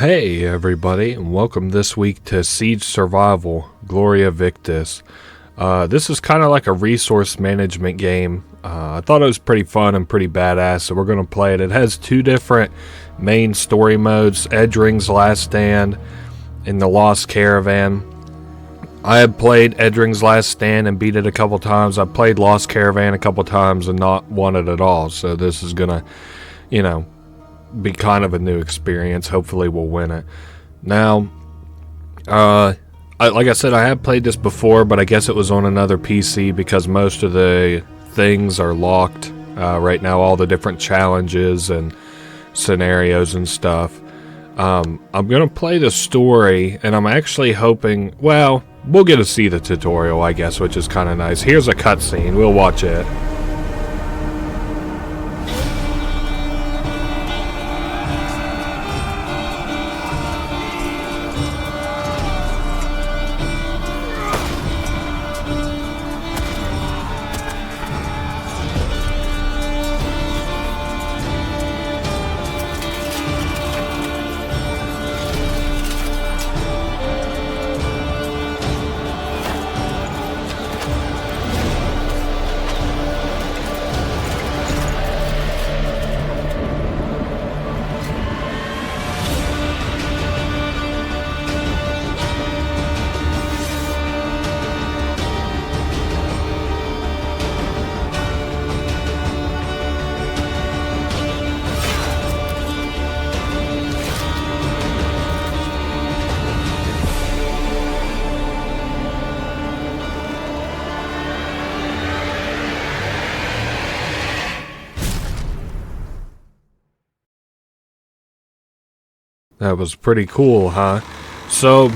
Hey everybody, and welcome this week to Siege Survival, Gloria Victis. This is kind of like a resource management game. I thought it was pretty fun and pretty badass, so we're going to play it. It has two different main story modes, Edring's Last Stand and the Lost Caravan. I have played Edring's Last Stand and beat it a couple times. I've played Lost Caravan a couple times and not won it at all, so this is going to, be kind of a new experience. Hopefully we'll win it. Now, like I said, I have played this before, but I guess it was on another PC because most of the things are locked right now, all the different challenges and scenarios and stuff. I'm going to play the story, and I'm actually hoping, well, we'll get to see the tutorial, I guess, which is kind of nice. Here's a cutscene. We'll watch it. That was pretty cool, huh? So,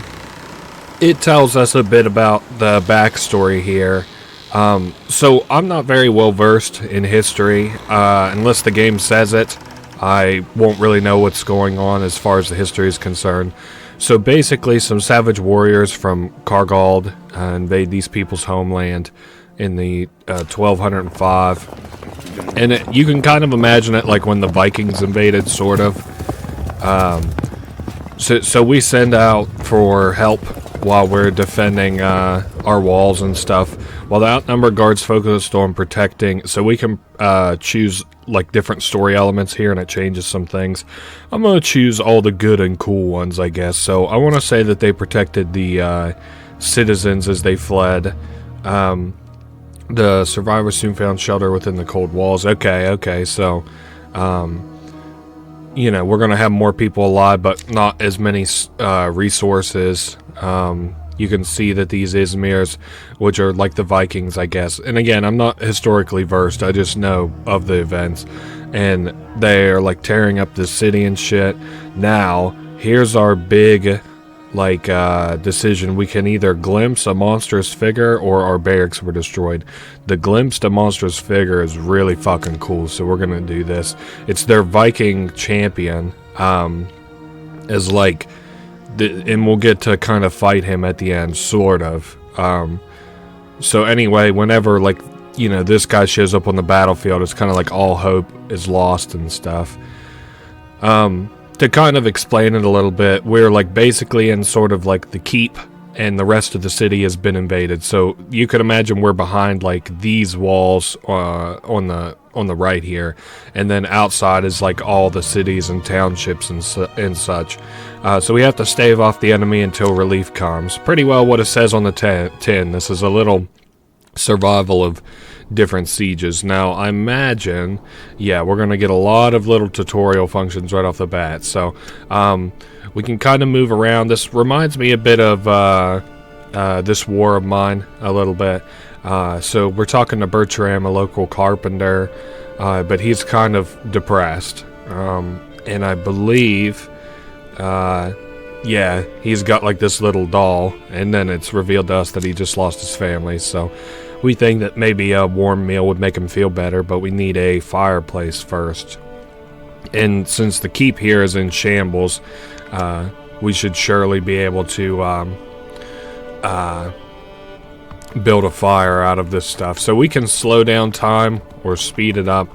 it tells us a bit about the backstory here. So, I'm not very well versed in history. Unless the game says it, I won't really know what's going on as far as the history is concerned. So, basically, some savage warriors from Kargald invade these people's homeland in the 1205. And you can kind of imagine it like when the Vikings invaded, sort of. So we send out for help while we're defending our walls and stuff, while the outnumbered guards focused on protecting. So we can choose like different story elements here, and it changes some things. I'm going to choose all the good and cool ones, I guess. So I want to say that they protected the citizens as they fled. The survivors soon found shelter within the cold walls. Okay, so... we're going to have more people alive, but not as many resources. You can see that these Izmirs, which are like the Vikings, I guess. And again, I'm not historically versed. I just know of the events. And they're like tearing up the city and shit. Now, here's our big decision. We can either glimpse a monstrous figure or our barracks were destroyed. The glimpse a monstrous figure is really fucking cool, so we're gonna do this. It's their Viking champion, and we'll get to kind of fight him at the end, sort of. So anyway, whenever this guy shows up on the battlefield, it's kind of like all hope is lost and stuff. To kind of explain it a little bit, we're basically in sort of the keep, and the rest of the city has been invaded. So you could imagine we're behind these walls on the right here, and then outside is all the cities and townships and such. So we have to stave off the enemy until relief comes. Pretty well what it says on the tin. This is a little survival of different sieges. Now, I imagine, we're going to get a lot of little tutorial functions right off the bat. So, we can kind of move around. This reminds me a bit of this war of mine, a little bit. So, we're talking to Bertram, a local carpenter, but he's kind of depressed. And I believe, he's got this little doll, and then it's revealed to us that he just lost his family. So, we think that maybe a warm meal would make him feel better, but we need a fireplace first. And since the keep here is in shambles, we should surely be able to build a fire out of this stuff. So we can slow down time or speed it up.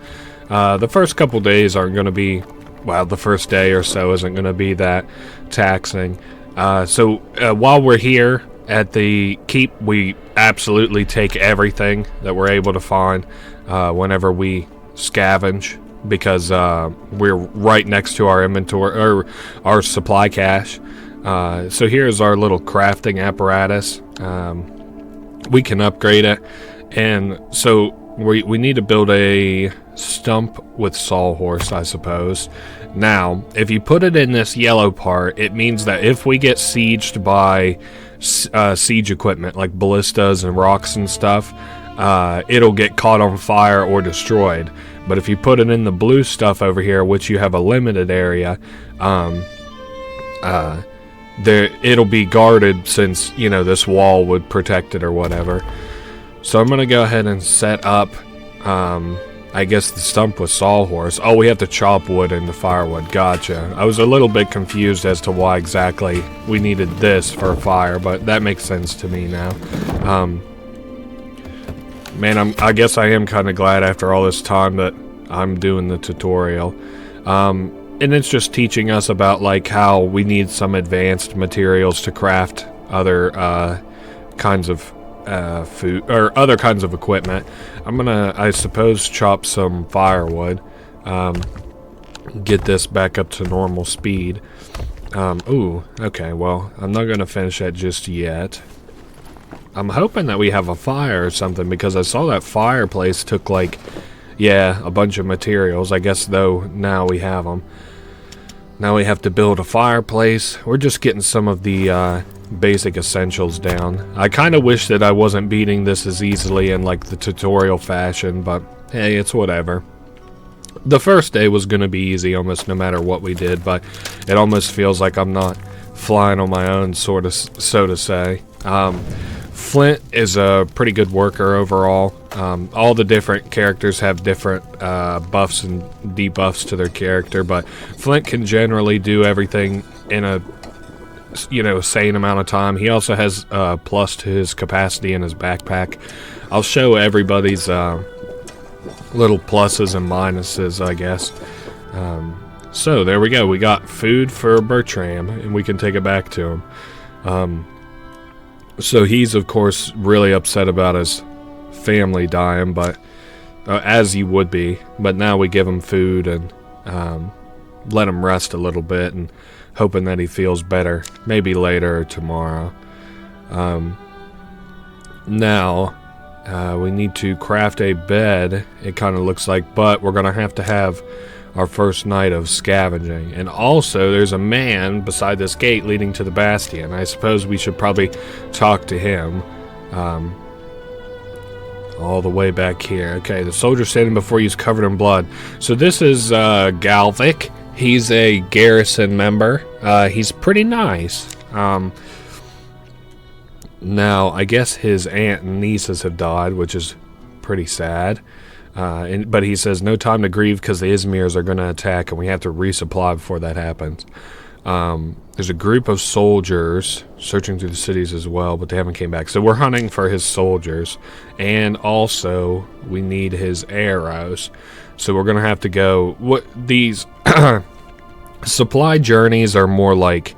The first couple days aren't going to be well, the first day or so isn't going to be that taxing. So while we're here at the keep, we absolutely take everything that we're able to find whenever we scavenge, because we're right next to our inventory, or our supply cache. So here's our little crafting apparatus. We can upgrade it, and so we need to build a stump with sawhorse, I suppose. Now, if you put it in this yellow part, it means that if we get sieged by siege equipment like ballistas and rocks and stuff, it'll get caught on fire or destroyed. But if you put it in the blue stuff over here, which you have a limited area, it'll be guarded, since, you know, this wall would protect it or whatever. So I'm gonna go ahead and set up, I guess, the stump with sawhorse. Oh, we have to chop wood into firewood. Gotcha. I was a little bit confused as to why exactly we needed this for a fire, but that makes sense to me now. Man, I guess I am kind of glad after all this time that I'm doing the tutorial. And it's just teaching us about, like, how we need some advanced materials to craft other kinds of food, or other kinds of equipment. I'm gonna, I suppose, chop some firewood, get this back up to normal speed. Ooh, okay, well, I'm not gonna finish that just yet. I'm hoping that we have a fire or something, because I saw that fireplace took, like, yeah, a bunch of materials. I guess, though, now we have them. Now we have to build a fireplace. We're just getting some of the basic essentials down. I kind of wish that I wasn't beating this as easily in, like, the tutorial fashion, but hey, it's whatever. The first day was going to be easy almost no matter what we did, but it almost feels like I'm not flying on my own, sort of, so to say. Flint is a pretty good worker overall. All the different characters have different buffs and debuffs to their character, but Flint can generally do everything in a, you know, sane amount of time. He also has plus to his capacity in his backpack. I'll show everybody's little pluses and minuses, I guess. So there we go. We got food for Bertram, and we can take it back to him. So he's, of course, really upset about his family dying, but as he would be. But now we give him food and let him rest a little bit, and hoping that he feels better, maybe later or tomorrow. Now we need to craft a bed, it kind of looks like, but we're going to have our first night of scavenging. And also, there's a man beside this gate leading to the bastion. I suppose we should probably talk to him. All the way back here. Okay, the soldier standing before you is covered in blood. So this is Galvic. He's a garrison member. He's pretty nice. Now, I guess his aunt and nieces have died, which is pretty sad. But he says no time to grieve, because the Izmirs are going to attack, and we have to resupply before that happens. There's a group of soldiers searching through the cities as well, but they haven't came back. So we're hunting for his soldiers, and also we need his arrows. So we're going to have to go... What these supply journeys are more like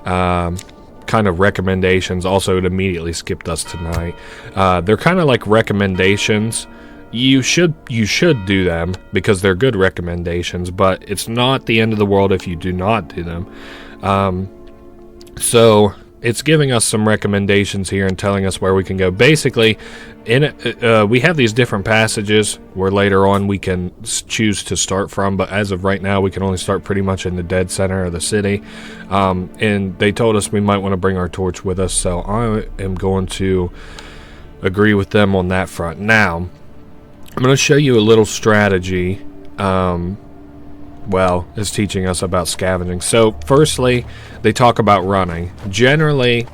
kind of recommendations. Also, it immediately skipped us tonight. They're kind of like recommendations. You should do them because they're good recommendations, but it's not the end of the world if you do not do them. So it's giving us some recommendations here and telling us where we can go. Basically, we have these different passages where later on we can choose to start from, but as of right now we can only start pretty much in the dead center of the city. And they told us we might want to bring our torch with us, so I am going to agree with them on that front. Now, I'm going to show you a little strategy. Well, it's teaching us about scavenging. So, firstly, they talk about running. Generally,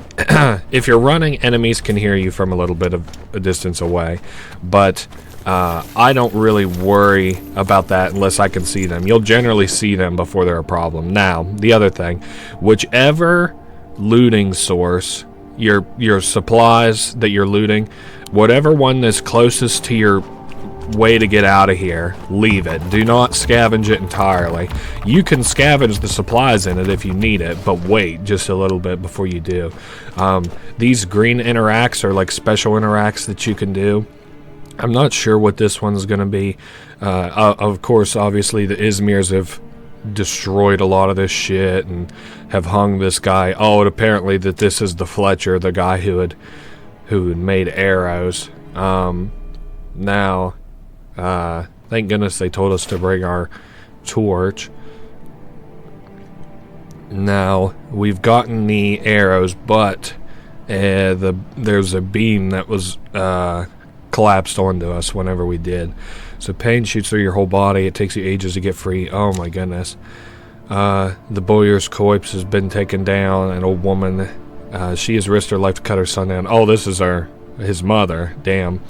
if you're running, enemies can hear you from a little bit of a distance away. But I don't really worry about that unless I can see them. You'll generally see them before they're a problem. Now, the other thing, whichever looting source, your supplies that you're looting, whatever one that's closest to your way to get out of here, leave it. Do not scavenge it entirely. You can scavenge the supplies in it if you need it, but wait just a little bit before you do. These green interacts are like special interacts that you can do. I'm not sure what this one's going to be. Of course, obviously, the Izmirs have destroyed a lot of this shit and have hung this guy. Oh, and apparently that this is the Fletcher, the guy who had made arrows. Now, thank goodness they told us to bring our torch. Now, we've gotten the arrows, but there's a beam that was collapsed onto us whenever we did. So pain shoots through your whole body. It takes you ages to get free. Oh my goodness. The bowyer's corpse has been taken down. An old woman. She has risked her life to cut her son down. Oh, this is his mother. Damn.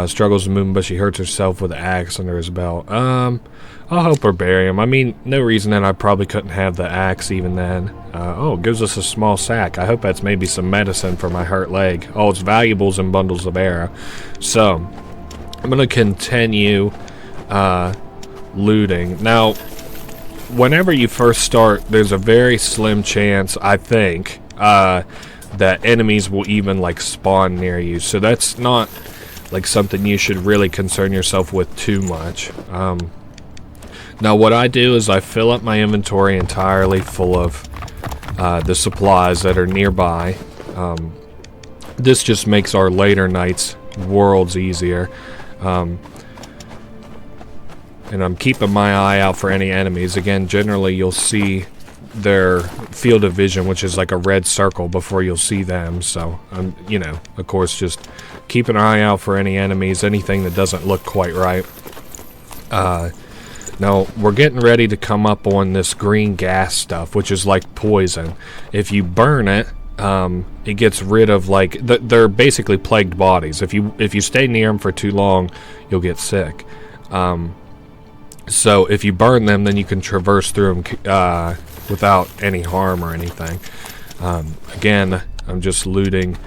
Struggles to move, but she hurts herself with an axe under his belt. I'll help her bury him. I mean, no reason that I probably couldn't have the axe even then. Oh, it gives us a small sack. I hope that's maybe some medicine for my hurt leg. Oh, it's valuables and bundles of arrow. So, I'm going to continue looting. Now, whenever you first start, there's a very slim chance, I think, that enemies will even, like, spawn near you. So that's not like something you should really concern yourself with too much. Now what I do is I fill up my inventory entirely full of the supplies that are nearby. This just makes our later nights worlds easier. And I'm keeping my eye out for any enemies. Again, generally you'll see their field of vision, which is like a red circle before you'll see them. So, you know, of course, just keep an eye out for any enemies, anything that doesn't look quite right. Now, we're getting ready to come up on this green gas stuff, which is like poison. If you burn it, it gets rid of, like, they're basically plagued bodies. If you stay near them for too long, you'll get sick. So if you burn them, then you can traverse through them without any harm or anything. Again, I'm just looting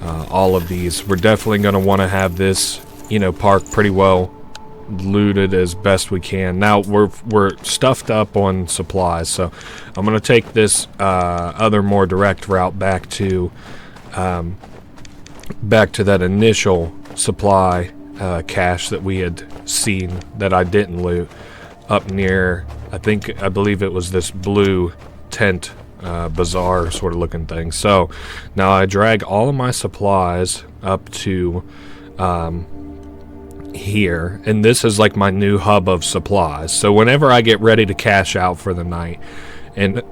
all of these. We're definitely going to want to have this, you know, park pretty well looted as best we can. Now we're stuffed up on supplies, so I'm going to take this other more direct route back to that initial supply cache that we had seen that I didn't loot up near, I believe it was this blue tent bazaar sort of looking thing. So now I drag all of my supplies up to here, and this is like my new hub of supplies. So whenever I get ready to cash out for the night, and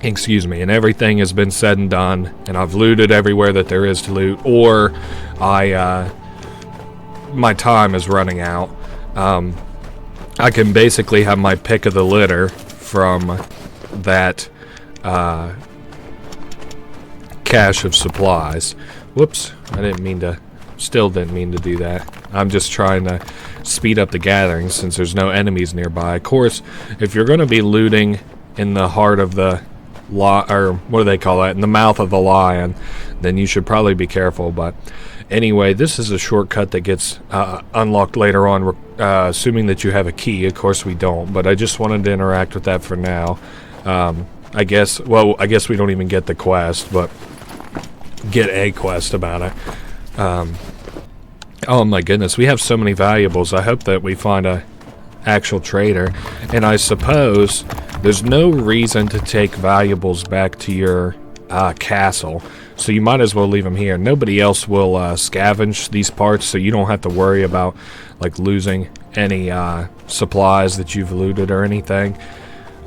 excuse me, and everything has been said and done, and I've looted everywhere that there is to loot, or my time is running out, I can basically have my pick of the litter from that cache of supplies. Whoops, still didn't mean to do that. I'm just trying to speed up the gathering since there's no enemies nearby. Of course, if you're going to be looting in the heart of the or what do they call that, in the mouth of the lion, then you should probably be careful. But anyway, this is a shortcut that gets unlocked later on, assuming that you have a key. Of course we don't, but I just wanted to interact with that for now. I guess we don't even get the quest, but get a quest about it. Oh my goodness, we have so many valuables. I hope that we find a actual trader, and I suppose there's no reason to take valuables back to your castle, so you might as well leave them here. Nobody else will scavenge these parts, so you don't have to worry about like losing any supplies that you've looted or anything.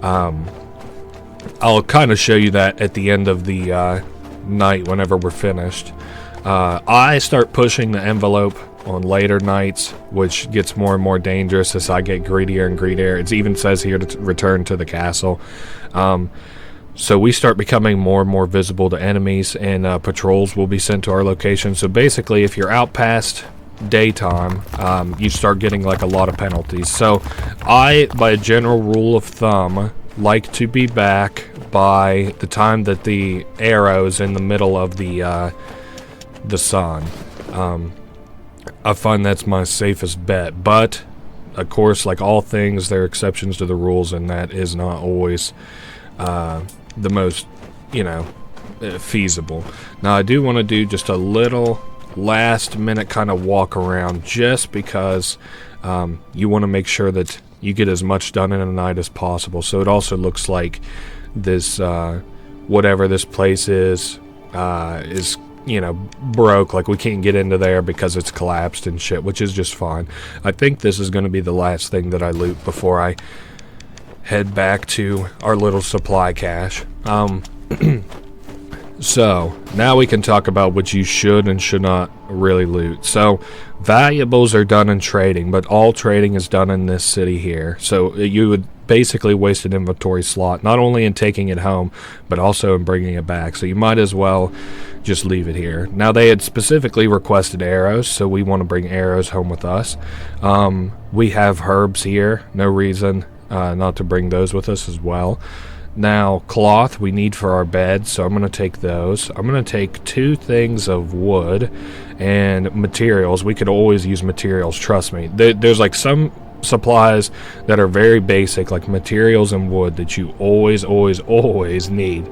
I'll kind of show you that at the end of the night whenever we're finished. I start pushing the envelope on later nights, which gets more and more dangerous as I get greedier and greedier. It even says here to return to the castle. So we start becoming more and more visible to enemies, and patrols will be sent to our location. So basically, if you're out past daytime, you start getting like a lot of penalties. So I, by a general rule of thumb, like to be back by the time that the arrow's in the middle of the sun. I find that's my safest bet. But, of course, like all things, there are exceptions to the rules, and that is not always the most, feasible. Now, I do want to do just a little last minute kind of walk around, just because you want to make sure that you get as much done in a night as possible. So it also looks like this whatever this place is broke. Like, we can't get into there because it's collapsed and shit, which is just fine. I think this is going to be the last thing that I loot before I head back to our little supply cache. So, now we can talk about what you should and should not really loot. So, valuables are done in trading, but all trading is done in this city here. So, you would basically waste an inventory slot, not only in taking it home, but also in bringing it back. So, you might as well just leave it here. Now, they had specifically requested arrows, so we want to bring arrows home with us. We have herbs here, no reason not to bring those with us as well. Now, cloth we need for our bed, so I'm going to take those. I'm going to take 2 things of wood and materials. We could always use materials, trust me. There's like some supplies that are very basic, like materials and wood, that you always need.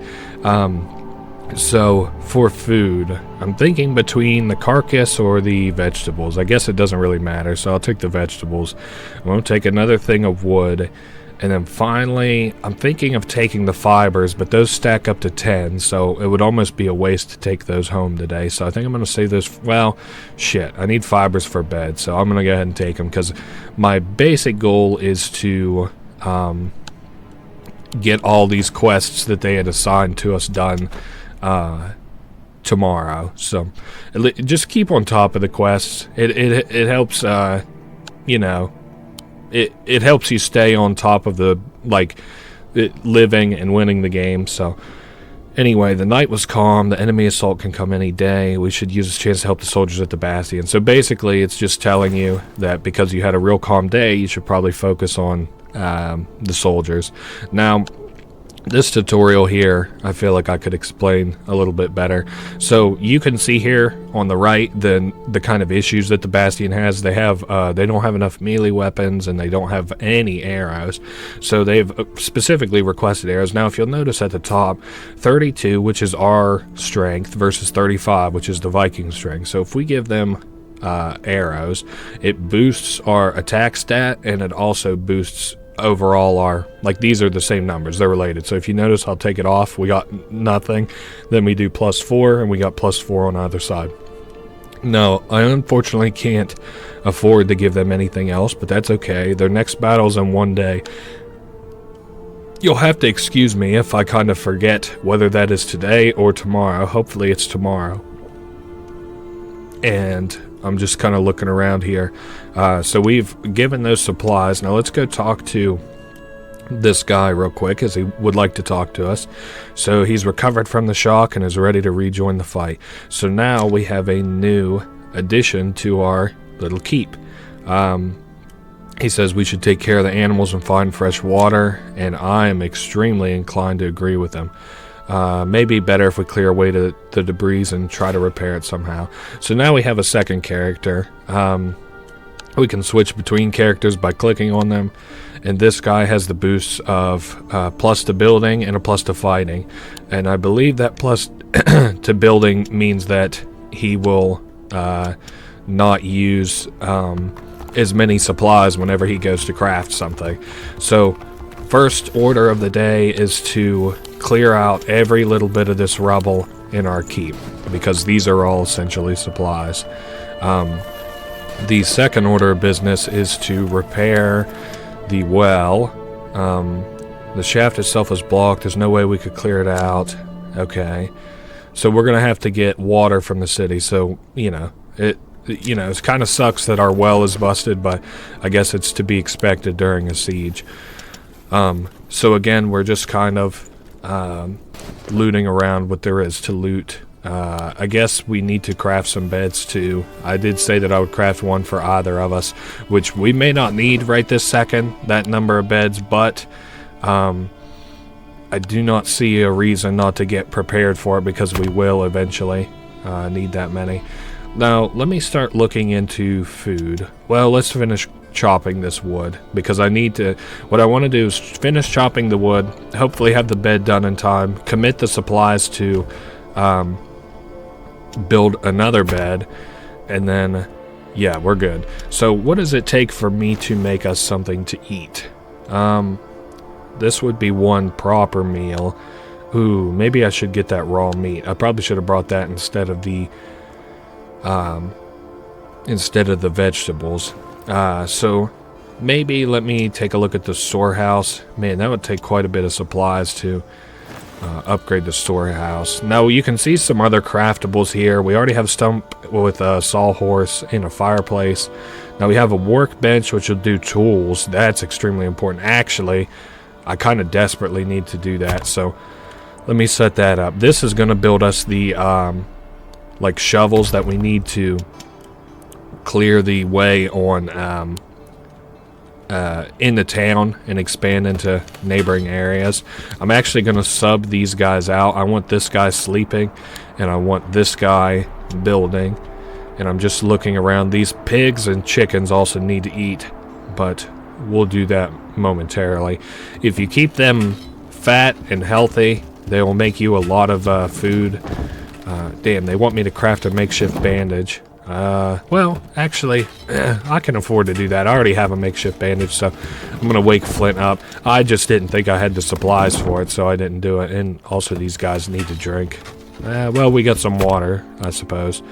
So, for food, I'm thinking between the carcass or the vegetables. I guess it doesn't really matter, so I'll take the vegetables. I'm going to take another thing of wood. And then finally, I'm thinking of taking the fibers, but those stack up to 10, so it would almost be a waste to take those home today. So I think I'm going to save those. Well, shit, I need fibers for bed, so I'm going to go ahead and take them, because my basic goal is to get all these quests that they had assigned to us done tomorrow. So just keep on top of the quests. It helps, It helps you stay on top of the, living and winning the game. So, anyway, the night was calm. The enemy assault can come any day. We should use this chance to help the soldiers at the bastion. So, basically, it's just telling you that because you had a real calm day, you should probably focus on the soldiers. Now, this tutorial here, I feel like I could explain a little bit better. So you can see here on the right the kind of issues that the Bastion has. They don't have enough melee weapons, and they don't have any arrows. So they've specifically requested arrows. Now, if you'll notice at the top, 32, which is our strength, versus 35, which is the Viking strength. So if we give them arrows, it boosts our attack stat, and it also boosts overall these are the same numbers, they're related. So if you notice, I'll take it off, we got nothing, then we do +4, and we got +4 on either side. No, I unfortunately can't afford to give them anything else, but that's okay. Their next battle's in 1 day. You'll have to excuse me if I kind of forget whether that is today or tomorrow. Hopefully it's tomorrow. And I'm just kind of looking around here. So we've given those supplies. Now let's go talk to this guy real quick, as he would like to talk to us. So he's recovered from the shock and is ready to rejoin the fight. So now we have a new addition to our little keep. He says we should take care of the animals and find fresh water, and I am extremely inclined to agree with him. Maybe better if we clear away the debris and try to repair it somehow. So now we have a second character. We can switch between characters by clicking on them, and this guy has the boosts of plus to building and a plus to fighting. And I believe that plus to building means that he will not use as many supplies whenever he goes to craft something. So first order of the day is to clear out every little bit of this rubble in our keep, because these are all essentially supplies. The second order of business is to repair the well. The shaft itself is blocked. There's no way we could clear it out. Okay. So we're going to have to get water from the city. So, it kind of sucks that our well is busted, but I guess it's to be expected during a siege. So again, we're just kind of looting around what there is to loot. I guess we need to craft some beds too. I did say that I would craft one for either of us, which we may not need right this second, that number of beds, but I do not see a reason not to get prepared for it, because we will eventually need that many. Now, let me start looking into food. Well, let's finish chopping this wood, because I need to... What I want to do is finish chopping the wood, hopefully have the bed done in time, commit the supplies to build another bed, and then, yeah, we're good. So, what does it take for me to make us something to eat? This would be one proper meal. Ooh, maybe I should get that raw meat. I probably should have brought that instead of the vegetables. So maybe let me take a look at the storehouse. Man, that would take quite a bit of supplies to upgrade the storehouse. Now you can see some other craftables here. We already have stump with a sawhorse and a fireplace. Now we have a workbench, which will do tools. That's extremely important. Actually, I kind of desperately need to do that, so let me set that up. This is going to build us the like shovels that we need to clear the way on in the town and expand into neighboring areas. I'm actually going to sub these guys out. I want this guy sleeping, and I want this guy building. And I'm just looking around. These pigs and chickens also need to eat, but we'll do that momentarily. If you keep them fat and healthy, they will make you a lot of food. Damn, they want me to craft a makeshift bandage. Well, actually, I can afford to do that. I already have a makeshift bandage, so I'm going to wake Flint up. I just didn't think I had the supplies for it, so I didn't do it. And also, these guys need to drink. Well, we got some water, I suppose.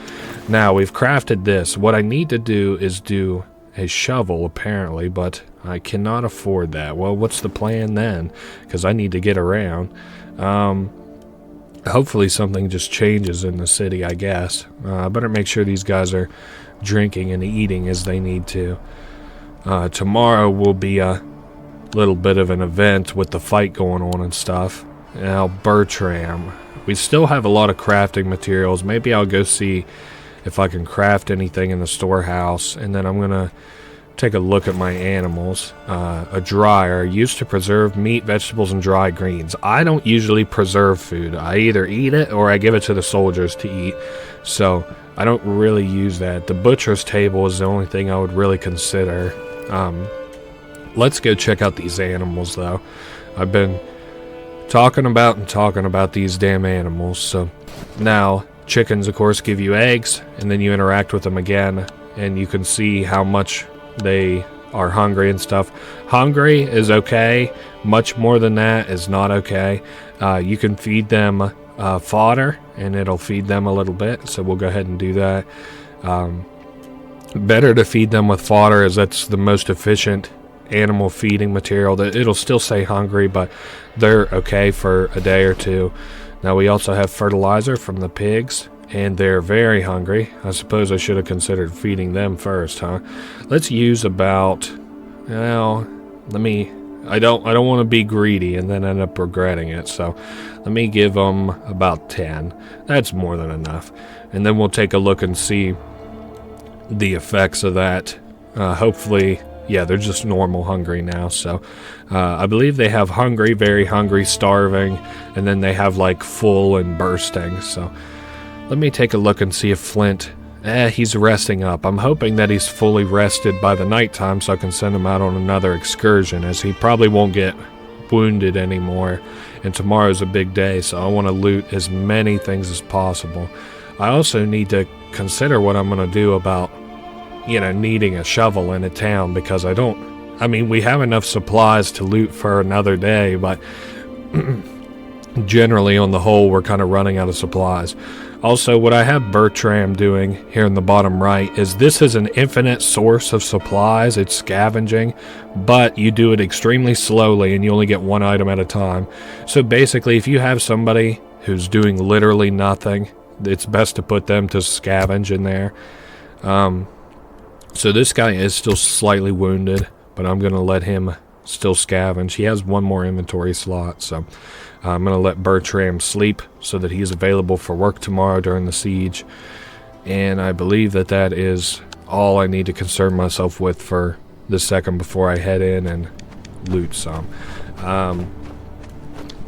Now, we've crafted this. What I need to do is do a shovel, apparently, but I cannot afford that. Well, what's the plan then? Because I need to get around. Hopefully something just changes in the city, I guess. I better make sure these guys are drinking and eating as they need to. Tomorrow will be a little bit of an event with the fight going on and stuff. Now, Bertram. We still have a lot of crafting materials. Maybe I'll go see if I can craft anything in the storehouse, and then I'm going to take a look at my animals. A dryer used to preserve meat, vegetables, and dry greens. I don't usually preserve food. I either eat it or I give it to the soldiers to eat. So I don't really use that. The butcher's table is the only thing I would really consider. Let's go check out these animals, though. I've been talking about these damn animals. So now, chickens, of course, give you eggs, and then you interact with them again, and you can see how much they are hungry and stuff. Hungry is okay. Much more than that is not okay. You can feed them fodder, and it'll feed them a little bit, so we'll go ahead and do that. Better to feed them with fodder, as that's the most efficient animal feeding material. It'll still stay hungry, but they're okay for a day or two. Now we also have fertilizer from the pigs, and they're very hungry. I suppose I should have considered feeding them first, huh? Let's use about, well, I don't want to be greedy and then end up regretting it, so let me give them about 10. That's more than enough. And then we'll take a look and see the effects of that. Hopefully, yeah, they're just normal hungry now. So I believe they have hungry, very hungry, starving, and then they have like full and bursting. So let me take a look and see if Flint, he's resting up. I'm hoping that he's fully rested by the nighttime so I can send him out on another excursion, as he probably won't get wounded anymore. And tomorrow's a big day, so I want to loot as many things as possible. I also need to consider what I'm going to do about, needing a shovel in a town, because we have enough supplies to loot for another day, but generally on the whole we're kind of running out of supplies. Also, what I have Bertram doing here in the bottom right is this is an infinite source of supplies. It's scavenging, but you do it extremely slowly and you only get one item at a time. So basically, if you have somebody who's doing literally nothing, it's best to put them to scavenge in there. So this guy is still slightly wounded, but I'm going to let him still scavenge. He has one more inventory slot, so I'm going to let Bertram sleep so that he's available for work tomorrow during the siege. And I believe that is all I need to concern myself with for this second before I head in and loot some.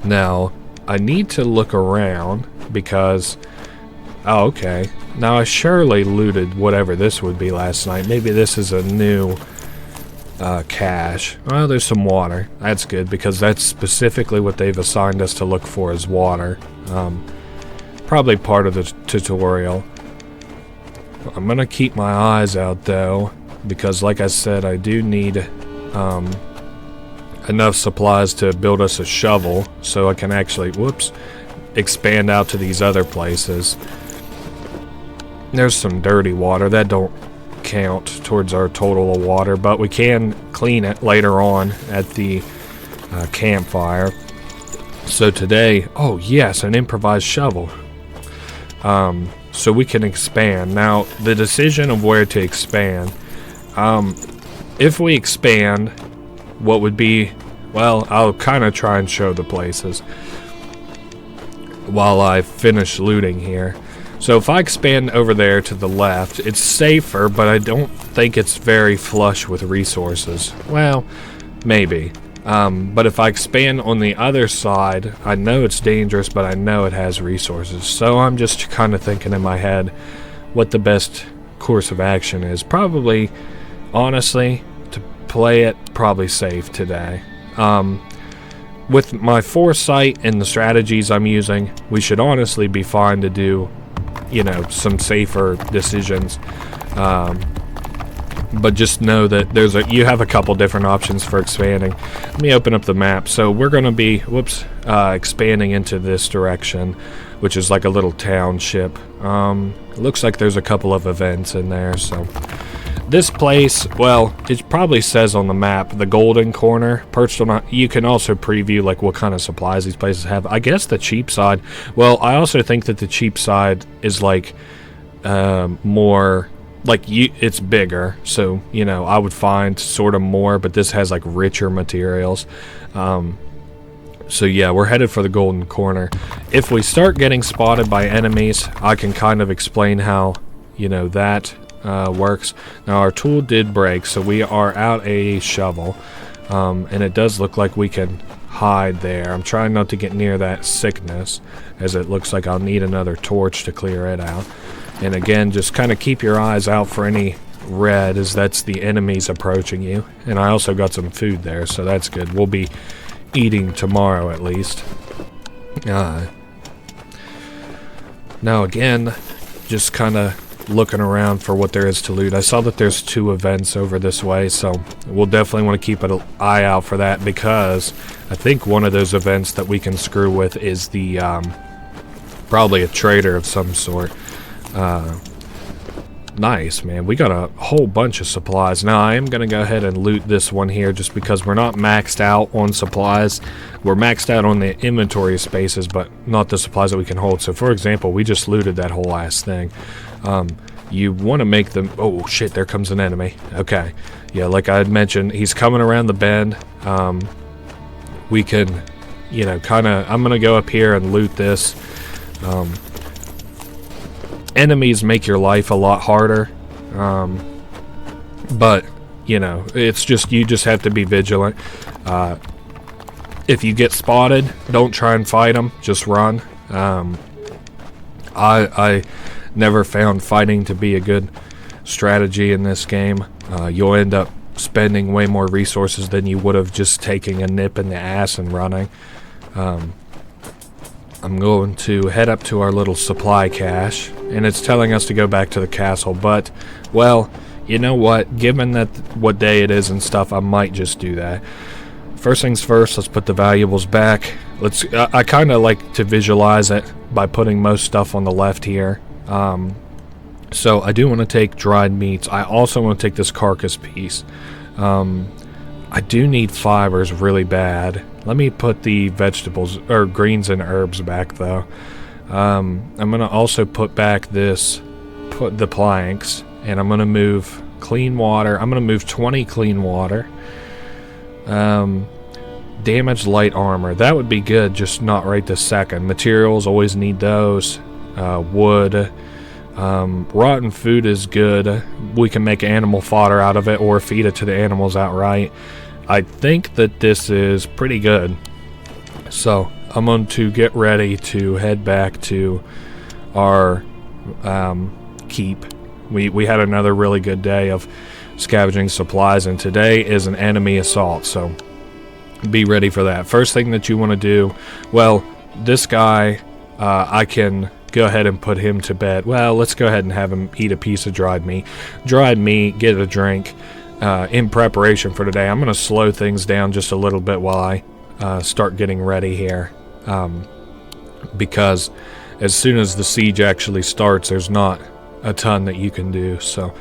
Now, I need to look around because Oh, okay. Now I surely looted whatever this would be last night. Maybe this is a new cache. Well, there's some water. That's good, because that's specifically what they've assigned us to look for, is water. Probably part of the tutorial. I'm gonna keep my eyes out though, because like I said, I do need enough supplies to build us a shovel so I can actually, expand out to these other places. There's some dirty water that don't count towards our total of water, but we can clean it later on at the campfire. So today, oh yes, an improvised shovel. So we can expand. Now, the decision of where to expand. If we expand, what would be, well, I'll kind of try and show the places while I finish looting here. So if I expand over there to the left, it's safer, but I don't think it's very flush with resources. Well, maybe. But if I expand on the other side, I know it's dangerous, but I know it has resources. So I'm just kind of thinking in my head what the best course of action is. Probably, honestly, to play it probably safe today. With my foresight and the strategies I'm using, we should honestly be fine to do, you know, some safer decisions. But just know that you have a couple different options for expanding. Let me open up the map. So we're going to be, expanding into this direction, which is like a little township. It looks like there's a couple of events in there, so... This place, well, it probably says on the map, the golden corner, perched on you can also preview like what kind of supplies these places have. I guess the cheap side, well, I also think that the cheap side is like more, like it's bigger, so, you know, I would find sort of more, but this has like richer materials. So yeah, we're headed for the golden corner. If we start getting spotted by enemies, I can kind of explain how, you know, that works. Now our tool did break, so we are out a shovel, and it does look like we can hide there. I'm trying not to get near that sickness, as it looks like I'll need another torch to clear it out. And again, just kind of keep your eyes out for any red, as that's the enemies approaching you. And I also got some food there, so that's good. We'll be eating tomorrow at least. Now again, just kind of looking around for what there is to loot. I saw that there's 2 events over this way, so we'll definitely want to keep an eye out for that, because I think one of those events that we can screw with is the probably a trader of some sort. Nice, man. We got a whole bunch of supplies. Now I am going to go ahead and loot this one here, just because we're not maxed out on supplies. We're maxed out on the inventory spaces, but not the supplies that we can hold. So for example, we just looted that whole ass thing. You want to make them... Oh shit, there comes an enemy. Okay. Yeah, like I had mentioned, he's coming around the bend. We can, you know, kind of... I'm going to go up here and loot this. Enemies make your life a lot harder. But, you know, it's just... You just have to be vigilant. If you get spotted, don't try and fight them. Just run. I never found fighting to be a good strategy in this game. You'll end up spending way more resources than you would have just taking a nip in the ass and running. I'm going to head up to our little supply cache, and it's telling us to go back to the castle, but, well, you know what, given that what day it is and stuff, I might just do that. First things first, let's put the valuables back. I kind of like to visualize it by putting most stuff on the left here. So I do want to take dried meats. I also want to take this carcass piece. I do need fibers really bad. Let me put the vegetables, or greens and herbs back though. I'm going to also put back put the planks, and I'm going to move clean water. I'm going to move 20 clean water. Damaged light armor. That would be good, just not right this second. Materials, always need those. Wood. Rotten food is good. We can make animal fodder out of it or feed it to the animals outright. I think that this is pretty good. So I'm going to get ready to head back to our keep. We had another really good day of scavenging supplies, and today is an enemy assault, so be ready for that. First thing that you want to do, well, this guy, I can go ahead and put him to bed. Well, let's go ahead and have him eat a piece of dried meat. Dried meat, get a drink in preparation for today. I'm going to slow things down just a little bit while I start getting ready here, because as soon as the siege actually starts, there's not a ton that you can do. So,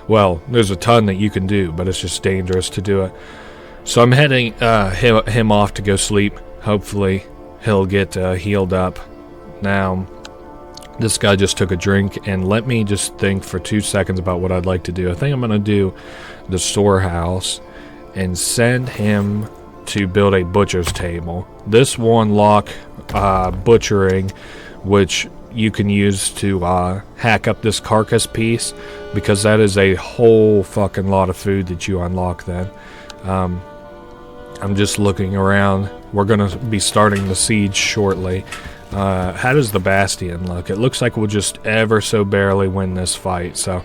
well, there's a ton that you can do, but it's just dangerous to do it. So I'm heading him off to go sleep. Hopefully he'll get healed up. Now, this guy just took a drink, and let me just think for 2 seconds about what I'd like to do. I think I'm going to do the storehouse and send him to build a butcher's table. This will unlock butchering, which you can use to hack up this carcass piece, because that is a whole fucking lot of food that you unlock then. I'm just looking around. We're going to be starting the siege shortly. How does the Bastion look? It looks like we'll just ever so barely win this fight. So,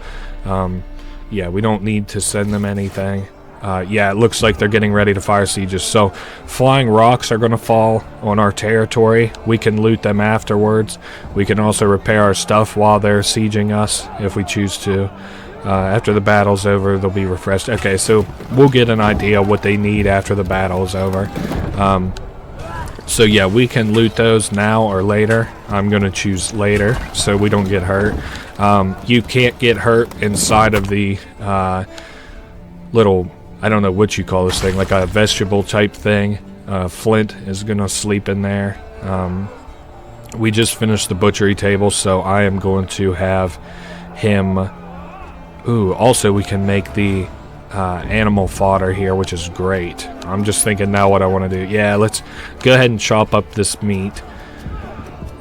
yeah, we don't need to send them anything. Yeah, it looks like they're getting ready to fire sieges. So, flying rocks are going to fall on our territory. We can loot them afterwards. We can also repair our stuff while they're sieging us, if we choose to. After the battle's over, they'll be refreshed. Okay, so we'll get an idea what they need after the battle's over. So yeah, we can loot those now or later. I'm going to choose later so we don't get hurt. You can't get hurt inside of the little, I don't know what you call this thing, like a vegetable type thing. Flint is going to sleep in there. We just finished the butchery table, so I am going to have him... Ooh, also we can make the animal fodder here, which is great. I'm just thinking now what I want to do. Yeah, let's go ahead and chop up this meat.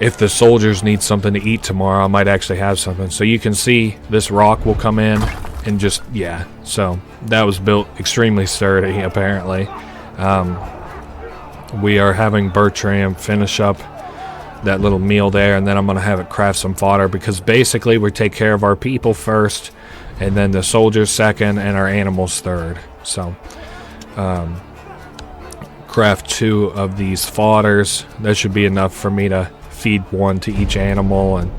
If the soldiers need something to eat tomorrow, I might actually have something. So you can see this rock will come in and just, yeah. So that was built extremely sturdy, apparently. We are having Bertram finish up that little meal there, and then I'm going to have it craft some fodder, because basically we take care of our people first, and then the soldiers second, and our animals third. So, craft 2 of these fodders. That should be enough for me to feed 1 to each animal, and,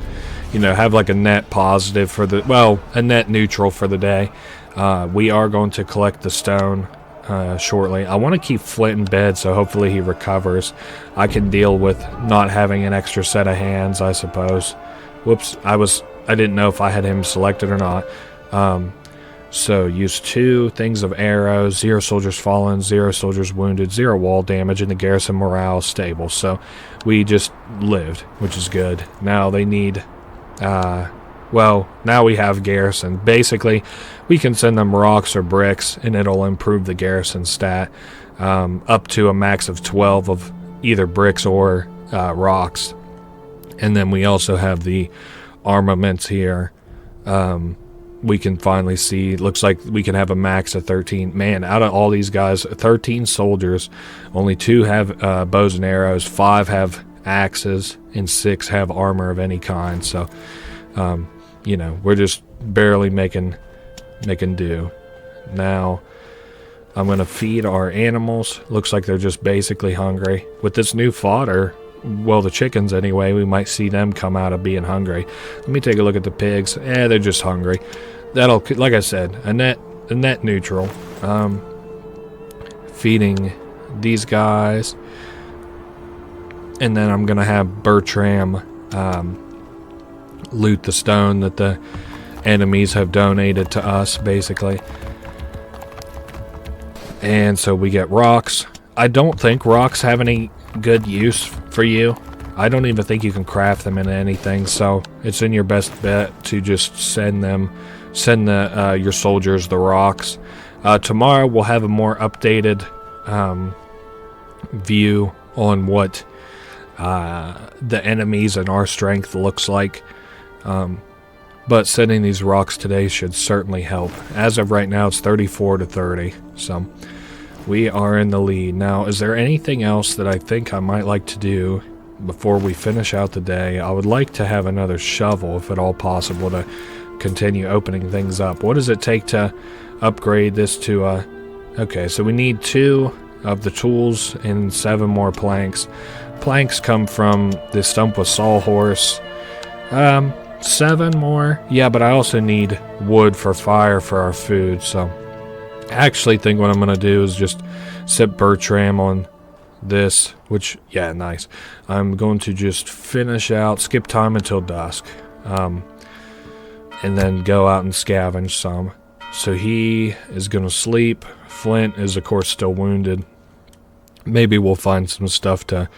you know, have like a net positive for the, well, a net neutral for the day. We are going to collect the stone shortly. I want to keep Flint in bed, so hopefully he recovers. I can deal with not having an extra set of hands, I suppose. Whoops, I didn't know if I had him selected or not. So use 2 things of arrows, 0 soldiers fallen, 0 soldiers wounded, 0 wall damage, and the garrison morale stable. So we just lived, which is good. Now they need, well, now we have garrison. Basically, we can send them rocks or bricks, and it'll improve the garrison stat up to a max of 12 of either bricks or rocks. And then we also have the armaments here. We can finally see, looks like we can have a max of 13. Man, out of all these guys, 13 soldiers, only 2 have bows and arrows, 5 have axes, and 6 have armor of any kind. So, you know, we're just barely making do. Now, I'm going to feed our animals. Looks like they're just basically hungry. With this new fodder, well, the chickens anyway, we might see them come out of being hungry. Let me take a look at the pigs. They're just hungry. That'll, like I said, a net neutral. Feeding these guys, and then I'm gonna have Bertram loot the stone that the enemies have donated to us, basically. And so we get rocks. I don't think rocks have any good use for you. I don't even think you can craft them into anything, so it's in your best bet to just send your soldiers the rocks. Tomorrow we'll have a more updated view on what the enemies and our strength looks like. But sending these rocks today should certainly help. As of right now, it's 34 to 30, so we are in the lead. Now, is there anything else that I think I might like to do before we finish out the day, I would like to have another shovel, if at all possible, to continue opening things up. What does it take to upgrade this to okay, so we need 2 of the tools and 7 more planks. Planks come from the stump with sawhorse. 7 more. Yeah, but I also need wood for fire for our food, so I actually think what I'm going to do is just set Bertram on this, which, yeah, nice. I'm going to just finish out, skip time until dusk, and then go out and scavenge some. So he is going to sleep. Flint is, of course, still wounded. Maybe we'll find some stuff to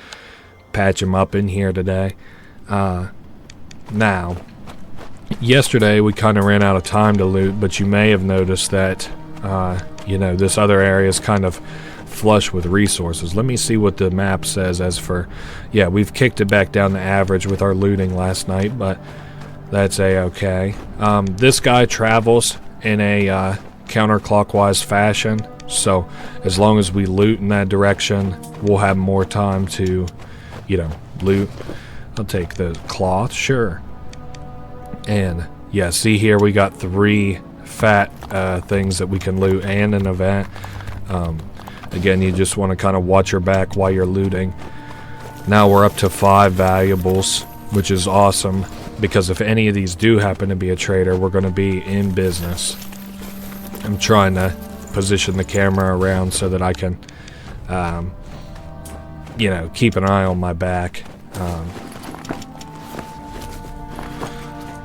patch him up in here today. Now, yesterday we kind of ran out of time to loot, but you may have noticed that, this other area is kind of flush with resources. Let me see what the map says as for... Yeah, we've kicked it back down to average with our looting last night, but that's a-okay. This guy travels in a counterclockwise fashion, so as long as we loot in that direction, we'll have more time to, loot. I'll take the cloth, sure. And, yeah, see here we got 3 fat things that we can loot and an event. Again, you just want to kind of watch your back while you're looting. Now we're up to 5 valuables, which is awesome, because if any of these do happen to be a trader, we're going to be in business. I'm trying to position the camera around so that I can, keep an eye on my back.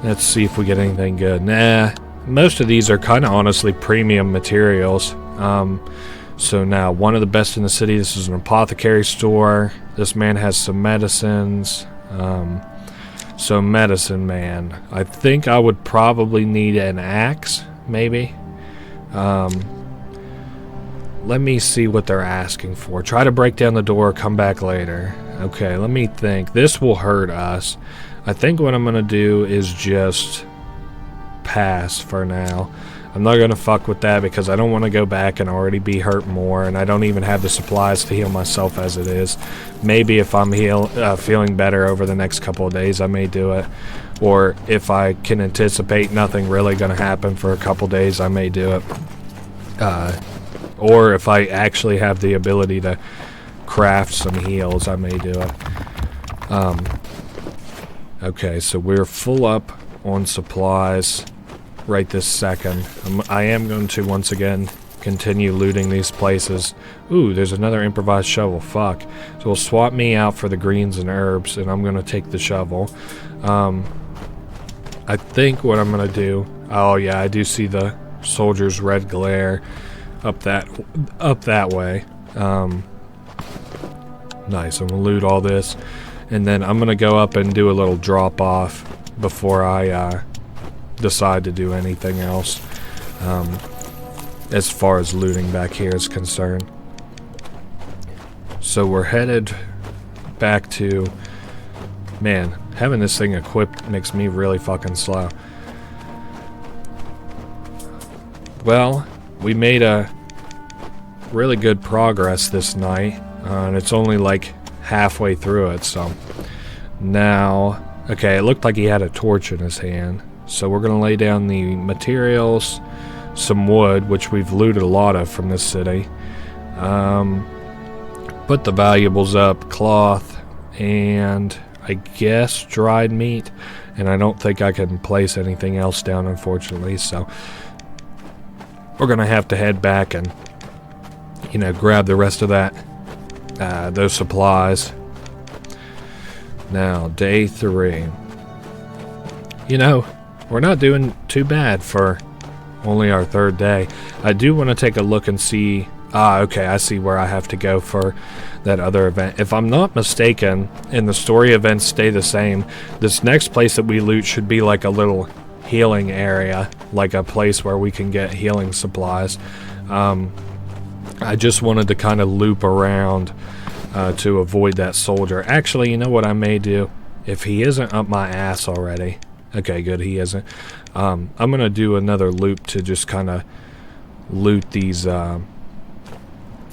Let's see if we get anything good. Nah, most of these are kind of honestly premium materials. So now, one of the best in the city. This is an apothecary store. This man has some medicines. So medicine man. I think I would probably need an axe, maybe. Let me see what they're asking for. Try to break down the door, come back later. Okay, let me think. This will hurt us. I think what I'm going to do is just pass for now. I'm not going to fuck with that because I don't want to go back and already be hurt more, and I don't even have the supplies to heal myself as it is. Maybe if I'm feeling better over the next couple of days, I may do it. Or if I can anticipate nothing really going to happen for a couple days, I may do it. Or if I actually have the ability to craft some heals, I may do it. Okay, so we're full up on supplies right this second. I am going to once again continue looting these places. Ooh, there's another improvised shovel. Fuck. So we'll swap me out for the greens and herbs, and I'm going to take the shovel. I think what I'm going to do... Oh, yeah, I do see the soldier's red glare up that way. Nice. I'm going to loot all this. And then I'm going to go up and do a little drop-off before I decide to do anything else as far as looting back here is concerned. So we're headed back to... Man, having this thing equipped makes me really fucking slow. Well, we made a really good progress this night, and it's only like halfway through it, so now... Okay, it looked like he had a torch in his hand. So we're going to lay down the materials, some wood, which we've looted a lot of from this city. Put the valuables up, cloth, and I guess dried meat. And I don't think I can place anything else down, unfortunately. So we're going to have to head back and, grab the rest of that, those supplies. Now, day 3. We're not doing too bad for only our 3rd day. I do want to take a look and see... okay, I see where I have to go for that other event. If I'm not mistaken, and the story events stay the same, this next place that we loot should be like a little healing area, like a place where we can get healing supplies. I just wanted to kind of loop around to avoid that soldier. Actually, you know what I may do? If he isn't up my ass already... Okay, good, he isn't. I'm going to do another loop to just kind of loot these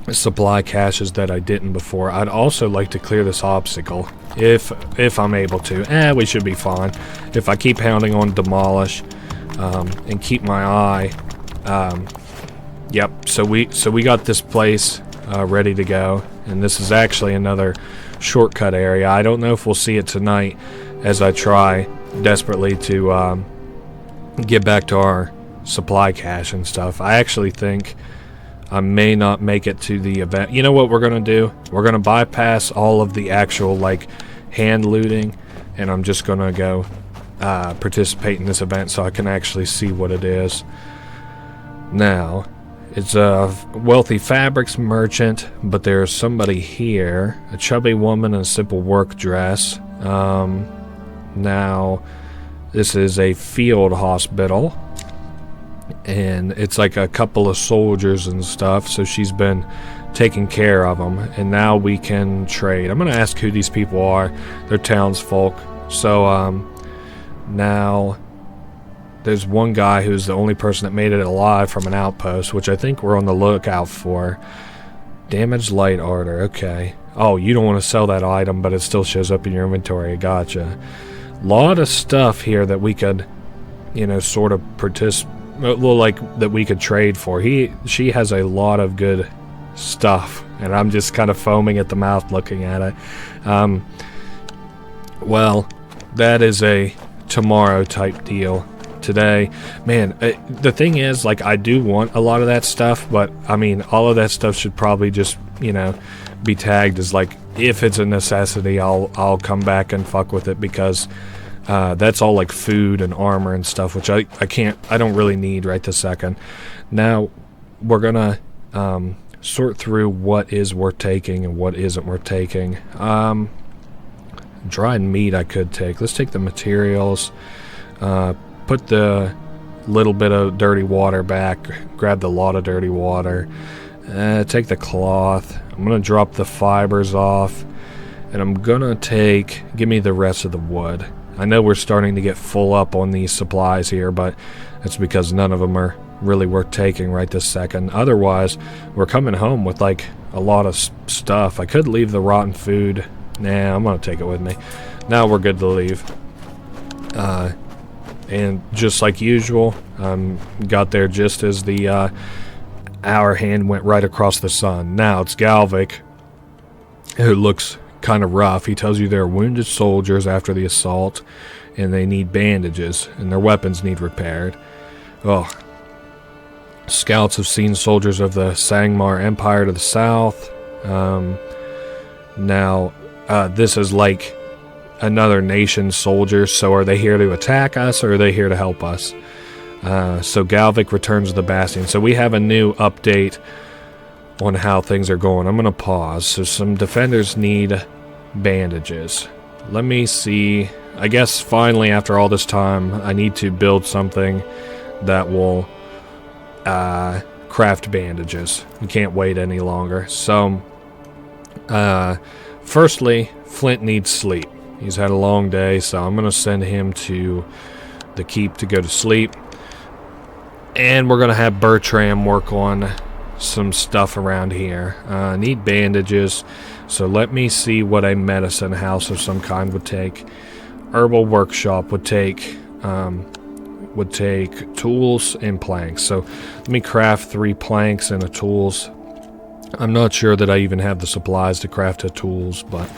supply caches that I didn't before. I'd also like to clear this obstacle if I'm able to. We should be fine if I keep pounding on demolish and keep my eye. Yep. So we got this place ready to go, and this is actually another shortcut area. I don't know if we'll see it tonight as I try desperately to get back to our supply cache and stuff. I actually think I may not make it to the event. You know what we're going to do? We're going to bypass all of the actual, like, hand looting, and I'm just going to go participate in this event so I can actually see what it is. Now, it's a wealthy fabrics merchant, but there's somebody here, a chubby woman in a simple work dress. Now, this is a field hospital, and it's like a couple of soldiers and stuff, so she's been taking care of them, and now we can trade. I'm going to ask who these people are. They're townsfolk. So now there's one guy who's the only person that made it alive from an outpost, which I think we're on the lookout for. Damaged light armor. Okay. Oh, you don't want to sell that item, but it still shows up in your inventory. Gotcha. Lot of stuff here that we could, you know, sort of well, like, that we could trade for. She has a lot of good stuff, and I'm just kind of foaming at the mouth looking at it. Well, that is a tomorrow type deal. Today, man, the thing is, like, I do want a lot of that stuff, but I mean, all of that stuff should probably just, you know, be tagged as, like, if it's a necessity, I'll come back and fuck with it, because that's all like food and armor and stuff, which I don't really need right this second. Now we're gonna sort through what is worth taking and what isn't worth taking. Dried meat I could take. Let's take the materials, put the little bit of dirty water back, grab the lot of dirty water, take the cloth. I'm gonna drop the fibers off, and I'm gonna give me the rest of the wood. I know we're starting to get full up on these supplies here, but that's because none of them are really worth taking right this second. Otherwise, we're coming home with, like, a lot of stuff. I could leave the rotten food. Nah, I'm gonna take it with me. Now we're good to leave. And just like usual, got there just as the hour hand went right across the sun. Now it's Galvik, who looks kind of rough. He tells you they're wounded soldiers after the assault, and they need bandages, and their weapons need repaired. Oh. Scouts have seen soldiers of the Sangmar Empire to the south. Now, this is like another nation's soldiers, so are they here to attack us, or are they here to help us? So Galvik returns to the Bastion. So we have a new update on how things are going. I'm going to pause. So some defenders need bandages. Let me see. I guess finally, after all this time, I need to build something that will craft bandages. We can't wait any longer. So, firstly, Flint needs sleep. He's had a long day, so I'm going to send him to the keep to go to sleep. And we're going to have Bertram work on some stuff around here. Need bandages, so let me see what a medicine house of some kind would take. Herbal workshop would take tools and planks. So let me craft 3 planks and a tools. I'm not sure that I even have the supplies to craft the tools, but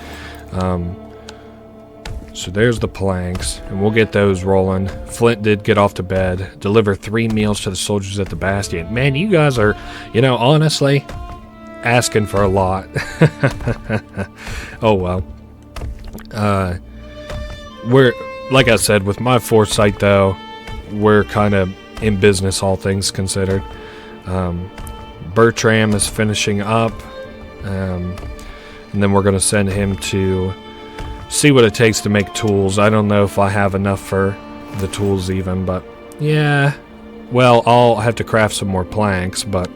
so there's the planks, and we'll get those rolling. Flint did get off to bed. Deliver 3 meals to the soldiers at the Bastion. Man, you guys are, you know, honestly, asking for a lot. Oh, well. We're, like I said, with my foresight, though, we're kind of in business, all things considered. Bertram is finishing up, and then we're going to send him to see what it takes to make tools. I don't know if I have enough for the tools even, but yeah. Well, I'll have to craft some more planks, but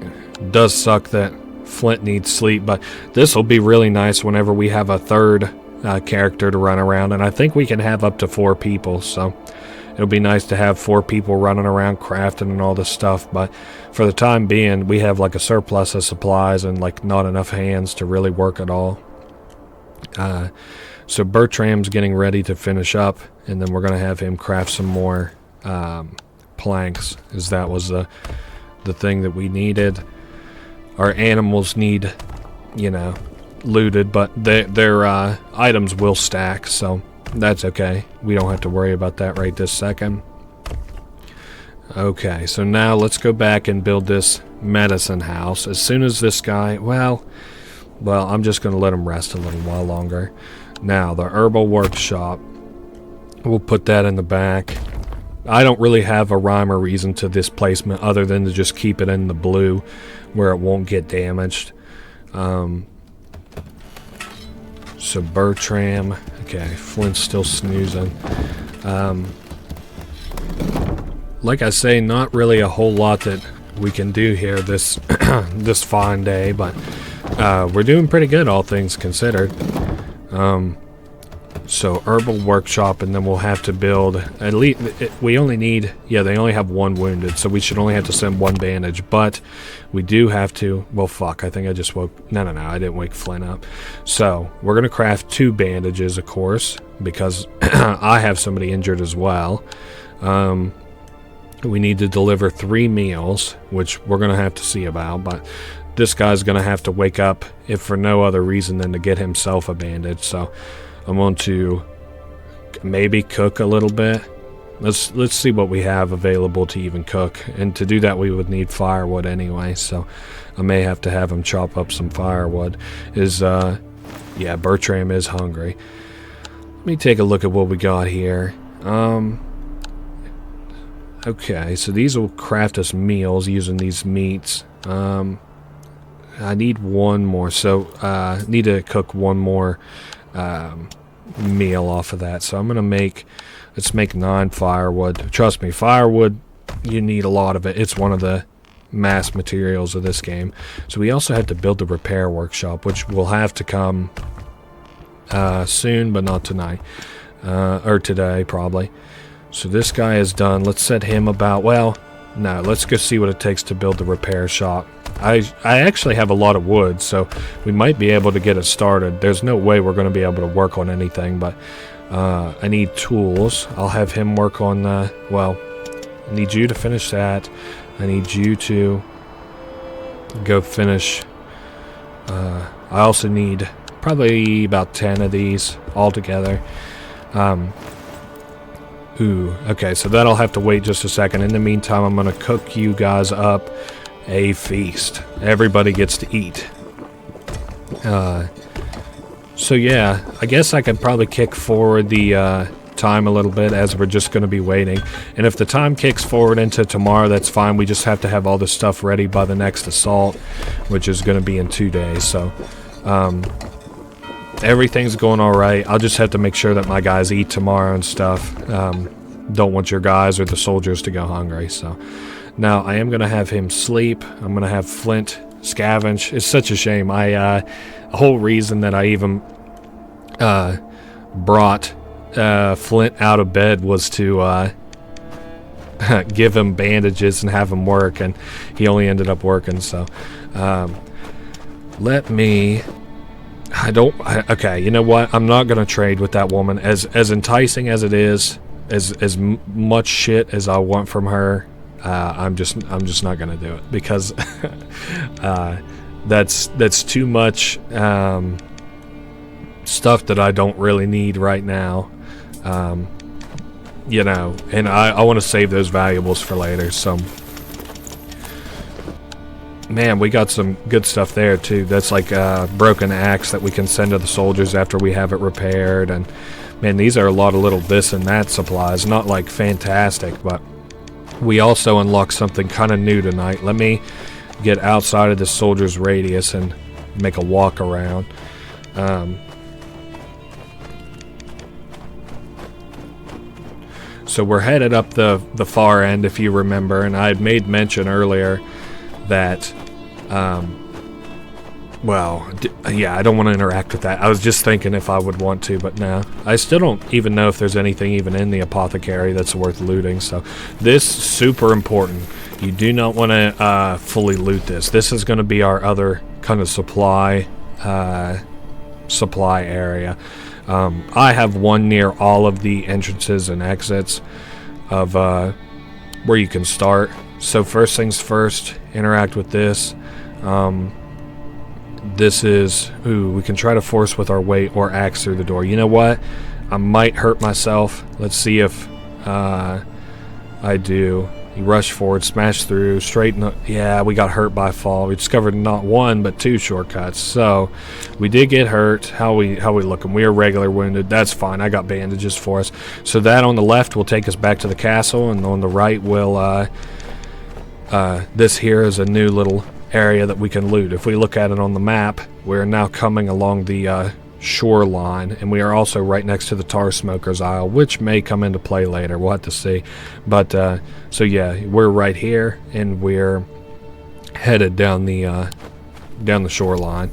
it does suck that Flint needs sleep. But this will be really nice whenever we have a third character to run around, and I think we can have up to 4 people, so it'll be nice to have 4 people running around crafting and all this stuff, but for the time being, we have like a surplus of supplies and like not enough hands to really work at all. So Bertram's getting ready to finish up, and then we're going to have him craft some more planks, as that was the thing that we needed. Our animals need, you know, looted, but their items will stack, so that's okay. We don't have to worry about that right this second. Okay, so now let's go back and build this medicine house. As soon as this guy, well, I'm just going to let him rest a little while longer. Now, the herbal workshop, we'll put that in the back. I don't really have a rhyme or reason to this placement other than to just keep it in the blue where it won't get damaged. So Bertram, okay, Flint's still snoozing. Like I say, not really a whole lot that we can do here this this fine day, but we're doing pretty good, all things considered. So herbal workshop, and then we'll have to build at least, we only need, yeah, they only have 1 wounded, so we should only have to send 1 bandage, but we do have to, well, fuck, I think I just woke, no, I didn't wake Flint up. So we're going to craft 2 bandages, of course, because I have somebody injured as well. We need to deliver 3 meals, which we're going to have to see about, but this guy's going to have to wake up, if for no other reason than to get himself a bandage, so I'm going to maybe cook a little bit. Let's see what we have available to even cook, and to do that we would need firewood anyway, so I may have to have him chop up some firewood. Yeah, Bertram is hungry. Let me take a look at what we got here. Okay, so these will craft us meals using these meats. I need 1 more, so need to cook 1 more meal off of that. So I'm gonna let's make 9 firewood. Trust me, firewood, you need a lot of it. It's one of the mass materials of this game. So we also have to build the repair workshop, which will have to come soon, but not tonight, or today probably. So this guy is done. Let's set him about, well, no, let's go see what it takes to build the repair shop. I actually have a lot of wood, so we might be able to get it started. There's no way we're going to be able to work on anything, but I need tools. I'll have him work on, well, I need you to finish that. I need you to go finish. I also need probably about 10 of these altogether. Ooh, okay, so that'll have to wait just a second. In the meantime, I'm going to cook you guys up a feast. Everybody gets to eat. So yeah, I guess I could probably kick forward the time a little bit, as we're just going to be waiting. And if the time kicks forward into tomorrow, that's fine. We just have to have all this stuff ready by the next assault, which is going to be in 2 days. So everything's going all right. I'll just have to make sure that my guys eat tomorrow and stuff. Don't want your guys or the soldiers to go hungry. So now I am going to have him sleep. I'm going to have Flint scavenge. It's such a shame. The whole reason that I even brought Flint out of bed was to give him bandages and have him work, and he only ended up working. So let me... okay, you know what? I'm not going to trade with that woman. As enticing as it is, as much shit as I want from her, I'm just not going to do it, because that's too much stuff that I don't really need right now. You know, and I want to save those valuables for later. So man, we got some good stuff there too. That's like a broken axe that we can send to the soldiers after we have it repaired. And man, these are a lot of little this and that supplies. Not like fantastic, but we also unlocked something kind of new tonight. Let me get outside of the soldier's radius and make a walk around. So we're headed up the far end, if you remember, and I had made mention earlier that Well, yeah, I don't want to interact with that. I was just thinking if I would want to, but no. I still don't even know if there's anything even in the apothecary that's worth looting, so this is super important. You do not want to fully loot this. This is going to be our other kind of supply area. I have one near all of the entrances and exits of where you can start. So first things first, interact with this. This is, ooh, we can try to force with our weight or axe through the door. You know what? I might hurt myself. Let's see if I do. You rush forward, smash through, straighten. Yeah, we got hurt by fall. We discovered not one but two shortcuts. So we did get hurt. How we looking? We are regular wounded. That's fine. I got bandages for us. So that on the left will take us back to the castle, and on the right will this here is a new little area that we can loot. If we look at it on the map, we're now coming along the shoreline, and we are also right next to the tar smokers aisle, which may come into play later. We'll have to see. But so yeah, we're right here, and we're headed down the shoreline.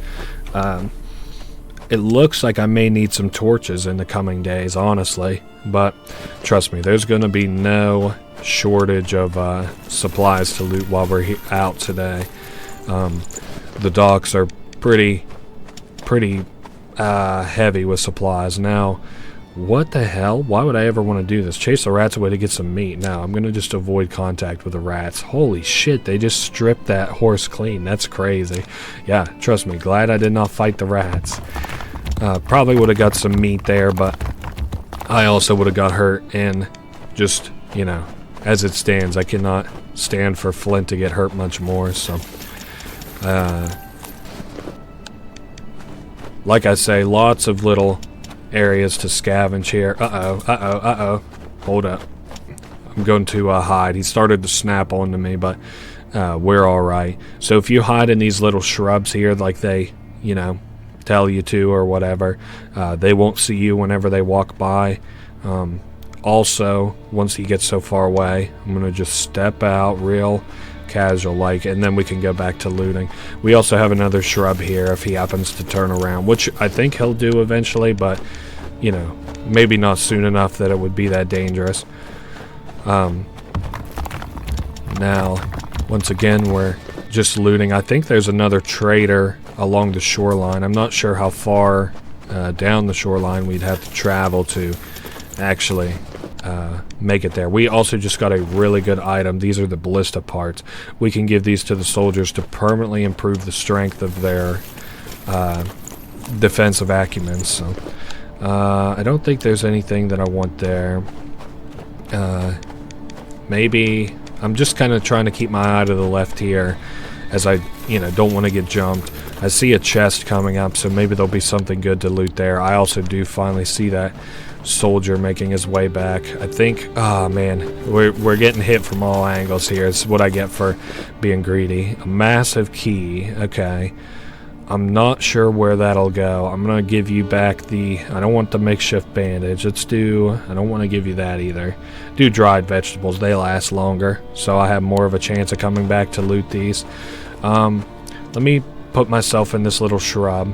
It looks like I may need some torches in the coming days, honestly, but trust me, there's going to be no shortage of supplies to loot while we're out today. The docks are pretty heavy with supplies. Now, what the hell? Why would I ever want to do this? Chase the rats away to get some meat. No, I'm going to just avoid contact with the rats. Holy shit, they just stripped that horse clean. That's crazy. Yeah, trust me, glad I did not fight the rats. Probably would have got some meat there, but I also would have got hurt, and just, you know, as it stands, I cannot stand for Flint to get hurt much more, so like I say, lots of little areas to scavenge here. Hold up. I'm going to hide. He started to snap onto me, but we're alright. So if you hide in these little shrubs here, like they, you know, tell you to or whatever, they won't see you whenever they walk by. Also, once he gets so far away, I'm going to just step out real casual like, and then we can go back to looting. We also have another shrub here if he happens to turn around, which I think he'll do eventually, but you know, maybe not soon enough that it would be that dangerous. Now, once again, we're just looting. I think there's another trader along the shoreline. I'm not sure how far down the shoreline we'd have to travel to actually make it there. We also just got a really good item. These are the ballista parts. We can give these to the soldiers to permanently improve the strength of their defensive acumen. So I don't think there's anything that I want there. Maybe I'm just kind of trying to keep my eye to the left here, as I, you know, don't want to get jumped. I see a chest coming up, so maybe there'll be something good to loot there. I also do finally see that soldier making his way back. I think, oh man, we're getting hit from all angles here. It's what I get for being greedy. A massive key. Okay, I'm not sure where that'll go. I'm gonna give you back the, I don't want the makeshift bandage. I don't want to give you that either. Do dried vegetables, they last longer, so I have more of a chance of coming back to loot these. Let me put myself in this little shrub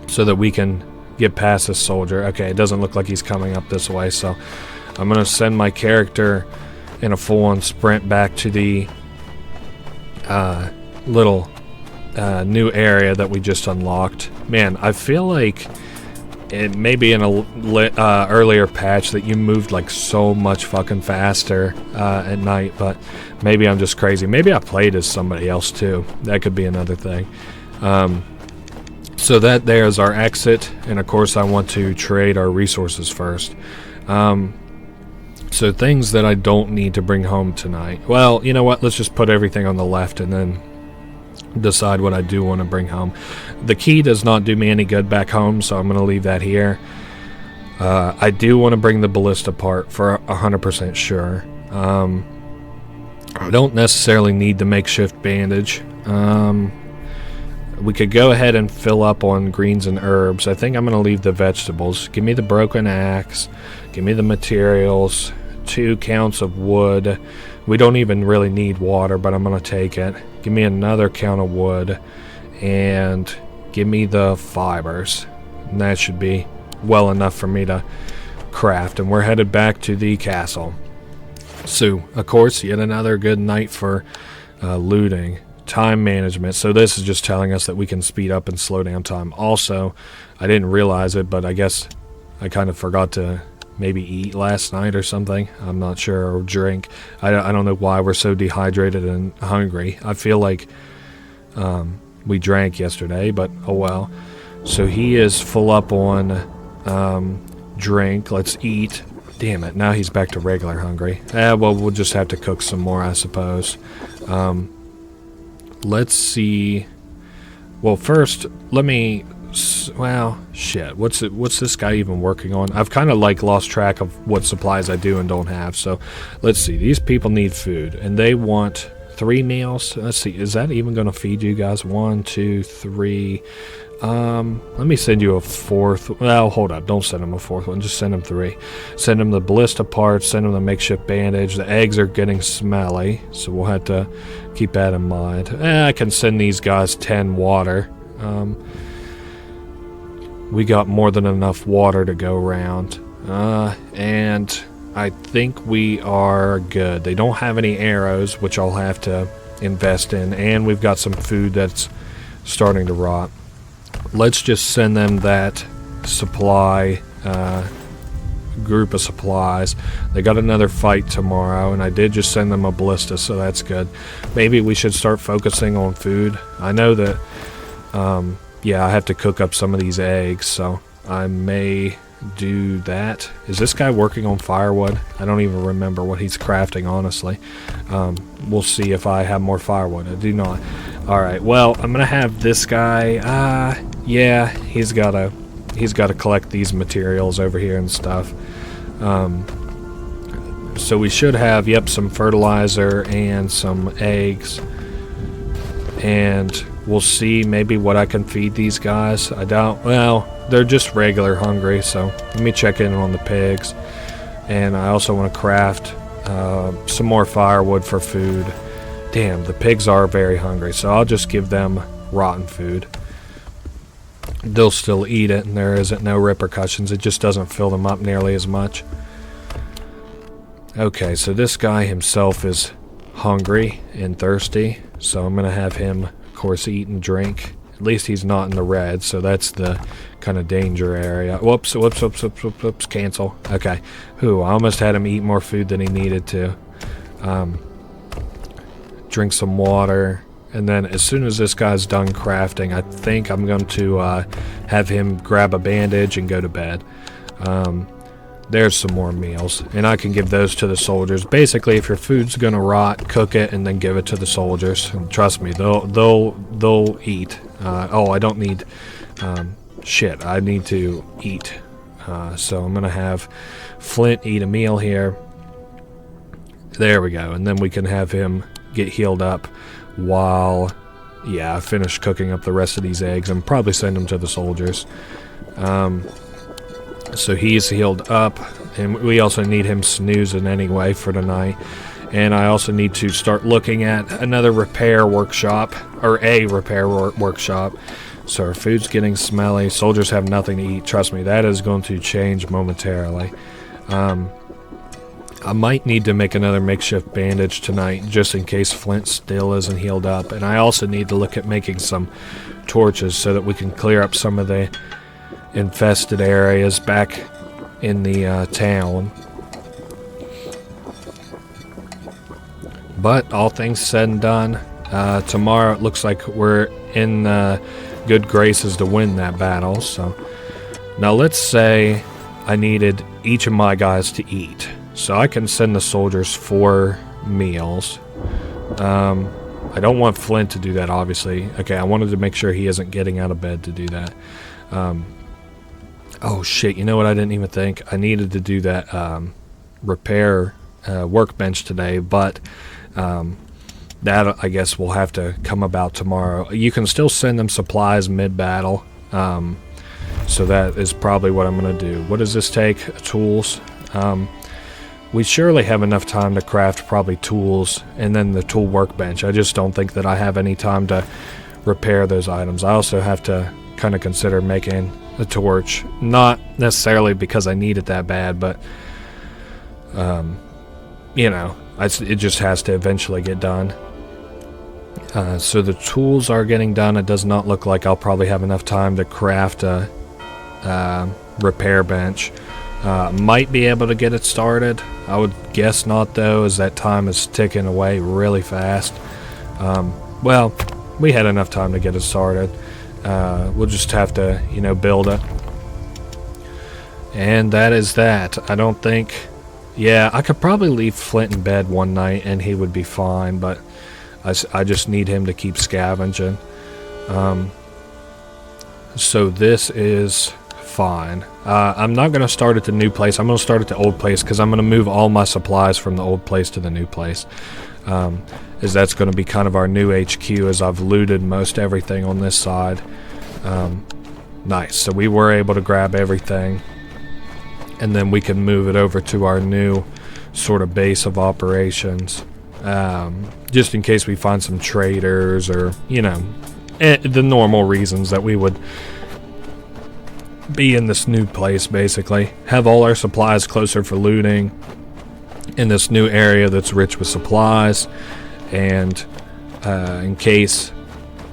so that we can get past this soldier. Okay, it doesn't look like he's coming up this way, so I'm gonna send my character in a full-on sprint back to the little new area that we just unlocked. Man, I feel like it may be in a earlier patch that you moved like so much fucking faster at night, but maybe I'm just crazy. Maybe I played as somebody else too. That could be another thing. So that there's our exit, and of course I want to trade our resources first. So things that I don't need to bring home tonight. Well, you know what? Let's just put everything on the left and then decide what I do want to bring home. The key does not do me any good back home, so I'm going to leave that here. I do want to bring the ballista part for 100% sure. I don't necessarily need the makeshift bandage. We could go ahead and fill up on greens and herbs. I think I'm going to leave the vegetables. Give me the broken axe. Give me the materials. 2 counts of wood. We don't even really need water, but I'm going to take it. Give me another count of wood. And give me the fibers. And that should be well enough for me to craft. And we're headed back to the castle. So, of course, yet another good night for looting. Time management. So this is just telling us that we can speed up and slow down time. Also, I didn't realize it, but I guess I kind of forgot to maybe eat last night or something. I'm not sure. Or drink. I don't know why we're so dehydrated and hungry. I feel like we drank yesterday, but oh well. So he is full up on drink. Let's eat. Damn it, now he's back to regular hungry. Well, we'll just have to cook some more, I suppose. Let's see. Well, first, let me... Well, shit. What's this guy even working on? I've kind of, like, lost track of what supplies I do and don't have. So, let's see. These people need food, and they want 3 meals. Let's see. Is that even going to feed you guys? 1, 2, 3... let me send you a 4th. Well, hold up. Don't send him a 4th one. Just send him 3. Send him the ballista parts. Send him the makeshift bandage. The eggs are getting smelly, so we'll have to keep that in mind. I can send these guys 10 water. We got more than enough water to go around. And I think we are good. They don't have any arrows, which I'll have to invest in. And we've got some food that's starting to rot. Let's just send them that supply group of supplies. They got another fight tomorrow, and I did just send them a ballista, so that's good. Maybe we should start focusing on food. I know that, yeah, I have to cook up some of these eggs, so I may do that. Is this guy working on firewood? I don't even remember what he's crafting, honestly. We'll see if I have more firewood. I do not. Alright, well, I'm gonna have this guy, yeah, he's gotta collect these materials over here and stuff. So we should have, yep, some fertilizer and some eggs. And we'll see maybe what I can feed these guys. I doubt, well, they're just regular hungry, so let me check in on the pigs. And I also want to craft some more firewood for food. Damn, the pigs are very hungry, so I'll just give them rotten food. They'll still eat it, and there isn't no repercussions. It just doesn't fill them up nearly as much. Okay, so this guy himself is hungry and thirsty, so I'm going to have him, of course, eat and drink. At least he's not in the red, so that's the kind of danger area. Whoops, cancel. Okay. I almost had him eat more food than he needed to. Drink some water. And then as soon as this guy's done crafting, I think I'm going to have him grab a bandage and go to bed. There's some more meals, and I can give those to the soldiers. Basically, if your food's gonna rot, cook it and then give it to the soldiers. And trust me, they'll eat. Oh, I don't need shit. I need to eat. So I'm gonna have Flint eat a meal here. There we go, and then we can have him get healed up while, yeah, I finish cooking up the rest of these eggs and probably send them to the soldiers. So he's healed up, and we also need him snoozing anyway for tonight. And I also need to start looking at another repair workshop, or a repair workshop. So our food's getting smelly. Soldiers have nothing to eat. Trust me, that is going to change momentarily. I might need to make another makeshift bandage tonight, just in case Flint still isn't healed up. And I also need to look at making some torches so that we can clear up some of the infested areas back in the town. But all things said and done, tomorrow it looks like we're in good graces to win that battle. So now let's say I needed each of my guys to eat, so I can send the soldiers 4 meals. I don't want Flint to do that, obviously. Okay, I wanted to make sure he isn't getting out of bed to do that. Oh shit, you know what, I didn't even think. I needed to do that repair workbench today, but that I guess will have to come about tomorrow. You can still send them supplies mid-battle, so that is probably what I'm going to do. What does this take? Tools. We surely have enough time to craft probably tools and then the tool workbench. I just don't think that I have any time to repair those items. I also have to kind of consider making a torch. Not necessarily because I need it that bad, but you know, it just has to eventually get done. So the tools are getting done. It does not look like I'll probably have enough time to craft a repair bench. Might be able to get it started. I would guess not, though, as that time is ticking away really fast. Well, we had enough time to get it started. We'll just have to, you know, build it. And that is that. I don't think... Yeah, I could probably leave Flint in bed one night and he would be fine, but I just need him to keep scavenging. So this is fine. I'm not going to start at the new place. I'm going to start at the old place because I'm going to move all my supplies from the old place to the new place. As that's going to be kind of our new HQ, as I've looted most everything on this side. Nice. So we were able to grab everything. And then we can move it over to our new sort of base of operations. Just in case we find some traders or, you know, the normal reasons that we would be in this new place, basically. Have all our supplies closer for looting in this new area that's rich with supplies. And in case...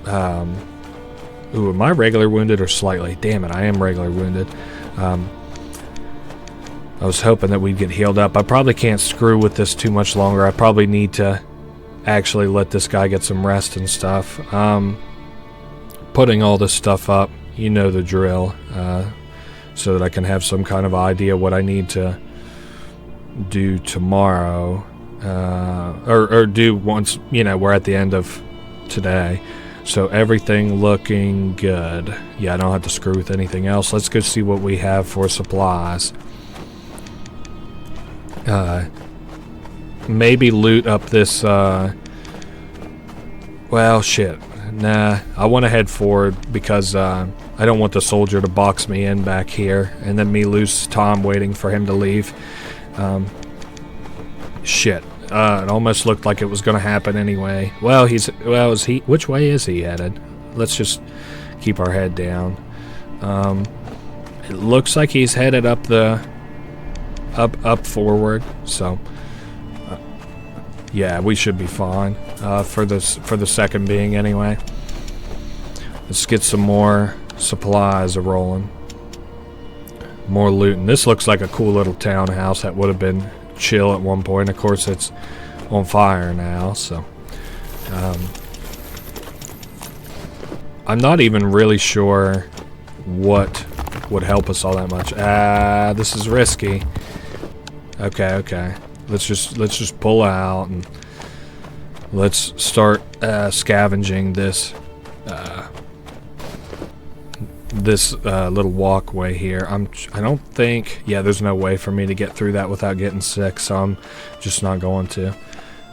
ooh, am I regular wounded or slightly? Damn it, I am regular wounded. I was hoping that we'd get healed up. I probably can't screw with this too much longer. I probably need to actually let this guy get some rest and stuff. Putting all this stuff up, you know the drill, so that I can have some kind of idea what I need to do tomorrow, or do once, you know, we're at the end of today. So everything looking good. Yeah, I don't have to screw with anything else. Let's go see what we have for supplies. Maybe loot up this, well, shit. Nah, I want to head forward because, I don't want the soldier to box me in back here and then me lose Tom waiting for him to leave. Shit. It almost looked like it was going to happen anyway. Well, which way is he headed? Let's just keep our head down. It looks like he's headed up up forward, so yeah, we should be fine for the second being anyway. Let's get some more supplies rolling, more looting. This looks like a cool little townhouse that would have been chill at one point. Of course, it's on fire now, so I'm not even really sure what would help us all that much. This is risky. Okay. Let's just pull out and let's start scavenging this little walkway here. I don't think, yeah, there's no way for me to get through that without getting sick, so I'm just not going to.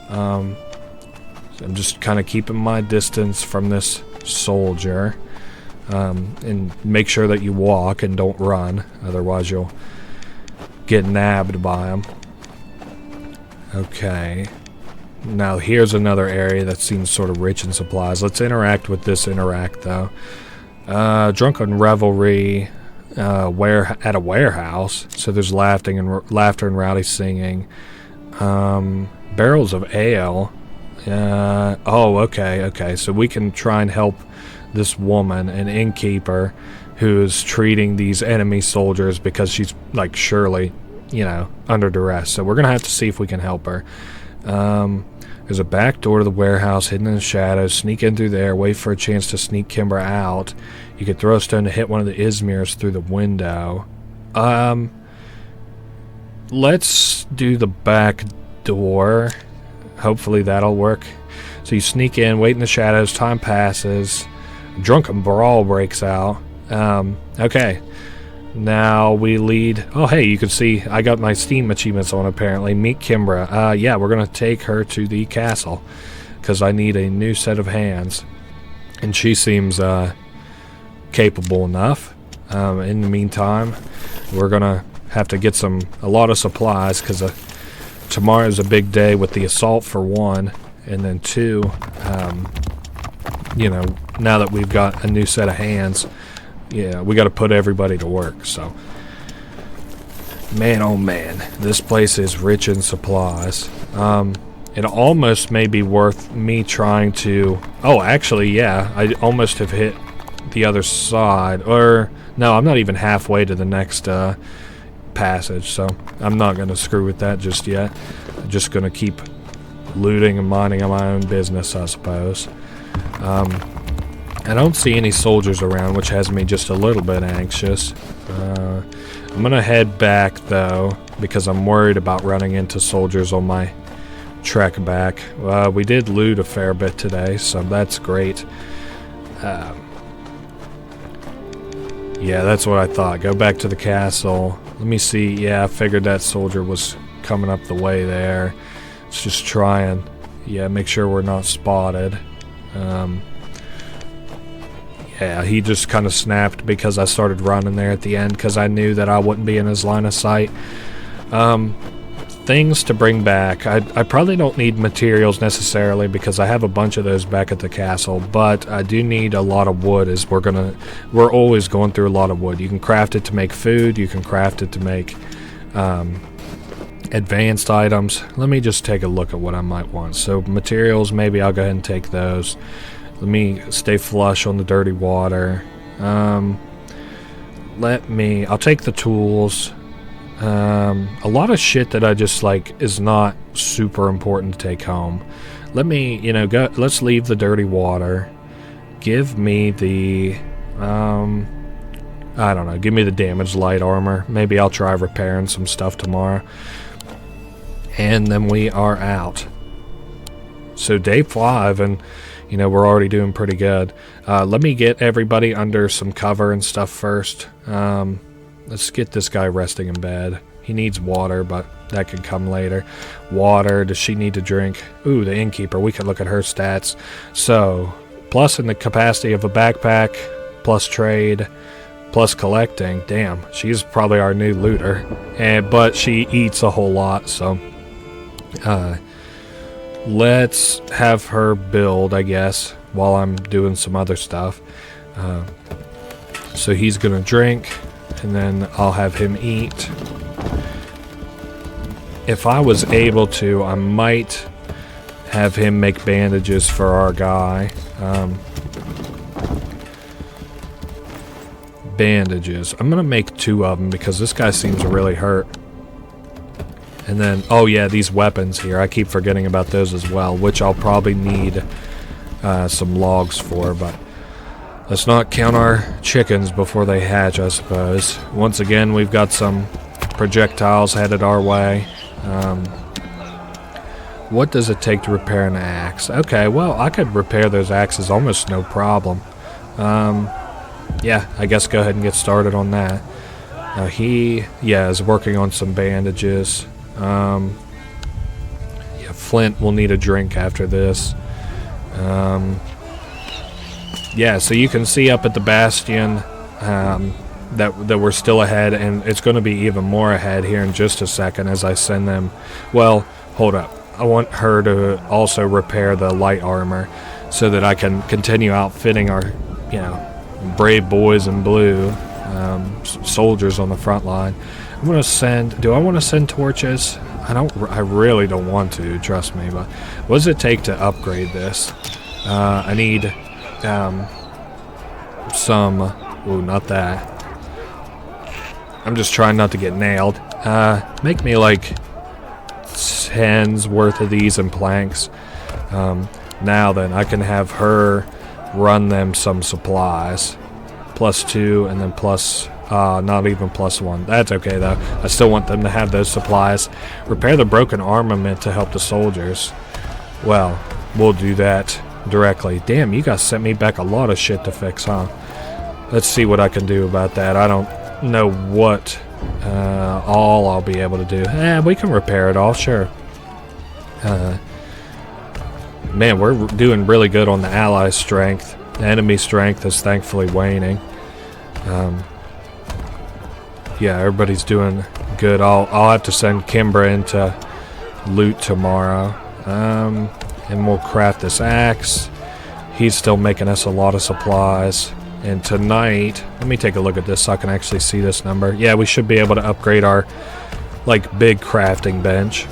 I'm just kind of keeping my distance from this soldier, and make sure that you walk and don't run, otherwise you'll get nabbed by him. Okay. Now here's another area that seems sort of rich in supplies. Let's interact with this though. Drunken revelry at a warehouse. So there's laughter and rowdy singing. Barrels of ale. Oh, okay. So we can try and help this woman, an innkeeper, who is treating these enemy soldiers because she's, like, surely, you know, under duress. So we're going to have to see if we can help her. There's a back door to the warehouse hidden in the shadows. Sneak in through there. Wait for a chance to sneak Kimber out. You could throw a stone to hit one of the Izmirs through the window. Let's do the back door. Hopefully that'll work. So you sneak in, wait in the shadows. Time passes. A drunken brawl breaks out. Okay. Now we lead... Oh, hey, you can see I got my Steam achievements on, apparently. Meet Kimbra. Yeah, we're going to take her to the castle because I need a new set of hands. And she seems capable enough. In the meantime, we're going to have to get a lot of supplies because tomorrow's a big day with the assault for one. And then two, you know, now that we've got a new set of hands, yeah, we got to put everybody to work. So, man, oh man, this place is rich in supplies. It almost may be worth me trying to... Oh, actually, yeah, I almost have hit the other side. Or, no, I'm not even halfway to the next passage, so I'm not going to screw with that just yet. I'm just going to keep looting and minding my own business, I suppose. I don't see any soldiers around, which has me just a little bit anxious. I'm going to head back, though, because I'm worried about running into soldiers on my trek back. We did loot a fair bit today, so that's great. Yeah, that's what I thought. Go back to the castle. Let me see. Yeah, I figured that soldier was coming up the way there. Let's just try and, yeah, make sure we're not spotted. Yeah, he just kind of snapped because I started running there at the end because I knew that I wouldn't be in his line of sight. Things to bring back. I probably don't need materials necessarily because I have a bunch of those back at the castle, but I do need a lot of wood as we're always going through a lot of wood. You can craft it to make food, you can craft it to make advanced items. Let me just take a look at what I might want. So materials, maybe I'll go ahead and take those. Let me stay flush on the dirty water. I'll take the tools. A lot of shit that I just like is not super important to take home. Let me, let's leave the dirty water. Give me the, I don't know, give me the damaged light armor. Maybe I'll try repairing some stuff tomorrow. And then we are out. So day 5, and, we're already doing pretty good. Let me get everybody under some cover and stuff first. Let's get this guy resting in bed. He needs water, but that can come later. Water, does she need to drink? Ooh, the innkeeper, we can look at her stats. So, plus in the capacity of a backpack, plus trade, plus collecting. Damn, she's probably our new looter. But she eats a whole lot, so... let's have her build, I guess, while I'm doing some other stuff. So he's gonna drink, and then I'll have him eat. If I was able to, I might have him make bandages for our guy. Bandages. I'm gonna make 2 of them because this guy seems really hurt. And then, oh yeah, these weapons here. I keep forgetting about those as well, which I'll probably need some logs for, but let's not count our chickens before they hatch, I suppose. Once again, we've got some projectiles headed our way. What does it take to repair an axe? Okay, well, I could repair those axes almost no problem. Yeah, I guess go ahead and get started on that. He is working on some bandages. Yeah, Flint will need a drink after this. Yeah, so you can see up at the bastion that we're still ahead, and it's going to be even more ahead here in just a second as I send them. Well, hold up. I want her to also repair the light armor so that I can continue outfitting our, brave boys in blue, soldiers on the front line. I'm going to send... Do I want to send torches? I really don't want to, trust me, but what does it take to upgrade this? I need some... Ooh, not that. I'm just trying not to get nailed. Make me like 10's worth of these in planks. Now then, I can have her run them some supplies. +2 and then plus... not even +1. That's okay though. I still want them to have those supplies. Repair the broken armament to help the soldiers. Well, we'll do that directly. Damn, you guys sent me back a lot of shit to fix, huh? Let's see what I can do about that. I don't know what all I'll be able to do. We can repair it all, sure. Man, we're doing really good on the ally strength. The enemy strength is thankfully waning. Yeah, everybody's doing good. I'll have to send Kimbra into loot tomorrow. And we'll craft this axe. He's still making us a lot of supplies. And tonight, let me take a look at this so I can actually see this number. Yeah, we should be able to upgrade our, like, big crafting bench.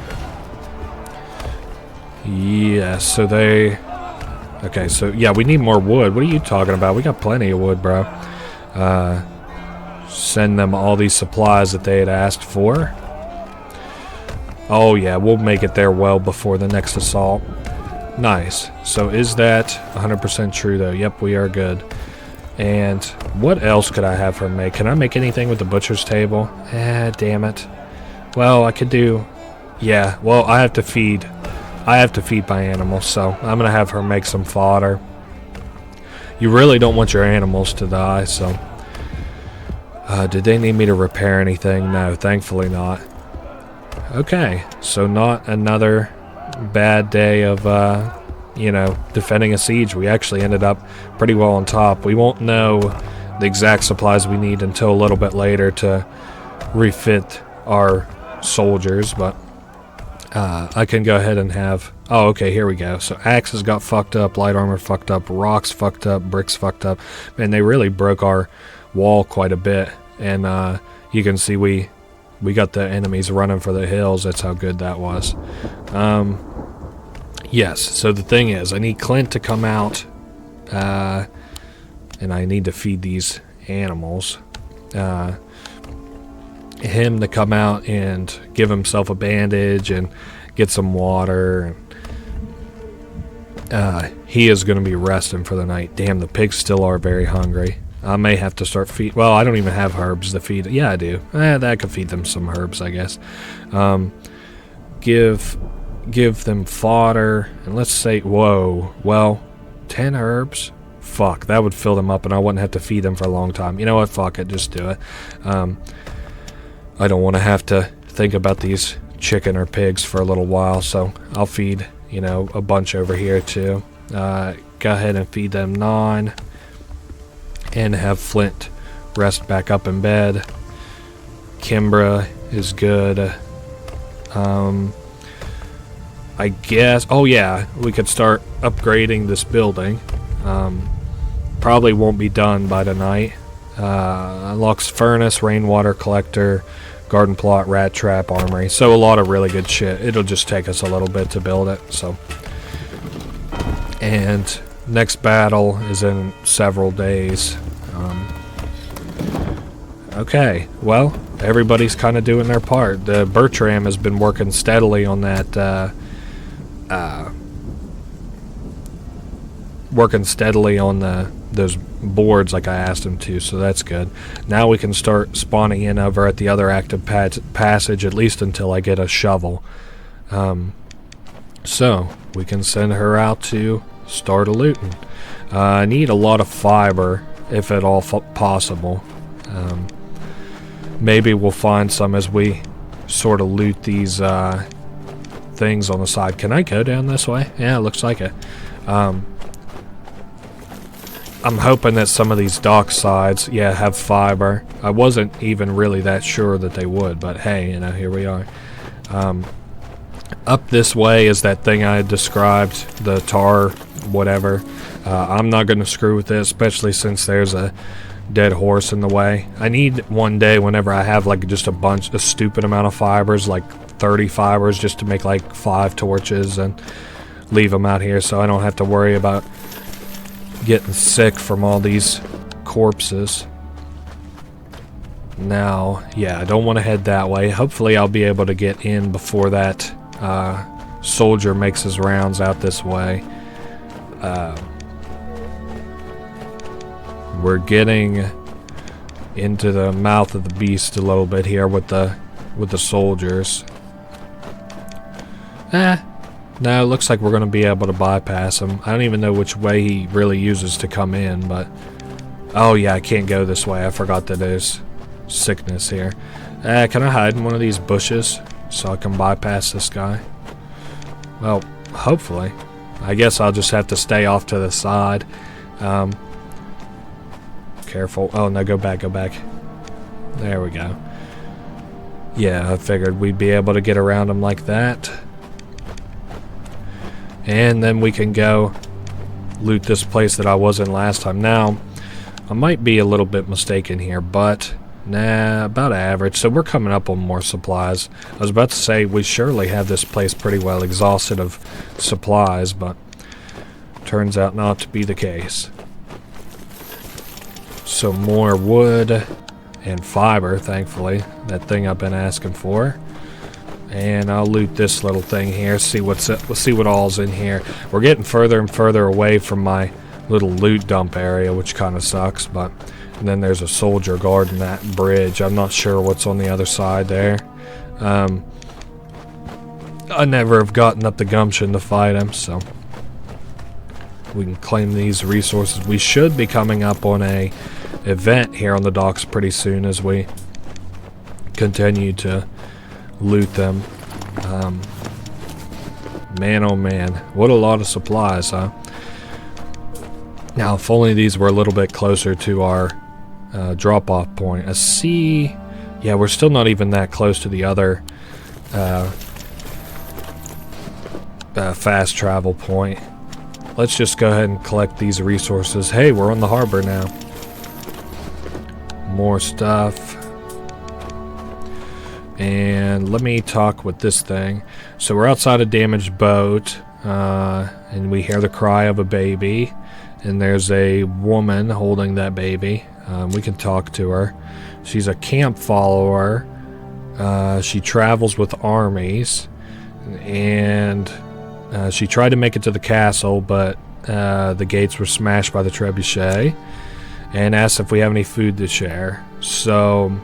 Yeah, so they... Okay, so, yeah, we need more wood. What are you talking about? We got plenty of wood, bro. Send them all these supplies that they had asked for. Oh, yeah, we'll make it there well before the next assault. Nice. So is that 100% true, though? Yep, we are good. And what else could I have her make? Can I make anything with the butcher's table? Damn it. Well, I could do... Yeah, well, I have to feed my animals, so I'm going to have her make some fodder. You really don't want your animals to die, so... did they need me to repair anything? No, thankfully not. Okay, so not another bad day of, you know, defending a siege. We actually ended up pretty well on top. We won't know the exact supplies we need until a little bit later to refit our soldiers, but I can go ahead and have... Oh, okay, here we go. So axes got fucked up, light armor fucked up, rocks fucked up, bricks fucked up. Man, they really broke our wall quite a bit, and you can see we got the enemies running for the hills. That's how good that was. Yes, so the thing is, I need Clint to come out, and I need to feed these animals. Him to come out and give himself a bandage and get some water. He is going to be resting for the night. Damn, the pigs still are very hungry. I may have to start feed... Well, I don't even have herbs to feed. Yeah, I do. I could feed them some herbs, I guess. Give them fodder. And let's say... Whoa. Well, 10 herbs? Fuck, that would fill them up and I wouldn't have to feed them for a long time. You know what? Fuck it. Just do it. I don't want to have to think about these chicken or pigs for a little while, so I'll feed, you know, a bunch over here too. Go ahead and feed them 9. And have Flint rest back up in bed. Kimbra is good. I guess... Oh yeah, we could start upgrading this building. Probably won't be done by tonight. Unlocks furnace, rainwater collector, garden plot, rat trap, armory. So a lot of really good shit. It'll just take us a little bit to build it. So, and next battle is in several days. Okay, well, everybody's kind of doing their part. The Bertram has been working steadily on that, those boards like I asked him to, so that's good. Now we can start spawning in over at the other active passage, at least until I get a shovel. So, we can send her out to start a looting. I need a lot of fiber, if at all possible. Maybe we'll find some as we sort of loot these things on the side. Can I go down this way? Yeah, it looks like it. I'm hoping that some of these dock sides, yeah, have fiber. I wasn't even really that sure that they would, but hey, you know, here we are. Up this way is that thing I described, the tar, whatever. I'm not going to screw with it, especially since there's a dead horse in the way. I need one day whenever I have like just a stupid amount of fibers, like 30 fibers, just to make like 5 torches and leave them out here so I don't have to worry about getting sick from all these corpses. Now, yeah, I don't want to head that way. Hopefully I'll be able to get in before that soldier makes his rounds out this way. We're getting into the mouth of the beast a little bit here with the soldiers. No, it looks like we're going to be able to bypass him. I don't even know which way he really uses to come in, but... Oh yeah, I can't go this way. I forgot that there's sickness here. Can I hide in one of these bushes so I can bypass this guy? Well, hopefully. I guess I'll just have to stay off to the side. Careful. Oh, no, go back, go back. There we go. Yeah, I figured we'd be able to get around him like that. And then we can go loot this place that I was in last time. Now, I might be a little bit mistaken here, but nah, about average. So we're coming up on more supplies. I was about to say we surely have this place pretty well exhausted of supplies, but turns out not to be the case. So more wood and fiber, thankfully. That thing I've been asking for. And I'll loot this little thing here, see what all's in here. We're getting further and further away from my little loot dump area, which kind of sucks, but and then there's a soldier guarding that bridge. I'm not sure what's on the other side there. I never have gotten up the gumption to fight him, so we can claim these resources. We should be coming up on a event here on the docks pretty soon as we continue to loot them. Man, oh man, what a lot of supplies, huh? Now, if only these were a little bit closer to our drop-off point. Yeah, we're still not even that close to the other fast travel point. Let's just go ahead and collect these resources. Hey, we're on the harbor now. More stuff. And let me talk with this thing. So we're outside a damaged boat, and we hear the cry of a baby. And there's a woman holding that baby. We can talk to her. She's a camp follower. She travels with armies. And she tried to make it to the castle, but the gates were smashed by the trebuchet. And asked if we have any food to share. So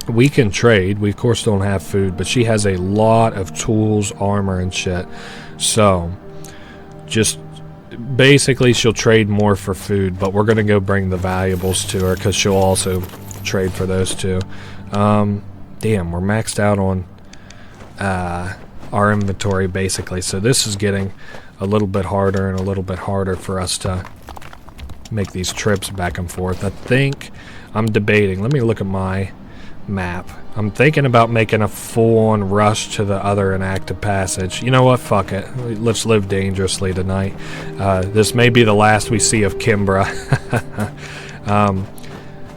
we can trade. We of course don't have food, but she has a lot of tools, armor, and shit. So just basically she'll trade more for food, but we're gonna go bring the valuables to her because she'll also trade for those too. Damn, we're maxed out on our inventory basically, so this is getting a little bit harder and a little bit harder for us to make these trips back and forth. I think I'm debating. Let me look at my map. I'm thinking about making a full-on rush to the other inactive passage. You know what? Fuck it. Let's live dangerously tonight. This may be the last we see of Kimbra.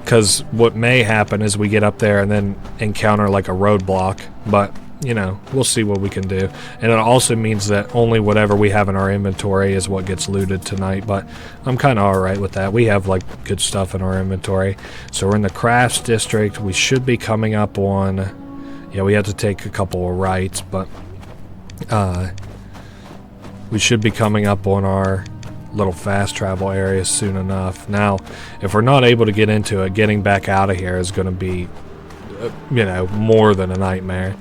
Because what may happen is we get up there and then encounter like a roadblock. But, you know, we'll see what we can do. And it also means that only whatever we have in our inventory is what gets looted tonight. But I'm kind of alright with that. We have like good stuff in our inventory. So we're in the crafts district. We should be coming up on... Yeah, we have to take a couple of rights, but... we should be coming up on our little fast travel area soon enough. Now, if we're not able to get into it, getting back out of here is going to be, you know, more than a nightmare.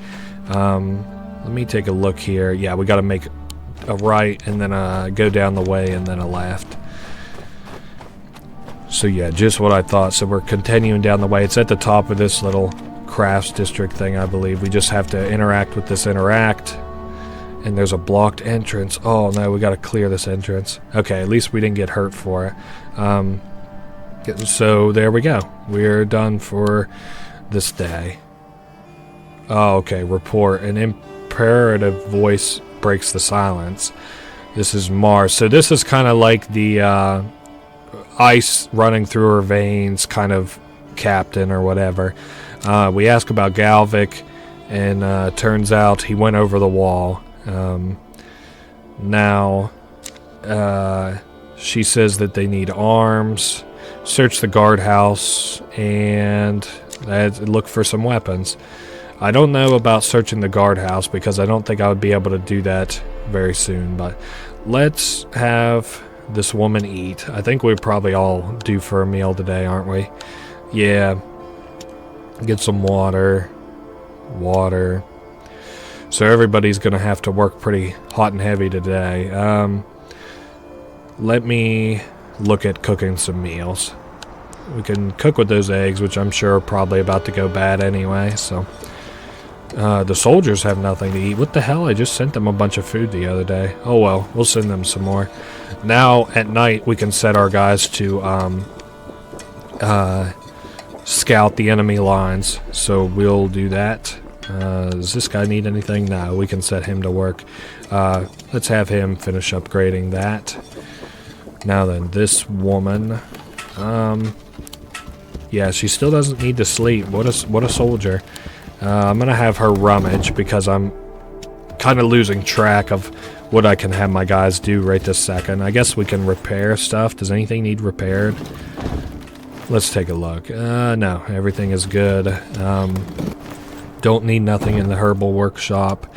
Let me take a look here. Yeah, we got to make a right and then go down the way and then a left. So yeah, just what I thought. So we're continuing down the way. It's at the top of this little crafts district thing, I believe. We just have to interact with this interact. And there's a blocked entrance. Oh no, we got to clear this entrance. Okay, at least we didn't get hurt for it. So there we go. We're done for this day. Oh, okay, report. An imperative voice breaks the silence. This is Mars. So this is kind of like the ice running through her veins kind of captain or whatever. We ask about Galvik, and turns out he went over the wall. Now, she says that they need arms, search the guardhouse, and look for some weapons. I don't know about searching the guardhouse because I don't think I would be able to do that very soon, but let's have this woman eat. I think we're probably all due for a meal today, aren't we? Yeah. Get some water. Water. So everybody's going to have to work pretty hot and heavy today. Let me look at cooking some meals. We can cook with those eggs, which I'm sure are probably about to go bad anyway, so... the soldiers have nothing to eat. What the hell? I just sent them a bunch of food the other day. Oh well, we'll send them some more. Now, at night, we can set our guys to scout the enemy lines. So we'll do that. Does this guy need anything? No, we can set him to work. Let's have him finish upgrading that. Now then, this woman... Yeah, she still doesn't need to sleep. What a soldier. I'm gonna have her rummage because I'm kind of losing track of what I can have my guys do right this second. I guess we can repair stuff. Does anything need repaired? Let's take a look. No, everything is good. Don't need nothing in the herbal workshop.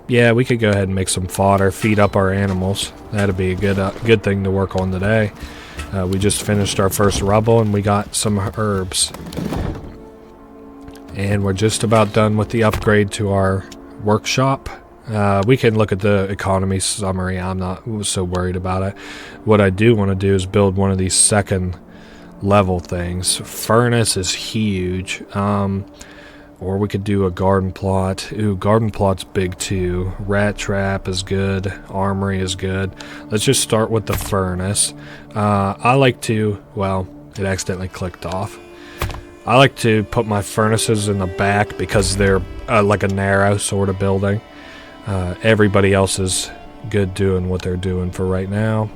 Yeah, we could go ahead and make some fodder, feed up our animals. That'd be a good thing to work on today. We just finished our first rubble and we got some herbs. And we're just about done with the upgrade to our workshop. We can look at the economy summary. I'm not so worried about it. What I do want to do is build one of these second level things. Furnace is huge. Or we could do a garden plot. Ooh, garden plot's big too. Rat trap is good. Armory is good. Let's just start with the furnace. I like to, well, it accidentally clicked off. I like to put my furnaces in the back because they're like a narrow sort of building. Everybody else is good doing what they're doing for right now.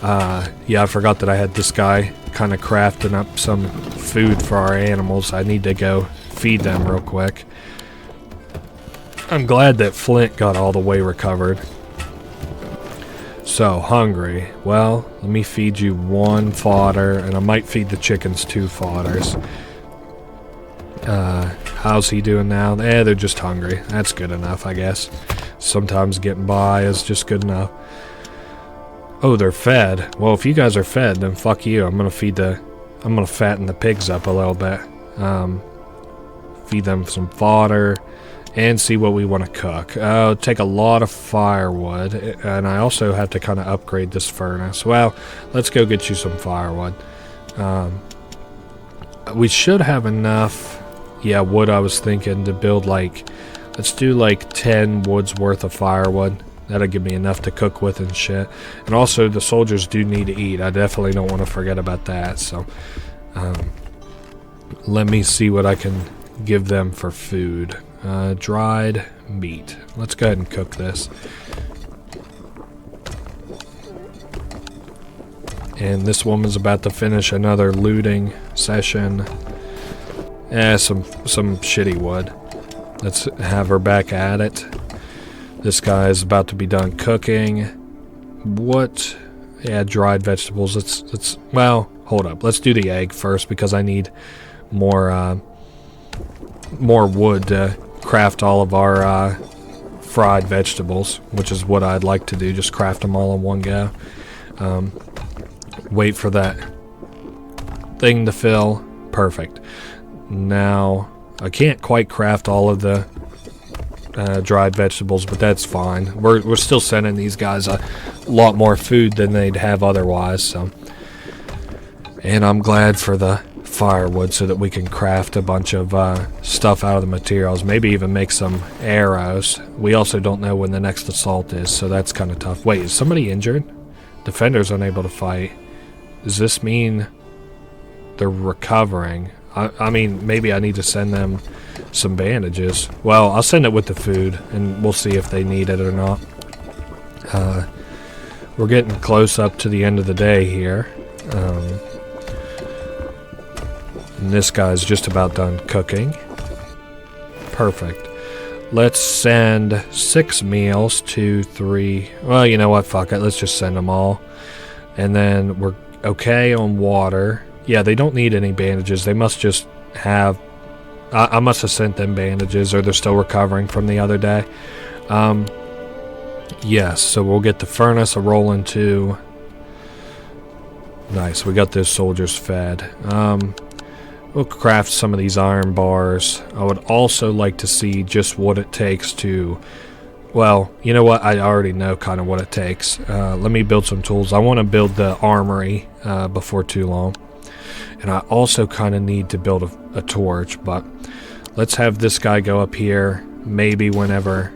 Yeah, I forgot that I had this guy kind of crafting up some food for our animals. I need to go feed them real quick. I'm glad that Flint got all the way recovered. So, hungry. Well, let me feed you one fodder, and I might feed the chickens 2 fodders. How's he doing now? They're just hungry. That's good enough, I guess. Sometimes getting by is just good enough. Oh, they're fed. Well, if you guys are fed, then fuck you. I'm gonna fatten the pigs up a little bit. Feed them some fodder and see what we want to cook. Take a lot of firewood, and I also have to kind of upgrade this furnace. Well, let's go get you some firewood. We should have enough. Yeah, wood I was thinking to build let's do 10 woods worth of firewood. That'll give me enough to cook with and shit. And also, the soldiers do need to eat. I definitely don't want to forget about that. So, let me see what I can give them for food. Dried meat. Let's go ahead and cook this. And this woman's about to finish another looting session. Some shitty wood. Let's have her back at it. This guy is about to be done cooking. What? Yeah, dried vegetables. Let's. Well, hold up. Let's do the egg first because I need more wood to craft all of our fried vegetables, which is what I'd like to do. Just craft them all in one go. Wait for that thing to fill. Perfect. Now I can't quite craft all of the dried vegetables, but that's fine. We're still sending these guys a lot more food than they'd have otherwise. So, and I'm glad for the firewood so that we can craft a bunch of stuff out of the materials. Maybe even make some arrows. We also don't know when the next assault is, so that's kind of tough. Wait, is somebody injured? Defender's unable to fight. Does this mean they're recovering? I mean, maybe I need to send them some bandages. Well, I'll send it with the food, and we'll see if they need it or not. We're getting close up to the end of the day here. And this guy's just about done cooking. Perfect. Let's send 6 meals, 2, 3. Well, you know what? Fuck it. Let's just send them all. And then we're okay on water. Yeah, they don't need any bandages. They must just have... I must have sent them bandages, or they're still recovering from the other day. Yes, so we'll get the furnace a rolling too. Nice, we got those soldiers fed. We'll craft some of these iron bars. I would also like to see just what it takes to... Well, you know what? I already know kind of what it takes. Let me build some tools. I want to build the armory before too long. And I also kind of need to build a torch, but let's have this guy go up here. Maybe whenever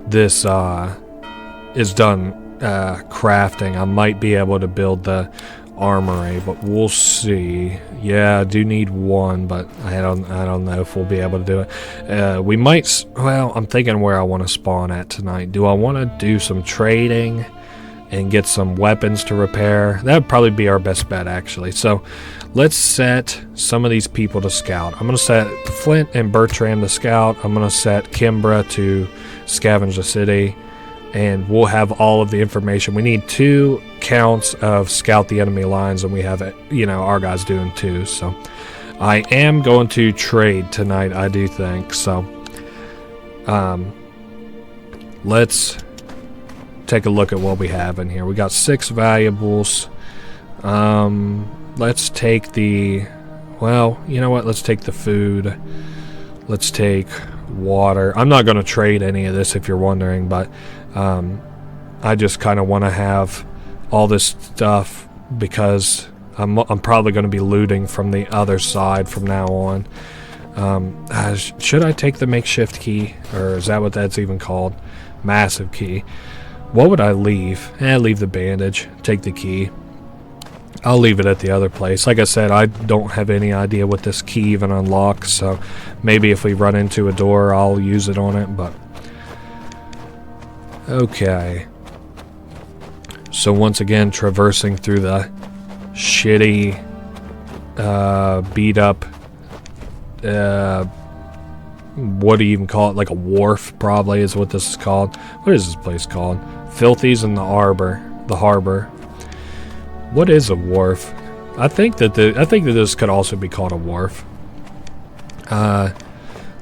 this is done crafting, I might be able to build the armory, but we'll see. Yeah, I do need 1, but I don't know if we'll be able to do it. We might. Well, I'm thinking where I want to spawn at tonight. Do I want to do some trading? and get some weapons to repair. That would probably be our best bet, actually. So let's set some of these people to scout. I'm going to set Flint and Bertram to scout. I'm going to set Kimbra to scavenge the city. And we'll have all of the information. We need 2 counts of scout the enemy lines, and we have it, our guys doing 2. So I am going to trade tonight, I do think. So let's take a look at what we have in here. We got 6 valuables. Let's take let's take the food. Let's take water. I'm not going to trade any of this if you're wondering, but I just kind of want to have all this stuff because I'm probably going to be looting from the other side from now on. Should I take the makeshift key, or is that what that's even called? Massive key. What would I leave? Leave the bandage. Take the key. I'll leave it at the other place. Like I said, I don't have any idea what this key even unlocks, so maybe if we run into a door, I'll use it on it, but... Okay. So once again, traversing through the shitty, beat up, what do you even call it? Like a wharf, probably, is what this is called. What is this place called? Filthies in the harbor. What is a wharf? I think that this could also be called a wharf.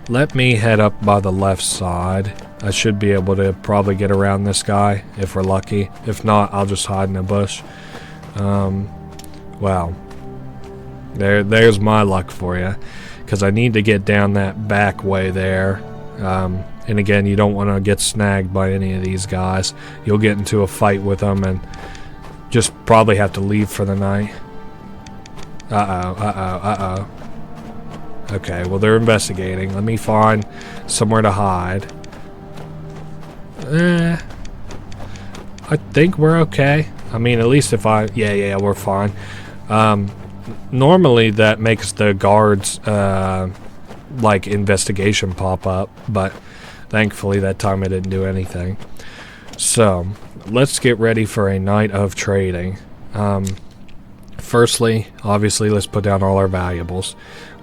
Let me head up by the left side. I should be able to probably get around this guy if we're lucky. If not, I'll just hide in a bush. Wow. There's my luck for you. Because I need to get down that back way there. And again, you don't want to get snagged by any of these guys. You'll get into a fight with them and just probably have to leave for the night. Okay, well, they're investigating. Let me find somewhere to hide. I think we're okay. I mean, at least if I... Yeah, we're fine. Normally that makes the guards like investigation pop up, but thankfully that time it didn't do anything. So let's get ready for a night of trading. Firstly, obviously, let's put down all our valuables.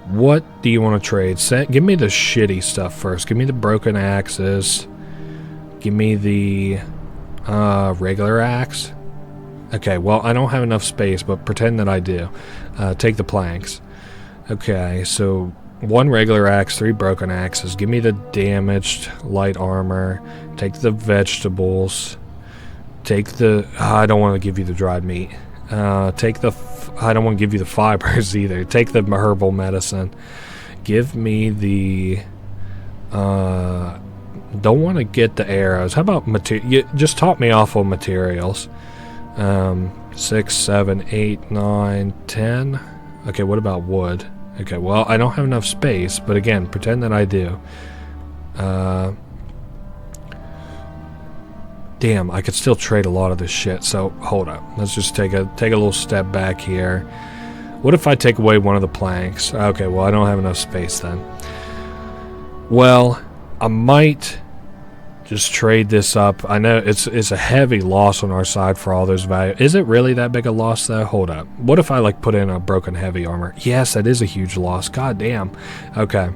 What do you want to trade? Give me the shitty stuff first. Give me the broken axes. Give me the regular axe. Okay, well, I don't have enough space, but pretend that I do. Take the planks. Okay, so 1 regular axe, 3 broken axes. Give me the damaged light armor. Take the vegetables. Take the... I don't want to give you the dried meat. Take the... I don't want to give you the fibers either. Take the herbal medicine. Give me the... don't want to get the arrows. How about material? Just top me off on materials. 6, 7, 8, 9, 10. Okay, what about wood? Okay, well, I don't have enough space, but again, pretend that I do. Damn, I could still trade a lot of this shit, so hold up. Let's just take a little step back here. What if I take away one of the planks? Okay, well, I don't have enough space then. Well, I might just trade this up. I know it's a heavy loss on our side for all those values. Is it really that big a loss though? Hold up. What if I like put in a broken heavy armor? Yes, that is a huge loss. God damn. Okay.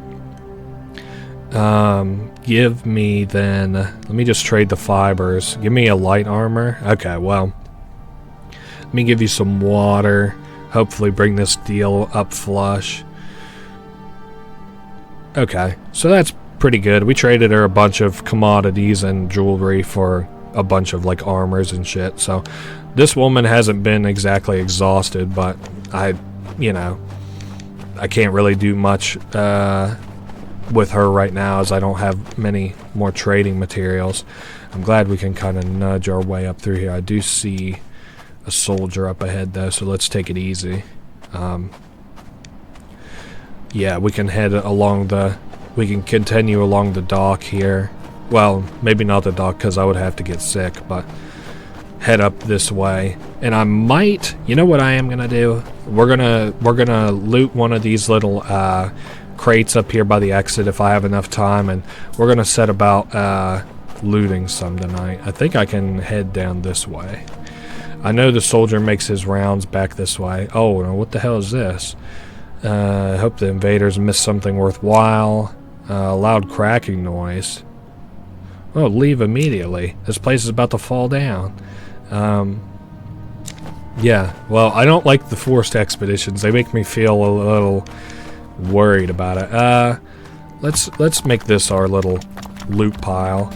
Give me then... Let me just trade the fibers. Give me a light armor. Okay, well. Let me give you some water. Hopefully bring this deal up flush. Okay, so that's pretty good. We traded her a bunch of commodities and jewelry for a bunch of like armors and shit. So this woman hasn't been exactly exhausted, but I can't really do much with her right now as I don't have many more trading materials. I'm glad we can kind of nudge our way up through here. I do see a soldier up ahead though, so let's take it easy. Yeah, we can head along the... We can continue along the dock here. Well, maybe not the dock because I would have to get sick, but head up this way. And I might, you know what I am gonna do? We're gonna loot one of these little crates up here by the exit if I have enough time, and we're gonna set about looting some tonight. I think I can head down this way. I know the soldier makes his rounds back this way. Oh, no, what the hell is this? I hope the invaders missed something worthwhile. Loud cracking noise. Oh, leave immediately. This place is about to fall down. Yeah, well, I don't like the forced expeditions. They make me feel a little worried about it. Let's make this our little loot pile.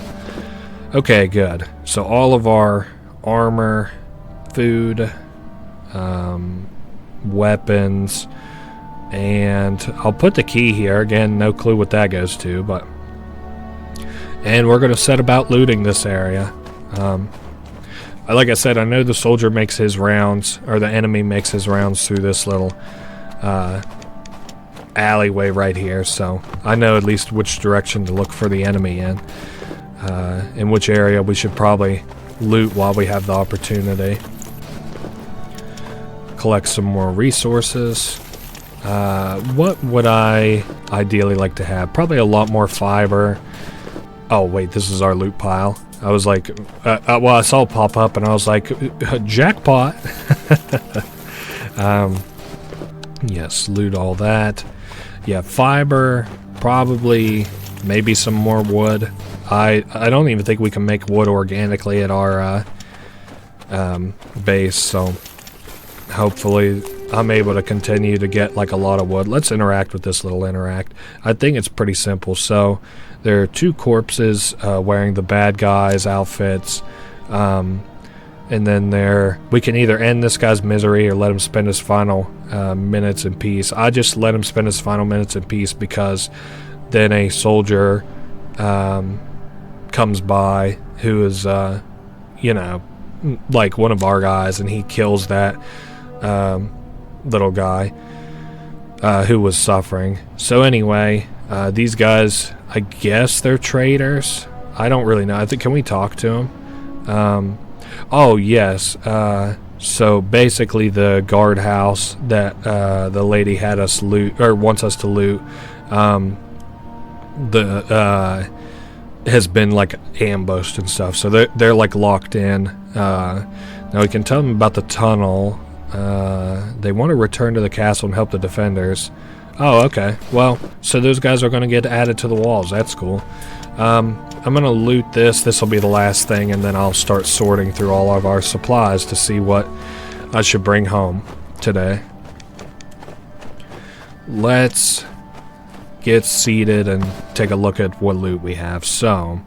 Okay, good. So all of our armor, food, weapons, and I'll put the key here. Again, no clue what that goes to, but... And we're going to set about looting this area. Like I said, I know the soldier makes his rounds, or the enemy makes his rounds through this little alleyway right here, so I know at least which direction to look for the enemy in which area we should probably loot while we have the opportunity. Collect some more resources. What would I ideally like to have? Probably a lot more fiber. Oh wait, this is our loot pile. I was like, well, I saw it pop up and I was like, jackpot. Yes, loot all that. Yeah, fiber, probably, maybe some more wood. I don't even think we can make wood organically at our base, so hopefully I'm able to continue to get like a lot of wood. Let's interact with this little interact. I think it's pretty simple. So there are two corpses wearing the bad guys' outfits, and then we can either end this guy's misery or let him spend his final minutes in peace. I just let him spend his final minutes in peace because then a soldier comes by who is, you know, like one of our guys, and he kills that little guy who was suffering. So anyway, these guys, I guess they're traitors. I don't really know. Can we talk to them? Oh yes. So basically, the guardhouse that the lady had us loot, or wants us to loot, has been like ambushed and stuff. So they're like locked in. Now we can tell them about the tunnel. They want to return to the castle and help the defenders. Oh, okay. Well, so those guys are going to get added to the walls. That's cool. I'm going to loot this. This will be the last thing, and then I'll start sorting through all of our supplies to see what I should bring home today. Let's get seated and take a look at what loot we have. So,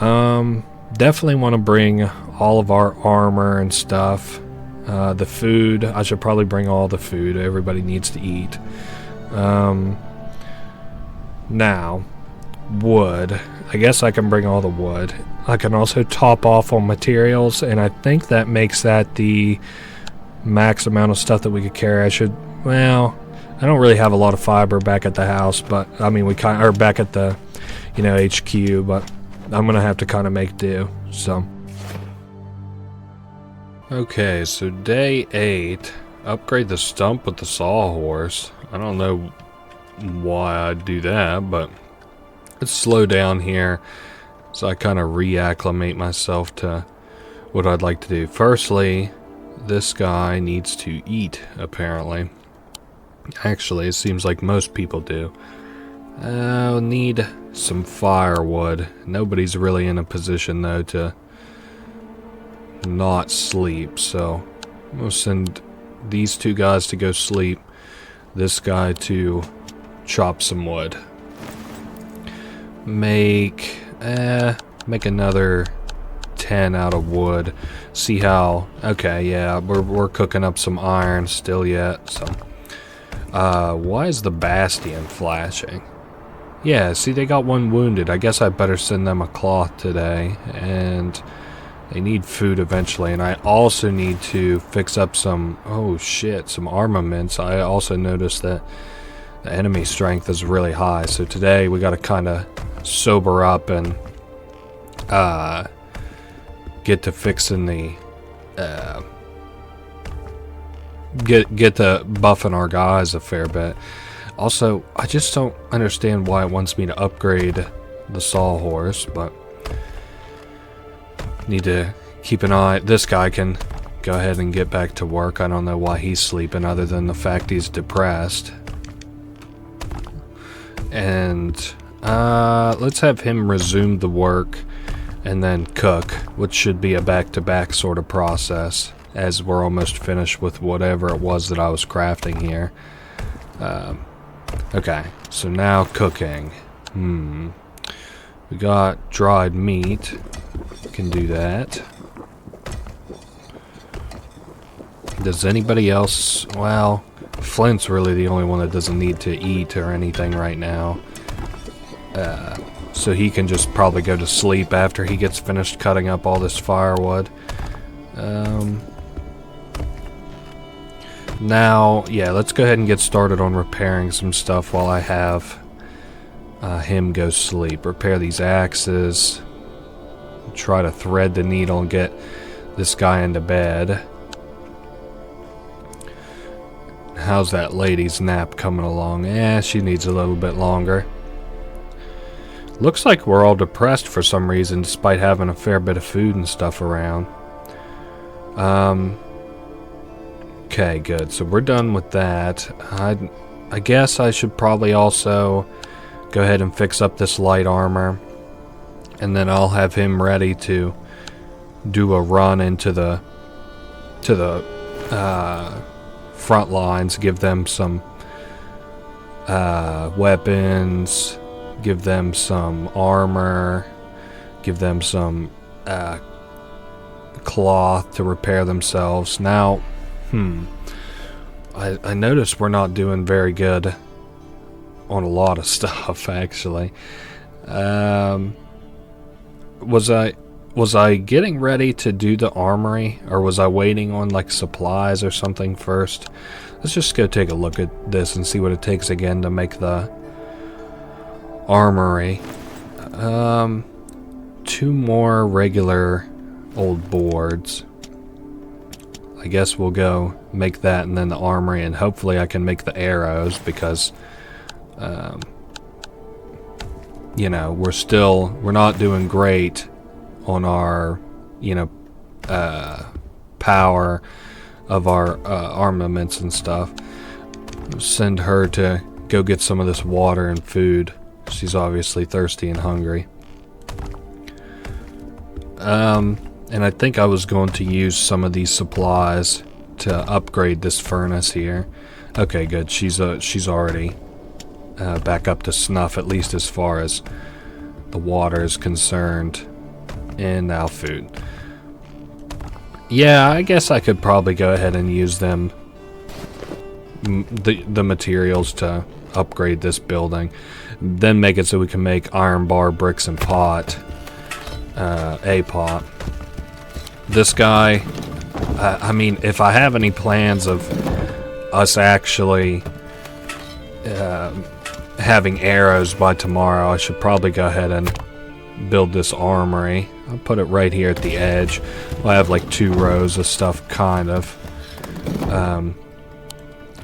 definitely want to bring all of our armor and stuff. The food, I should probably bring all the food. Everybody needs to eat. Now, wood. I guess I can bring all the wood. I can also top off on materials, and I think that makes that the max amount of stuff that we could carry. Well, I don't really have a lot of fiber back at the house, but I mean, or back at the, you know, HQ, but I'm gonna have to kind of make do, so. Okay, so day 8, upgrade the stump with the sawhorse. I don't know why I'd do that, but let's slow down here so I kind of reacclimate myself to what I'd like to do. Firstly, this guy needs to eat, apparently. Actually, it seems like most people do. I'll need some firewood. Nobody's really in a position, though, to not sleep, so I'm gonna send these two guys to go sleep, this guy to chop some wood. Make another 10 out of wood. See how, okay, yeah, we're cooking up some iron still yet, so why is the bastion flashing? Yeah, see, they got one wounded. I guess I better send them a cloth today, and they need food eventually, and I also need to fix up some, oh shit, some armaments. I also noticed that the enemy strength is really high, so today we gotta kind of sober up and get to fixing the, get to buffing our guys a fair bit. Also, I just don't understand why it wants me to upgrade the sawhorse, but Need to keep an eye. This guy can go ahead and get back to work. I don't know why he's sleeping other than the fact he's depressed. And let's have him resume the work and then cook, which should be a back-to-back sort of process, as we're almost finished with whatever it was that I was crafting here. Okay, so now cooking. We got dried meat. Can do that. Does anybody else... Well, Flint's really the only one that doesn't need to eat or anything right now. So he can just probably go to sleep after he gets finished cutting up all this firewood. Now, yeah, let's go ahead and get started on repairing some stuff while I have him go sleep. Repair these axes. Try to thread the needle and get this guy into bed. How's that lady's nap coming along? She needs a little bit longer. Looks like we're all depressed for some reason, despite having a fair bit of food and stuff around. Okay, good. So we're done with that. I guess I should probably also go ahead and fix up this light armor. And then I'll have him ready to do a run into the front lines, give them some weapons, give them some armor, give them some cloth to repair themselves. Now, I noticed we're not doing very good on a lot of stuff, actually. Was I getting ready to do the armory, or was I waiting on like supplies or something first? Let's just go take a look at this and see what it takes again to make the armory. 2 more regular old boards. I guess we'll go make that and then the armory, and hopefully I can make the arrows because you know, we're not doing great on our, you know, power of our armaments and stuff. Send her to go get some of this water and food. She's obviously thirsty and hungry. And I think I was going to use some of these supplies to upgrade this furnace here. Okay, good. She's already back up to snuff, at least as far as the water is concerned. And now food. Yeah, I guess I could probably go ahead and use them, the materials, to upgrade this building. Then make it so we can make iron bar, bricks, and pot. A pot. This guy, I mean, if I have any plans of us actually having arrows by tomorrow, I should probably go ahead and build this armory. I'll put it right here at the edge. I have like 2 rows of stuff, kind of.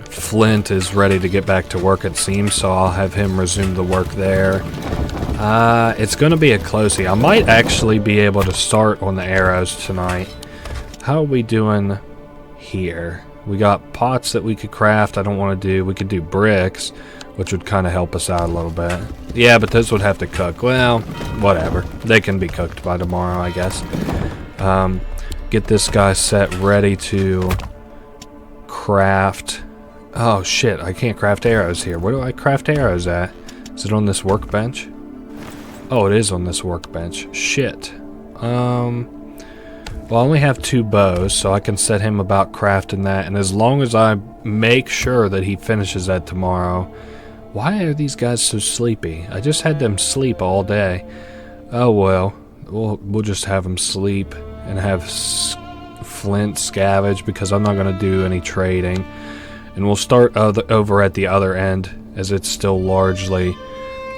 Flint is ready to get back to work, it seems, so I'll have him resume the work there. It's going to be a closey. I might actually be able to start on the arrows tonight. How are we doing here? We got pots that we could craft. I don't want to do... We could do bricks, which would kind of help us out a little bit. Yeah, but those would have to cook. Well, whatever. They can be cooked by tomorrow, I guess. Get this guy set ready to craft... Oh, shit. I can't craft arrows here. Where do I craft arrows at? Is it on this workbench? Oh, it is on this workbench. Shit. Well, I only have 2 bows, so I can set him about crafting that. And as long as I make sure that he finishes that tomorrow... Why are these guys so sleepy? I just had them sleep all day. Oh, well. We'll just have them sleep and have Flint scavenge, because I'm not going to do any trading. And we'll start over at the other end, as it's still largely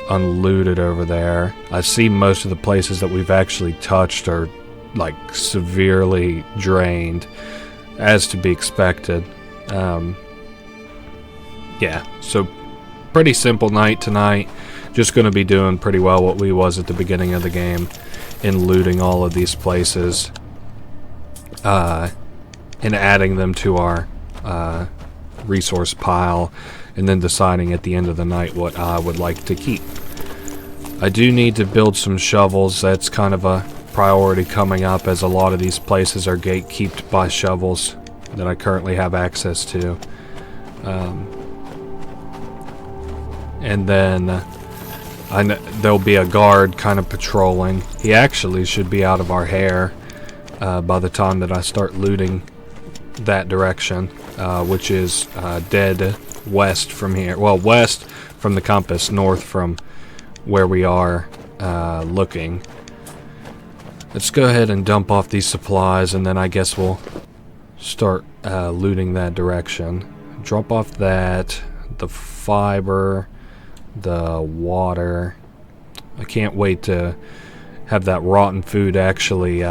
unlooted over there. I see most of the places that we've actually touched are like severely drained, as to be expected. Yeah, so pretty simple night tonight. just going to be doing pretty well what we was at the beginning of the game in looting all of these places and adding them to our resource pile, and then deciding at the end of the night what I would like to keep. I do need to build some shovels. That's kind of a priority coming up, as a lot of these places are gatekept by shovels that I currently have access to. And then there'll be a guard kind of patrolling. He actually should be out of our hair by the time that I start looting that direction, which is dead west from here. Well, west from the compass, north from where we are looking. Let's go ahead and dump off these supplies, and then I guess we'll start looting that direction. Drop off that, the fiber, the water. I can't wait to have that rotten food actually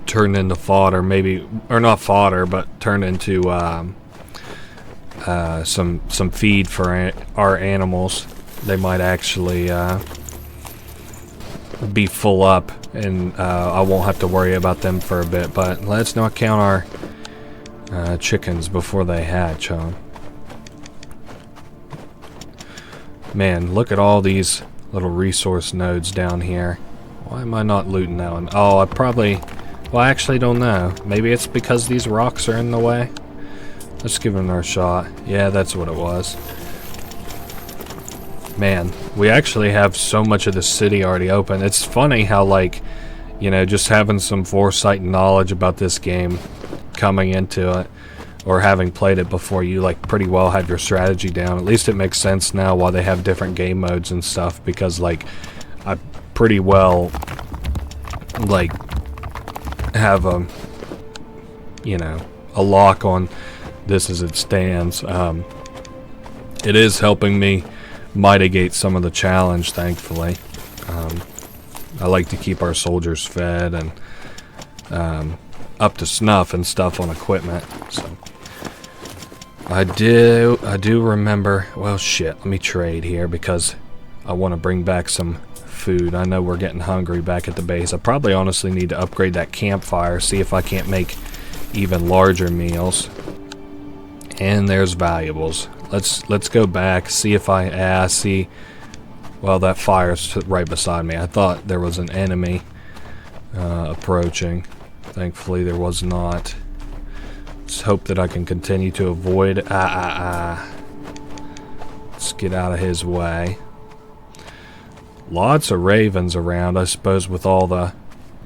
turned into fodder, maybe, or not fodder, but turned into some feed for our animals. They might actually be full up, and I won't have to worry about them for a bit. But let's not count our chickens before they hatch, huh? Man, look at all these little resource nodes down here. Why am I not looting that one? Oh, I probably... Well, I actually don't know. Maybe it's because these rocks are in the way? Let's give it another shot. Yeah, that's what it was. Man, we actually have so much of the city already open. It's funny how, like, you know, just having some foresight and knowledge about this game coming into it, or having played it before, you like pretty well have your strategy down. At least it makes sense now why they have different game modes and stuff, because like I pretty well like have a, you know, a lock on this as it stands. It is helping me mitigate some of the challenge, thankfully. I like to keep our soldiers fed and up to snuff and stuff on equipment, so I do remember. Well, shit, let me trade here because I want to bring back some food. I know we're getting hungry back at the base. I probably honestly need to upgrade that campfire, see if I can't make even larger meals. And there's valuables. Let's go back, see if I see. Well, that fire's right beside me. I thought there was an enemy approaching. Thankfully there was not. Let's hope that I can continue to avoid. Let's get out of his way. Lots of ravens around. I suppose with all the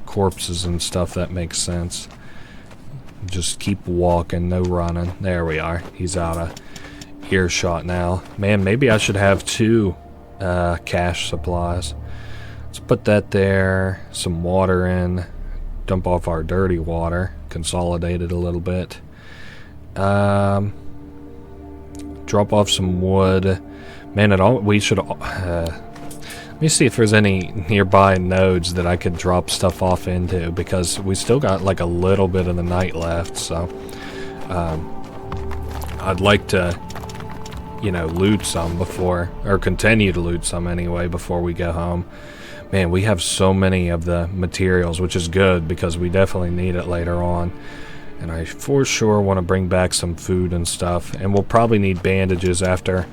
corpses and stuff that makes sense. Just keep walking, no running. There we are. He's out of earshot now. Man, maybe I should have 2 cash supplies. Let's put that there. Some water in. Dump off our dirty water. Consolidate it a little bit. Drop off some wood. Man, we should... let me see if there's any nearby nodes that I could drop stuff off into, because we still got like a little bit of the night left, so... I'd like to, you know, loot some before... Or continue to loot some anyway before we go home. Man, we have so many of the materials, which is good because we definitely need it later on. And I for sure want to bring back some food and stuff. And we'll probably need bandages after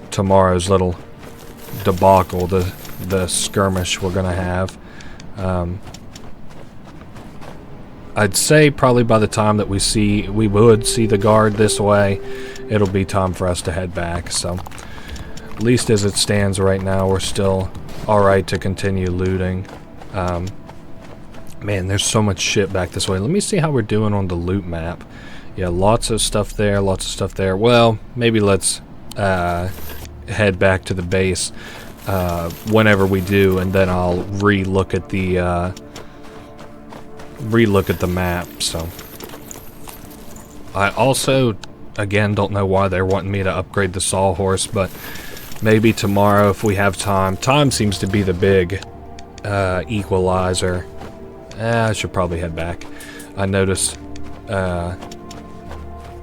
tomorrow's little debacle, the skirmish we're going to have. I'd say probably by the time that we would see the guard this way, it'll be time for us to head back. So, at least as it stands right now, we're still alright to continue looting. Man, there's so much shit back this way. Let me see how we're doing on the loot map. Yeah, lots of stuff there, lots of stuff there. Well, maybe let's head back to the base whenever we do, and then I'll re-look at the map. So I also, again, don't know why they're wanting me to upgrade the sawhorse, but maybe tomorrow if we have time. Time seems to be the big equalizer. I should probably head back. I noticed I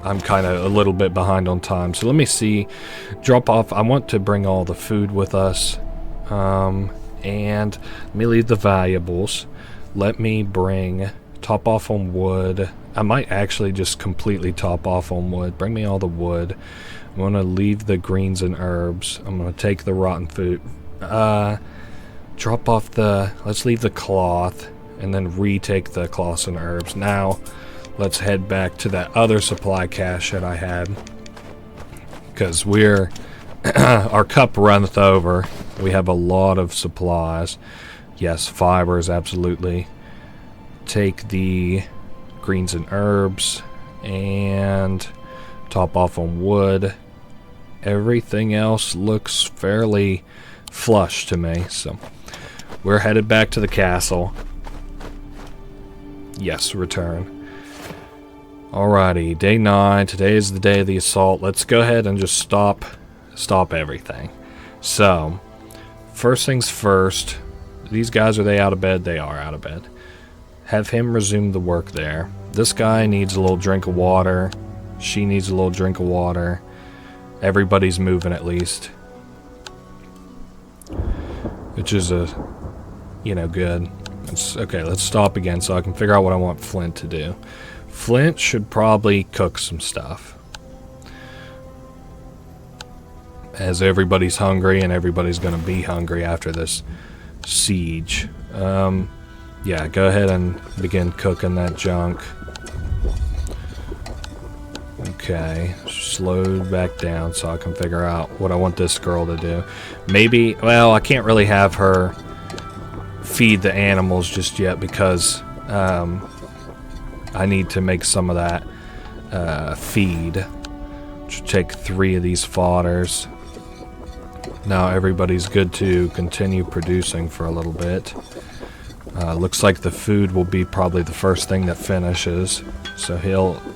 I'm kind of a little bit behind on time. So let me see. Drop off. I want to bring all the food with us. And let me leave the valuables. Let me bring... top off on wood. I might actually just completely top off on wood. Bring me all the wood. I'm going to leave the greens and herbs. I'm going to take the rotten food. Drop off the... let's leave the cloth. And then retake the cloths and herbs. Now... let's head back to that other supply cache that I had. Because we're... our cup runneth over. We have a lot of supplies. Yes, fibers, absolutely. Take the greens and herbs. And top off on wood. Everything else looks fairly flush to me. So, we're headed back to the castle. Yes, return. Alrighty, day 9. Today is the day of the assault. Let's go ahead and just stop everything. So, first things first. These guys, are they out of bed? They are out of bed. Have him resume the work there. This guy needs a little drink of water. She needs a little drink of water. Everybody's moving at least. Which is good. Okay, let's stop again so I can figure out what I want Flint to do. Flint should probably cook some stuff. As everybody's hungry, and everybody's going to be hungry after this siege. Yeah, go ahead and begin cooking that junk. Okay, slow back down so I can figure out what I want this girl to do. Maybe, well, I can't really have her feed the animals just yet because I need to make some of that feed. Should take 3 of these fodders. Now everybody's good to continue producing for a little bit. Looks like the food will be probably the first thing that finishes. So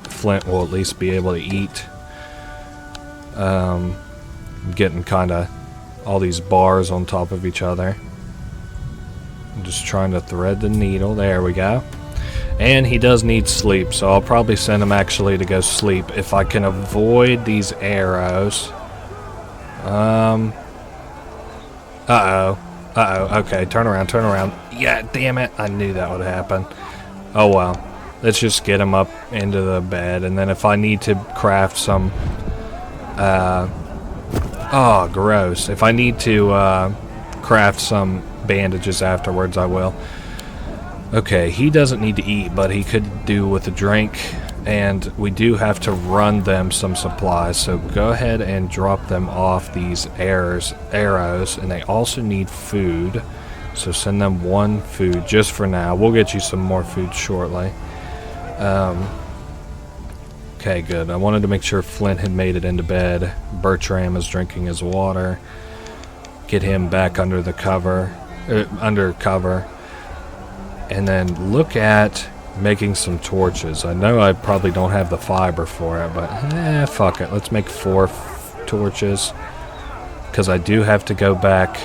Flint will at least be able to eat. I'm getting kind of all these bars on top of each other. I'm just trying to thread the needle. There we go. And he does need sleep, so I'll probably send him actually to go sleep if I can avoid these arrows. Okay, turn around. Yeah, damn it, I knew that would happen. Oh well, let's just get him up into the bed, and then if I need to craft some... oh, gross. If I need to craft some bandages afterwards, I will. Okay, he doesn't need to eat, but he could do with a drink, and we do have to run them some supplies, so go ahead and drop them off these arrows, and they also need food, so send them 1 food just for now. We'll get you some more food shortly. Okay, good. I wanted to make sure Flint had made it into bed. Bertram is drinking his water. Get him back under cover. And then look at making some torches. I know I probably don't have the fiber for it, but fuck it. Let's make 4 torches. Because I do have to go back.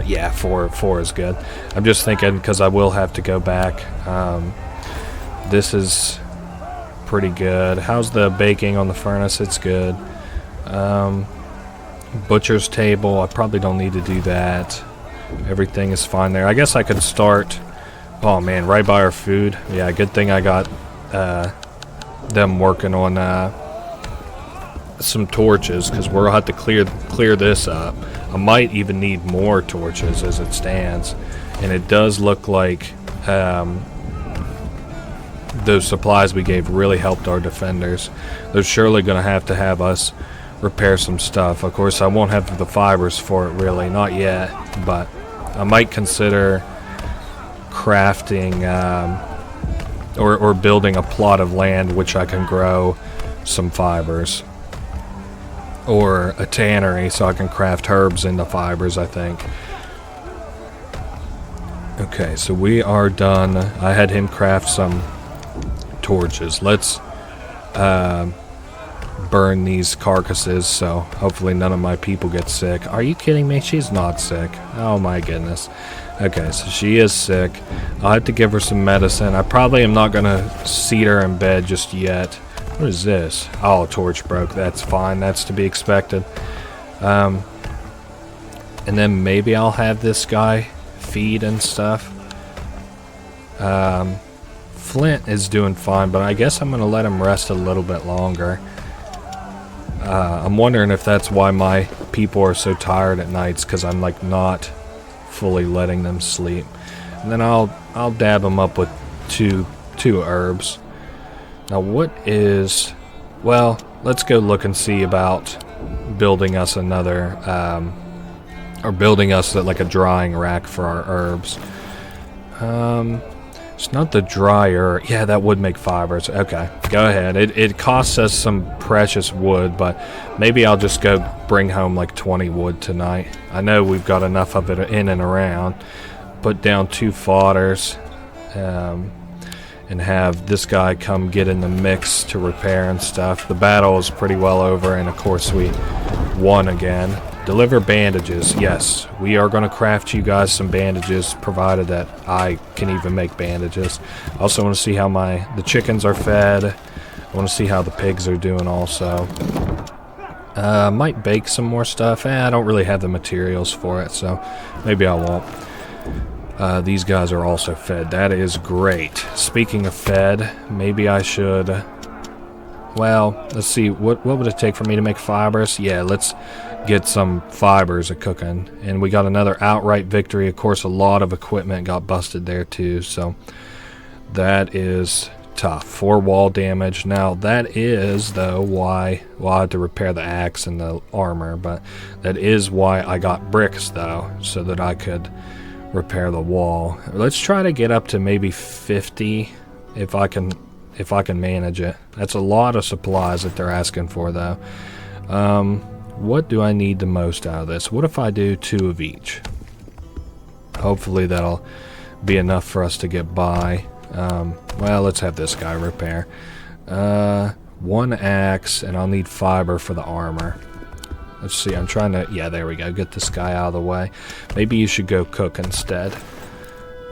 Yeah, 4 is good. I'm just thinking because I will have to go back. This is pretty good. How's the baking on the furnace? It's good. Butcher's table. I probably don't need to do that. Everything is fine there. I guess I could start... Oh man, right by our food. Yeah, good thing I got them working on some torches, because we'll have to clear this up. I might even need more torches as it stands. And it does look like those supplies we gave really helped our defenders. They're surely going to have us repair some stuff. Of course, I won't have the fibers for it really, not yet, but I might consider crafting or building a plot of land which I can grow some fibers, or a tannery so I can craft herbs into fibers, I think. Okay, so we are done. I had him craft some torches. Let's burn these carcasses so hopefully none of my people get sick. Are you kidding me? She's not sick. Oh my goodness. Okay, so she is sick. I'll have to give her some medicine. I probably am not going to seat her in bed just yet. What is this? Oh, torch broke. That's fine. That's to be expected. And then maybe I'll have this guy feed and stuff. Flint is doing fine, but I guess I'm going to let him rest a little bit longer. I'm wondering if that's why my people are so tired at nights, because I'm like not fully letting them sleep. And then I'll dab them up with two herbs. Now what is... Well, let's go look and see about building us another... or building us like a drying rack for our herbs. It's not the dryer. Yeah, that would make fibers. Okay, go ahead. It costs us some precious wood, but maybe I'll just go bring home like 20 wood tonight. I know we've got enough of it in and around. Put down 2 fodders, and have this guy come get in the mix to repair and stuff. The battle is pretty well over, and of course we won again. Deliver bandages. Yes, we are going to craft you guys some bandages, provided that I can even make bandages. I also want to see how the chickens are fed. I want to see how the pigs are doing also. Might bake some more stuff. I don't really have the materials for it, so maybe I won't. These guys are also fed. That is great. Speaking of fed, maybe I should... Well, let's see. What would it take for me to make fibers? Yeah, let's get some fibers a-cooking. And we got another outright victory. Of course, a lot of equipment got busted there too, so that is tough. 4 wall damage. Now, that is, though, why... Well, I had to repair the axe and the armor, but that is why I got bricks, though, so that I could repair the wall. Let's try to get up to maybe 50 if I can manage it. That's a lot of supplies that they're asking for, though. What do I need the most out of this? What if I do 2 of each? Hopefully that'll be enough for us to get by. Well, let's have this guy repair. 1 axe, and I'll need fiber for the armor. Let's see, I'm trying to... Yeah, there we go. Get this guy out of the way. Maybe you should go cook instead.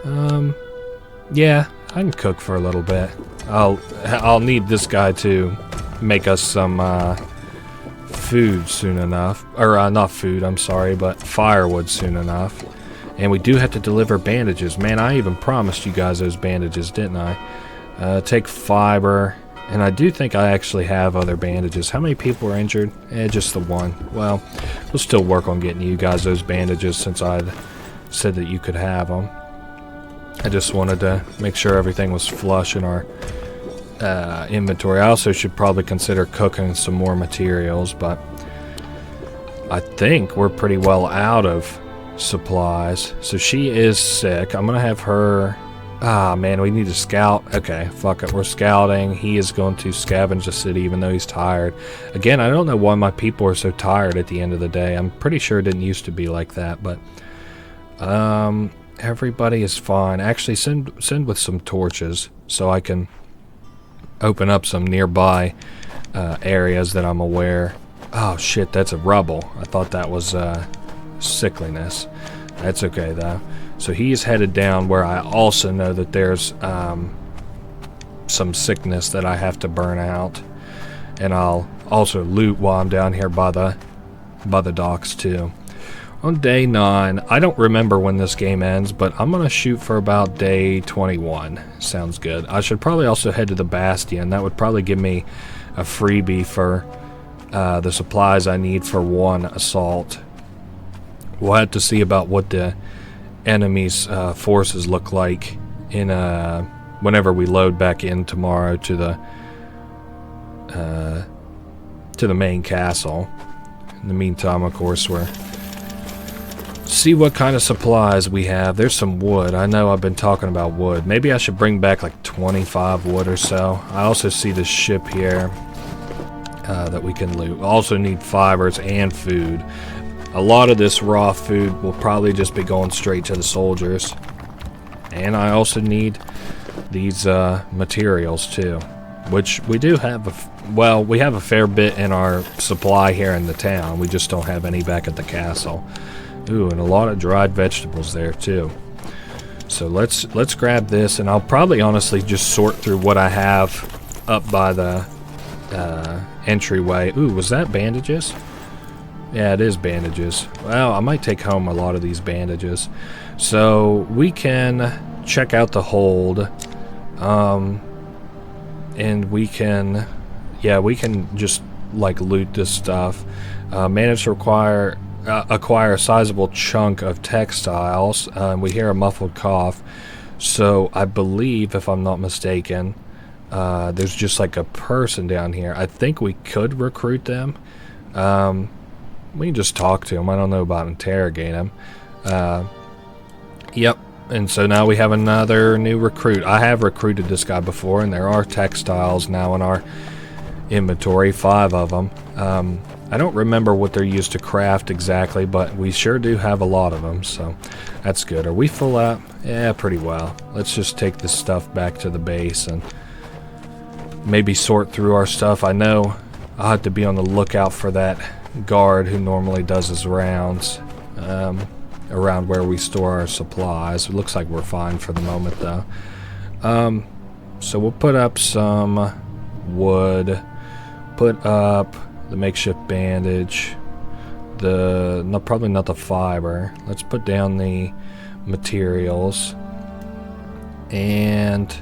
Yeah, I can cook for a little bit. I'll need this guy to make us some food soon enough. Or not food, I'm sorry, but firewood soon enough. And we do have to deliver bandages. Man, I even promised you guys those bandages, didn't I? Take fiber. And I do think I actually have other bandages. How many people are injured? Just the 1. Well, we'll still work on getting you guys those bandages since I'd said that you could have them. I just wanted to make sure everything was flush in our inventory. I also should probably consider cooking some more materials, but I think we're pretty well out of supplies. So she is sick. I'm going to have her... Ah, man, we need to scout. Okay, fuck it. We're scouting. He is going to scavenge the city even though he's tired. Again, I don't know why my people are so tired at the end of the day. I'm pretty sure it didn't used to be like that, but... everybody is fine. Actually, send with some torches so I can open up some nearby areas that I'm aware. Oh, shit, that's a rubble. I thought that was sickliness. That's okay, though. So he's headed down where I also know that there's some sickness that I have to burn out. And I'll also loot while I'm down here by the docks, too. On day 9, I don't remember when this game ends, but I'm going to shoot for about day 21. Sounds good. I should probably also head to the Bastion. That would probably give me a freebie for the supplies I need for 1 assault. We'll have to see about what the enemy's forces look like in whenever we load back in tomorrow to the main castle. In the meantime, of course, we're... See what kind of supplies we have. There's some wood. I know I've been talking about wood. Maybe I should bring back like 25 wood or so. I also see this ship here that we can loot. Also need fibers and food. A lot of this raw food will probably just be going straight to the soldiers. And I also need these materials too, which we do have. Well, we have a fair bit in our supply here in the town. We just don't have any back at the castle. Ooh, and a lot of dried vegetables there too. So let's grab this, and I'll probably honestly just sort through what I have up by the entryway. Ooh, was that bandages? Yeah, it is bandages. Well, I might take home a lot of these bandages. So we can check out the hold. And we can, yeah, we can just like loot this stuff. Manage to acquire a sizable chunk of textiles. We hear a muffled cough. So I believe, if I'm not mistaken, there's just like a person down here. I think we could recruit them. We can just talk to him. I don't know about interrogate him. Yep. And so now we have another new recruit. I have recruited this guy before, and there are textiles now in our inventory, 5 of them. I don't remember what they're used to craft exactly, but we sure do have a lot of them, so that's good. Are we full up? Yeah, pretty well. Let's just take this stuff back to the base and maybe sort through our stuff. I know I'll have to be on the lookout for that guard who normally does his rounds around where we store our supplies. It looks like we're fine for the moment, though. So we'll put up some wood, put up the makeshift bandage, probably not the fiber. Let's put down the materials, and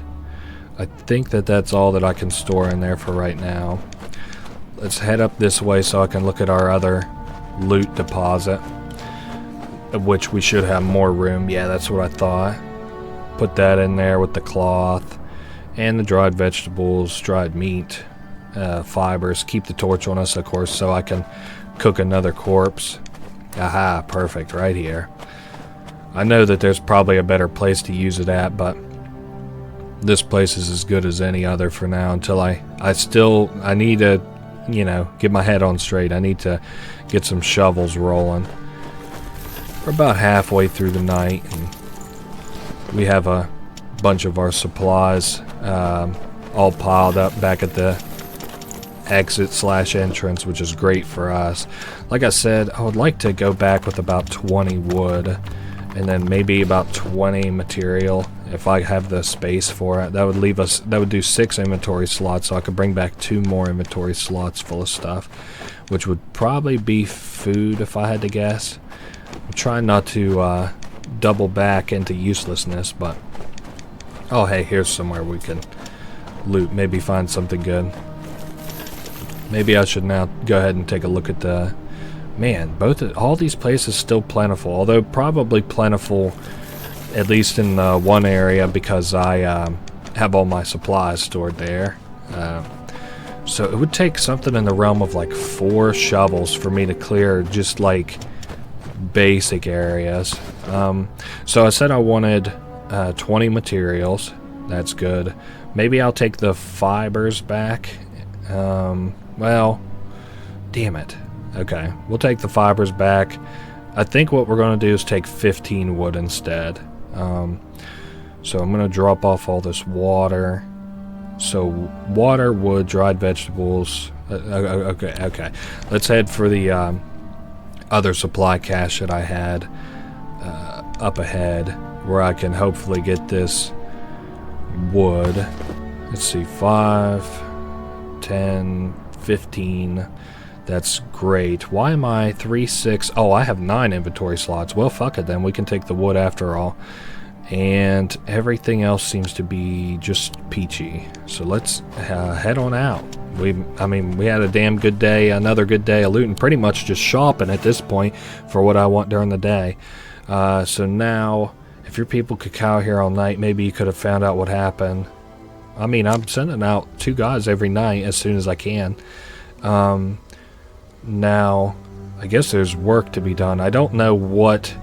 I think that's all that I can store in there for right now. Let's head up this way so I can look at our other loot deposit, of which we should have more room. Yeah, that's what I thought. Put that in there with the cloth and the dried vegetables, dried meat, fibers. Keep the torch on us, of course, so I can cook another corpse. Aha, perfect, right here. I know that there's probably a better place to use it at, but this place is as good as any other for now until I need to, you know, get my head on straight. I need to get some shovels rolling. We're about halfway through the night, and we have a bunch of our supplies all piled up back at the exit/entrance, which is great for us. Like I said, I would like to go back with about 20 wood and then maybe about 20 material if I have the space for it. That would do 6 inventory slots, so I could bring back 2 more inventory slots full of stuff, which would probably be food if I had to guess. I'm trying not to double back into uselessness, but oh hey, here's somewhere we can loot, maybe find something good. Maybe I should now go ahead and take a look at the... Man, all these places still plentiful, although probably plentiful at least in one area because I have all my supplies stored there. So it would take something in the realm of like 4 shovels for me to clear just like basic areas. So I said I wanted 20 materials. That's good. Maybe I'll take the fibers back. Well, damn it. Okay, we'll take the fibers back. I think what we're going to do is take 15 wood instead. So I'm going to drop off all this water. So water, wood, dried vegetables. Okay. Let's head for the other supply cache that I had up ahead, where I can hopefully get this wood. Let's see, 5, 10, 15. That's great. Why am I 3, 6? Oh, I have 9 inventory slots. Well, fuck it then. We can take the wood after all. And everything else seems to be just peachy. So let's head on out. We had a damn good day, another good day of looting, pretty much just shopping at this point for what I want during the day. So now, if your people could cower here all night, maybe you could have found out what happened. I mean, I'm sending out 2 guys every night as soon as I can. Now, I guess there's work to be done. I don't know what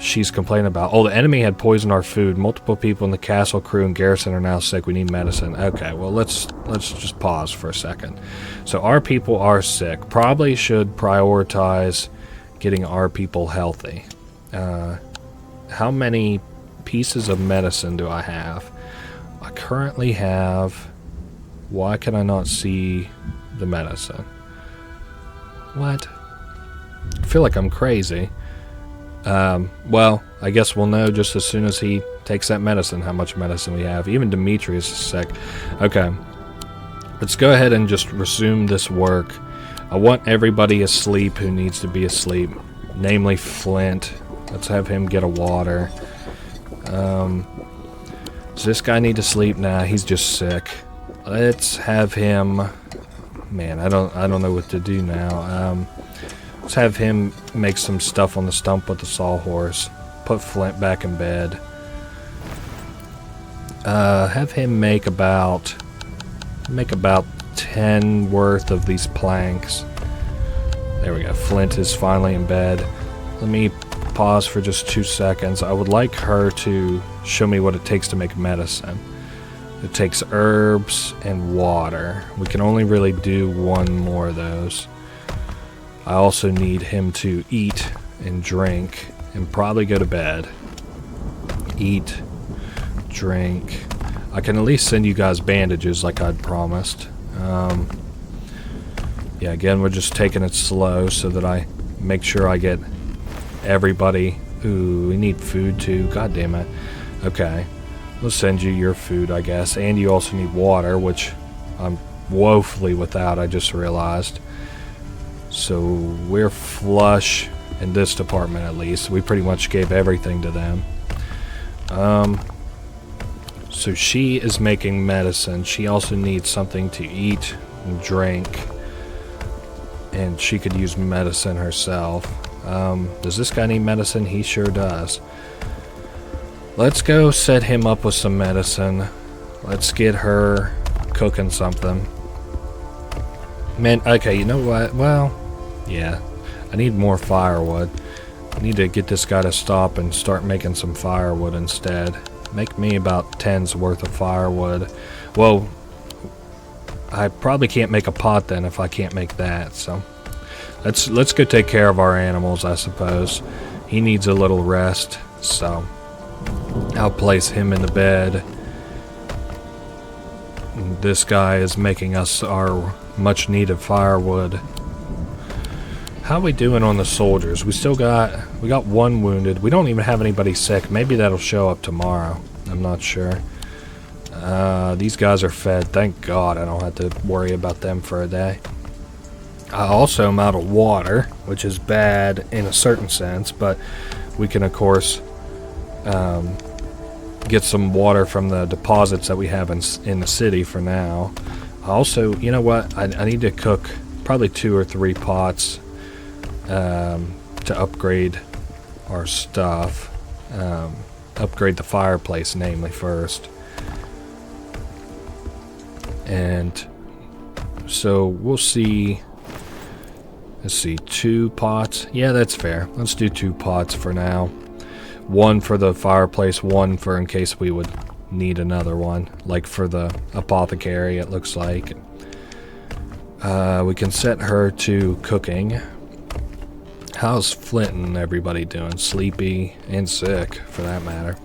she's complaining about. Oh, the enemy had poisoned our food. Multiple people in the castle crew and garrison are now sick. We need medicine. Okay, well, let's just pause for a second. So our people are sick. Probably should prioritize getting our people healthy. How many pieces of medicine do I have? I currently have... Why can I not see the medicine? What? I feel like I'm crazy. Well, I guess we'll know just as soon as he takes that medicine how much medicine we have. Even Demetrius is sick. Okay. Let's go ahead and just resume this work. I want everybody asleep who needs to be asleep, namely Flint. Let's have him get a water. Does this guy need to sleep? Nah, he's just sick. Let's have him... Man, I don't know what to do now. Let's have him make some stuff on the stump with the sawhorse. Put Flint back in bed. Have him make about 10 worth of these planks. There we go. Flint is finally in bed. Let me pause for just 2 seconds. I would like her to show me what it takes to make medicine. It takes herbs and water. We can only really do one more of those. I also need him to eat and drink and probably go to bed. Eat, drink. I can at least send you guys bandages like I'd promised. Yeah, again, we're just taking it slow so that I make sure I get everybody. Ooh, we need food too. God damn it. Okay. We'll send you your food, I guess. And you also need water, which I'm woefully without, I just realized. So we're flush in this department at least. We pretty much gave everything to them. So she is making medicine. She also needs something to eat and drink. And she could use medicine herself. Does this guy need medicine? He sure does. Let's go set him up with some medicine. Let's get her cooking something. Man, okay, you know what? Well, yeah. I need more firewood. I need to get this guy to stop and start making some firewood instead. Make me about 10's worth of firewood. Well, I probably can't make a pot then if I can't make that, so... Let's go take care of our animals, I suppose. He needs a little rest, so... I'll place him in the bed. This guy is making us our much needed firewood. How are we doing on the soldiers? We got one wounded. We don't even have anybody sick. Maybe that'll show up tomorrow. I'm not sure. These guys are fed. Thank God I don't have to worry about them for a day. I also am out of water, which is bad in a certain sense, but we can of course get some water from the deposits that we have in the city for now. Also, you know what? I need to cook probably 2 or 3 pots to upgrade our stuff. Upgrade the fireplace, namely, first. And so we'll see. Let's see, 2 pots. Yeah, that's fair. Let's do 2 pots for now. 1 for the fireplace, 1 for in case we would need another one. Like for the apothecary, it looks like. We can set her to cooking. How's Flint and everybody doing? Sleepy and sick, for that matter.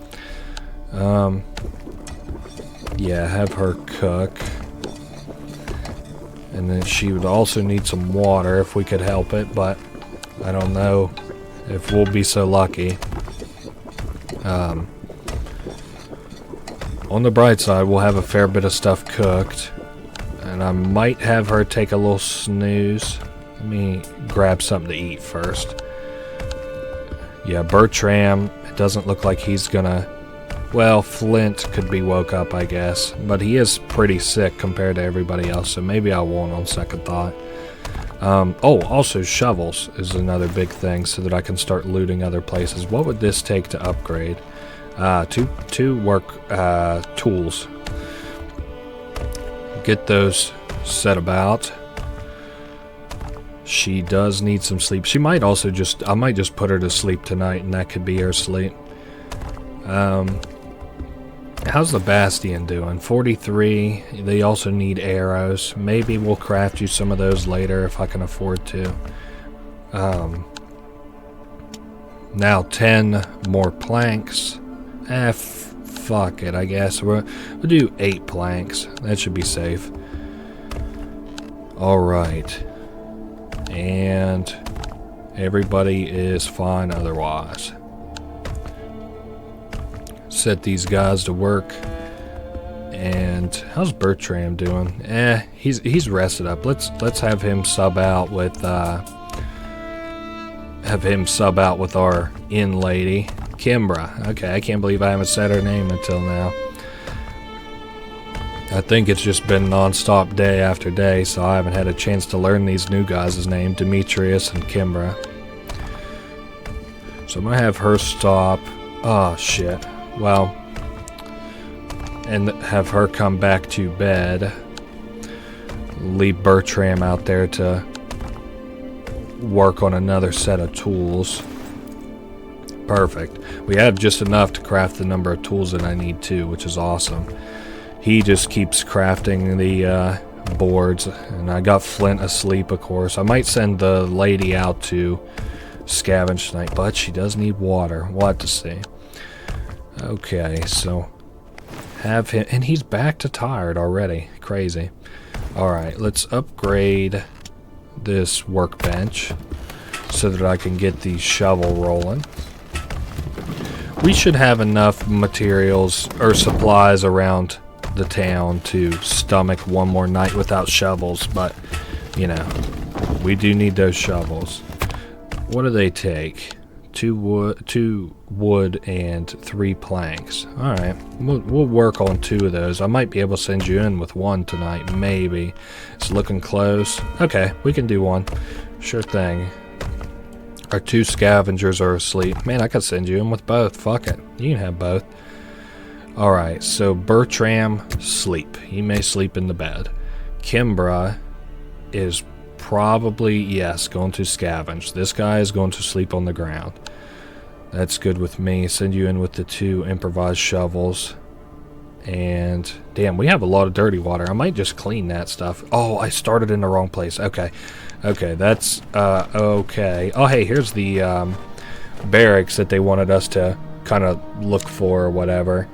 Yeah, have her cook. And then she would also need some water if we could help it, but I don't know if we'll be so lucky. On the bright side, we'll have a fair bit of stuff cooked. And I might have her take a little snooze. Let me grab something to eat first. Yeah, Bertram, it doesn't look like he's gonna... Well, Flint could be woke up, I guess. But he is pretty sick compared to everybody else, so maybe I won't on second thought. Oh, also shovels is another big thing so that I can start looting other places. What would this take to upgrade? Two work tools. Get those set about. She does need some sleep. She might also I might just put her to sleep tonight and that could be her sleep. How's the Bastion doing? 43. They also need arrows. Maybe we'll craft you some of those later if I can afford to. Now 10 more planks. Fuck it, I guess. We'll do 8 planks. That should be safe. Alright. And everybody is fine otherwise. Set these guys to work. And how's Bertram doing? He's rested up. Let's have him sub out with our inn lady, Kimbra. Okay, I can't believe I haven't said her name until now. I think it's just been non-stop day after day, so I haven't had a chance to learn these new guys' name, Demetrius and Kimbra. So I'm gonna have her stop. Oh shit. Well, and have her come back to bed. Leave Bertram out there to work on another set of tools. Perfect. We have just enough to craft the number of tools that I need too, which is awesome. He just keeps crafting the boards, and I got Flint asleep, of course. I might send the lady out to scavenge tonight, but she does need water. We'll have to see. Okay, so have him, and he's back to tired already. Crazy. Alright, let's upgrade this workbench so that I can get the shovel rolling. We should have enough materials or supplies around the town to stomach one more night without shovels, but you know, we do need those shovels. What do they take? 2 wood and 3 planks. Alright, we'll work on 2 of those. I might be able to send you in with 1 tonight, maybe. It's looking close. Okay, we can do 1. Sure thing. Our 2 scavengers are asleep. Man, I could send you in with both. Fuck it. You can have both. Alright, so Bertram, sleep. He may sleep in the bed. Kimbra is probably, yes, going to scavenge. This guy is going to sleep on the ground. That's good with me. Send you in with the 2 improvised shovels. And, damn, we have a lot of dirty water. I might just clean that stuff. Oh, I started in the wrong place. Okay. Okay, that's, okay. Oh, hey, here's the, barracks that they wanted us to kind of look for or whatever.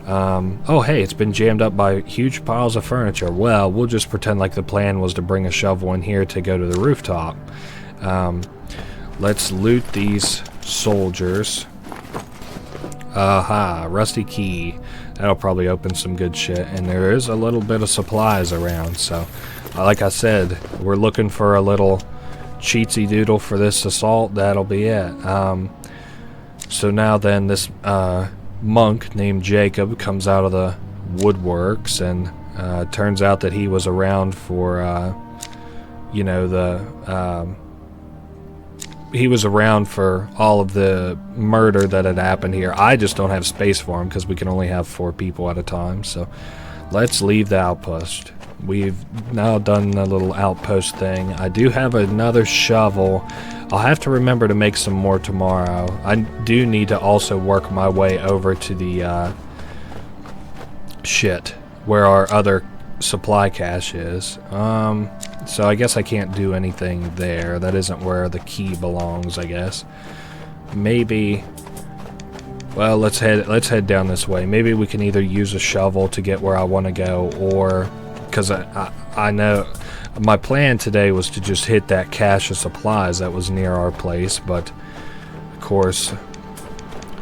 Oh, hey, it's been jammed up by huge piles of furniture. Well, we'll just pretend like the plan was to bring a shovel in here to go to the rooftop. Let's loot these soldiers. Aha, rusty key. That'll probably open some good shit. And there is a little bit of supplies around, so like I said, we're looking for a little cheatsy doodle for this assault. That'll be it. So now then, this monk named Jacob comes out of the woodworks, and turns out that he was around for you know, he was around for all of the murder that had happened here. I just don't have space for him because we can only have 4 people at a time. So let's leave the outpost. We've now done a little outpost thing. I do have another shovel. I'll have to remember to make some more tomorrow. I do need to also work my way over to the shit, where our other supply cache is. So I guess I can't do anything there. That isn't where the key belongs, I guess. Maybe, well, let's head down this way. Maybe we can either use a shovel to get where I want to go, or because I know my plan today was to just hit that cache of supplies that was near our place, but of course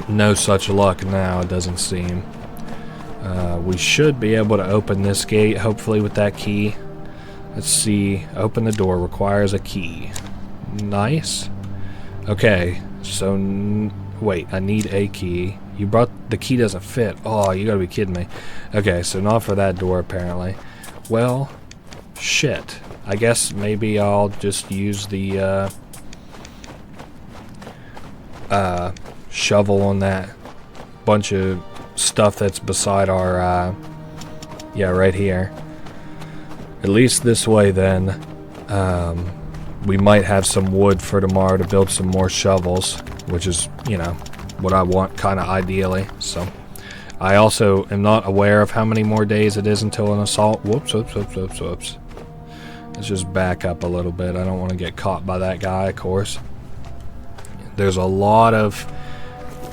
no such luck now, it doesn't seem. We should be able to open this gate hopefully with that key. Let's see, open the door requires a key. Nice. Okay, so wait, I need a key. You brought the key, doesn't fit. Oh, you gotta be kidding me. Okay, so not for that door apparently. Well, shit. I guess maybe I'll just use the shovel on that bunch of stuff that's beside our yeah, right here. At least this way then we might have some wood for tomorrow to build some more shovels, which is, you know, what I want kind of ideally. So I also am not aware of how many more days it is until an assault. Whoops. Let's just back up a little bit. I don't want to get caught by that guy, of course. There's a lot of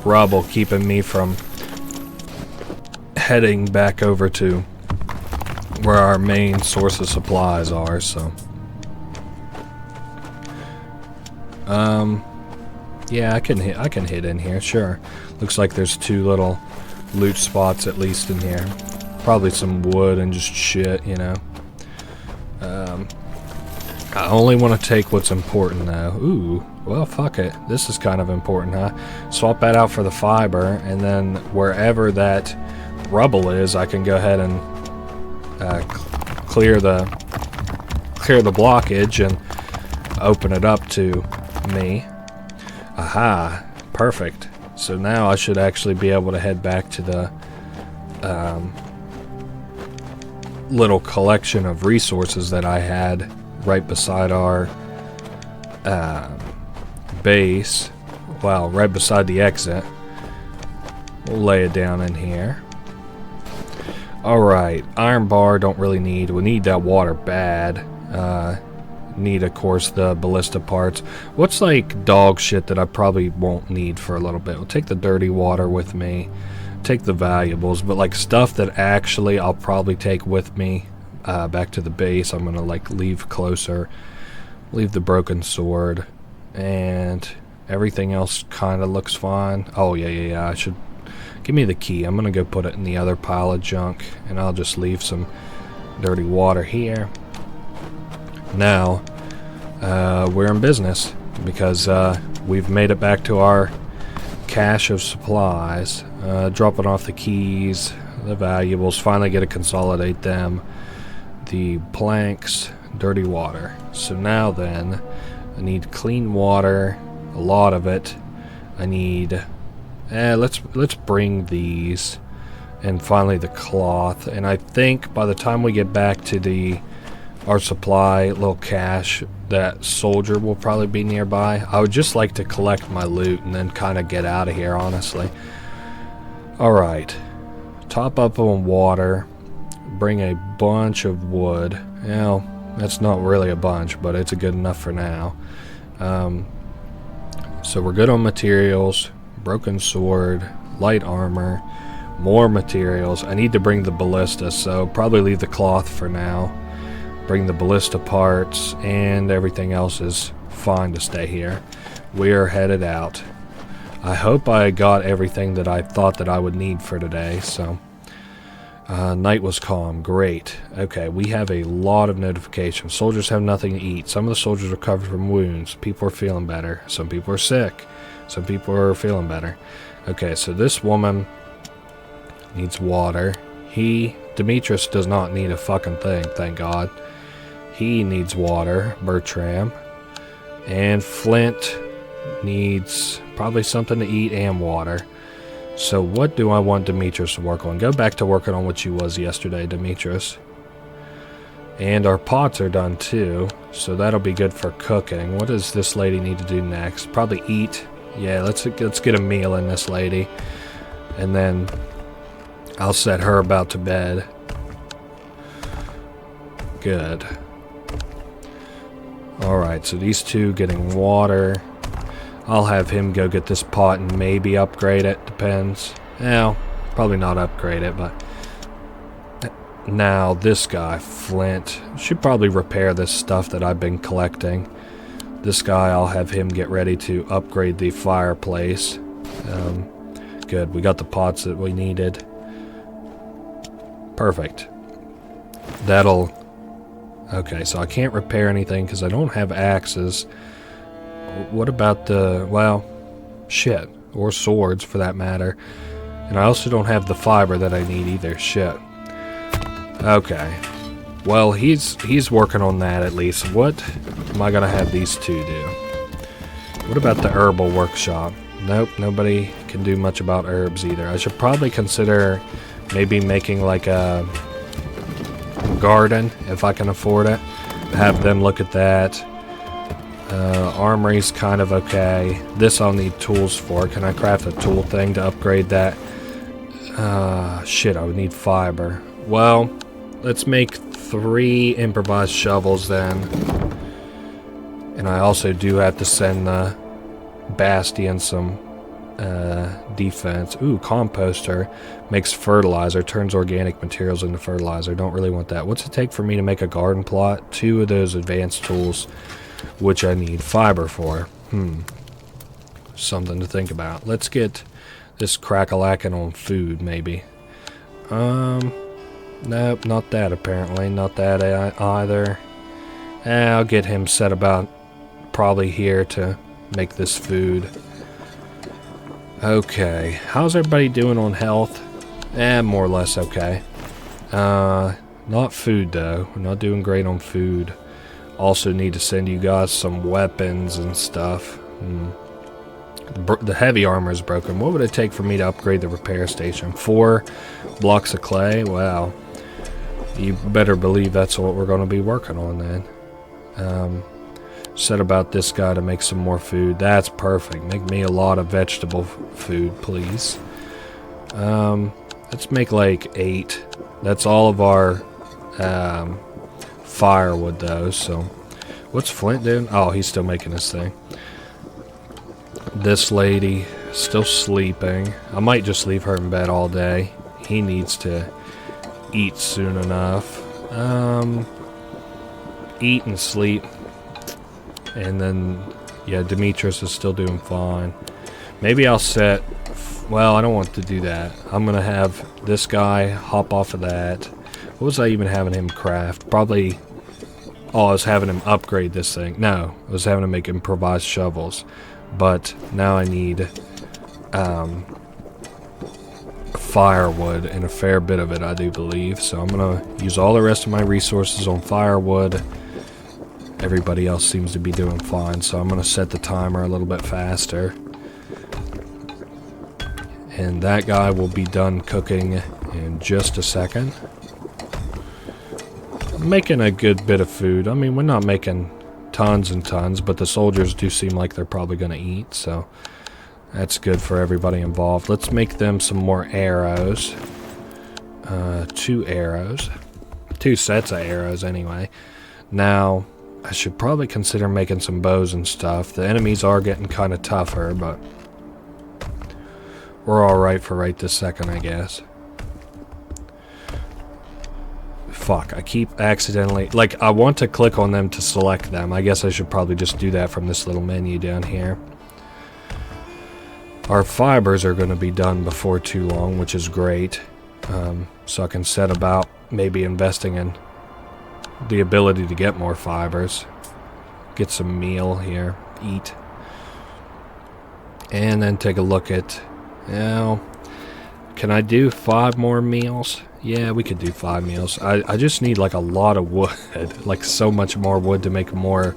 rubble keeping me from heading back over to where our main source of supplies are, so yeah, I can hit in here, sure. Looks like there's 2 little loot spots at least in here. Probably some wood and just shit, you know. I only want to take what's important, though. Ooh, well, fuck it. This is kind of important, huh? Swap that out for the fiber, and then wherever that rubble is, I can go ahead and clear the blockage and open it up to me. Aha, perfect. So now I should actually be able to head back to the little collection of resources that I had right beside our base. Well, right beside the exit. We'll lay it down in here. Alright, iron bar don't really need. We need that water bad. Need, of course, the ballista parts. What's like dog shit that I probably won't need for a little bit? We'll take the dirty water with me. Take the valuables, but like stuff that actually I'll probably take with me back to the base. I'm gonna like leave closer. Leave the broken sword, and everything else kind of looks fine. Oh yeah. I should give me the key. I'm gonna go put it in the other pile of junk, and I'll just leave some dirty water here. Now we're in business because we've made it back to our cache of supplies. Dropping off the keys, the valuables, finally get to consolidate them. The planks, dirty water. So now then, I need clean water, a lot of it. I need, let's bring these, and finally the cloth. And I think by the time we get back to our supply little cache, that soldier will probably be nearby. I would just like to collect my loot and then kind of get out of here, honestly. Alright, top up on water, bring a bunch of wood. Well, that's not really a bunch, but it's good enough for now. So we're good on materials, broken sword, light armor, more materials. I need to bring the ballista, so probably leave the cloth for now. Bring the ballista parts, and everything else is fine to stay here. We're headed out. I hope I got everything that I thought that I would need for today, so... night was calm. Great. Okay, we have a lot of notifications. Soldiers have nothing to eat. Some of the soldiers recovered from wounds. People are feeling better. Some people are sick. Some people are feeling better. Okay, so this woman needs water. Demetrius does not need a fucking thing, thank God. He needs water, Bertram. And Flint needs probably something to eat and water. So what do I want Demetrius to work on? Go back to working on what you was yesterday, Demetrius. And our pots are done too, so that'll be good for cooking. What does this lady need to do next? Probably eat. Yeah, let's get a meal in this lady. And then I'll set her about to bed. Good. Alright, so these two getting water. I'll have him go get this pot and maybe upgrade it. Depends. Well, probably not upgrade it, but... Now, this guy, Flint, should probably repair this stuff that I've been collecting. This guy, I'll have him get ready to upgrade the fireplace. Good, we got the pots that we needed. Perfect. That'll... Okay, so I can't repair anything because I don't have axes. What about the... well, shit. Or swords, for that matter. And I also don't have the fiber that I need either. Shit. Okay. Well, he's working on that at least. What am I going to have these two do? What about the herbal workshop? Nope, nobody can do much about herbs either. I should probably consider maybe making like a garden, if I can afford it. Have them look at that. Armory's kind of okay. This I'll need tools for. Can I craft a tool thing to upgrade that? Shit, I would need fiber. Well, let's make 3 improvised shovels then. And I also do have to send the Bastion some defense. Ooh, composter. Makes fertilizer. Turns organic materials into fertilizer. Don't really want that. What's it take for me to make a garden plot? 2 of those advanced tools, which I need fiber for. Something to think about. Let's get this crack-a-lackin' on food, maybe. Nope, not that apparently. Not that either. I'll get him set about probably here to make this food. Okay, how's everybody doing on health? More or less okay. Not food though. We're not doing great on food. Also need to send you guys some weapons and stuff. The heavy armor is broken. What would it take for me to upgrade the repair station? 4 blocks of clay? Wow. You better believe that's what we're going to be working on then. Said about this guy to make some more food. That's perfect. Make me a lot of vegetable food, please. Let's make like 8. That's all of our firewood though, so what's Flint doing? Oh, he's still making his thing. This lady still sleeping. I might just leave her in bed all day. He needs to eat soon enough. Eat and sleep. And then yeah, Demetrius is still doing fine. Maybe I'll set, well, I don't want to do that. I'm gonna have this guy hop off of that. What was I even having him craft? Probably, oh, I was having him upgrade this thing. No, I was having him make improvised shovels. But now I need firewood, and a fair bit of it, I do believe. So I'm gonna use all the rest of my resources on firewood. Everybody else seems to be doing fine, so I'm gonna set the timer a little bit faster. And that guy will be done cooking in just a second. I'm making a good bit of food. I mean, we're not making tons and tons, but the soldiers do seem like they're probably going to eat, so that's good for everybody involved. Let's make them some more arrows. 2 arrows. 2 sets of arrows anyway. Now, I should probably consider making some bows and stuff. The enemies are getting kind of tougher, but we're alright for right this second, I guess. Fuck, I keep accidentally, like, I want to click on them to select them. I guess I should probably just do that from this little menu down here. Our fibers are going to be done before too long, which is great. So I can set about maybe investing in the ability to get more fibers. Get some meal here, eat. And then take a look at, you know, can I do 5 more meals? Yeah, we could do 5 meals. I just need like a lot of wood, like so much more wood to make more,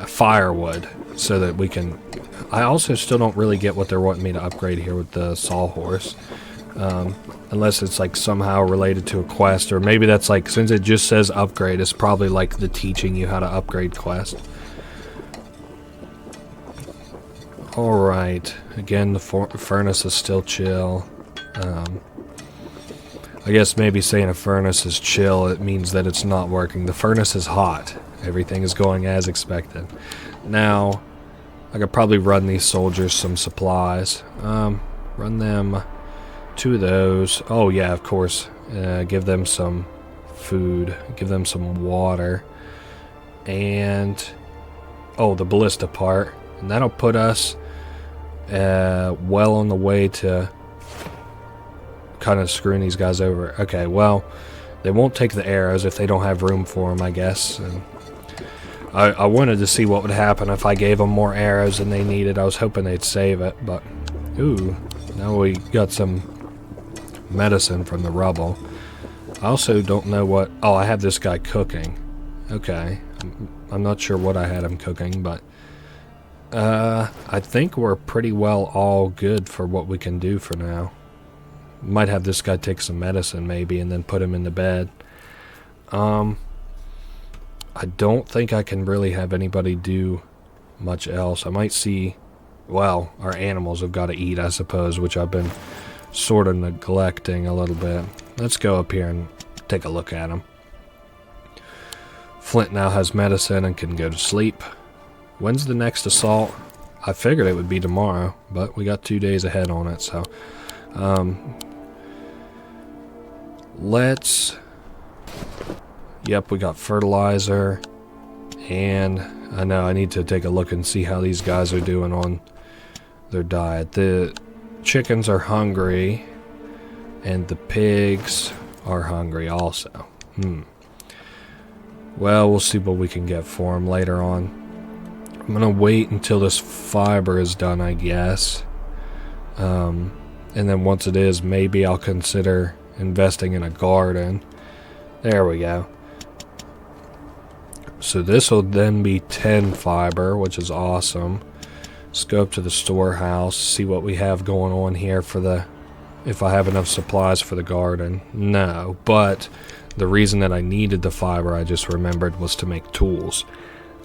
firewood, so that we can. I also still don't really get what they're wanting me to upgrade here with the sawhorse, unless it's like somehow related to a quest, or maybe that's like, since it just says upgrade, it's probably like the teaching you how to upgrade quest. Alright, again the furnace is still chill. I guess maybe saying a furnace is chill, it means that it's not working. The furnace is hot. Everything is going as expected. Now, I could probably run these soldiers some supplies. Run them 2 of those. Oh yeah, of course. Give them some food. Give them some water. And, oh, the ballista part. And that'll put us well on the way to kind of screwing these guys over. Okay, well, they won't take the arrows if they don't have room for them, I guess. And I wanted to see what would happen if I gave them more arrows than they needed. I was hoping they'd save it, but ooh, now we got some medicine from the rubble. I also don't know what. Oh, I have this guy cooking. Okay, I'm not sure what I had him cooking, but I think we're pretty well all good for what we can do for now. Might have this guy take some medicine maybe and then put him in the bed. I don't think I can really have anybody do much else. I might see, well, our animals have got to eat, I suppose, which I've been sort of neglecting a little bit. Let's go up here and take a look at them. Flint now has medicine and can go to sleep. When's the next assault? I figured it would be tomorrow, but we got 2 days ahead on it, so let's, yep, we got fertilizer, and I know I need to take a look and see how these guys are doing on their diet. The chickens are hungry, and the pigs are hungry also. Well, we'll see what we can get for them later on. I'm gonna wait until this fiber is done, I guess. And then once it is, maybe I'll consider investing in a garden. There we go. So this will then be 10 fiber, which is awesome. Let's go up to the storehouse, see what we have going on here for the... if I have enough supplies for the garden. No, but the reason that I needed the fiber, I just remembered, was to make tools.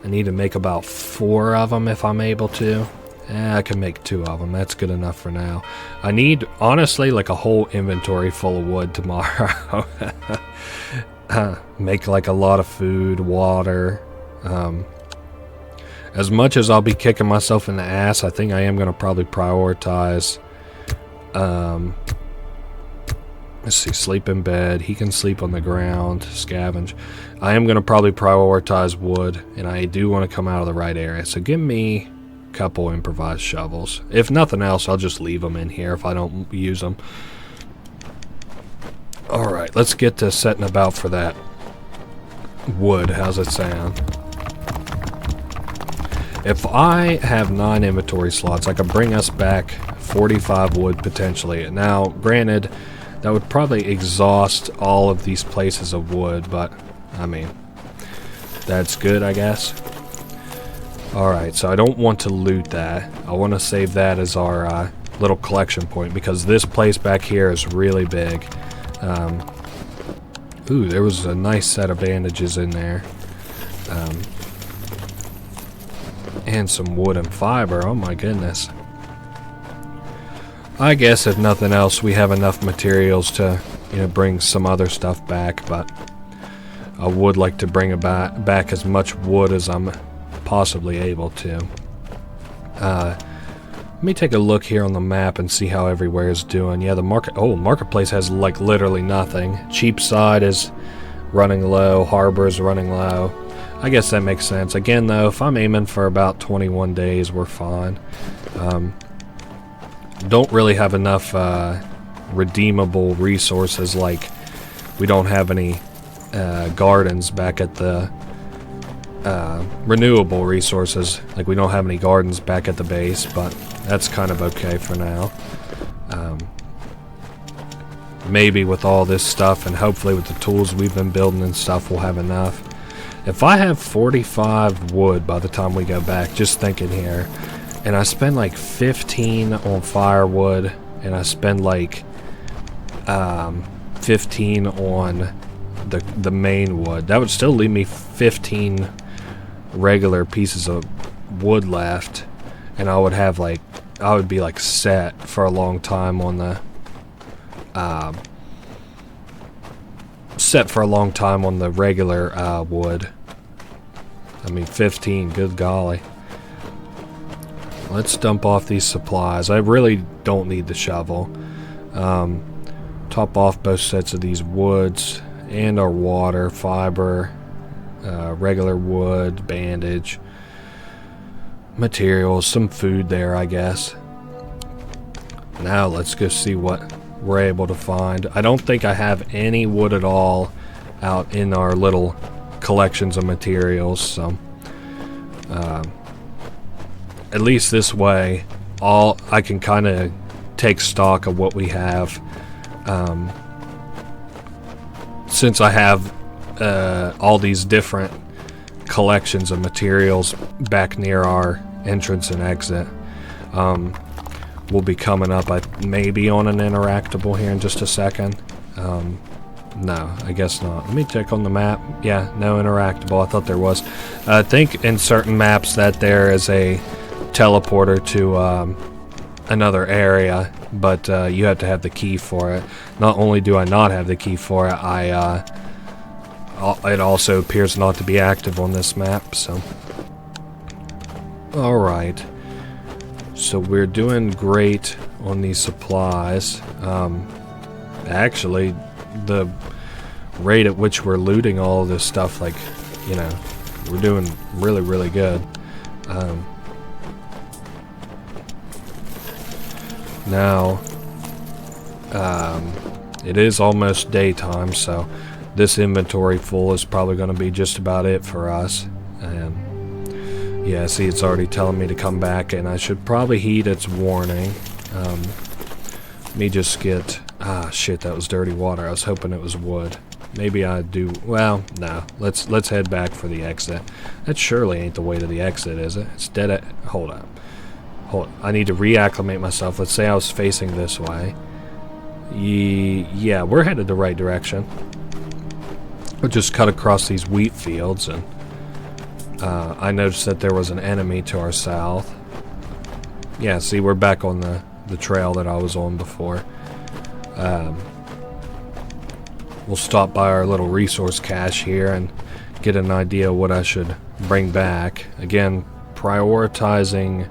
I need to make about 4 of them if I'm able to. I can make 2 of them. That's good enough for now. I need, honestly, like a whole inventory full of wood tomorrow. Make like a lot of food, water. As much as I'll be kicking myself in the ass, I think I am going to probably prioritize... let's see, sleep in bed. He can sleep on the ground, scavenge. I am going to probably prioritize wood, and I do want to come out of the right area. So give me a couple improvised shovels. If nothing else, I'll just leave them in here if I don't use them. Alright, let's get to setting about for that wood. How's it sound? If I have 9 inventory slots, I could bring us back 45 wood potentially. Now, granted, that would probably exhaust all of these places of wood, but, I mean, that's good, I guess. Alright, so I don't want to loot that. I want to save that as our little collection point, because this place back here is really big. Ooh, there was a nice set of bandages in there. And some wood and fiber, oh my goodness. I guess if nothing else, we have enough materials to, you know, bring some other stuff back, but I would like to bring back as much wood as I'm possibly able to. Let me take a look here on the map and see how everywhere is doing. Yeah, the marketplace has like literally nothing. Cheapside is running low, Harbor is running low. I guess that makes sense. Again though, if I'm aiming for about 21 days, we're fine. Don't really have enough redeemable resources, like we don't have any gardens back at the renewable resources, like we don't have any gardens back at the base, but that's kind of okay for now. Maybe with all this stuff and hopefully with the tools we've been building and stuff, we'll have enough. If I have 45 wood by the time we go back, just thinking here, and I spend like 15 on firewood, and I spend like 15 on the main wood, that would still leave me 15 regular pieces of wood left, and I would have like, I would be like set for a long time on the regular wood. I mean 15, good golly. Let's dump off these supplies. I really don't need the shovel. Top off both sets of these woods and our water, fiber, regular wood, bandage, materials, some food there, I guess. Now let's go see what we're able to find. I don't think I have any wood at all out in our little collections of materials, so at least this way I can kind of take stock of what we have, since I have all these different collections of materials back near our entrance and exit. We'll be coming up maybe on an interactable here in just a second. No, I guess not. Let me check on the map. Yeah, no interactable. I thought there was. I think in certain maps that there is a teleporter to another area, but you have to have the key for it. Not only do I not have the key for it, it also appears not to be active on this map, so. Alright. So we're doing great on these supplies. Actually, the rate at which we're looting all of this stuff, like, you know, we're doing really, really good. Now, it is almost daytime, so this inventory full is probably going to be just about it for us. And yeah, see, it's already telling me to come back, and I should probably heed its warning. Let me just get... Ah, shit, that was dirty water. I was hoping it was wood. Maybe I do... Well, no. Let's head back for the exit. That surely ain't the way to the exit, is it? It's dead at... Hold up. Hold on. I need to reacclimate myself. Let's say I was facing this way. Yeah, we're headed the right direction. We'll just cut across these wheat fields, and I noticed that there was an enemy to our south. Yeah, see, we're back on the trail that I was on before. We'll stop by our little resource cache here and get an idea of what I should bring back. Again, prioritizing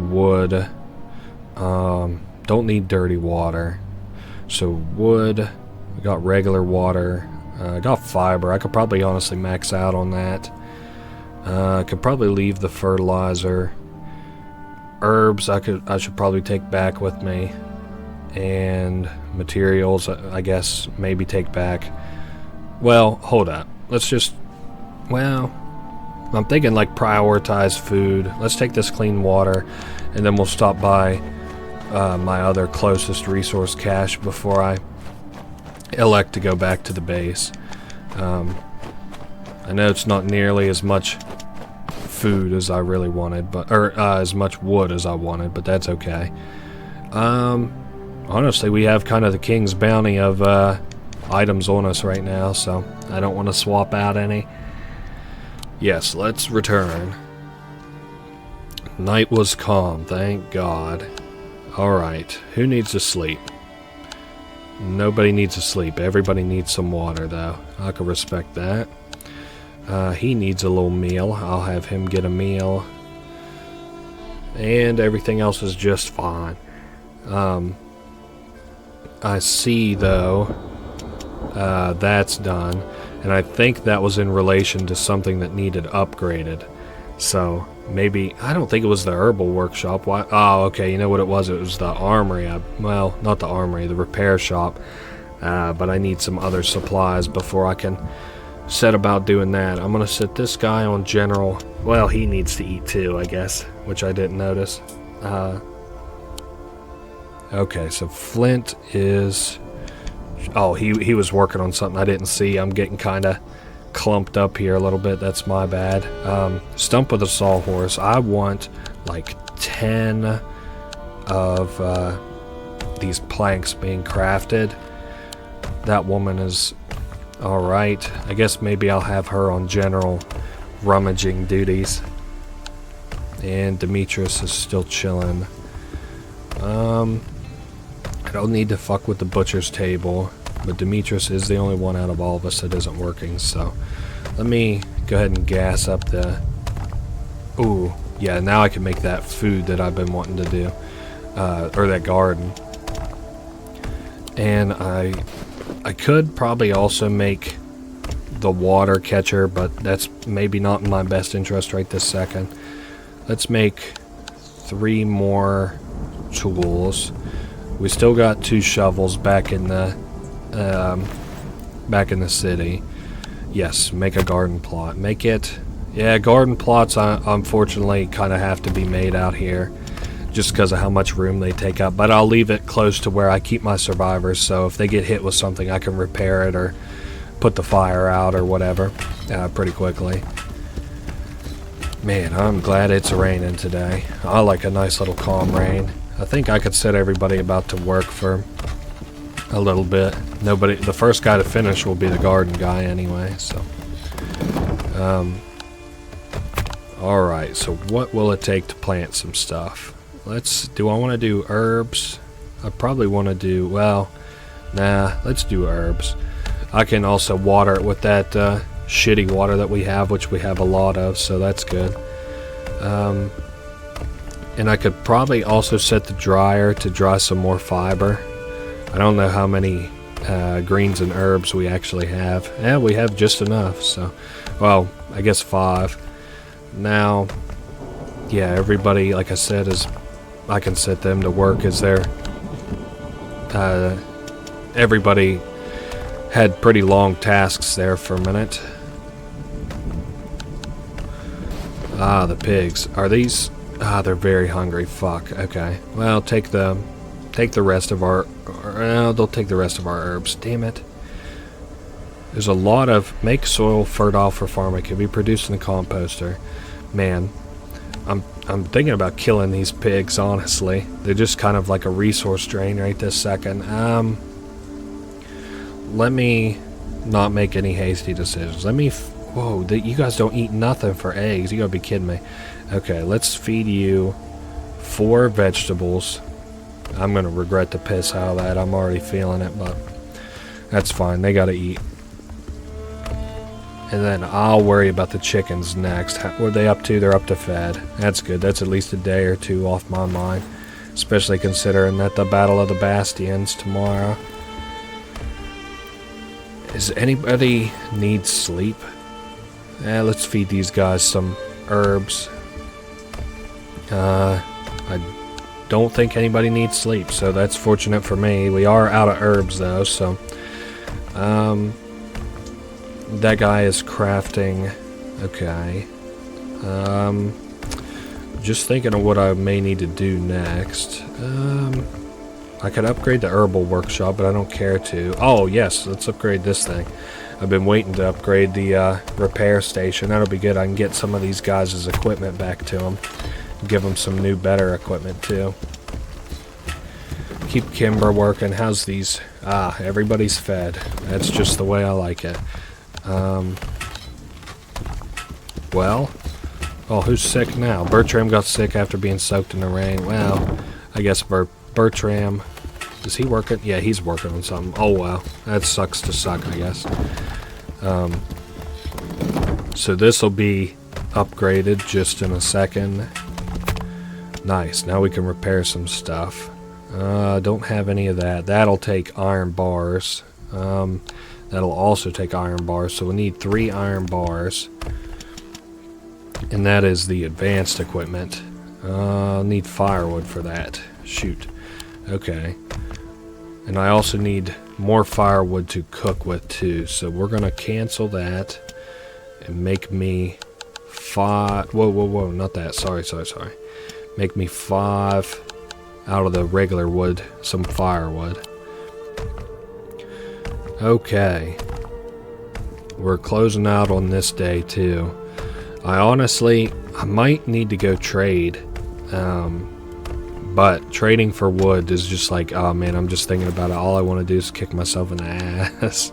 wood. Don't need dirty water. So wood, we got regular water. I got fiber. I could probably honestly max out on that. I could probably leave the fertilizer. Herbs I should probably take back with me. And materials, I guess, maybe take back. Well, hold up. Let's just... Well, I'm thinking like prioritize food. Let's take this clean water, and then we'll stop by my other closest resource cache before I elect to go back to the base. I know it's not nearly as much food as I really wanted, or as much wood as I wanted, but that's okay. Honestly, we have kind of the king's bounty of items on us right now, so I don't want to swap out any. Yes, let's return. Night was calm, thank God. Alright, who needs to sleep? Nobody needs to sleep. Everybody needs some water, though. I can respect that. He needs a little meal. I'll have him get a meal. And everything else is just fine. I see, though, that's done. And I think that was in relation to something that needed upgraded. So, maybe... I don't think it was the herbal workshop. Why? Oh, okay, you know what it was? It was the armory. Well, not the armory, the repair shop. But I need some other supplies before I can set about doing that. I'm going to set this guy on general... Well, he needs to eat too, I guess, which I didn't notice. Okay, so Flint is... Oh, he was working on something I didn't see. I'm getting kind of clumped up here a little bit. That's my bad. Stump with a sawhorse. I want like 10 of these planks being crafted. That woman is alright. I guess maybe I'll have her on general rummaging duties. And Demetrius is still chilling. I don't need to fuck with the butcher's table, but Demetrius is the only one out of all of us that isn't working, so let me go ahead and gas up the... Ooh, yeah, now I can make that food that I've been wanting to do, or that garden. And I could probably also make the water catcher, but that's maybe not in my best interest right this second. Let's make 3 more tools. We still got 2 shovels back in the city. Yes, make a garden plot. Make it... Yeah, garden plots unfortunately kind of have to be made out here just because of how much room they take up. But I'll leave it close to where I keep my survivors, so if they get hit with something, I can repair it or put the fire out or whatever pretty quickly. Man, I'm glad it's raining today. I like a nice little calm rain. I think I could set everybody about to work for a little bit. Nobody, the first guy to finish will be the garden guy anyway, so. Alright, so what will it take to plant some stuff? Do I want to do herbs? I probably want to do, well, nah, let's do herbs. I can also water it with that shitty water that we have, which we have a lot of, so that's good. And I could probably also set the dryer to dry some more fiber. I don't know how many greens and herbs we actually have. Yeah, we have just enough, so... Well, I guess 5. Now, yeah, everybody, like I said, is I can set them to work as they're... everybody had pretty long tasks there for a minute. Ah, the pigs. Are these... Ah, they're very hungry. Fuck. Okay. Well, take the rest of our... they'll take the rest of our herbs. Damn it. There's a lot of... Make soil fertile for farming. Can be produced in the composter. Man, I'm thinking about killing these pigs, honestly. They're just kind of like a resource drain right this second. Let me not make any hasty decisions. Let me... Whoa, you guys don't eat nothing for eggs. You gotta be kidding me. Okay, let's feed you 4 vegetables. I'm gonna regret the piss out of that. I'm already feeling it, but that's fine. They gotta eat. And then I'll worry about the chickens next. What are they up to? They're up to fed. That's good. That's at least a day or 2 off my mind. Especially considering that the Battle of the Bastions tomorrow. Does anybody need sleep? Let's feed these guys some herbs. I don't think anybody needs sleep, so that's fortunate for me. We are out of herbs though, so that guy is crafting. Okay. Just thinking of what I may need to do next. I could upgrade the herbal workshop, but I don't care to. Oh yes, let's upgrade this thing. I've been waiting to upgrade the repair station. That'll be good. I can get some of these guys' equipment back to them. Give them some new, better equipment too. Keep Kimber working. How's these? Ah, everybody's fed. That's just the way I like it. Well, oh, who's sick now? Bertram got sick after being soaked in the rain. Well, I guess Bertram, is he working? Yeah, he's working on something. Oh, wow. That sucks to suck, I guess. So this will be upgraded just in a second. Nice. Now we can repair some stuff. Don't have any of that. That'll take iron bars. That'll also take iron bars. So we need 3 iron bars. And that is the advanced equipment. I'll need firewood for that. Shoot. Okay. And I also need more firewood to cook with too. So we're going to cancel that and make me 5. Whoa. Not that. Sorry. Make me 5 out of the regular wood, some firewood. Okay. We're closing out on this day too. I might need to go trade. But trading for wood is just like, oh man, I'm just thinking about it. All I want to do is kick myself in the ass.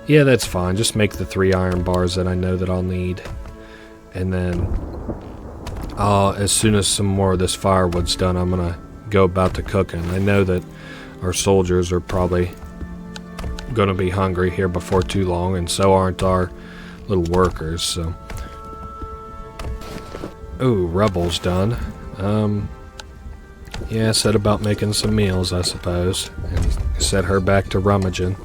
Yeah, that's fine. Just make the 3 iron bars that I know that I'll need. And then, as soon as some more of this firewood's done, I'm going to go about to cooking. I know that our soldiers are probably going to be hungry here before too long, and so aren't our little workers, so. Ooh, rebel's done. Yeah, set about making some meals, I suppose, and set her back to rummaging.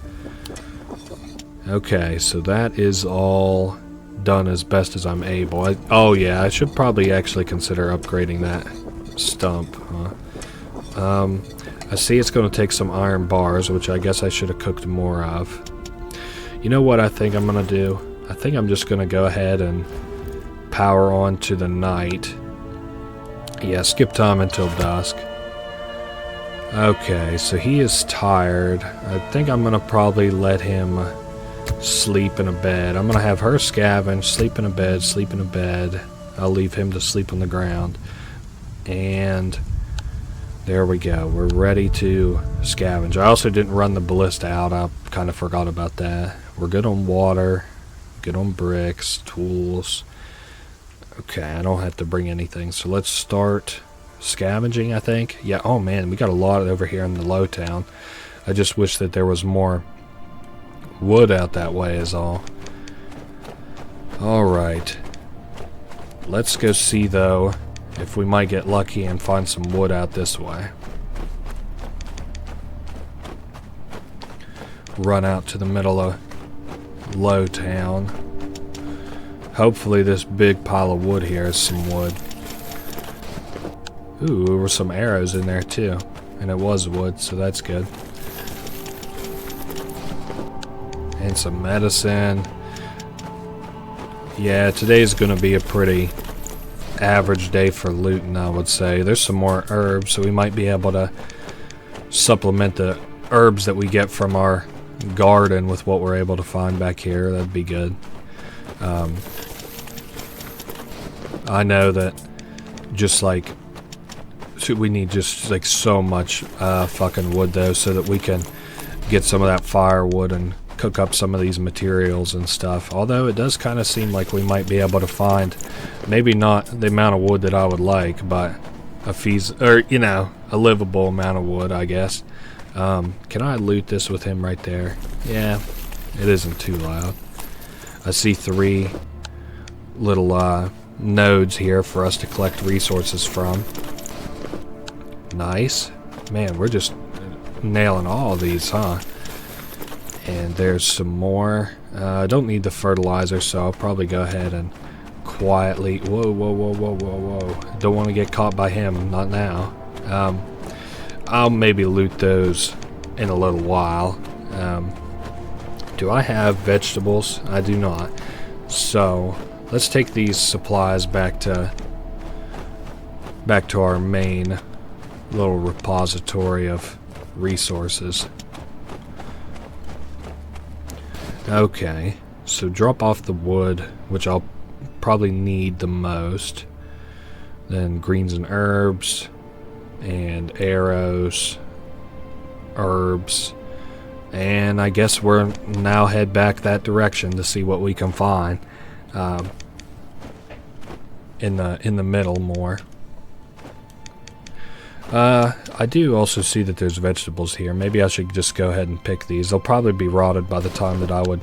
Okay, so that is all done as best as I'm able. Oh yeah, I should probably actually consider upgrading that stump, huh? I see it's going to take some iron bars, which I guess I should have cooked more of. You know what I think I'm going to do? I think I'm just going to go ahead and power on to the night. Yeah, skip time until dusk. Okay, so he is tired. I think I'm going to probably let him sleep in a bed. I'm going to have her scavenge, sleep in a bed, sleep in a bed. I'll leave him to sleep on the ground. And there we go. We're ready to scavenge. I also didn't run the ballista out. I kind of forgot about that. We're good on water, good on bricks, tools. Okay, I don't have to bring anything. So let's start scavenging, I think. Yeah, oh man, we got a lot over here in the low town. I just wish that there was more wood out that way is all. Alright. Let's go see, though, if we might get lucky and find some wood out this way. Run out to the middle of low town. Hopefully this big pile of wood here is some wood. Ooh, there were some arrows in there too. And it was wood, so that's good. And some medicine. Yeah, today's gonna be a pretty average day for looting, I would say. There's some more herbs, so we might be able to supplement the herbs that we get from our garden with what we're able to find back here. That'd be good. I know that just like we need just like so much fucking wood though, so that we can get some of that firewood and cook up some of these materials and stuff. Although it does kind of seem like we might be able to find, maybe not the amount of wood that I would like, but a livable amount of wood, I guess. Can I loot this with him right there? Yeah, it isn't too loud. I see 3 little nodes here for us to collect resources from. Nice. Man, we're just nailing all of these, huh? And there's some more. I don't need the fertilizer, so I'll probably go ahead and quietly... Whoa, whoa, whoa, whoa, whoa, whoa. Don't want to get caught by him. Not now. I'll maybe loot those in a little while. Do I have vegetables? I do not. So, let's take these supplies back to our main little repository of resources. Okay, so drop off the wood, which I'll probably need the most. Then greens and herbs, and arrows, herbs, and I guess we're now head back that direction to see what we can find in the middle more. I do also see that there's vegetables here. Maybe I should just go ahead and pick these. They'll probably be rotted by the time that I would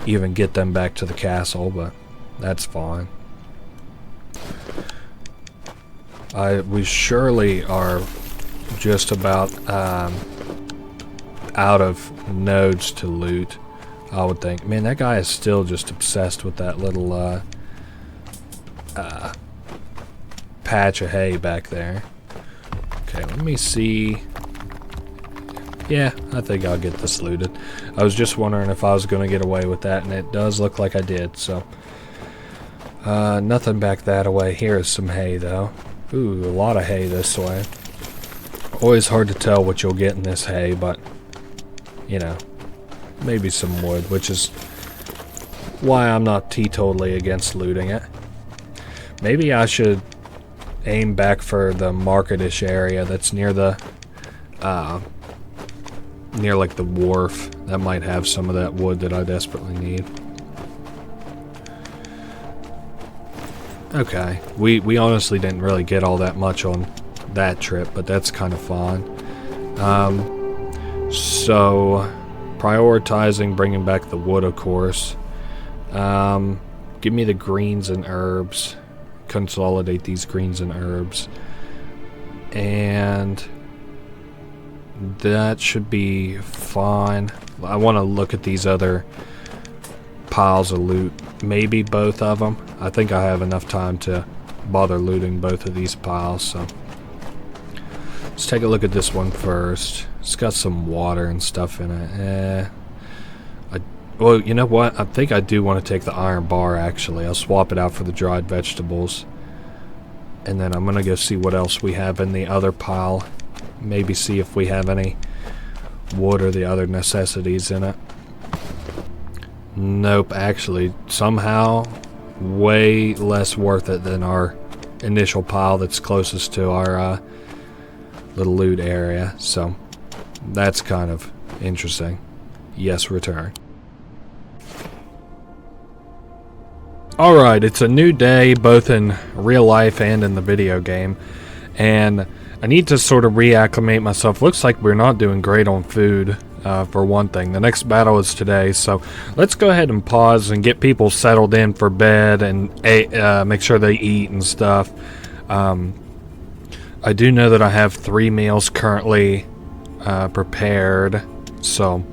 even get them back to the castle, but that's fine. We surely are just about out of nodes to loot, I would think. Man, that guy is still just obsessed with that little patch of hay back there. Okay, let me see. Yeah, I think I'll get this looted. I was just wondering if I was going to get away with that, and it does look like I did, so. Nothing back that way. Here is some hay, though. Ooh, a lot of hay this way. Always hard to tell what you'll get in this hay, but, you know, maybe some wood, which is why I'm not teetotally against looting it. Maybe I should aim back for the marketish area that's near the near like the wharf. That might have some of that wood that I desperately need. Okay, we honestly didn't really get all that much on that trip, but that's kind of fun. So prioritizing bringing back the wood, of course. Give me the greens and herbs. Consolidate these greens and herbs, and that should be fine. I want to look at these other piles of loot, maybe both of them. I think I have enough time to bother looting both of these piles, so let's take a look at this one first. It's got some water and stuff in it. Well, you know what? I think I do want to take the iron bar, actually. I'll swap it out for the dried vegetables. And then I'm going to go see what else we have in the other pile. Maybe see if we have any wood or the other necessities in it. Nope, actually, somehow way less worth it than our initial pile that's closest to our little loot area. So, that's kind of interesting. Yes, return. Alright, it's a new day, both in real life and in the video game, and I need to sort of reacclimate myself. Looks like we're not doing great on food, for one thing. The next battle is today, so let's go ahead and pause and get people settled in for bed and make sure they eat and stuff. I do know that I have 3 meals currently prepared, so...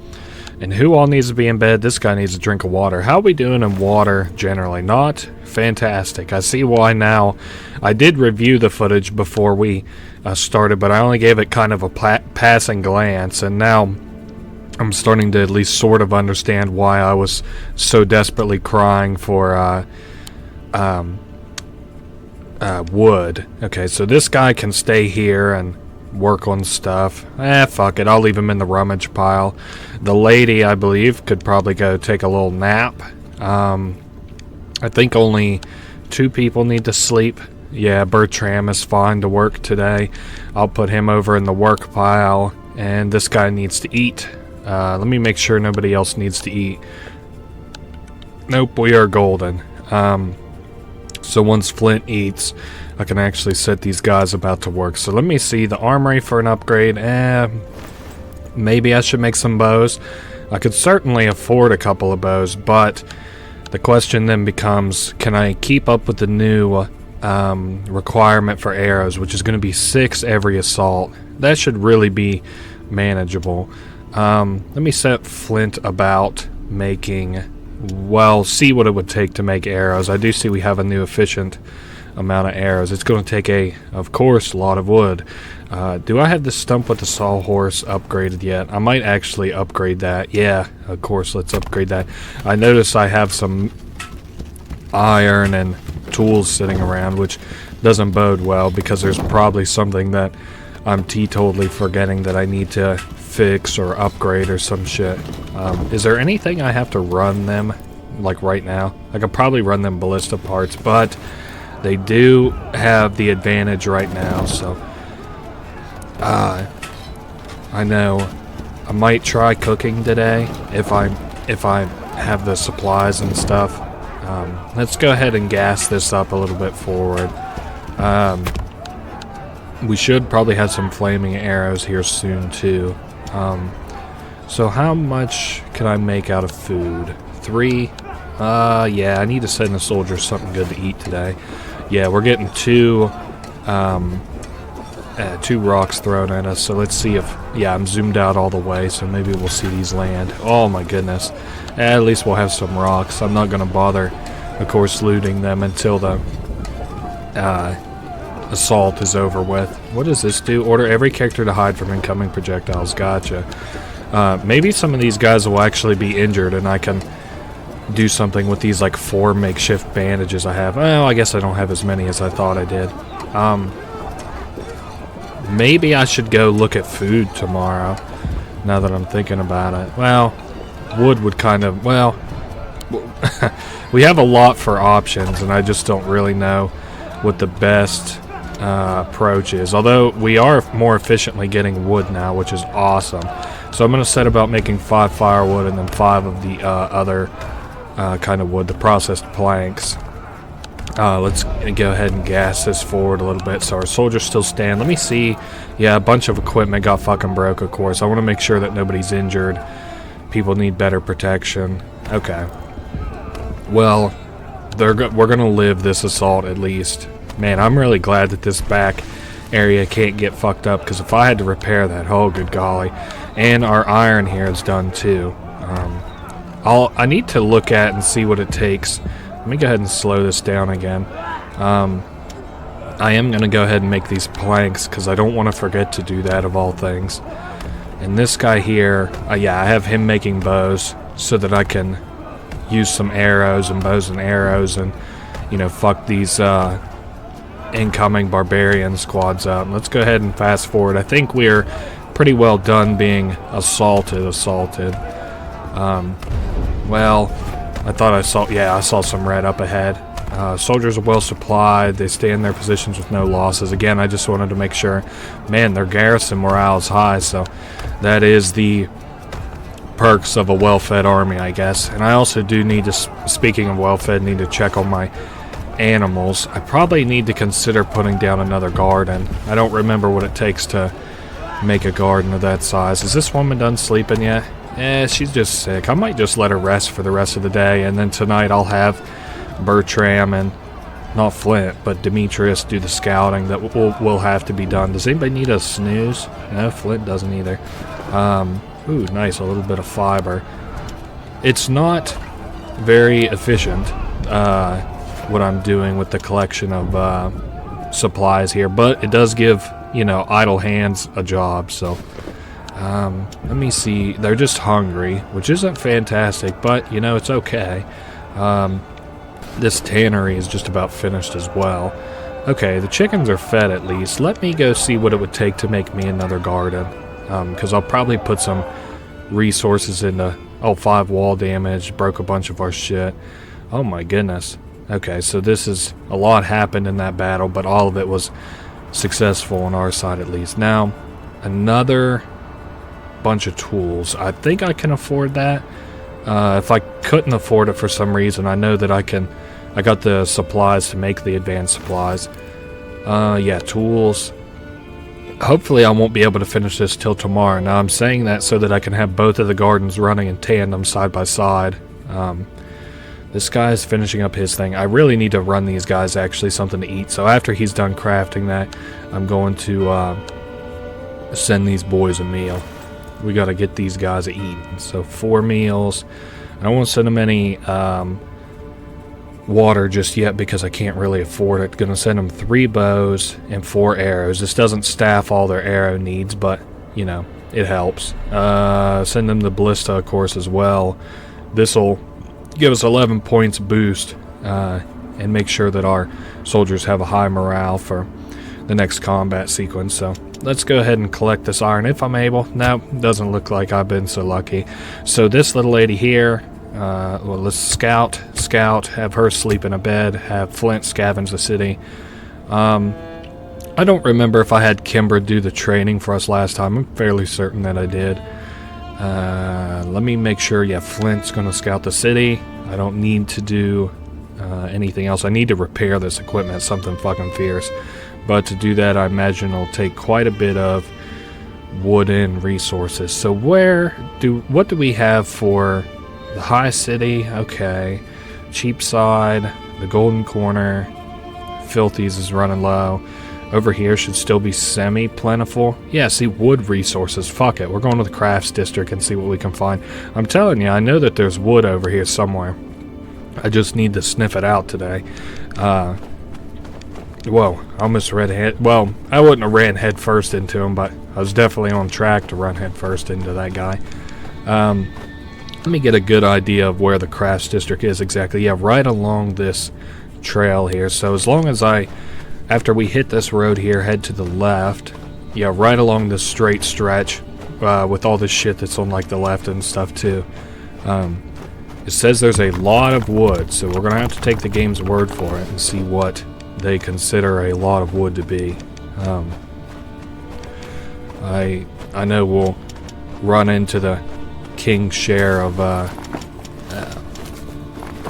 And who all needs to be in bed? This guy needs a drink of water. How are we doing in water generally? Not fantastic. I see why now. I did review the footage before we started, but I only gave it kind of a passing glance, and now I'm starting to at least sort of understand why I was so desperately crying for wood. Okay, so this guy can stay here and work on stuff. Fuck it, I'll leave him in the rummage pile. The lady, I believe, could probably go take a little nap. I think only 2 people need to sleep. Yeah, Bertram is fine to work today. I'll put him over in the work pile, and this guy needs to eat. Let me make sure nobody else needs to eat. Nope, we are golden. So once Flint eats, I can actually set these guys about to work. So let me see the armory for an upgrade. Maybe I should make some bows. I could certainly afford a couple of bows, but the question then becomes, can I keep up with the new requirement for arrows, which is going to be 6 every assault? That should really be manageable. Let me set Flint about making, well, see what it would take to make arrows. I do see we have a new efficient amount of arrows. It's going to take of course, a lot of wood. Do I have the stump with the sawhorse upgraded yet? I might actually upgrade that. Yeah, of course, let's upgrade that. I notice I have some iron and tools sitting around, which doesn't bode well, because there's probably something that I'm teetotally forgetting that I need to fix or upgrade or some shit. Is there anything I have to run them, like right now? I could probably run them ballista parts, but they do have the advantage right now, so I know I might try cooking today if I have the supplies and stuff. Let's go ahead and gas this up a little bit forward. We should probably have some flaming arrows here soon too. So how much can I make out of food? 3? Yeah, I need to send the soldiers something good to eat today. Yeah, we're getting 2 rocks thrown at us, so let's see if... Yeah, I'm zoomed out all the way, so maybe we'll see these land. Oh my goodness. At least we'll have some rocks. I'm not going to bother, of course, looting them until the assault is over with. What does this do? Order every character to hide from incoming projectiles. Gotcha. Maybe some of these guys will actually be injured, and I can do something with these like 4 makeshift bandages I have. Well, I guess I don't have as many as I thought I did. Maybe I should go look at food tomorrow, now that I'm thinking about it. Well, wood would kind of... Well, we have a lot for options, and I just don't really know what the best approach is. Although, we are more efficiently getting wood now, which is awesome. So I'm going to set about making 5 firewood and then 5 of the other kind of wood, the processed planks. Let's go ahead and gas this forward a little bit so our soldiers still stand. Let me see. Yeah, a bunch of equipment got fucking broke, of course. I want to make sure that nobody's injured. People need better protection. Okay. Well, we're going to live this assault at least. Man, I'm really glad that this back area can't get fucked up, because if I had to repair that, oh good golly. And our iron here is done too. I need to look at and see what it takes. Let me go ahead and slow this down again. I am going to go ahead and make these planks, because I don't want to forget to do that, of all things. And this guy here, yeah, I have him making bows so that I can use some arrows and bows and arrows and, you know, fuck these incoming barbarian squads up. Let's go ahead and fast forward. I think we're pretty well done being assaulted. Well, I thought I saw some red up ahead. Soldiers are well supplied. They stay in their positions with no losses. Again, I just wanted to make sure. Man, their garrison morale is high, so that is the perks of a well-fed army, I guess. And I also do need to, speaking of well-fed, need to check on my animals. I probably need to consider putting down another garden. I don't remember what it takes to make a garden of that size. Is this woman done sleeping yet? She's just sick. I might just let her rest for the rest of the day, and then tonight I'll have Bertram and, not Flint, but Demetrius do the scouting that will have to be done. Does anybody need a snooze? No, Flint doesn't either. Ooh, nice, a little bit of fiber. It's not very efficient. what I'm doing with the collection of supplies here, but it does give, you know, idle hands a job. So let me see. They're just hungry, which isn't fantastic, but you know, it's okay. This tannery is just about finished as well. Okay, the chickens are fed at least. Let me go see what it would take to make me another garden, because I'll probably put some resources into... Oh, 5 wall damage, broke a bunch of our shit. Oh my goodness. Okay, so this is... A lot happened in that battle, but all of it was successful on our side at least. Now, another bunch of tools. I think I can afford that. If I couldn't afford it for some reason, I know that I can... I got the supplies to make the advanced supplies. Yeah, tools. Hopefully I won't be able to finish this till tomorrow. Now I'm saying that so that I can have both of the gardens running in tandem side by side. This guy's finishing up his thing. I really need to run these guys actually something to eat. So after he's done crafting that, I'm going to send these boys a meal. We got to get these guys eating. So 4 meals. I don't want to send them any water just yet because I can't really afford it. Gonna send them 3 bows and 4 arrows. This doesn't staff all their arrow needs, but you know, it helps. Send them the ballista, of course, as well. This'll give us 11 points boost and make sure that our soldiers have a high morale for the next combat sequence. So let's go ahead and collect this iron if I'm able. No, doesn't look like I've been so lucky. So this little lady here, well, let's scout, have her sleep in a bed, have Flint scavenge the city. I don't remember if I had Kimber do the training for us last time. I'm fairly certain that I did. Let me make sure. Yeah, Flint's gonna scout the city. I don't need to do anything else. I need to repair this equipment, something fucking fierce. But to do that, I imagine it'll take quite a bit of wooden resources. So what do we have for the high city? Okay, Cheapside, the Golden Corner, Filthies is running low. Over here should still be semi-plentiful. Yeah, see, wood resources. Fuck it, we're going to the crafts district and see what we can find. I'm telling you, I know that there's wood over here somewhere. I just need to sniff it out today. Whoa, I almost ran head. Well, I wouldn't have ran head first into him, but I was definitely on track to run head first into that guy. Let me get a good idea of where the crafts district is exactly. Yeah, right along this trail here. So as long as after we hit this road here, head to the left. Yeah, right along this straight stretch with all this shit that's on like the left and stuff too. It says there's a lot of wood, so we're gonna have to take the game's word for it and see what they consider a lot of wood to be. I know we'll run into the king's share of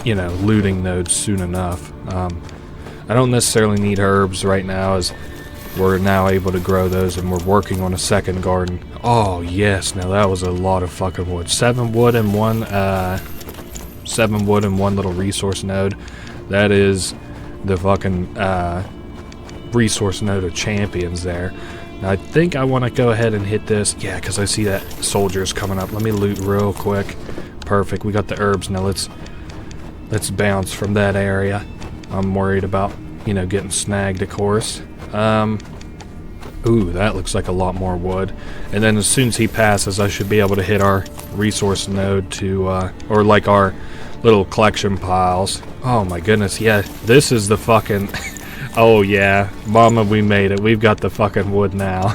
you know, looting nodes soon enough. I don't necessarily need herbs right now, as we're now able to grow those and we're working on a second garden. Oh yes, now that was a lot of fucking wood. 7 wood and 1 little resource node. That is the fucking resource node of champions there. Now I think I want to go ahead and hit this. Yeah, because I see that soldiers coming up. Let me loot real quick. Perfect, we got the herbs. Now let's bounce from that area. I'm worried about, you know, getting snagged, of course. Ooh, that looks like a lot more wood. And then as soon as he passes, I should be able to hit our resource node to, or like our little collection piles. Oh my goodness, yeah, this is the fucking... Oh yeah, mama, we made it. We've got the fucking wood now.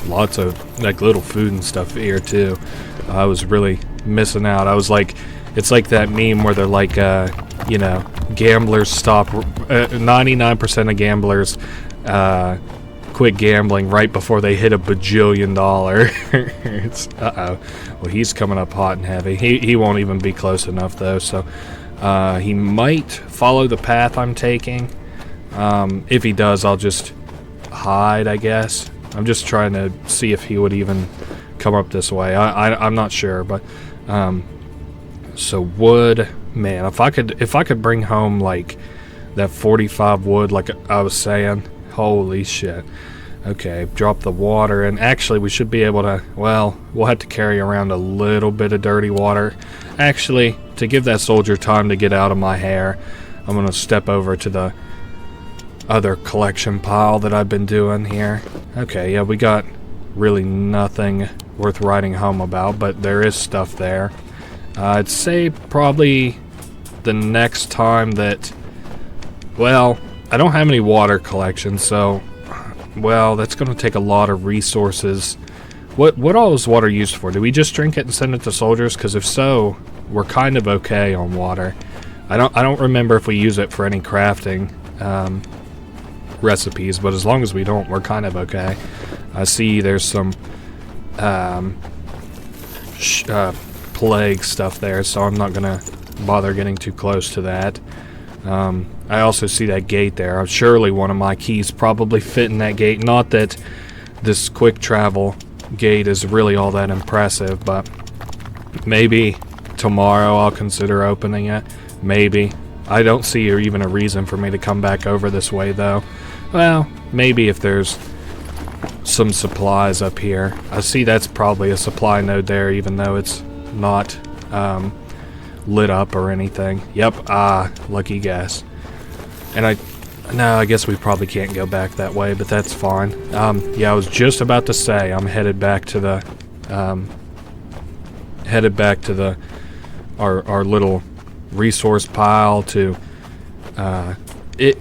Lots of like little food and stuff here too. I was really missing out. I was like, it's like that meme where they're like, you know, gamblers stop. 99% of gamblers quit gambling right before they hit $1 bajillion. It's well, he's coming up hot and heavy. He won't even be close enough though. So he might follow the path I'm taking. If he does, I'll just hide, I guess. I'm just trying to see if he would even come up this way. I'm not sure, but so wood, man. If I could bring home like that 45 wood, like I was saying, holy shit. Okay, drop the water, and actually we should be able to. Well, we'll have to carry around a little bit of dirty water. Actually, to give that soldier time to get out of my hair, I'm going to step over to the other collection pile that I've been doing here. Okay, yeah, we got really nothing worth writing home about, but there is stuff there. I'd say probably the next time that, well, I don't have any water collection, so, well, that's going to take a lot of resources. What all is water used for? Do we just drink it and send it to soldiers? Because if so, we're kind of okay on water. I don't remember if we use it for any crafting recipes, but as long as we don't, we're kind of okay. I see there's some plague stuff there, so I'm not gonna bother getting too close to that. I also see that gate there. Surely one of my keys probably fit in that gate. Not that this quick travel gate is really all that impressive, but maybe tomorrow I'll consider opening it. Maybe. I don't see even a reason for me to come back over this way, though. Well, maybe if there's some supplies up here. I see that's probably a supply node there, even though it's not lit up or anything. Yep, lucky guess. And I guess we probably can't go back that way, but that's fine. Yeah, I was just about to say I'm headed back to the our little resource pile to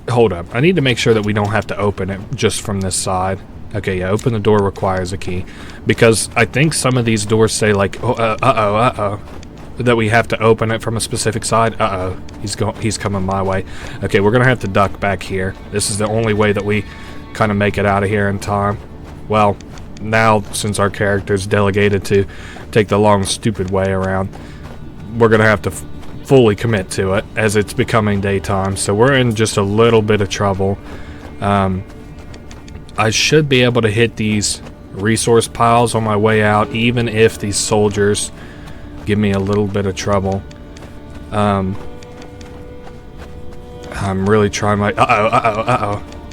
hold up. I need to make sure that we don't have to open it just from this side. Okay, yeah, open the door requires a key, because I think some of these doors say like, that we have to open it from a specific side. He's coming my way. Okay, we're gonna have to duck back here. This is the only way that we kind of make it out of here in time. Well, now since our character's delegated to take the long, stupid way around, we're gonna have to fully commit to it as it's becoming daytime. So we're in just a little bit of trouble. I should be able to hit these resource piles on my way out, even if these soldiers give me a little bit of trouble. I'm really trying my...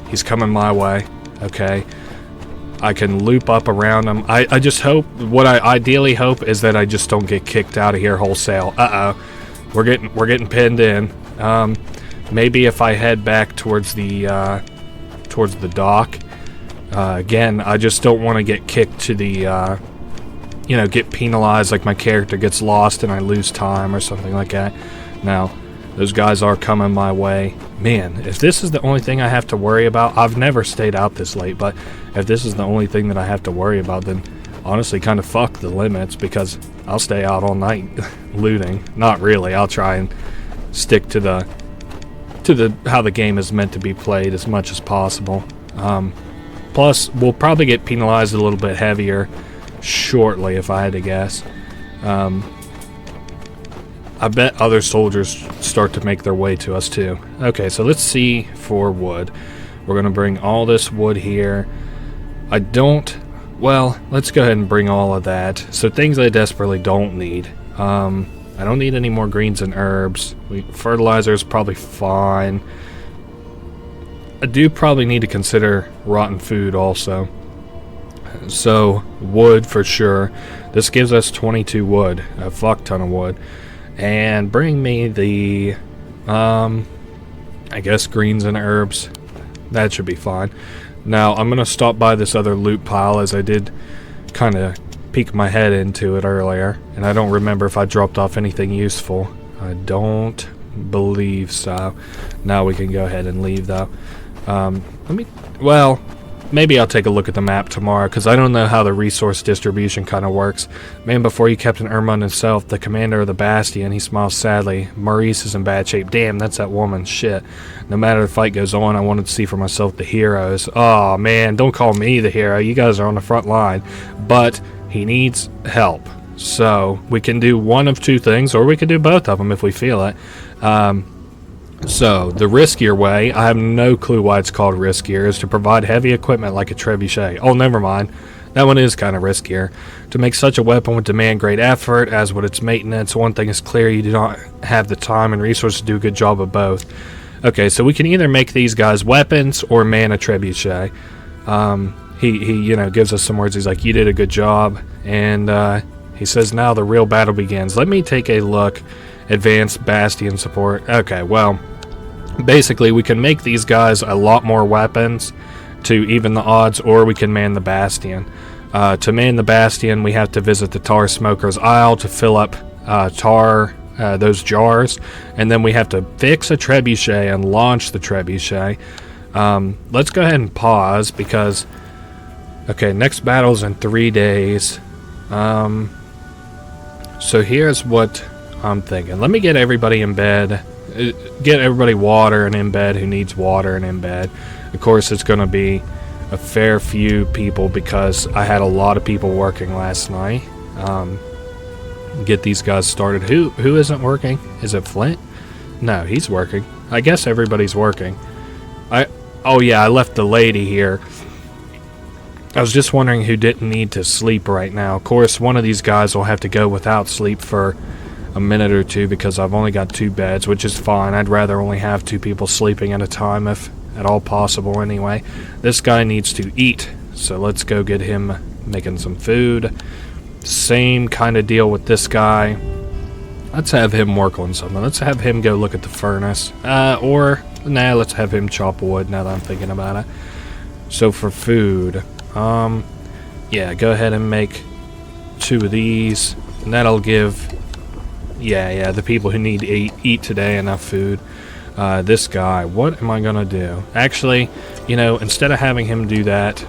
He's coming my way. Okay. I can loop up around him. I just hope... What I ideally hope is that I just don't get kicked out of here wholesale. We're getting pinned in. Maybe if I head back towards the dock. Again, I just don't want to get kicked to the... get penalized, like my character gets lost and I lose time or something like that. Now, those guys are coming my way. Man, if this is the only thing I have to worry about, I've never stayed out this late, but if this is the only thing that I have to worry about, then honestly kind of fuck the limits, because I'll stay out all night looting. Not really. I'll try and stick to the how the game is meant to be played as much as possible. Plus, we'll probably get penalized a little bit heavier shortly, if I had to guess. I bet other soldiers start to make their way to us too. Okay, so let's see for wood. We're gonna bring all this wood here. Well, let's go ahead and bring all of that. So things I desperately don't need. I don't need any more greens and herbs. Fertilizer is probably fine. I do probably need to consider rotten food also. So, wood for sure. This gives us 22 wood. A fuck ton of wood. And bring me the, I guess greens and herbs. That should be fine. Now, I'm going to stop by this other loot pile, as I did kind of peek my head into it earlier. And I don't remember if I dropped off anything useful. I don't believe so. Now we can go ahead and leave, though. Maybe I'll take a look at the map tomorrow, because I don't know how the resource distribution kind of works. Man, before you, Captain Ermund himself, the commander of the Bastion. He smiles sadly. Maurice is in bad shape. Damn, that's that woman. Shit. No matter the fight goes on, I wanted to see for myself the heroes. Oh man, don't call me the hero. You guys are on the front line. But he needs help. So we can do one of two things, or we can do both of them if we feel it. So, the riskier way, I have no clue why it's called riskier, is to provide heavy equipment like a trebuchet. Oh, never mind. That one is kind of riskier. To make such a weapon would demand great effort, as would its maintenance. One thing is clear, you do not have the time and resources to do a good job of both. Okay, so we can either make these guys weapons or man a trebuchet. He gives us some words. He's like, you did a good job. And he says, now the real battle begins. Let me take a look Advanced bastion support. Okay, well, basically we can make these guys a lot more weapons to even the odds, or we can man the bastion. To man the bastion, we have to visit the tar smoker's isle to fill up tar, those jars, and then we have to fix a trebuchet and launch the trebuchet. Let's go ahead and pause because, okay, next battle's in 3 days. So here's what I'm thinking. Let me get everybody in bed, get everybody water and in bed who needs water and in bed. Of course, it's going to be a fair few people because I had a lot of people working last night. Get these guys started. Who isn't working? Is it Flint? No, he's working. I guess everybody's working. Oh yeah, I left the lady here. I was just wondering who didn't need to sleep right now. Of course, one of these guys will have to go without sleep for a minute or two because I've only got 2 beds, which is fine. I'd rather only have 2 people sleeping at a time if at all possible anyway. This guy needs to eat, so let's go get him making some food. Same kind of deal with this guy. Let's have him work on something. Let's have him go look at the furnace. Let's have him chop wood now that I'm thinking about it. So for food, yeah, go ahead and make 2 of these. And that'll give, the people who need to eat today enough food. This guy, what am I going to do? Actually, instead of having him do that,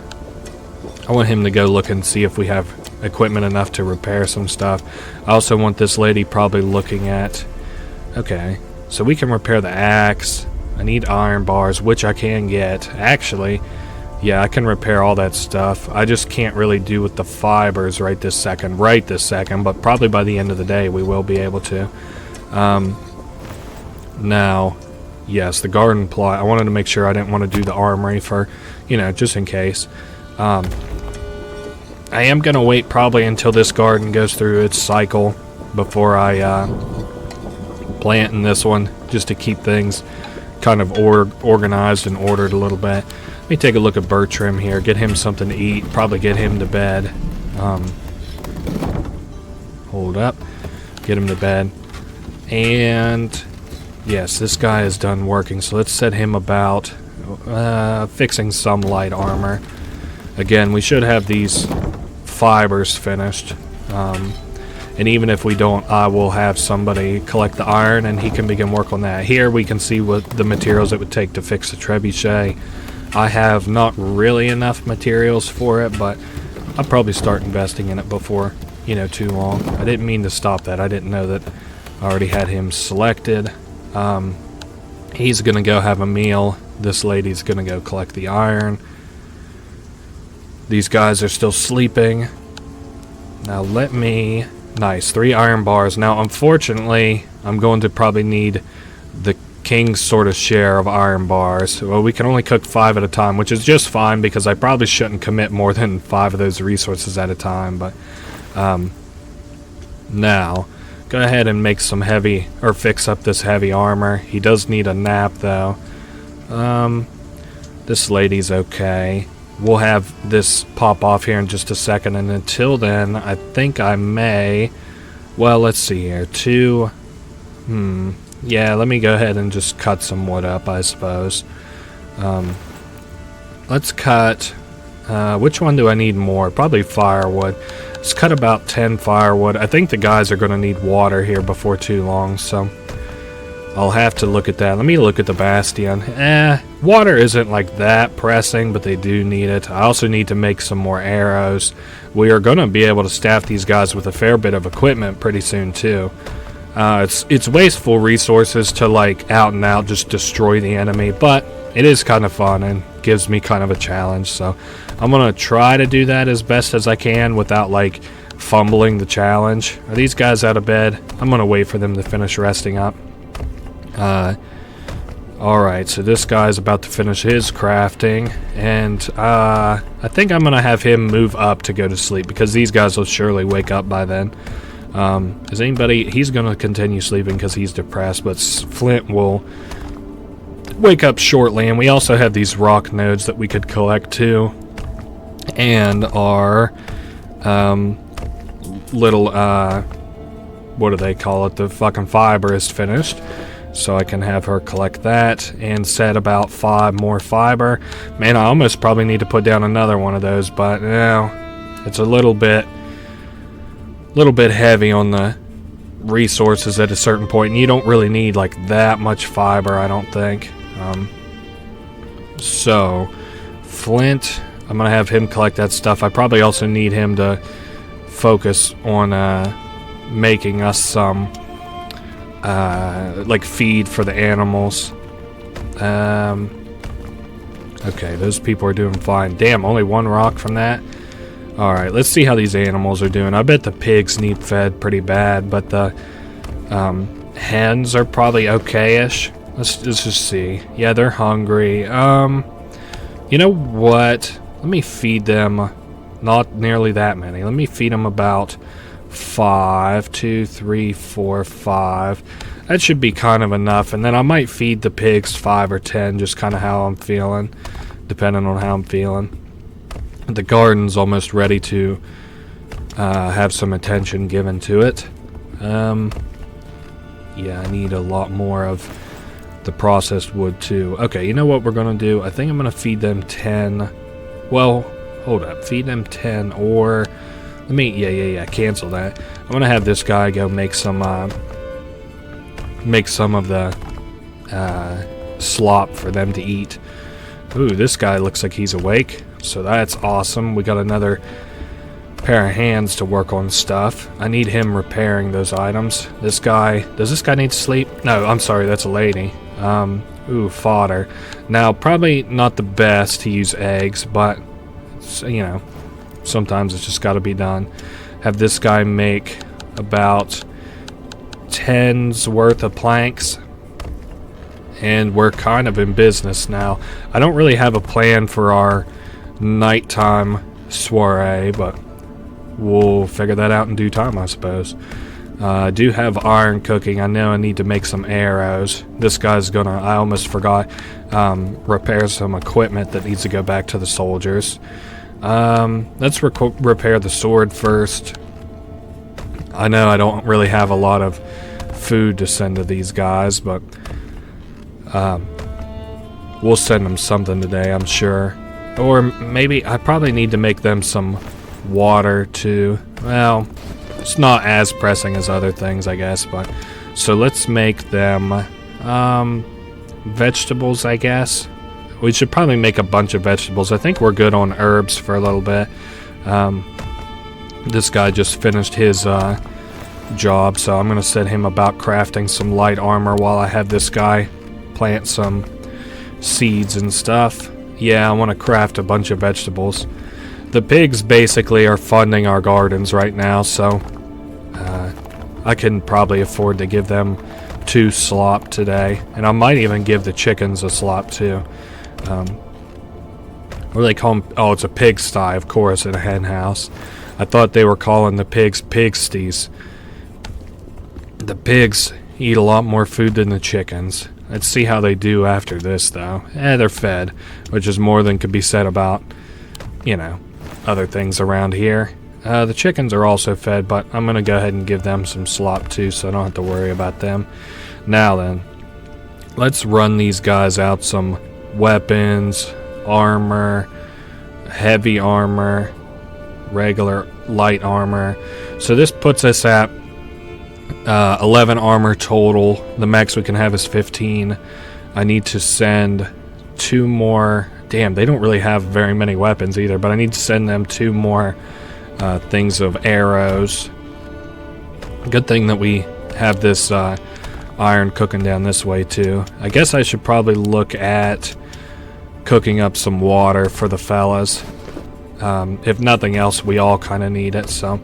I want him to go look and see if we have equipment enough to repair some stuff. I also want this lady probably looking at, okay, so we can repair the axe. I need iron bars, which I can get. Actually, yeah, I can repair all that stuff. I just can't really do with the fibers right this second, but probably by the end of the day we will be able to. Now, yes, the garden plot. I wanted to make sure I didn't want to do the armory for, just in case. I am going to wait probably until this garden goes through its cycle before I plant in this one, just to keep things kind of organized and ordered a little bit. Let me take a look at Bertram here, get him something to eat, probably get him to bed. Hold up, get him to bed. And yes, this guy is done working, so let's set him about fixing some light armor. Again, we should have these fibers finished, and even if we don't, I will have somebody collect the iron and he can begin work on that. Here we can see what the materials it would take to fix the trebuchet. I have not really enough materials for it, but I'll probably start investing in it before too long. I didn't mean to stop that. I didn't know that I already had him selected. He's gonna go have a meal. This lady's gonna go collect the iron. These guys are still sleeping. Now nice, 3 iron bars. Now, unfortunately, I'm going to probably need the king's sort of share of iron bars. Well, we can only cook 5 at a time, which is just fine because I probably shouldn't commit more than 5 of those resources at a time. But now, go ahead and make some fix up this heavy armor. He does need a nap, though. This lady's okay. We'll have this pop off here in just a second, and until then, I think I may... Well, let's see here. Yeah, let me go ahead and just cut some wood up, I suppose. Let's cut... which one do I need more? Probably firewood. Let's cut about 10 firewood. I think the guys are going to need water here before too long, so... I'll have to look at that. Let me look at the bastion. Water isn't like that pressing, but they do need it. I also need to make some more arrows. We are going to be able to staff these guys with a fair bit of equipment pretty soon, too. It's wasteful resources to, out and out just destroy the enemy, but it is kind of fun and gives me kind of a challenge, so I'm going to try to do that as best as I can without, fumbling the challenge. Are these guys out of bed? I'm going to wait for them to finish resting up. Alright, so this guy's about to finish his crafting, and I think I'm gonna have him move up to go to sleep because these guys will surely wake up by then. He's gonna continue sleeping because he's depressed, but Flint will wake up shortly, and we also have these rock nodes that we could collect too, and our little what do they call it? The fucking fiber is finished. So I can have her collect that and set about 5 more fiber. Man, I almost probably need to put down another one of those, but it's a little bit heavy on the resources at a certain point, and you don't really need like that much fiber, I don't think. So Flint, I'm gonna have him collect that stuff. I probably also need him to focus on making us some like feed for the animals. Okay, those people are doing fine. Damn, only 1 rock from that. Alright, let's see how these animals are doing. I bet the pigs need fed pretty bad, but the hens are probably okay-ish. Let's just see. Yeah, they're hungry. You know what? Let me feed them not nearly that many. Let me feed them about 5, 2, 3, 4, 5. That should be kind of enough, and then I might feed the pigs 5 or 10, just kind of how I'm feeling, depending on how I'm feeling. The garden's almost ready to have some attention given to it. Yeah, I need a lot more of the processed wood too. Okay, you know what we're gonna do? I think I'm gonna feed them 10. Well, hold up, feed them 10, or let me, yeah, cancel that. I'm gonna have this guy go make some of the slop for them to eat. Ooh, this guy looks like he's awake, so that's awesome. We got another pair of hands to work on stuff. I need him repairing those items. This guy, does this guy need to sleep? No, I'm sorry, that's a lady. Ooh, fodder. Now, probably not the best to use eggs, but you know, sometimes it's just got to be done. Have this guy make about 10's worth of planks, and we're kind of in business now. I don't really have a plan for our nighttime soiree, but we'll figure that out in due time, I suppose. I do have iron cooking. I know I need to make some arrows. This guy's gonna, I almost forgot, repair some equipment that needs to go back to the soldiers. Let's repair the sword first. I know I don't really have a lot of food to send to these guys, but we'll send them something today, I'm sure. Or maybe I probably need to make them some water too. Well, it's not as pressing as other things, I guess, but so let's make them vegetables, I guess. We should probably make a bunch of vegetables. I think we're good on herbs for a little bit. This guy just finished his job, so I'm gonna set him about crafting some light armor while I have this guy plant some seeds and stuff. Yeah, I want to craft a bunch of vegetables. The pigs basically are funding our gardens right now, so I can probably afford to give them 2 slop today, and I might even give the chickens a slop too. What do they call them? Oh, it's a pigsty, of course, in a hen house. I thought they were calling the pigs pigsties. The pigs eat a lot more food than the chickens. Let's see how they do after this, though. They're fed, which is more than could be said about, you know, other things around here. The chickens are also fed, but I'm going to go ahead and give them some slop too, so I don't have to worry about them. Now then, let's run these guys out some weapons, armor, heavy armor, regular light armor. So this puts us at 11 armor total. The max we can have is 15. I need to send 2 more. Damn, they don't really have very many weapons either, but I need to send them 2 more things of arrows. Good thing that we have this iron cooking down this way too. I guess I should probably look at cooking up some water for the fellas. If nothing else, we all kind of need it, so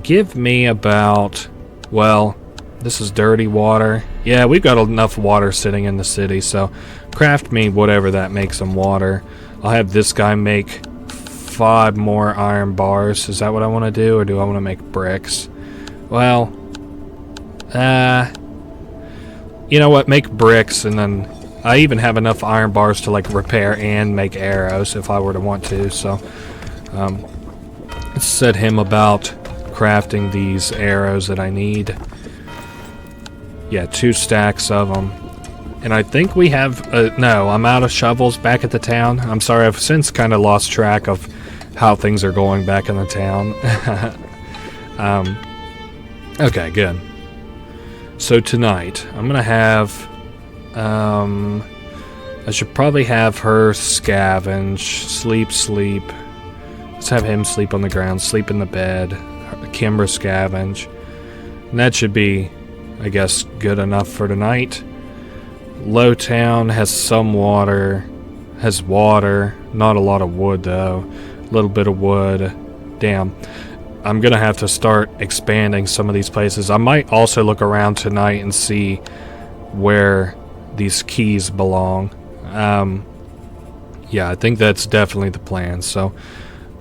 give me about, well, this is dirty water. Yeah, we've got enough water sitting in the city, so craft me whatever that makes some water. I'll have this guy make 5 more iron bars. Is that what I want to do, or do I want to make bricks? Well, you know what, make bricks, and then I even have enough iron bars to like repair and make arrows if I were to want to, so let's set him about crafting these arrows that I need. Yeah, 2 stacks of them. And I think we have... no, I'm out of shovels back at the town. I'm sorry, I've since kind of lost track of how things are going back in the town. Okay, good. So tonight, I'm going to have... I should probably have her scavenge. Sleep. Let's have him sleep on the ground, sleep in the bed. Kimber scavenge. And that should be, I guess, good enough for tonight. Lowtown has some water. Has water. Not a lot of wood, though. A little bit of wood. Damn. I'm going to have to start expanding some of these places. I might also look around tonight and see where these keys belong. Yeah, I think that's definitely the plan. So,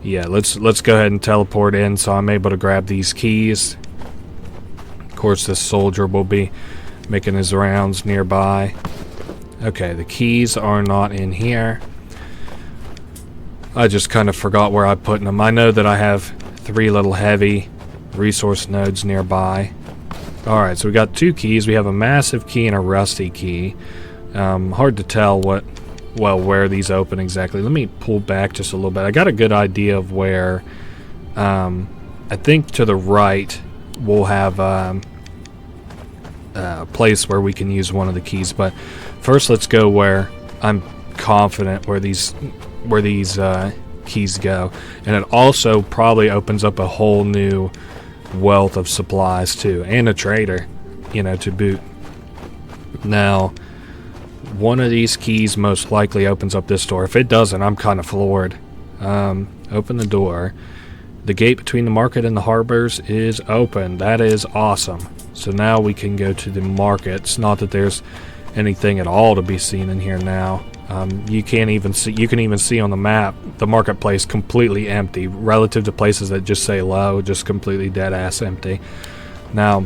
yeah, let's go ahead and teleport in so I'm able to grab these keys. Of course, this soldier will be making his rounds nearby. Okay, the keys are not in here. I just kind of forgot where I put them. I know that I have 3 little heavy resource nodes nearby. Alright, so we got 2 keys. We have a massive key and a rusty key. Hard to tell where these open exactly. Let me pull back just a little bit. I got a good idea of where. I think to the right we'll have a place where we can use one of the keys. But first, let's go where I'm confident where these keys go, and it also probably opens up a whole new wealth of supplies too, and a trader, to boot. Now, one of these keys most likely opens up this door. If it doesn't, I'm kind of floored. Open the door. The gate between the market and the harbors is open. That is awesome. So now we can go to the markets. Not that there's anything at all to be seen in here now. You can even see on the map the marketplace completely empty relative to places that just say low, just completely dead ass empty. Now,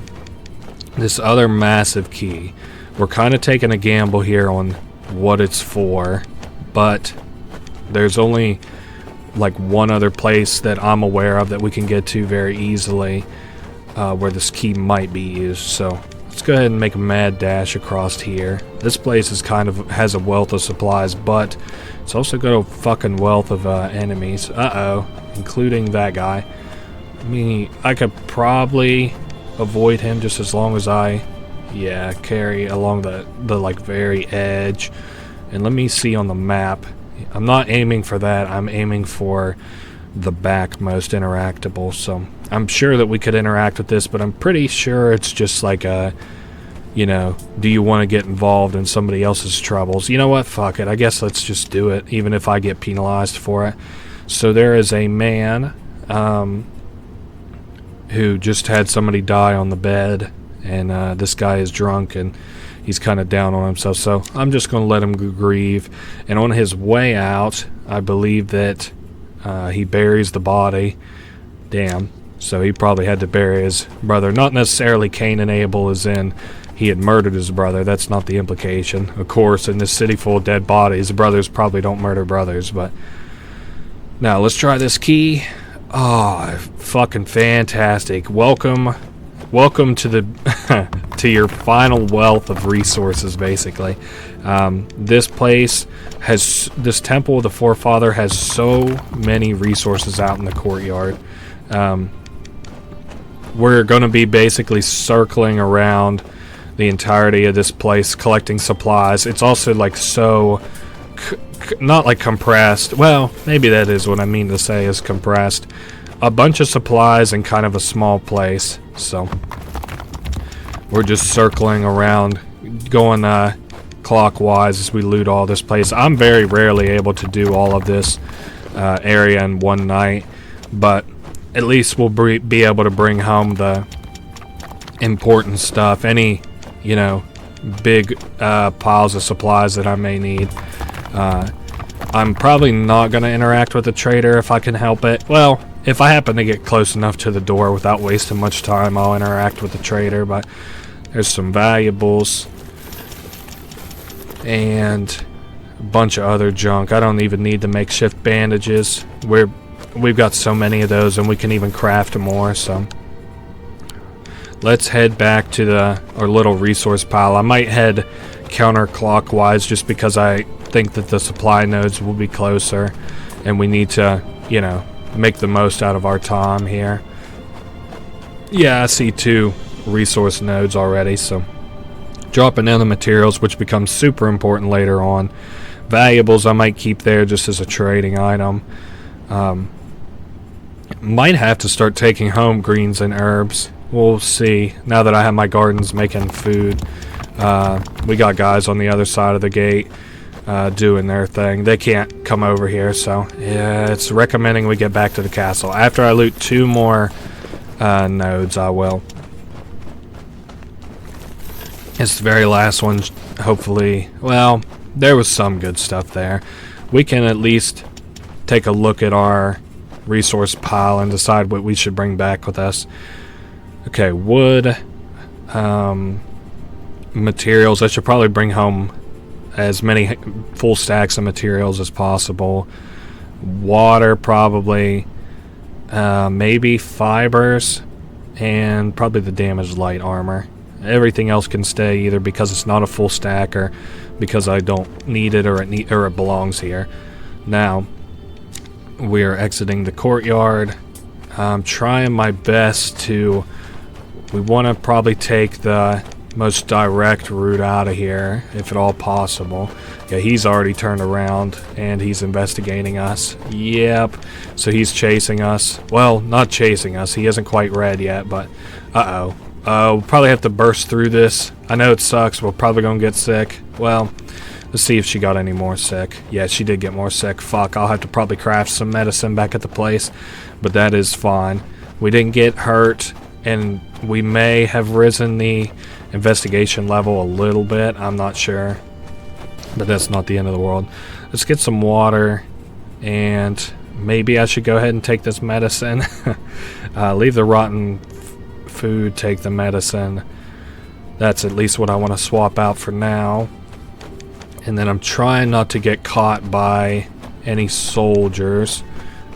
this other massive key, we're kind of taking a gamble here on what it's for, but there's only like one other place that I'm aware of that we can get to very easily where this key might be used. So let's go ahead and make a mad dash across here. This place is has a wealth of supplies, but it's also got a fucking wealth of enemies. Including that guy. I mean, I could probably avoid him just as long as I, carry along the like very edge. And let me see on the map. I'm not aiming for that. I'm aiming for the back most interactable. So I'm sure that we could interact with this, but I'm pretty sure it's just like a, do you want to get involved in somebody else's troubles? You know what? Fuck it. I guess let's just do it, even if I get penalized for it. So there is a man who just had somebody die on the bed, and this guy is drunk and he's kind of down on himself. So I'm just going to let him grieve. And on his way out, I believe that he buries the body. Damn. So he probably had to bury his brother. Not necessarily Cain and Abel as in he had murdered his brother. That's not the implication. Of course, in this city full of dead bodies, brothers probably don't murder brothers. But now let's try this key. Oh, fucking fantastic. Welcome to the to your final wealth of resources, basically. This temple of the forefather has so many resources out in the courtyard. We're going to be basically circling around the entirety of this place, collecting supplies. It's also like so, not like compressed. Well, maybe that is what I mean to say is compressed. A bunch of supplies in kind of a small place. So we're just circling around, going clockwise as we loot all this place. I'm very rarely able to do all of this area in one night, but at least we'll be able to bring home the important stuff. Any, big piles of supplies that I may need. I'm probably not going to interact with the trader if I can help it. Well, if I happen to get close enough to the door without wasting much time, I'll interact with the trader. But there's some valuables and a bunch of other junk. I don't even need the makeshift bandages. We've got so many of those, and we can even craft more. So let's head back to our little resource pile. I might head counterclockwise just because I think that the supply nodes will be closer, and we need to, you know, make the most out of our time here. Yeah, I see 2 resource nodes already, so dropping down the materials, which becomes super important later on. Valuables I might keep there just as a trading item. Might have to start taking home greens and herbs. We'll see. Now that I have my gardens making food, we got guys on the other side of the gate doing their thing. They can't come over here, so yeah, it's recommending we get back to the castle. After I loot 2 more nodes, I will. It's the very last one, hopefully. Well, there was some good stuff there. We can at least take a look at our resource pile and decide what we should bring back with us. Okay, wood, materials. I should probably bring home as many full stacks of materials as possible. Water, probably. Maybe fibers, and probably the damaged light armor. Everything else can stay, either because it's not a full stack or because I don't need it, or it belongs here. Now, we are exiting the courtyard. I'm trying my best to... We want to probably take the most direct route out of here, if at all possible. Yeah, he's already turned around, and he's investigating us. Yep. So he's chasing us. Well, not chasing us. He isn't quite red yet, but... Uh-oh. We'll probably have to burst through this. I know it sucks. We're probably going to get sick. Well, let's see if she got any more sick. Yeah, she did get more sick. Fuck, I'll have to probably craft some medicine back at the place. But that is fine. We didn't get hurt, and we may have risen the investigation level a little bit. I'm not sure. But that's not the end of the world. Let's get some water, and maybe I should go ahead and take this medicine. Leave the rotten food, take the medicine. That's at least what I want to swap out for now. And then I'm trying not to get caught by any soldiers.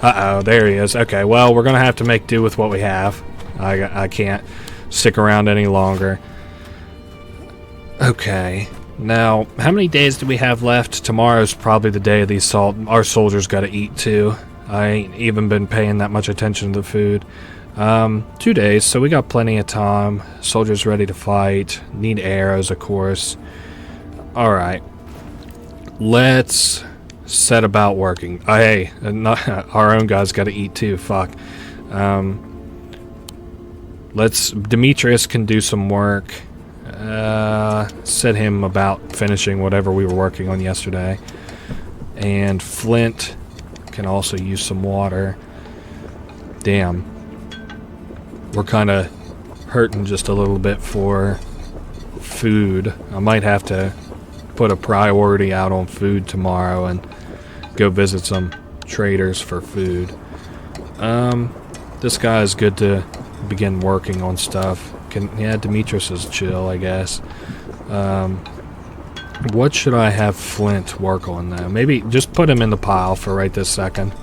Uh-oh, there he is. Okay, well, we're going to have to make do with what we have. I can't stick around any longer. Okay, now, how many days do we have left? Tomorrow's probably the day of the assault. Our soldiers got to eat, too. I ain't even been paying that much attention to the food. 2 days, so we got plenty of time. Soldiers ready to fight. Need arrows, of course. Alright. Let's set about working. Hey, our own guys got to eat too. Fuck. Demetrius can do some work. Set him about finishing whatever we were working on yesterday. And Flint can also use some water. Damn. We're kind of hurting just a little bit for food. I might have to put a priority out on food tomorrow and go visit some traders for food. This guy is good to begin working on stuff. Yeah, Demetrius is chill, I guess. What should I have Flint work on, though? Maybe just put him in the pile for right this second.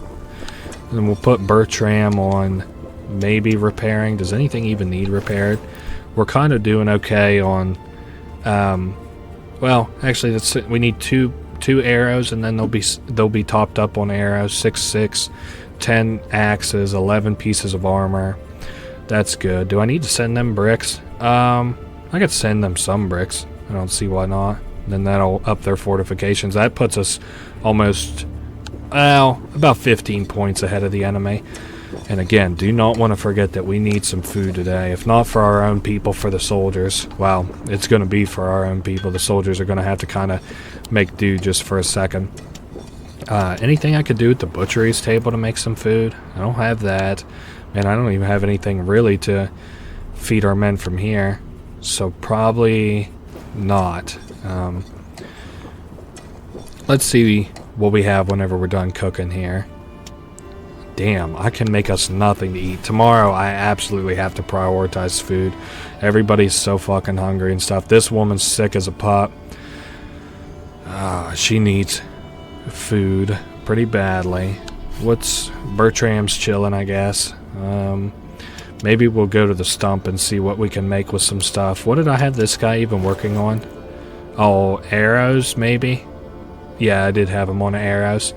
And then we'll put Bertram on maybe repairing. Does anything even need repaired? We're kind of doing okay on... well, actually, we need two arrows, and then they'll be topped up on arrows. 6, 10 axes, 11 pieces of armor. That's good. Do I need to send them bricks? I could send them some bricks. I don't see why not. Then that'll up their fortifications. That puts us almost, well, about 15 points ahead of the enemy. And again, do not want to forget that we need some food today. If not for our own people, for the soldiers. Well, it's going to be for our own people. The soldiers are going to have to kind of make do just for a second. Anything I could do at the butchery's table to make some food? I don't have that. And I don't even have anything really to feed our men from here. So probably not. Let's see what we have whenever we're done cooking here. Damn, I can make us nothing to eat. Tomorrow, I absolutely have to prioritize food. Everybody's so fucking hungry and stuff. This woman's sick as a pup. She needs food pretty badly. Bertram's chilling, I guess. Maybe we'll go to the stump and see what we can make with some stuff. What did I have this guy even working on? Oh, arrows, maybe? Yeah, I did have him on arrows.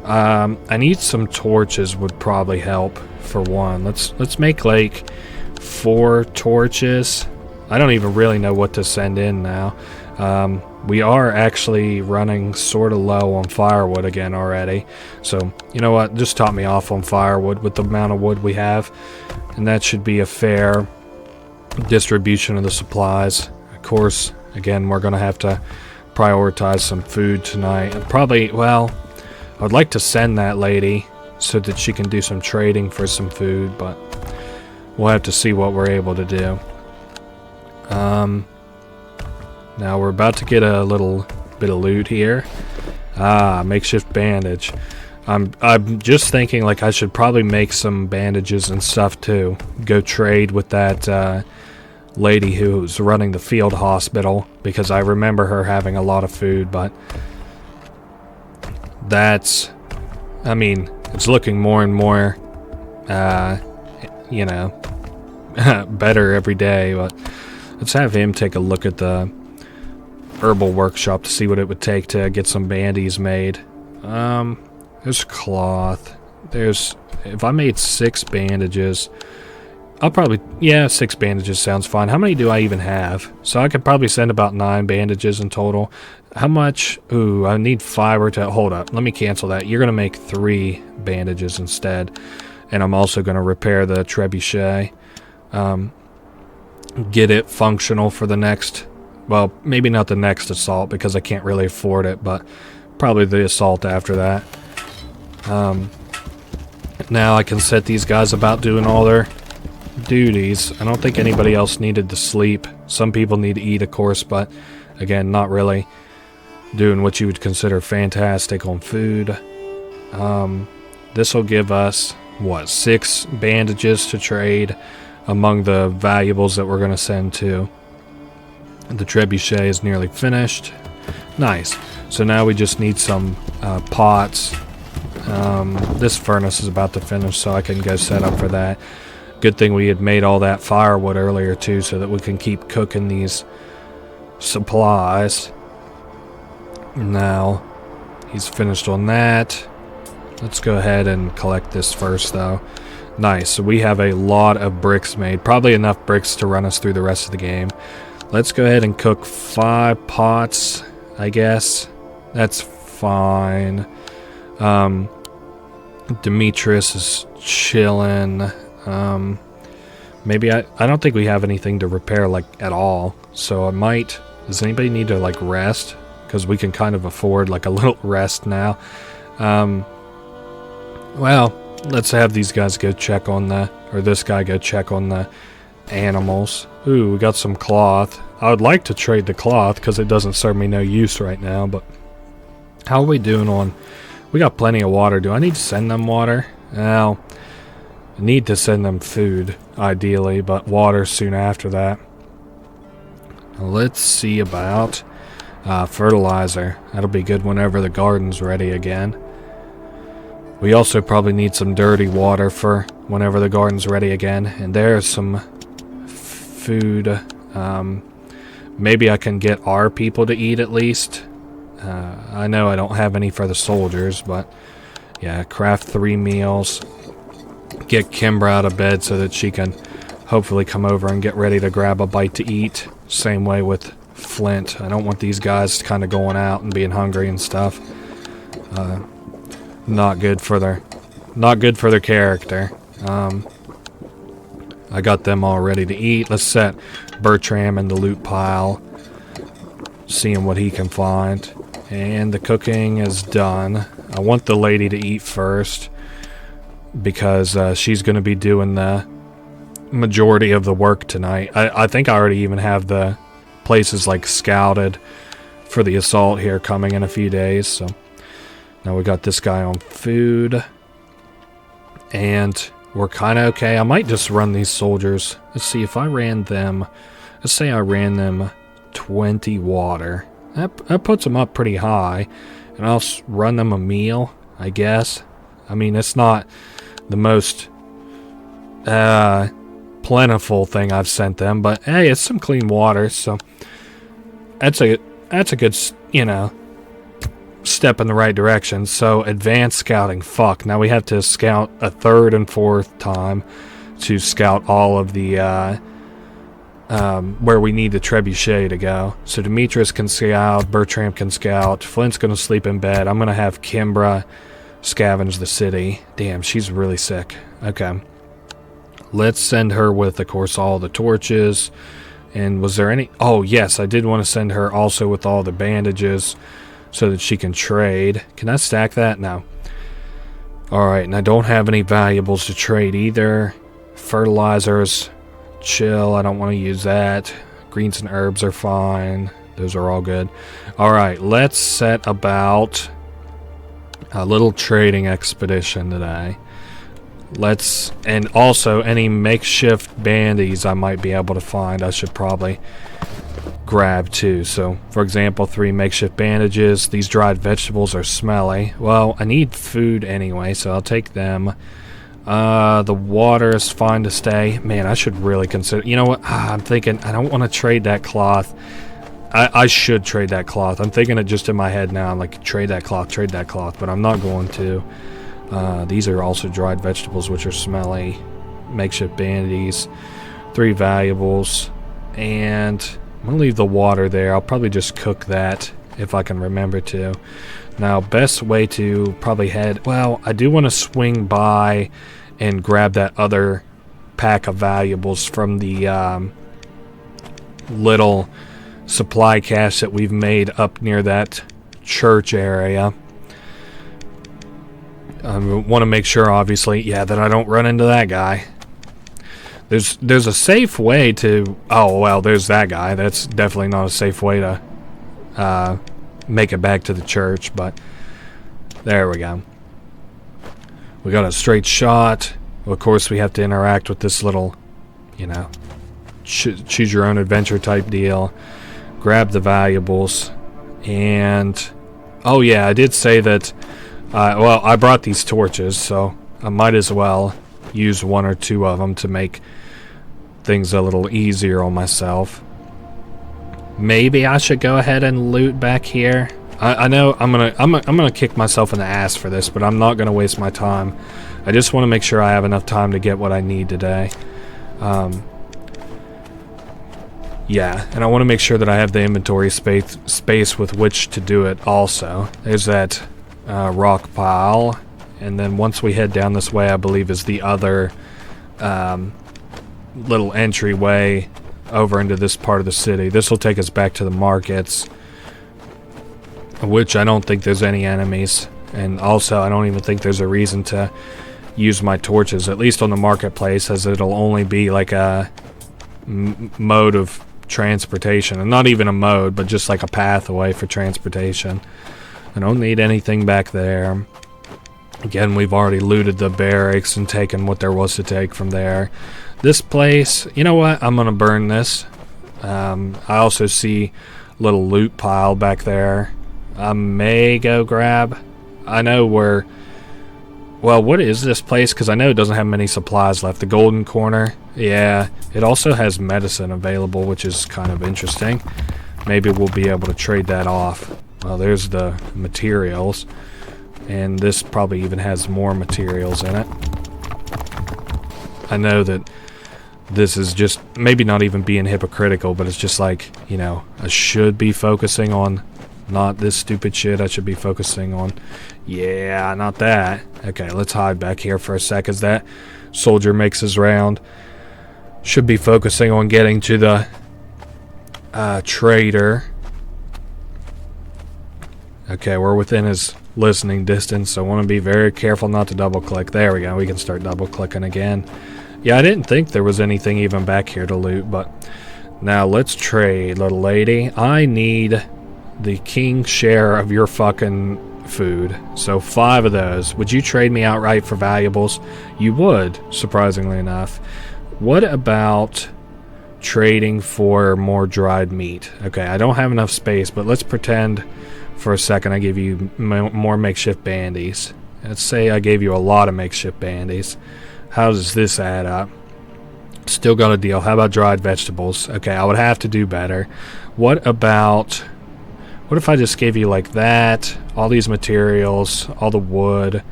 I need some torches would probably help for one. Let's make like 4 torches. I don't even really know what to send in now. We are actually running sort of low on firewood again already. So, you know what? Just top me off on firewood with the amount of wood we have. And that should be a fair distribution of the supplies. Of course, again, we're going to have to prioritize some food tonight. And probably, well, I would like to send that lady so that she can do some trading for some food, but we'll have to see what we're able to do. Now we're about to get a little bit of loot here. Makeshift bandage. I'm just thinking like I should probably make some bandages and stuff too. Go trade with that lady who's running the field hospital, because I remember her having a lot of food, but that's, I mean, it's looking more and more, you know, better every day, but let's have him take a look at the herbal workshop to see what it would take to get some bandies made. There's cloth. There's, if I made 6 bandages, I'll probably, yeah, 6 bandages sounds fine. How many do I even have? So I could probably send about 9 bandages in total. How much? Ooh, I need fiber to, hold up, let me cancel that. You're going to make 3 bandages instead. And I'm also going to repair the trebuchet. Get it functional for the next, well, maybe not the next assault because I can't really afford it, but probably the assault after that. Now I can set these guys about doing all their duties. I don't think anybody else needed to sleep. Some people need to eat, of course, but again, not really doing what you would consider fantastic on food. This will give us, what, 6 bandages to trade among the valuables that we're going to send to. The trebuchet is nearly finished. Nice. So now we just need some pots. This furnace is about to finish, so I can go set up for that. Good thing we had made all that firewood earlier too, so that we can keep cooking these supplies. Now he's finished on that. Let's go ahead and collect this first though. Nice, so we have a lot of bricks made, probably enough bricks to run us through the rest of the game. Let's go ahead and cook 5 pots, I guess. That's fine. Demetrius is chilling. Maybe I don't think we have anything to repair like at all, so I might, does anybody need to like rest? Because we can kind of afford like a little rest now. Well, let's have these guys go check on the, or this guy go check on the animals. Ooh, we got some cloth. I would like to trade the cloth because it doesn't serve me no use right now, but how are we doing on, we got plenty of water. Do I need to send them water? Well, I need to send them food ideally, but water soon after that. Let's see about fertilizer. That'll be good whenever the garden's ready again. We also probably need some dirty water for whenever the garden's ready again. And there's some food. Maybe I can get our people to eat at least. I know I don't have any for the soldiers, but yeah, craft 3 meals. Get Kimbra out of bed so that she can hopefully come over and get ready to grab a bite to eat. Same way with Flint. I don't want these guys kind of going out and being hungry and stuff. Not good for their character. I got them all ready to eat. Let's set Bertram in the loot pile, seeing what he can find. And the cooking is done. I want the lady to eat first because she's going to be doing the majority of the work tonight. I think I already even have the places like scouted for the assault here coming in a few days. So now we got this guy on food, and we're kind of okay. I might just run these soldiers. Let's see if I ran them. Let's say I ran them 20 water. That puts them up pretty high, and I'll run them a meal, I guess. I mean, it's not the most plentiful thing I've sent them, but hey, it's some clean water, so that's a good, you know, step in the right direction. So advanced scouting, fuck. Now we have to scout a third and fourth time to scout all of the where we need the trebuchet to go. So Demetrius can scout, Bertram can scout, Flint's gonna sleep in bed. I'm gonna have Kimbra scavenge the city. Damn, she's really sick. Okay, let's send her with, of course, all the torches. And was there any... Oh yes, I did want to send her also with all the bandages so that she can trade. Can I stack that? No. Alright, and I don't have any valuables to trade either. Fertilizers, chill, I don't want to use that. Greens and herbs are fine. Those are all good. Alright, let's set about a little trading expedition today. And also any makeshift bandies I might be able to find, I should probably grab too. So, for example, 3 makeshift bandages. These dried vegetables are smelly. Well, I need food anyway, so I'll take them. The water is fine to stay. Man, I should really consider... You know what? I'm thinking I don't want to trade that cloth. I should trade that cloth. I'm thinking it just in my head now. I'm like, trade that cloth, but I'm not going to. These are also dried vegetables, which are smelly. Makeshift bandies. 3 valuables. And I'm going to leave the water there. I'll probably just cook that if I can remember to. Now, best way to probably head... Well, I do want to swing by and grab that other pack of valuables from the little supply cache that we've made up near that church area. I want to make sure, obviously, yeah, that I don't run into that guy. There's a safe way to... Oh, well, there's that guy. That's definitely not a safe way to make it back to the church, but there we go. We got a straight shot. Of course, we have to interact with this little, you know, choose your own adventure type deal. Grab the valuables. And, oh yeah, I did say that, well, I brought these torches, so I might as well use 1 or 2 of them to make things a little easier on myself. Maybe I should go ahead and loot back here. I know I'm gonna kick myself in the ass for this, but I'm not gonna waste my time. I just want to make sure I have enough time to get what I need today. Yeah, and I want to make sure that I have the inventory space with which to do it also. There's that rock pile, and then once we head down this way, I believe is the other little entryway over into this part of the city. This will take us back to the markets, which I don't think there's any enemies, and also I don't even think there's a reason to use my torches, at least on the marketplace, as it'll only be like a mode of transportation, and not even a mode, but just like a pathway for transportation. I don't need anything back there. Again, we've already looted the barracks and taken what there was to take from there. This place, you know what? I'm gonna burn this. I also see a little loot pile back there. I may go grab. I know where... Well, what is this place? Because I know it doesn't have many supplies left. The Golden Corner. Yeah, it also has medicine available, which is kind of interesting. Maybe we'll be able to trade that off. Well, there's the materials. And this probably even has more materials in it. I know that this is just maybe not even being hypocritical, but it's just like, you know, I should be focusing on not this stupid shit. I should be focusing on, yeah, not that. Okay, let's hide back here for a sec as that soldier makes his round. Should be focusing on getting to the trader. Okay, we're within his listening distance, so I want to be very careful not to double click. There we go, we can start double clicking again. Yeah, I didn't think there was anything even back here to loot, but now let's trade, little lady. I need the king's share of your fucking food. So 5 of those. Would you trade me outright for valuables? You would, surprisingly enough. What about trading for more dried meat? Okay, I don't have enough space, but let's pretend for a second I give you more makeshift bandies. Let's say I gave you a lot of makeshift bandies. How does this add up? Still got a deal. How about dried vegetables? Okay, I would have to do better. What if I just gave you like that, all these materials, all the wood?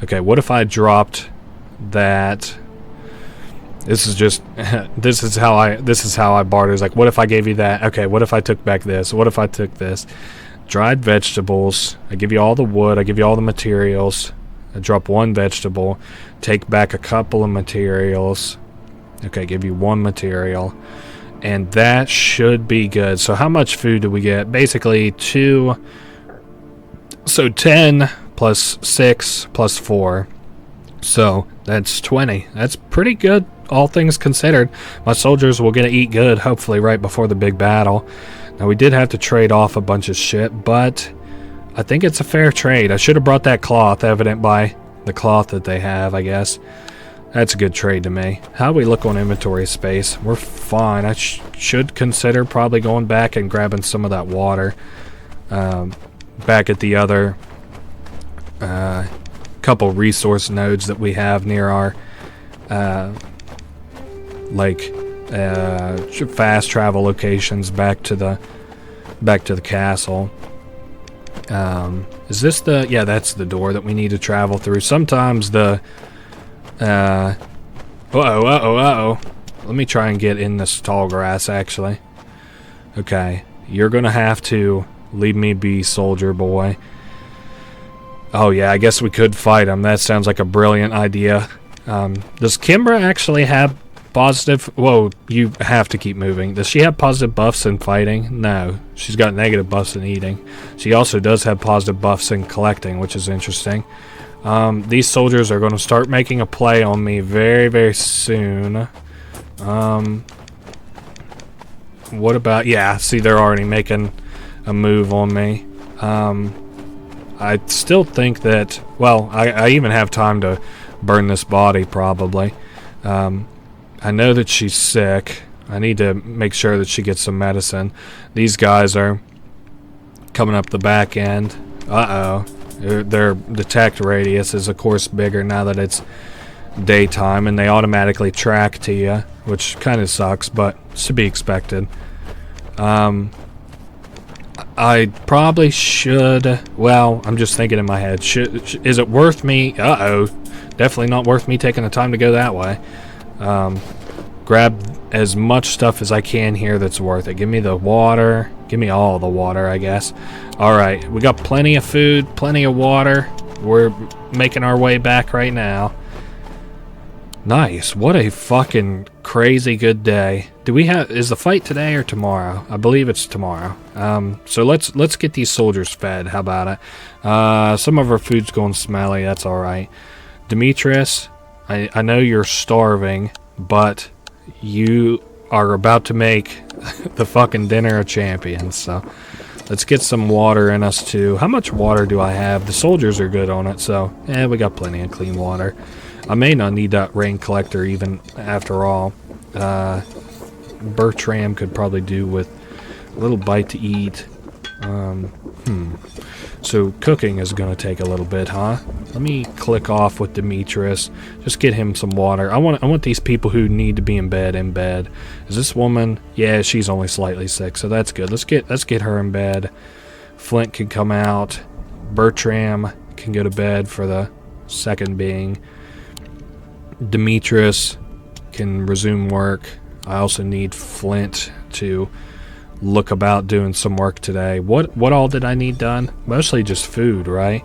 Okay, what if I dropped that? This is just this is how I barter. It's like, what if I gave you that? Okay, what if I took back this? What if I took this? Dried vegetables. I give you all the wood, I give you all the materials. I drop one vegetable, take back a couple of materials. Okay, give you one material. And that should be good. So how much food do we get? Basically 2. So 10 plus 6 plus 4. So that's 20. That's pretty good, all things considered. My soldiers will get to eat good, hopefully, right before the big battle. Now, we did have to trade off a bunch of shit, but I think it's a fair trade. I should have brought that cloth, evident by the cloth that they have, I guess. That's a good trade to me. How do we look on inventory space? We're fine. I should consider probably going back and grabbing some of that water. Back at the other couple resource nodes that we have near our fast travel locations back to the castle. Is this the... Yeah, that's the door that we need to travel through. Sometimes the... uh-oh. Let me try and get in this tall grass, actually. Okay. You're gonna have to leave me be, soldier boy. Oh, yeah, I guess we could fight him. That sounds like a brilliant idea. Does Kimbra actually have positive... Whoa, you have to keep moving. Does she have positive buffs in fighting? No. She's got negative buffs in eating. She also does have positive buffs in collecting, which is interesting. These soldiers are going to start making a play on me very, very soon. What about... Yeah, see, they're already making a move on me. I still think that... Well, I even have time to burn this body, probably. I know that she's sick. I need to make sure that she gets some medicine. These guys are coming up the back end. Uh-oh. Their detect radius is, of course, bigger now that it's daytime, and they automatically track to you, which kind of sucks, but it's to be expected. I probably should... Well, I'm just thinking in my head. Is it worth me... Uh-oh. Definitely not worth me taking the time to go that way. Grab as much stuff as I can here that's worth it. Give me the water. Give me all the water, I guess. Alright, we got plenty of food, plenty of water. We're making our way back right now. Nice. What a fucking crazy good day. Do we have... Is the fight today or tomorrow? I believe it's tomorrow. So let's get these soldiers fed. How about it? Some of our food's going smelly. That's alright. Demetrius, I know you're starving, but you are about to make the fucking dinner of champions, so let's get some water in us too. How much water do I have? The soldiers are good on it, so we got plenty of clean water. I may not need that rain collector even after all. Bertram could probably do with a little bite to eat. So cooking is going to take a little bit, huh? Let me click off with Demetrius. Just get him some water. I want these people who need to be in bed. Is this woman? Yeah, she's only slightly sick, so that's good. Let's get her in bed. Flint can come out. Bertram can go to bed for the second being. Demetrius can resume work. I also need Flint to look about doing some work today. What all did I need done? Mostly just food, right?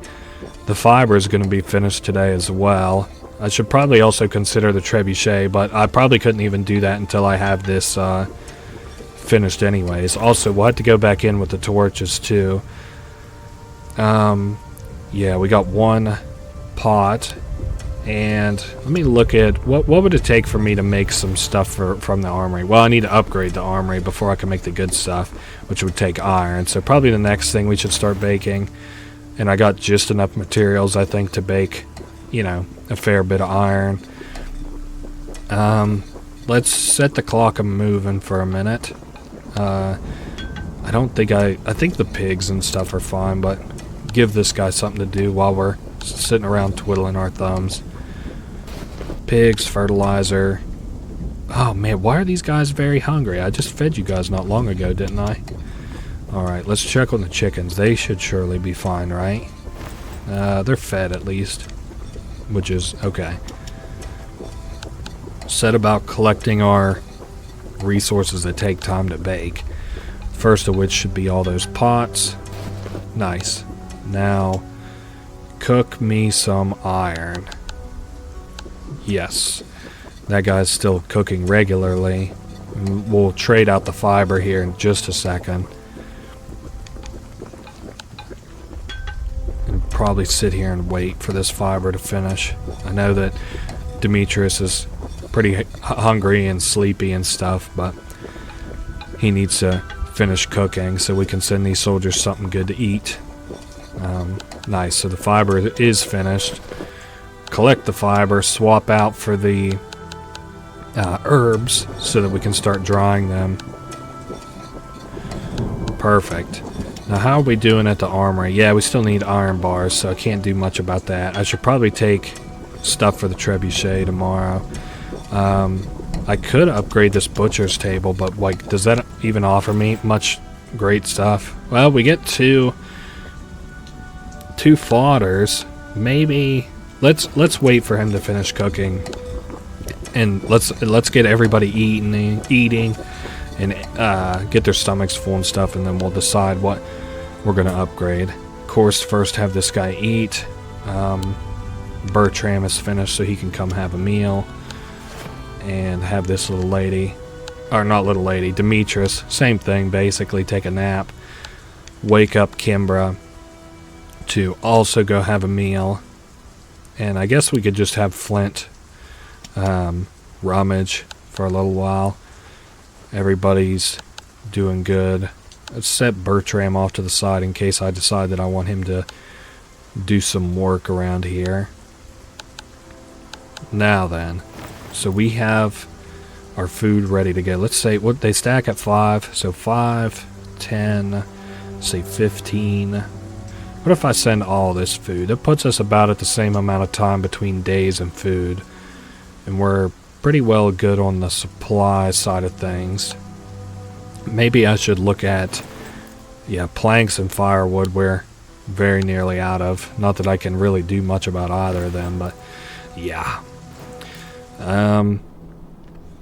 The fiber is going to be finished today as well. I should probably also consider the trebuchet, but I probably couldn't even do that until I have this finished anyways. Also, we'll have to go back in with the torches too. Yeah, we got one pot. And let me look at what would it take for me to make some stuff from the armory. Well, I need to upgrade the armory before I can make the good stuff, which would take iron. So probably the next thing we should start baking. And I got just enough materials, I think, to bake, you know, a fair bit of iron. Let's set the clock moving for a minute. I think the pigs and stuff are fine, but give this guy something to do while we're sitting around twiddling our thumbs. Pigs, fertilizer. Oh man, why are these guys very hungry? I just fed you guys not long ago, didn't I? Alright, let's check on the chickens. They should surely be fine, right? They're fed at least. Which is okay. Set about collecting our resources that take time to bake. First of which should be all those pots. Nice. Now, cook me some iron. Yes. That guy's still cooking regularly. We'll trade out the fiber here in just a second. And probably sit here and wait for this fiber to finish. I know that Demetrius is pretty hungry and sleepy and stuff, but he needs to finish cooking so we can send these soldiers something good to eat. Nice, so the fiber is finished. Collect the fiber, swap out for the herbs so that we can start drying them. Perfect. Now how are we doing at the armory? Yeah, we still need iron bars, so I can't do much about that. I should probably take stuff for the trebuchet tomorrow. I could upgrade this butcher's table, but like, does that even offer me much great stuff? Well, we get two fodders. Maybe let's wait for him to finish cooking, and let's get everybody eating, and get their stomachs full and stuff, and then we'll decide what we're gonna upgrade. Of course, first have this guy eat. Bertram is finished, so he can come have a meal. And have this little lady, or not little lady, Demetrius, same thing, basically, take a nap. Wake up Kimbra to also go have a meal. And I guess we could just have Flint rummage for a little while. Everybody's doing good. Let's set Bertram off to the side in case I decide that I want him to do some work around here. Now then. So we have our food ready to go. Let's say what they stack at 5. So 5, 10, say 15. What if I send all this food? It puts us about at the same amount of time between days and food. And we're pretty well good on the supply side of things. Maybe I should look at, yeah, planks and firewood we're very nearly out of. Not that I can really do much about either of them, but yeah.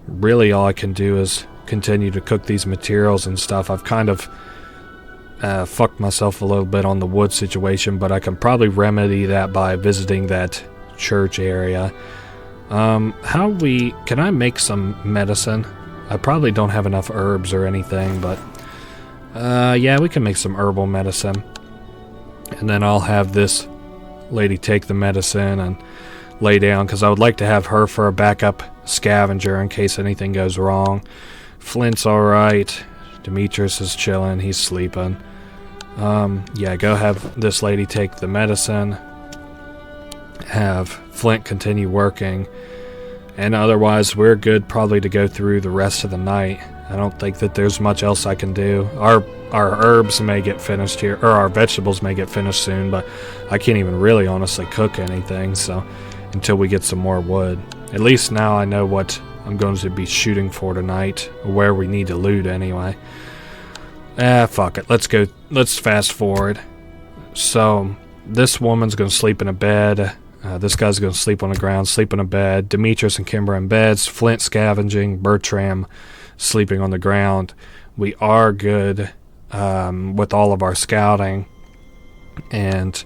Really all I can do is continue to cook these materials and stuff. I've kind of fucked myself a little bit on the wood situation, but I can probably remedy that by visiting that church area. Can I make some medicine? I probably don't have enough herbs or anything, but yeah, we can make some herbal medicine. And then I'll have this lady take the medicine and lay down, because I would like to have her for a backup scavenger in case anything goes wrong. Flint's alright. Demetrius is chilling. He's sleeping. Yeah, go have this lady take the medicine. Have Flint continue working. And otherwise, we're good probably to go through the rest of the night. I don't think that there's much else I can do. Our herbs may get finished here, or our vegetables may get finished soon, but I can't even really honestly cook anything, so until we get some more wood. At least now I know what I'm going to be shooting for tonight, or where we need to loot anyway. Fuck it. Let's fast forward. So, this woman's going to sleep in a bed. This guy's going to sleep on the ground, sleep in a bed. Demetrius and Kimbra in beds. Flint scavenging. Bertram sleeping on the ground. We are good with all of our scouting. And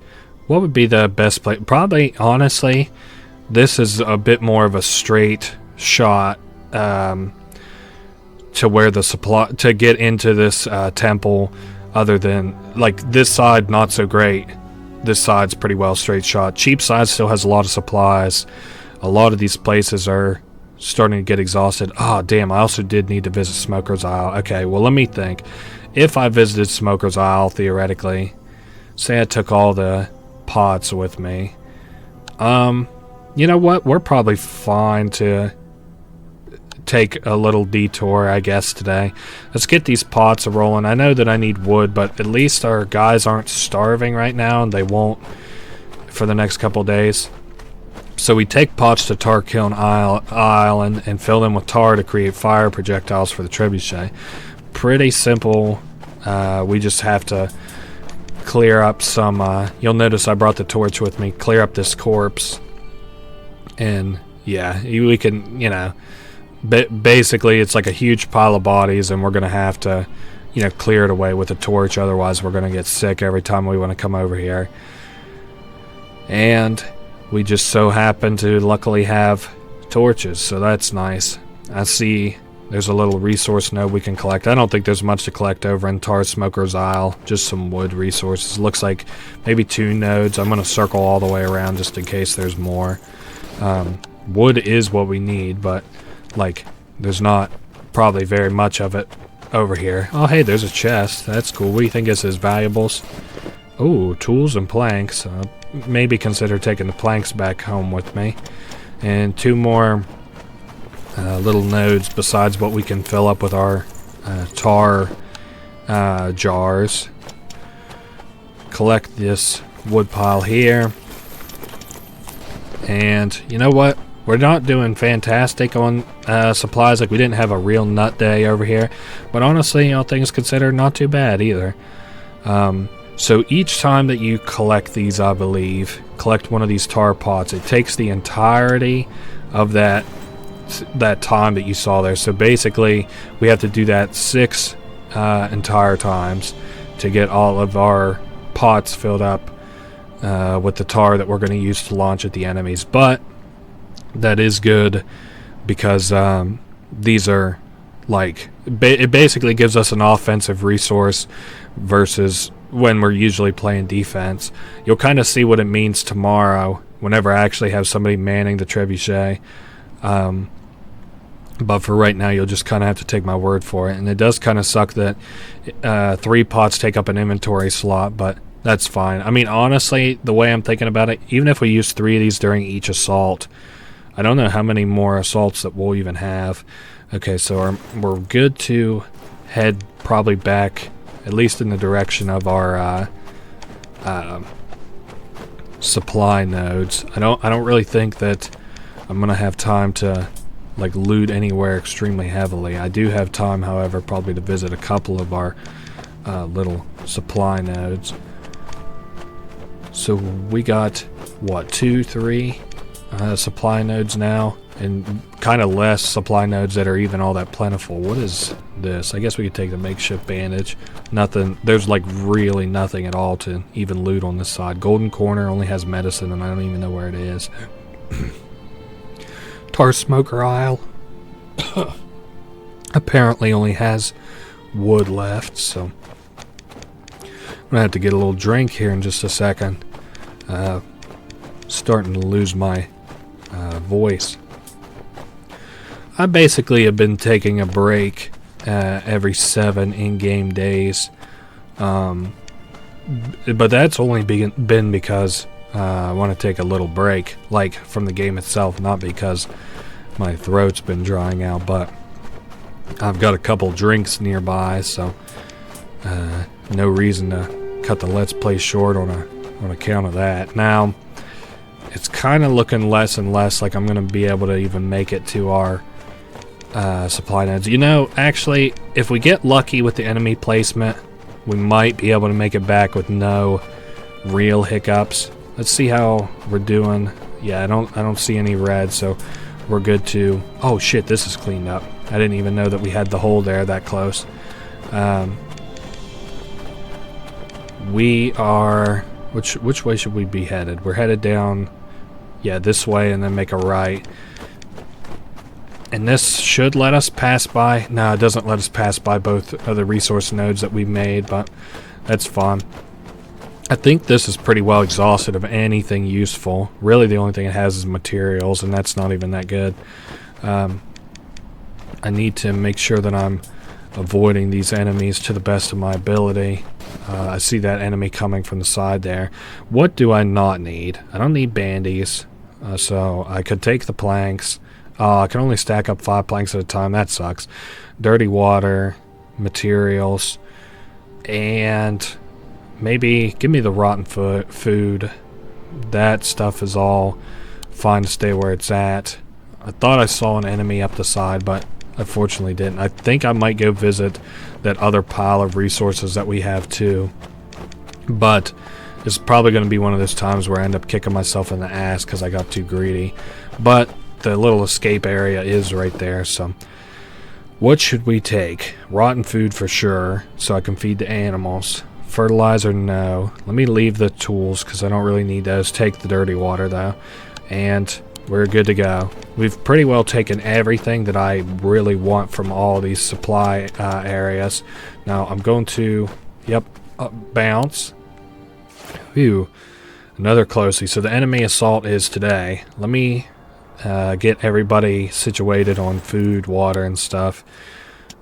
what would be the best place? Probably, honestly, this is a bit more of a straight shot to where the supply, to get into this temple, other than, like, this side not so great. This side's pretty well straight shot. Cheap side still has a lot of supplies. A lot of these places are starting to get exhausted. Oh, damn, I also did need to visit Smoker's Isle. Okay, well, let me think. If I visited Smoker's Isle, theoretically, say I took all the pots with me, you know what? We're probably fine to take a little detour, I guess, today. Let's get these pots rolling. I know that I need wood, but at least our guys aren't starving right now, and they won't for the next couple days. So we take pots to tar kiln island and fill them with tar to create fire projectiles for the trebuchet. Pretty simple. We just have to clear up some, you'll notice I brought the torch with me, clear up this corpse. And yeah, we can, you know, basically it's like a huge pile of bodies, and we're going to have to, you know, clear it away with a torch. Otherwise we're going to get sick every time we want to come over here. And we just so happen to luckily have torches, so that's nice. I see there's a little resource node we can collect. I don't think there's much to collect over in Tar Smoker's Isle, just some wood resources. Looks like maybe 2 nodes. I'm going to circle all the way around just in case there's more. Wood is what we need, but like there's not probably very much of it over here. Oh hey, there's a chest. That's cool. What do you think is his valuables? Oh, tools and planks. Maybe consider taking the planks back home with me. And 2 more little nodes besides what we can fill up with our tar jars. Collect this wood pile here. And you know what? We're not doing fantastic on supplies. Like, we didn't have a real nut day over here. But honestly, all things considered, not too bad either. So each time that you collect these, I believe, collect one of these tar pots, it takes the entirety of that time that you saw there. So basically, we have to do that 6 entire times to get all of our pots filled up with the tar that we're going to use to launch at the enemies. But that is good because these are like it basically gives us an offensive resource versus when we're usually playing defense. You'll kind of see what it means tomorrow whenever I actually have somebody manning the trebuchet. But for right now, you'll just kind of have to take my word for it. And it does kind of suck that 3 pots take up an inventory slot, but that's fine. I mean, honestly, the way I'm thinking about it, even if we use 3 of these during each assault, I don't know how many more assaults that we'll even have. Okay, so we're good to head probably back, at least in the direction of our supply nodes. I don't really think that I'm gonna have time to like loot anywhere extremely heavily. I do have time, however, probably to visit a couple of our little supply nodes. So we got what, 2, 3 supply nodes now, and kind of less supply nodes that are even all that plentiful. What is this? I guess we could take the makeshift bandage. Nothing. There's like really nothing at all to even loot on this side. Golden Corner only has medicine, and I don't even know where it is. Tar Smoker Isle apparently only has wood left, so I'm gonna have to get a little drink here in just a second. Starting to lose my voice. I basically have been taking a break every 7 in-game days, but that's only been because I want to take a little break, like from the game itself, not because my throat's been drying out. But I've got a couple drinks nearby, so no reason to cut the Let's Play short on account of that. Now, it's kind of looking less and less like I'm going to be able to even make it to our supply nodes. You know, actually, if we get lucky with the enemy placement, we might be able to make it back with no real hiccups. Let's see how we're doing. Yeah, I don't see any red, so we're good to... Oh shit, this is cleaned up. I didn't even know that we had the hole there that close. We are... Which way should we be headed? We're headed down, yeah, this way, and then make a right. And this should let us pass by. No, it doesn't let us pass by both of the resource nodes that we made, but that's fine. I think this is pretty well exhausted of anything useful. Really, the only thing it has is materials, and that's not even that good. I need to make sure that I'm avoiding these enemies to the best of my ability. I see that enemy coming from the side there. What do I not need? I don't need bandies, so I could take the planks. I can only stack up 5 planks at a time. That sucks. Dirty water, materials, and maybe give me the rotten food. That stuff is all fine to stay where it's at. I thought I saw an enemy up the side, but unfortunately didn't. I think I might go visit that other pile of resources that we have too. But it's probably going to be one of those times where I end up kicking myself in the ass because I got too greedy. But the little escape area is right there, so... What should we take? Rotten food for sure, so I can feed the animals. Fertilizer, no. Let me leave the tools, because I don't really need those. Take the dirty water, though. And we're good to go. We've pretty well taken everything that I really want from all these supply areas. Now, I'm going to... Yep, bounce. Phew. Another closely. So the enemy assault is today. Let me... get everybody situated on food, water, and stuff.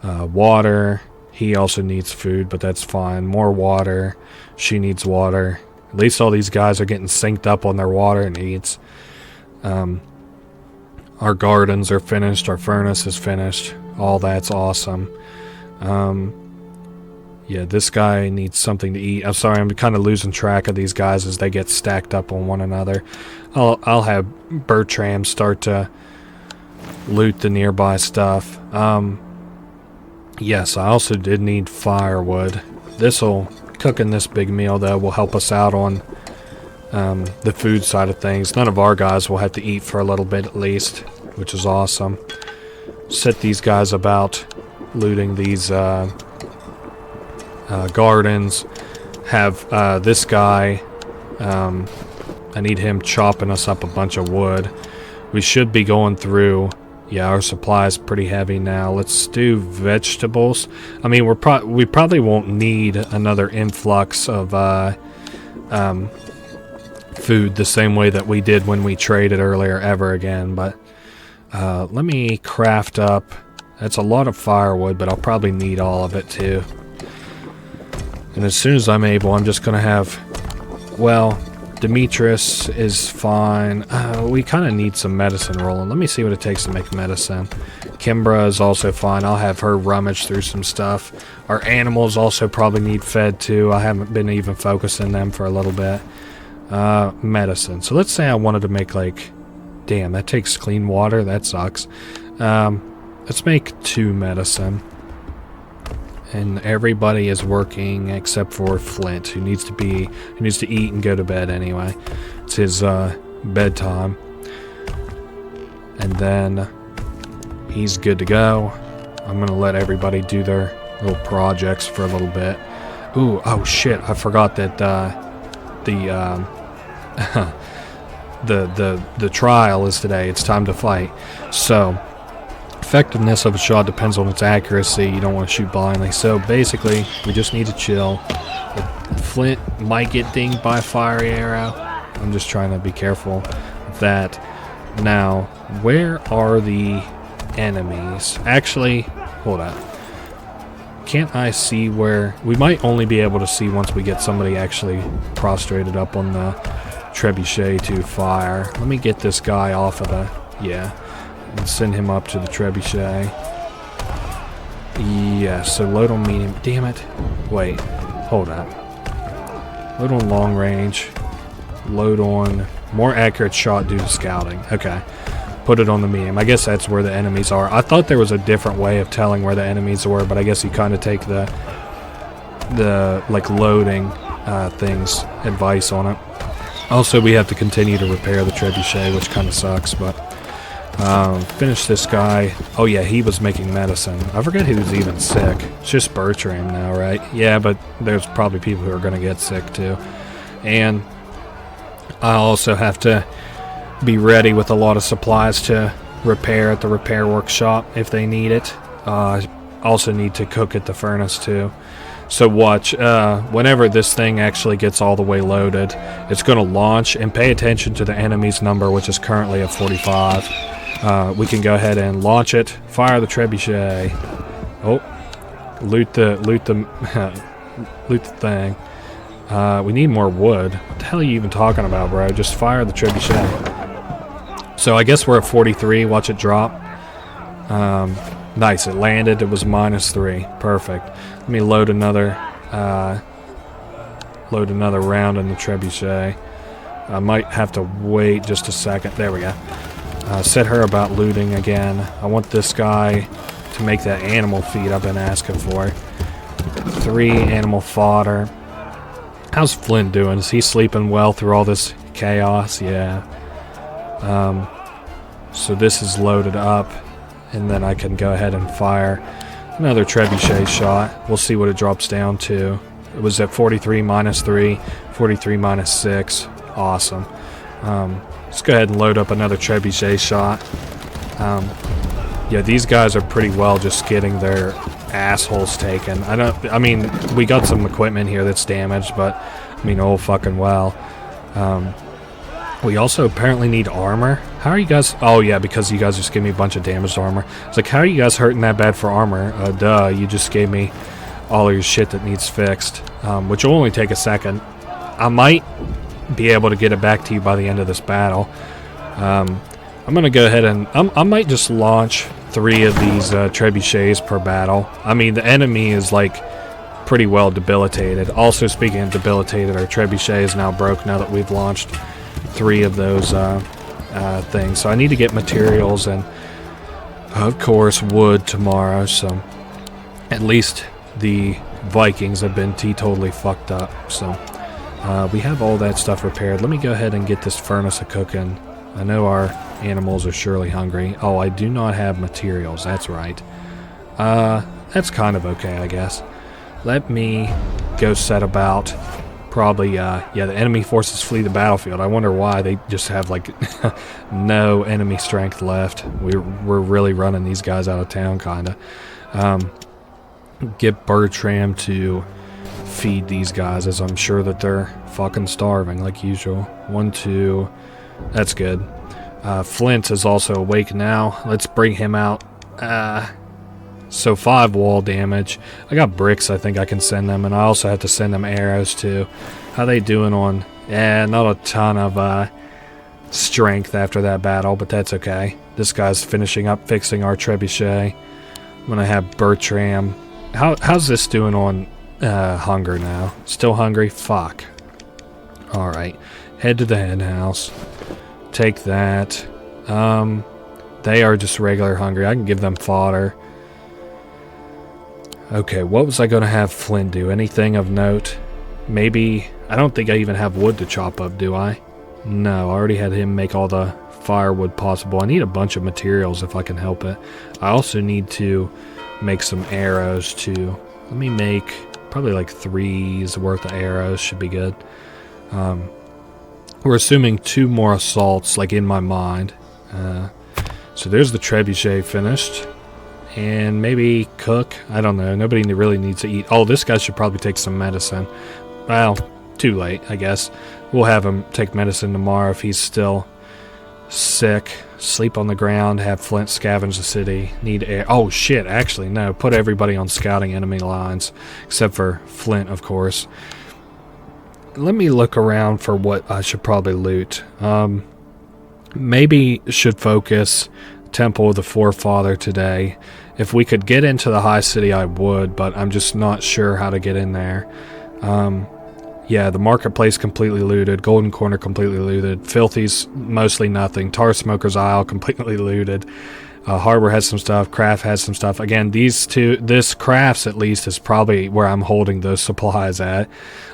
Water. He also needs food, but that's fine. More water. She needs water. At least all these guys are getting synced up on their water needs. Our gardens are finished. Our furnace is finished. All that's awesome. Yeah, this guy needs something to eat. I'm sorry, I'm kind of losing track of these guys as they get stacked up on one another. I'll have Bertram start to loot the nearby stuff. Yes, I also did need firewood. Cooking this big meal, though, will help us out on the food side of things. None of our guys will have to eat for a little bit at least, which is awesome. Set these guys about looting these... gardens. Have this guy, I need him chopping us up a bunch of wood. We should be going through, yeah, our supply is pretty heavy now. Let's do vegetables. I mean, we probably won't need another influx of food the same way that we did when we traded earlier ever again, but let me craft up. That's a lot of firewood, but I'll probably need all of it too. And as soon as I'm able, I'm just going to have... Well, Demetrius is fine. We kind of need some medicine rolling. Let me see what it takes to make medicine. Kimbra is also fine. I'll have her rummage through some stuff. Our animals also probably need fed too. I haven't been even focusing them for a little bit. Medicine. So let's say I wanted to make like... Damn, that takes clean water. That sucks. Let's make 2 medicine. And everybody is working except for Flint, who needs to eat and go to bed anyway. It's his bedtime. And then he's good to go. I'm gonna let everybody do their little projects for a little bit. Ooh, oh shit! I forgot that the trial is today. It's time to fight. So. Effectiveness of a shot depends on its accuracy. You don't want to shoot blindly. So basically, we just need to chill. Flint might get dinged by a fiery arrow. I'm just trying to be careful of that. Now, where are the enemies? Actually, hold on. Can't I see where... We might only be able to see once we get somebody actually prostrated up on the trebuchet to fire. Let me get this guy off of the... Yeah. And send him up to the trebuchet. Yeah, so load on medium. Damn it. Wait, hold up. Load on long range. Load on more accurate shot due to scouting. Okay. Put it on the medium. I guess that's where the enemies are. I thought there was a different way of telling where the enemies were, but I guess you kind of take the like loading things advice on it. Also, we have to continue to repair the trebuchet, which kind of sucks, but finish this guy. Oh yeah, he was making medicine. I forget who's even sick. It's just Bertram now, right? Yeah, but there's probably people who are going to get sick too. And I also have to be ready with a lot of supplies to repair at the repair workshop if they need it. I also need to cook at the furnace too. So watch, whenever this thing actually gets all the way loaded, it's going to launch, and pay attention to the enemy's number, which is currently at 45. We can go ahead and launch it. Fire the trebuchet. Oh, loot the loot the thing. We need more wood. What the hell are you even talking about, bro? Just fire the trebuchet. So I guess we're at 43. Watch it drop. Nice. It landed. It was -3. Perfect. Let me load another round in the trebuchet. I might have to wait just a second. There we go. Said her about looting again. I want this guy to make that animal feed I've been asking for. 3 animal fodder. How's Flint doing? Is he sleeping well through all this chaos? Yeah. So this is loaded up, and then I can go ahead and fire another trebuchet shot. We'll see what it drops down to. It was at 43 minus 3, 43 minus 6. Awesome. Let's go ahead and load up another trebuchet shot. Yeah, these guys are pretty well just getting their assholes taken. I mean, we got some equipment here that's damaged, but I mean, oh fucking well. We also apparently need armor. How are you guys? Oh yeah, because you guys just gave me a bunch of damaged armor. It's like, how are you guys hurting that bad for armor? Duh, you just gave me all of your shit that needs fixed, which will only take a second. I might be able to get it back to you by the end of this battle. I'm gonna go ahead and I might just launch 3 of these trebuchets per battle. I mean, the enemy is like pretty well debilitated. Also, speaking of debilitated, our trebuchet is now broke now that we've launched 3 of those things. So I need to get materials and, of course, wood tomorrow. So at least the Vikings have been teetotally fucked up. So we have all that stuff repaired. Let me go ahead and get this furnace a-cooking. I know our animals are surely hungry. Oh, I do not have materials. That's right. That's kind of okay, I guess. Let me go set about. Probably, yeah, the enemy forces flee the battlefield. I wonder why. They just have, like, no enemy strength left. We're really running these guys out of town, kind of. Get Bertram to feed these guys, as I'm sure that they're fucking starving, like usual. 1, 2... That's good. Flint is also awake now. Let's bring him out. So 5 wall damage. I got bricks I think I can send them, and I also have to send them arrows too. How they doing on... not a ton of strength after that battle, but that's okay. This guy's finishing up fixing our trebuchet. I'm gonna have Bertram. How's this doing on hunger now? Still hungry? Fuck. Alright. Head to the hen house. Take that. They are just regular hungry. I can give them fodder. Okay, what was I going to have Flint do? Anything of note? Maybe... I don't think I even have wood to chop up, do I? No, I already had him make all the firewood possible. I need a bunch of materials if I can help it. I also need to make some arrows too. Let me make probably like 3's worth of arrows. Should be good. We're assuming 2 more assaults, like in my mind. So there's the trebuchet finished. And maybe cook. I don't know. Nobody really needs to eat. Oh, this guy should probably take some medicine. Well, too late, I guess. We'll have him take medicine tomorrow if he's still sick. Sleep on the ground. Have Flint scavenge the city. Need air. Oh, shit. Actually, no. Put everybody on scouting enemy lines. Except for Flint, of course. Let me look around for what I should probably loot. Maybe should focus Temple of the Forefather today. If we could get into the high city, I would, but I'm just not sure how to get in there. Yeah, the marketplace completely looted. Golden Corner completely looted. Filthy's mostly nothing. Tar Smoker's Isle completely looted. Harbor has some stuff. Craft has some stuff. Again, this Crafts at least is probably where I'm holding those supplies at.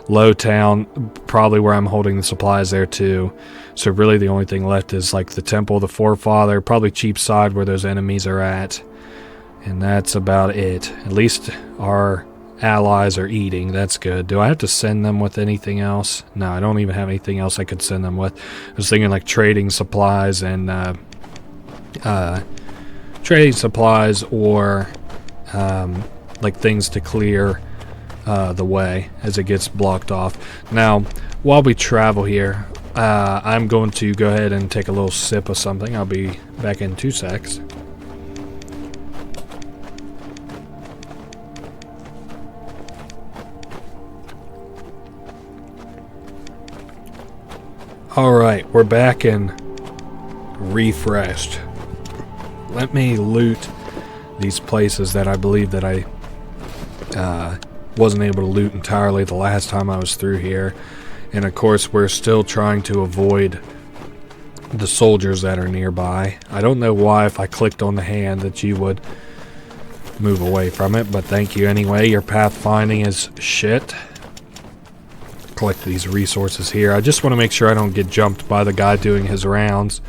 Lowtown, probably where I'm holding the supplies there too. So really the only thing left is like the Temple of the Forefather, probably Cheapside where those enemies are at. And that's about it. At least our allies are eating. That's good. Do I have to send them with anything else? No, I don't even have anything else I could send them with. I was thinking like trading supplies and or like things to clear the way as it gets blocked off. Now, while we travel here, I'm going to go ahead and take a little sip of something. I'll be back in 2 secs. Alright, we're back and refreshed. Let me loot these places that I believe that I wasn't able to loot entirely the last time I was through here. And of course, we're still trying to avoid the soldiers that are nearby. I don't know why if I clicked on the hand that you would move away from it, but thank you anyway. Your pathfinding is shit. Collect these resources here. I just want to make sure I don't get jumped by the guy doing his rounds.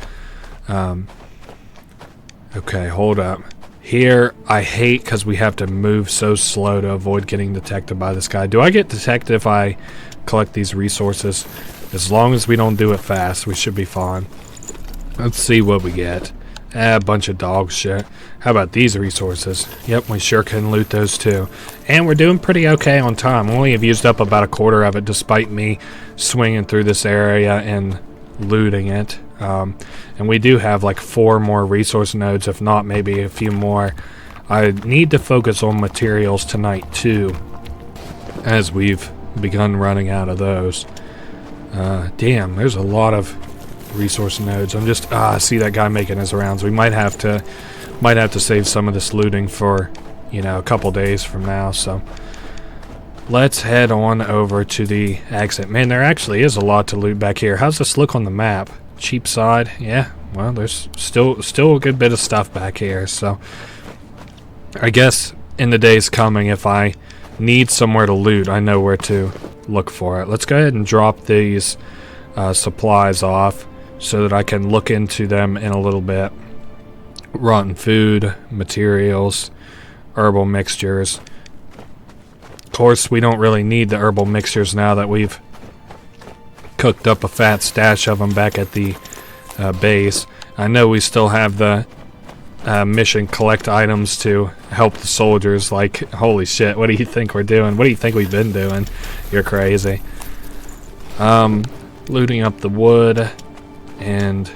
Okay, hold up. Here, I hate because we have to move so slow to avoid getting detected by this guy. Do I get detected if I collect these resources? As long as we don't do it fast, we should be fine. Let's see what we get. A bunch of dog shit. How about these resources? Yep, we sure can loot those too. And we're doing pretty okay on time. We only have used up about a quarter of it despite me swinging through this area and looting it. And we do have like 4 more resource nodes, if not maybe a few more. I need to focus on materials tonight too, as we've begun running out of those. Damn, there's a lot of resource nodes. I'm just I see that guy making his rounds. We might have to save some of this looting for, you know, a couple days from now. So let's head on over to the exit. Man, there actually is a lot to loot back here. How's this look on the map? Cheap side? Yeah, well, there's still a good bit of stuff back here. So I guess in the days coming, if I need somewhere to loot, I know where to look for it. Let's go ahead and drop these supplies off so that I can look into them in a little bit. Rotten food, materials, herbal mixtures. Of course, we don't really need the herbal mixtures now that we've cooked up a fat stash of them back at the base. I know we still have the mission collect items to help the soldiers. Like, holy shit, what do you think we're doing? What do you think we've been doing? You're crazy. Looting up the wood, and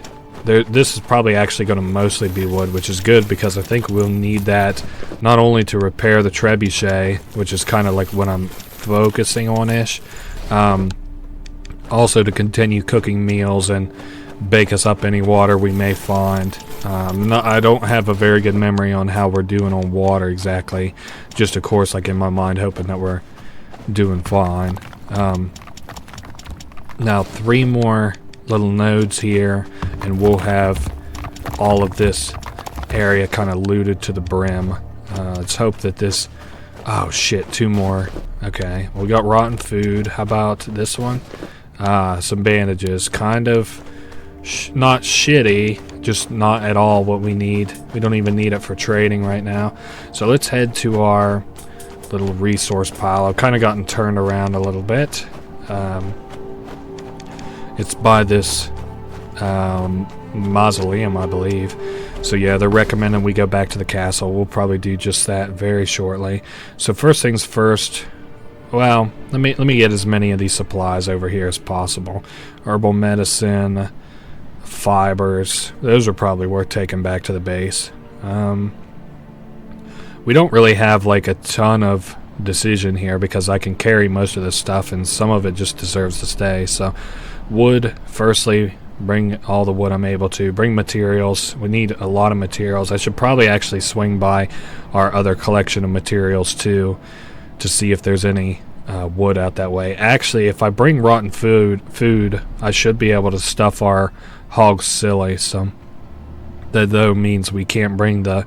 this is probably actually going to mostly be wood, which is good because I think we'll need that not only to repair the trebuchet, which is kind of like what I'm focusing on-ish, also to continue cooking meals and bake us up any water we may find. I don't have a very good memory on how we're doing on water exactly, just of course like in my mind hoping that we're doing fine. Now 3 more little nodes here and we'll have all of this area kind of looted to the brim. Let's hope that this... Oh shit, 2 more. Okay, we got rotten food. How about this one? Some bandages. Kind of not shitty, just not at all what we need. We don't even need it for trading right now. So let's head to our little resource pile. I've kind of gotten turned around a little bit. It's by this mausoleum, I believe. So yeah, they're recommending we go back to the castle. We'll probably do just that very shortly. So first things first, well, let me get as many of these supplies over here as possible. Herbal medicine, fibers, those are probably worth taking back to the base. We don't really have like a ton of decision here because I can carry most of this stuff and some of it just deserves to stay. So wood, firstly, bring all the wood I'm able to. Bring materials. We need a lot of materials. I should probably actually swing by our other collection of materials too to see if there's any wood out that way. Actually, if I bring rotten food, I should be able to stuff our hogs silly. So that though means we can't bring the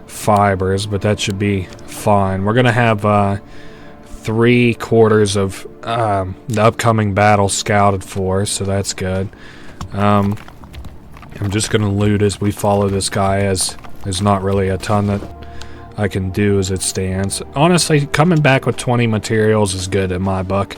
fibers, but that should be fine. We're gonna have 3/4 of the upcoming battle scouted for, so that's good. I'm just gonna loot as we follow this guy, as there's not really a ton that I can do as it stands. Honestly, coming back with 20 materials is good in my book.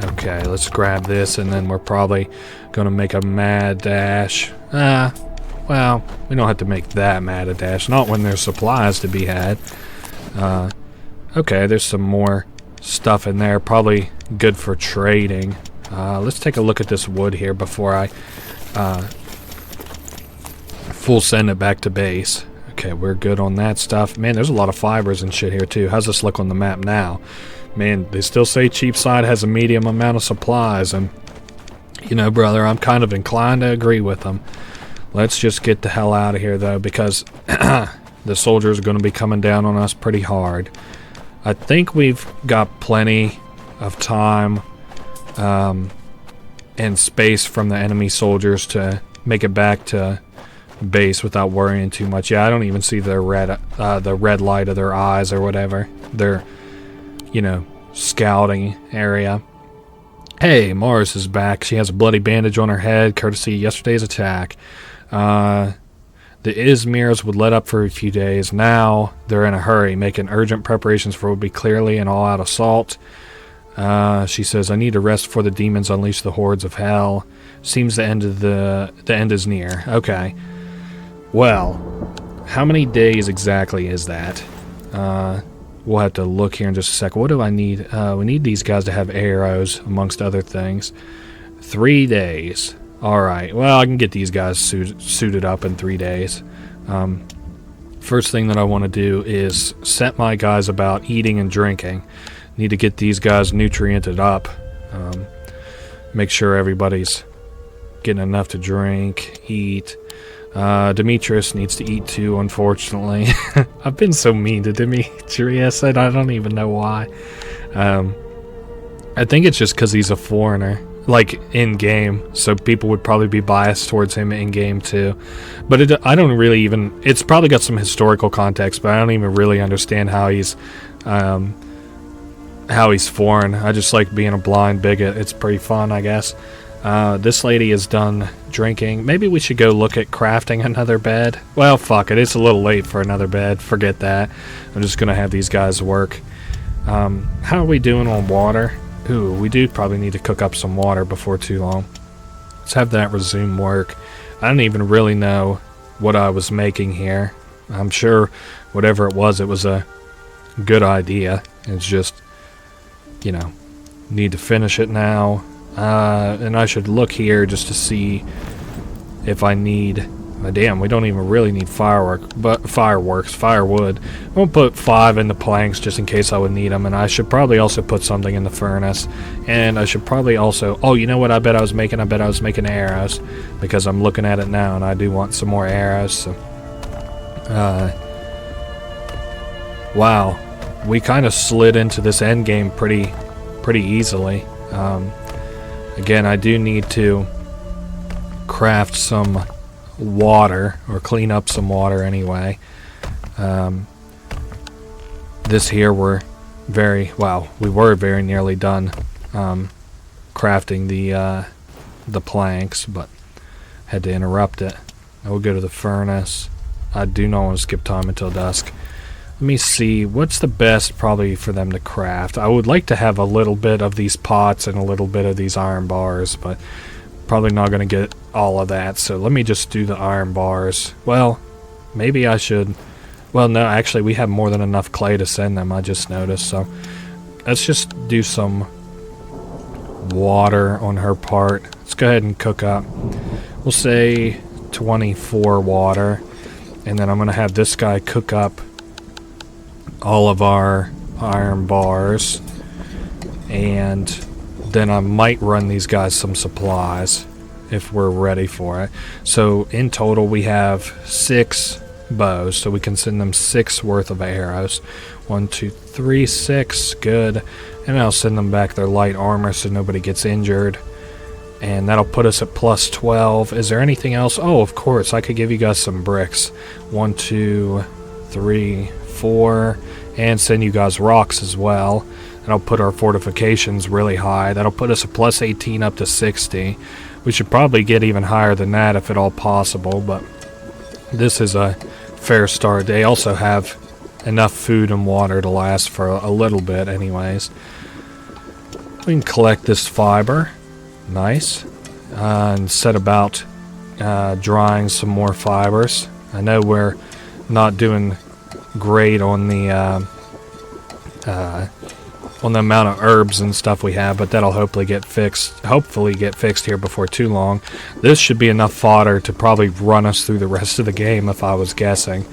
Okay, let's grab this, and then we're probably gonna make a mad dash. Well, we don't have to make that mad a dash, not when there's supplies to be had. Okay, there's some more stuff in there, probably good for trading. Let's take a look at this wood here before I full send it back to base. Okay, we're good on that stuff. Man, there's a lot of fibers and shit here too. How's this look on the map now? Man, they still say Cheapside has a medium amount of supplies, and you know, brother, I'm kind of inclined to agree with them. Let's just get the hell out of here though, because the soldiers are going to be coming down on us pretty hard. I think we've got plenty of time and space from the enemy soldiers to make it back to base without worrying too much. Yeah, I don't even see the red light of their eyes or whatever. Their, you know, scouting area. Hey, Mars is back. She has a bloody bandage on her head, courtesy of yesterday's attack. The Izmirs would let up for a few days. Now they're in a hurry, making urgent preparations for what will be clearly an all-out assault. She says, I need to rest before the demons unleash the hordes of hell. Seems the end is near. Okay. Well, how many days exactly is that? We'll have to look here in just a sec. What do I need? We need these guys to have arrows, amongst other things. 3 days. Alright, well, I can get these guys suited up in 3 days. First thing that I want to do is set my guys about eating and drinking. Need to get these guys nutriented up. Make sure everybody's getting enough to drink, eat. Demetrius needs to eat too, unfortunately. I've been so mean to Demetrius, and I don't even know why. I think it's just because he's a foreigner, like in-game, so people would probably be biased towards him in-game too. But I don't really even... It's probably got some historical context, but I don't even really understand how he's foreign. I just like being a blind bigot. It's pretty fun, I guess. This lady is done drinking. Maybe we should go look at crafting another bed. Well, fuck it. It's a little late for another bed. Forget that. I'm just going to have these guys work. How are we doing on water? Ooh, we do probably need to cook up some water before too long. Let's have that resume work. I don't even really know what I was making here. I'm sure whatever it was a good idea. It's just, you know, need to finish it now. And I should look here just to see if I need... damn, we don't even really need firewood. I'm gonna put 5 in the planks just in case I would need them, and I should probably also put something in the furnace. And I should probably also... Oh, you know what I bet I was making? I bet I was making arrows, because I'm looking at it now, and I do want some more arrows. So, wow, we kind of slid into this end game pretty easily. Again, I do need to craft some water, or clean up some water anyway. This here we were very nearly done crafting the planks, but had to interrupt it. I will go to the furnace. I do not want to skip time until dusk. Let me see, what's the best probably for them to craft? I would like to have a little bit of these pots and a little bit of these iron bars, but probably not going to get all of that, so let me just do the iron bars. Well, maybe I should... Well, no, actually, we have more than enough clay to send them, I just noticed, so... Let's just do some water on her part. Let's go ahead and cook up. We'll say 24 water, and then I'm going to have this guy cook up all of our iron bars, and then I might run these guys some supplies if we're ready for it. So in total we have 6 bows, so we can send them 6 worth of arrows. 1, 2, 3, 6, good. And I'll send them back their light armor so nobody gets injured, and that'll put us at plus 12. Is there anything else? Oh, of course, I could give you guys some bricks. 1, 2, 3, 4, and send you guys rocks as well. That'll put our fortifications really high. That'll put us a plus 18 up to 60. We should probably get even higher than that if at all possible, but this is a fair start. They also have enough food and water to last for a little bit anyways. We can collect this fiber. Nice. And set about drying some more fibers. I know we're not doing great on the amount of herbs and stuff we have, but that'll hopefully get fixed here before too long. This should be enough fodder to probably run us through the rest of the game if I was guessing.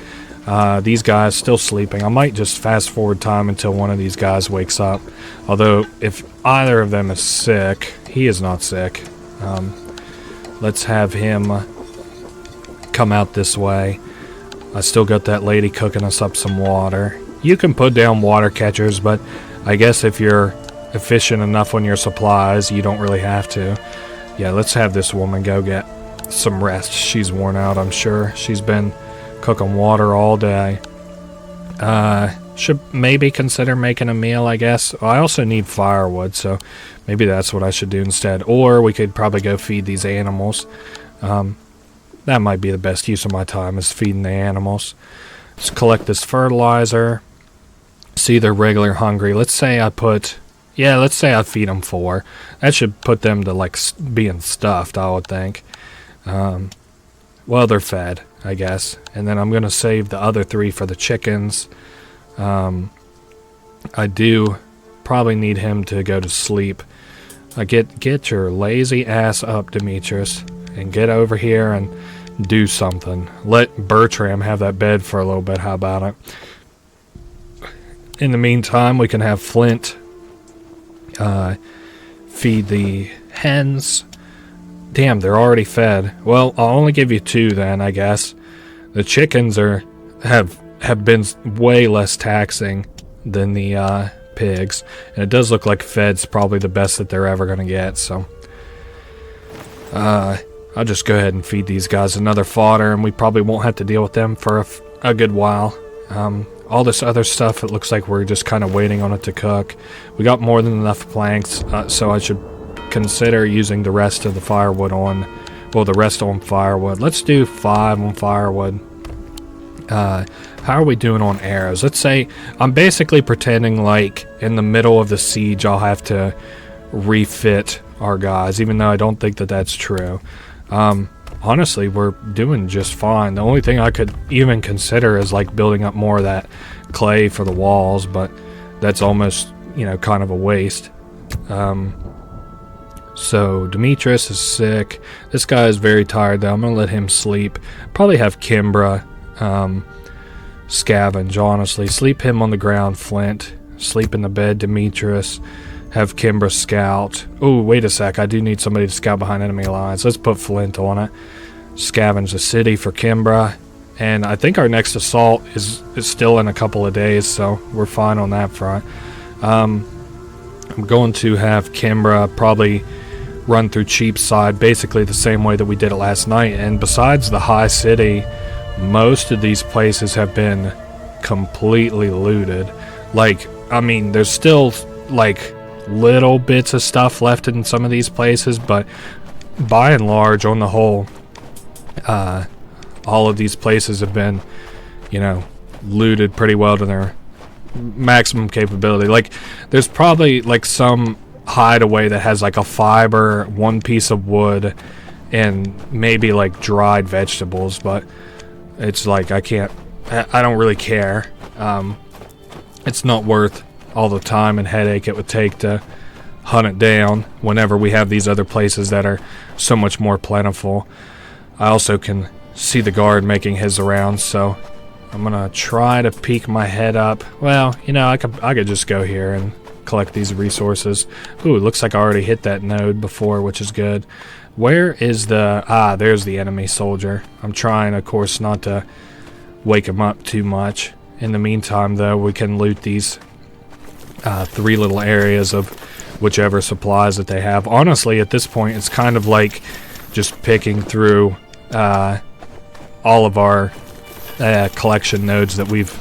These guys still sleeping. I might just fast forward time until one of these guys wakes up, although if either of them is sick, he is not sick. Let's have him come out this way. I still got that lady cooking us up some water. You can put down water catchers, but I guess if you're efficient enough on your supplies, you don't really have to. Yeah, let's have this woman go get some rest. She's worn out, I'm sure. She's been cooking water all day. Should maybe consider making a meal, I guess. I also need firewood, so maybe that's what I should do instead. Or we could probably go feed these animals. That might be the best use of my time, is feeding the animals. Let's collect this fertilizer. See, they're regular hungry. Let's say I feed them 4. That should put them to, like, being stuffed, I would think. Well, they're fed, I guess. And then I'm going to save the other 3 for the chickens. I do probably need him to go to sleep. Get your lazy ass up, Demetrius, and get over here and do something. Let Bertram have that bed for a little bit. How about it? In the meantime, we can have Flint feed the hens. Damn, they're already fed. Well, I'll only give you 2 then, I guess. The chickens have been way less taxing than the pigs, and it does look like fed's probably the best that they're ever going to get, so I'll just go ahead and feed these guys another fodder, and we probably won't have to deal with them for a good while. All this other stuff, it looks like we're just kind of waiting on it to cook. We got more than enough planks, so I should consider using the rest of the firewood on firewood. Let's do 5 on firewood. How are we doing on arrows? Let's say I'm basically pretending like in the middle of the siege I'll have to refit our guys, even though I don't think that that's true. Honestly, we're doing just fine. The only thing I could even consider is like building up more of that clay for the walls, but that's almost, kind of a waste. So Demetrius is sick. This guy is very tired though. I'm gonna let him sleep. Probably have Kimbra scavenge, honestly. Sleep him on the ground, Flint. Sleep in the bed, Demetrius. Have Kimbra scout. Oh, wait a sec. I do need somebody to scout behind enemy lines. Let's put Flint on it. Scavenge the city for Kimbra. And I think our next assault is still in a couple of days, so we're fine on that front. I'm going to have Kimbra probably run through Cheapside basically the same way that we did it last night. And besides the high city, most of these places have been completely looted. There's still little bits of stuff left in some of these places, but by and large, on the whole, all of these places have been, looted pretty well to their maximum capability. There's probably some hideaway that has a fiber, 1 piece of wood, and maybe dried vegetables, but it's I don't really care. It's not worth all the time and headache it would take to hunt it down whenever we have these other places that are so much more plentiful. I also can see the guard making his rounds, so I'm gonna try to peek my head up. Well, I could just go here and collect these resources. Ooh, it looks like I already hit that node before, which is good. Where is there's the enemy soldier. I'm trying, of course, not to wake him up too much. In the meantime, though, we can loot these 3 little areas of whichever supplies that they have. Honestly, at this point, it's kind of like just picking through all of our collection nodes that we've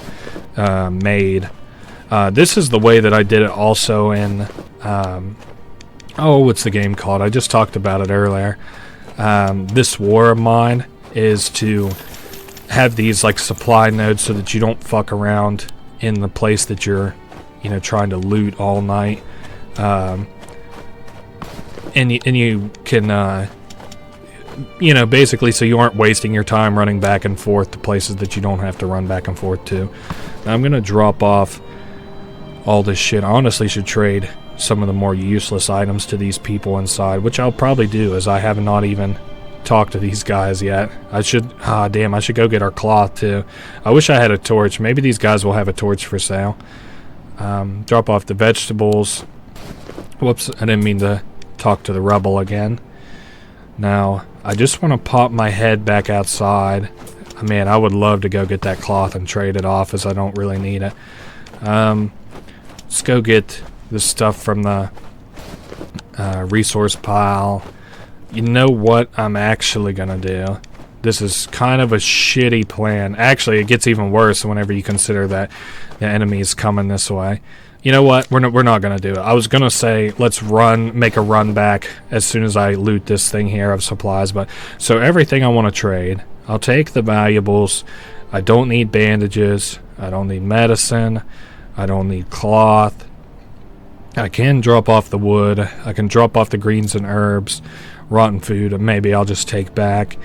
made. This is the way that I did it also in what's the game called? I just talked about it earlier. This war of mine is to have these supply nodes so that you don't fuck around in the place that you're trying to loot all night, and you can basically, so you aren't wasting your time running back and forth to places that you don't have to run back and forth to. Now I'm gonna drop off all this shit. I honestly should trade some of the more useless items to these people inside, which I'll probably do, as I have not even talked to these guys yet. I should go get our cloth too. I wish I had a torch. Maybe these guys will have a torch for sale. Drop off the vegetables. Whoops, I didn't mean to talk to the rebel again. Now, I just want to pop my head back outside. Man, I would love to go get that cloth and trade it off, as I don't really need it. Let's go get this stuff from the resource pile. You know what I'm actually gonna do? This is kind of a shitty plan. Actually, it gets even worse whenever you consider that the enemy is coming this way. You know what? We're not gonna do it. I was gonna say let's make a run back as soon as I loot this thing here of supplies. But so everything I want to trade, I'll take the valuables. I don't need bandages. I don't need medicine. I don't need cloth. I can drop off the wood. I can drop off the greens and herbs, rotten food, and maybe I'll just take back.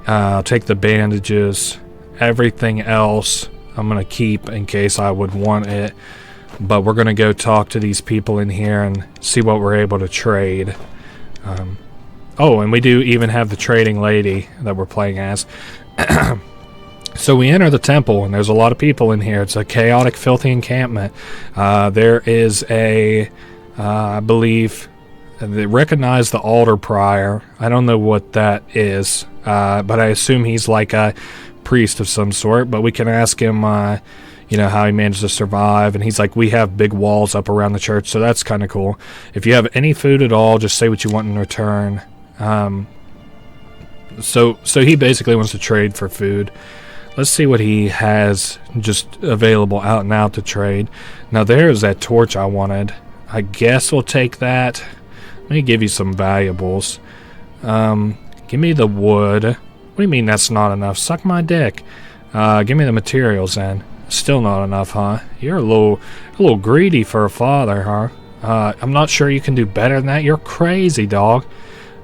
I'll take the bandages. Everything else I'm gonna keep in case I would want it. But we're gonna go talk to these people in here and see what we're able to trade. Oh, and we do even have the trading lady that we're playing as. So we enter the temple, and there's a lot of people in here. It's a chaotic, filthy encampment. There is I believe, they recognize the altar prior. I don't know what that is, but I assume he's like a priest of some sort. But we can ask him, you know, how he managed to survive. And he's like, we have big walls up around the church, so that's kind of cool. If you have any food at all, just say what you want in return. So he basically wants to trade for food. Let's see what he has just available out and out to trade. Now there's that torch I wanted. I guess we'll take that. Let me give you some valuables. Give me the wood. What do you mean that's not enough? Suck my dick. Give me the materials then. Still not enough, huh? You're a little greedy for a father, huh? I'm not sure you can do better than that. You're crazy, dog.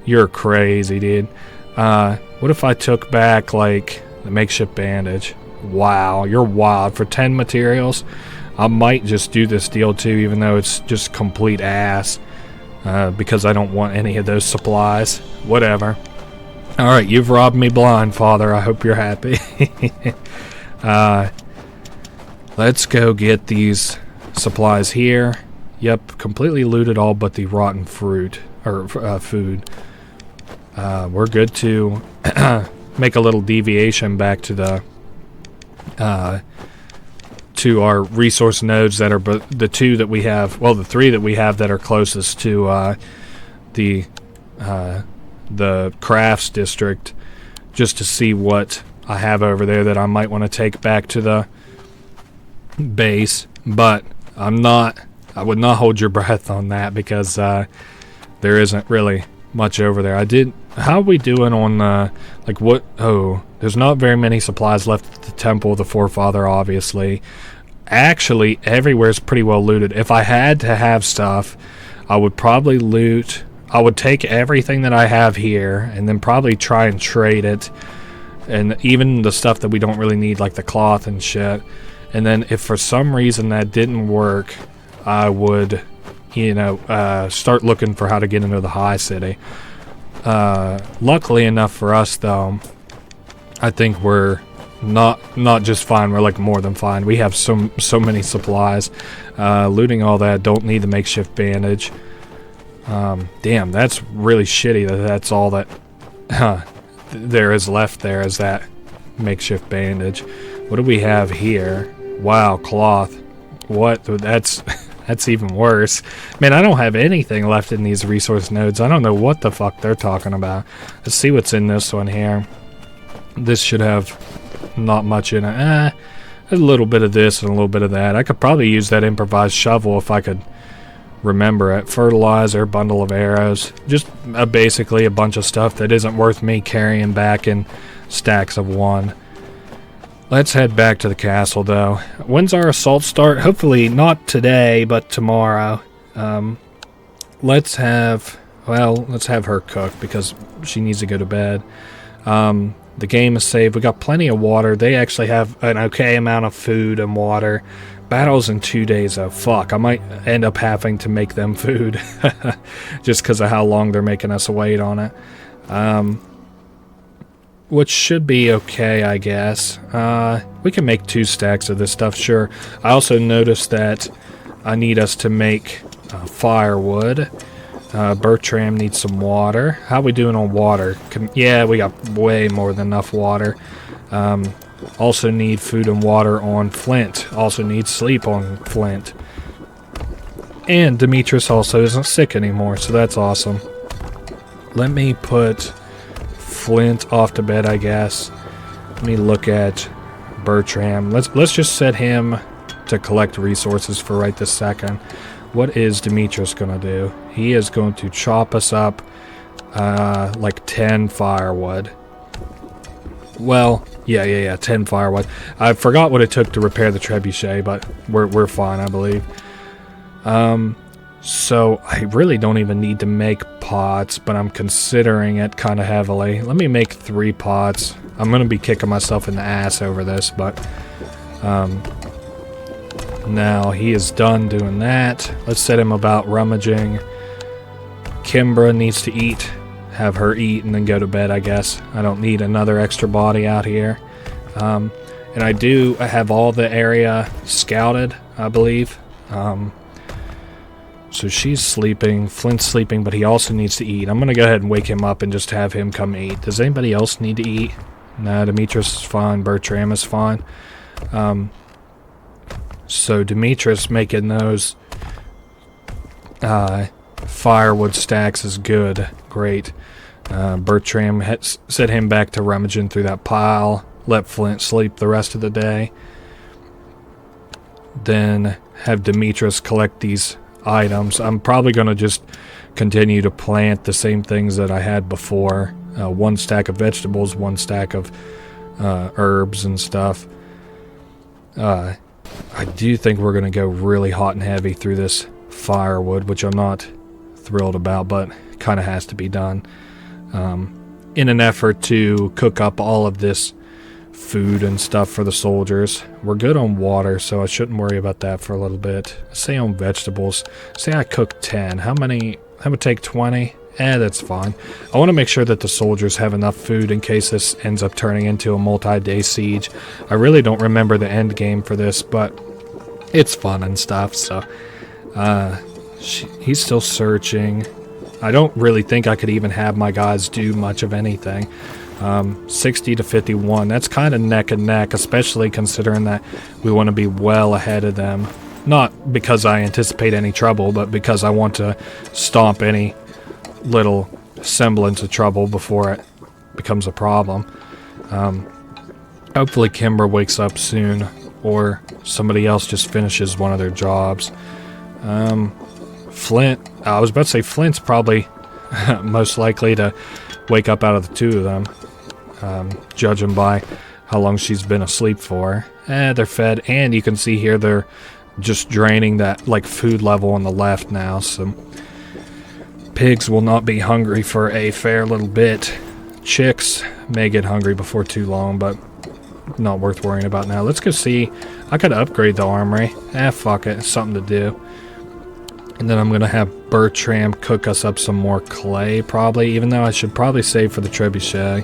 You're crazy, dude. What if I took back, like, the makeshift bandage? Wow, you're wild. For 10 materials, I might just do this deal too, even though it's just complete ass. Because I don't want any of those supplies. Whatever. Alright, you've robbed me blind, father. I hope you're happy. Let's go get these supplies here. Yep, completely looted all but the rotten fruit, or food. We're good to make a little deviation back to the to our resource nodes that are the two that we have, well, the three that we have that are closest to the crafts district, just to see what I have over there that I might want to take back to the base. But I would not hold your breath on that, because there isn't really much over there. How are we doing on like what? Oh, there's not very many supplies left at the temple of the forefather, obviously. Actually, everywhere's pretty well looted. If I had to have stuff, I would probably loot. I would take everything that I have here and then probably try and trade it, and even the stuff that we don't really need, like the cloth and shit. And then if for some reason that didn't work, I would, you know, start looking for how to get into the high city. Luckily enough for us, though, I think we're not just fine. We're like more than fine. We have so many supplies. Looting all that. Don't need the makeshift bandage. Damn, that's really shitty that that's all that there is left. There is that makeshift bandage. What do we have here? Wow, cloth. What? That's even worse. Man, I don't have anything left in these resource nodes. I don't know what the fuck they're talking about. Let's see what's in this one here. This should have not much in it. A little bit of this and a little bit of that. I could probably use that improvised shovel if I could remember it. Fertilizer, bundle of arrows. Just basically a bunch of stuff that isn't worth me carrying back in stacks of one. Let's head back to the castle, though. When's our assault start? Hopefully not today, but tomorrow. Let's have her cook, because she needs to go to bed. The game is saved. We got plenty of water. They actually have an okay amount of food and water. Battle's in 2 days, though. Fuck, I might end up having to make them food. Just because of how long they're making us wait on it. Which should be okay, I guess. We can make 2 stacks of this stuff, sure. I also noticed that I need us to make firewood. Bertram needs some water. How we doing on water? Yeah, we got way more than enough water. Also need food and water on flint. Also need sleep on flint. And Demetrius also isn't sick anymore, so that's awesome. Let me put Flint off to bed, I guess. Let me look at Bertram. Let's just set him to collect resources for right this second. What is Demetrius gonna do? He is going to chop us up like 10 firewood. Well, yeah, 10 firewood. I forgot what it took to repair the trebuchet, but we're fine, I believe. So I really don't even need to make pots, but I'm considering it kind of heavily. Let me make 3 pots. I'm gonna be kicking myself in the ass over this, but now he is done doing that. Let's set him about rummaging. Kimbra needs to eat. Have her eat and then go to bed, I guess. I don't need another extra body out here. And I have all the area scouted, I believe. So she's sleeping, Flint's sleeping, but he also needs to eat. I'm going to go ahead and wake him up and just have him come eat. Does anybody else need to eat? No, Demetrius is fine, Bertram is fine. So Demetrius making those firewood stacks is good. Great. Bertram set him back to rummaging through that pile. Let Flint sleep the rest of the day. Then have Demetrius collect these items. I'm probably going to just continue to plant the same things that I had before. 1 stack of vegetables, 1 stack of herbs and stuff. I do think we're going to go really hot and heavy through this firewood, which I'm not thrilled about, but kind of has to be done. In an effort to cook up all of this food and stuff for the soldiers. We're good on water, so I shouldn't worry about that for a little bit. Say on vegetables. Say I cook 10. How many? That would take 20. That's fine. I want to make sure that the soldiers have enough food in case this ends up turning into a multi-day siege. I really don't remember the end game for this, but it's fun and stuff, so... he's still searching. I don't really think I could even have my guys do much of anything. 60 to 51. That's kind of neck and neck, especially considering that we want to be well ahead of them. Not because I anticipate any trouble, but because I want to stomp any little semblance of trouble before it becomes a problem. Hopefully Kimber wakes up soon, or somebody else just finishes one of their jobs. Flint, I was about to say Flint's probably most likely to wake up out of the 2 of them, judging by how long she's been asleep for. They're fed, and you can see here they're just draining that like food level on the left now, so pigs will not be hungry for a fair little bit. Chicks may get hungry before too long, but not worth worrying about now. Let's go see. I could upgrade the armory. Fuck it, it's something to do. And then I'm going to have Bertram cook us up some more clay, probably, even though I should probably save for the trebuchet.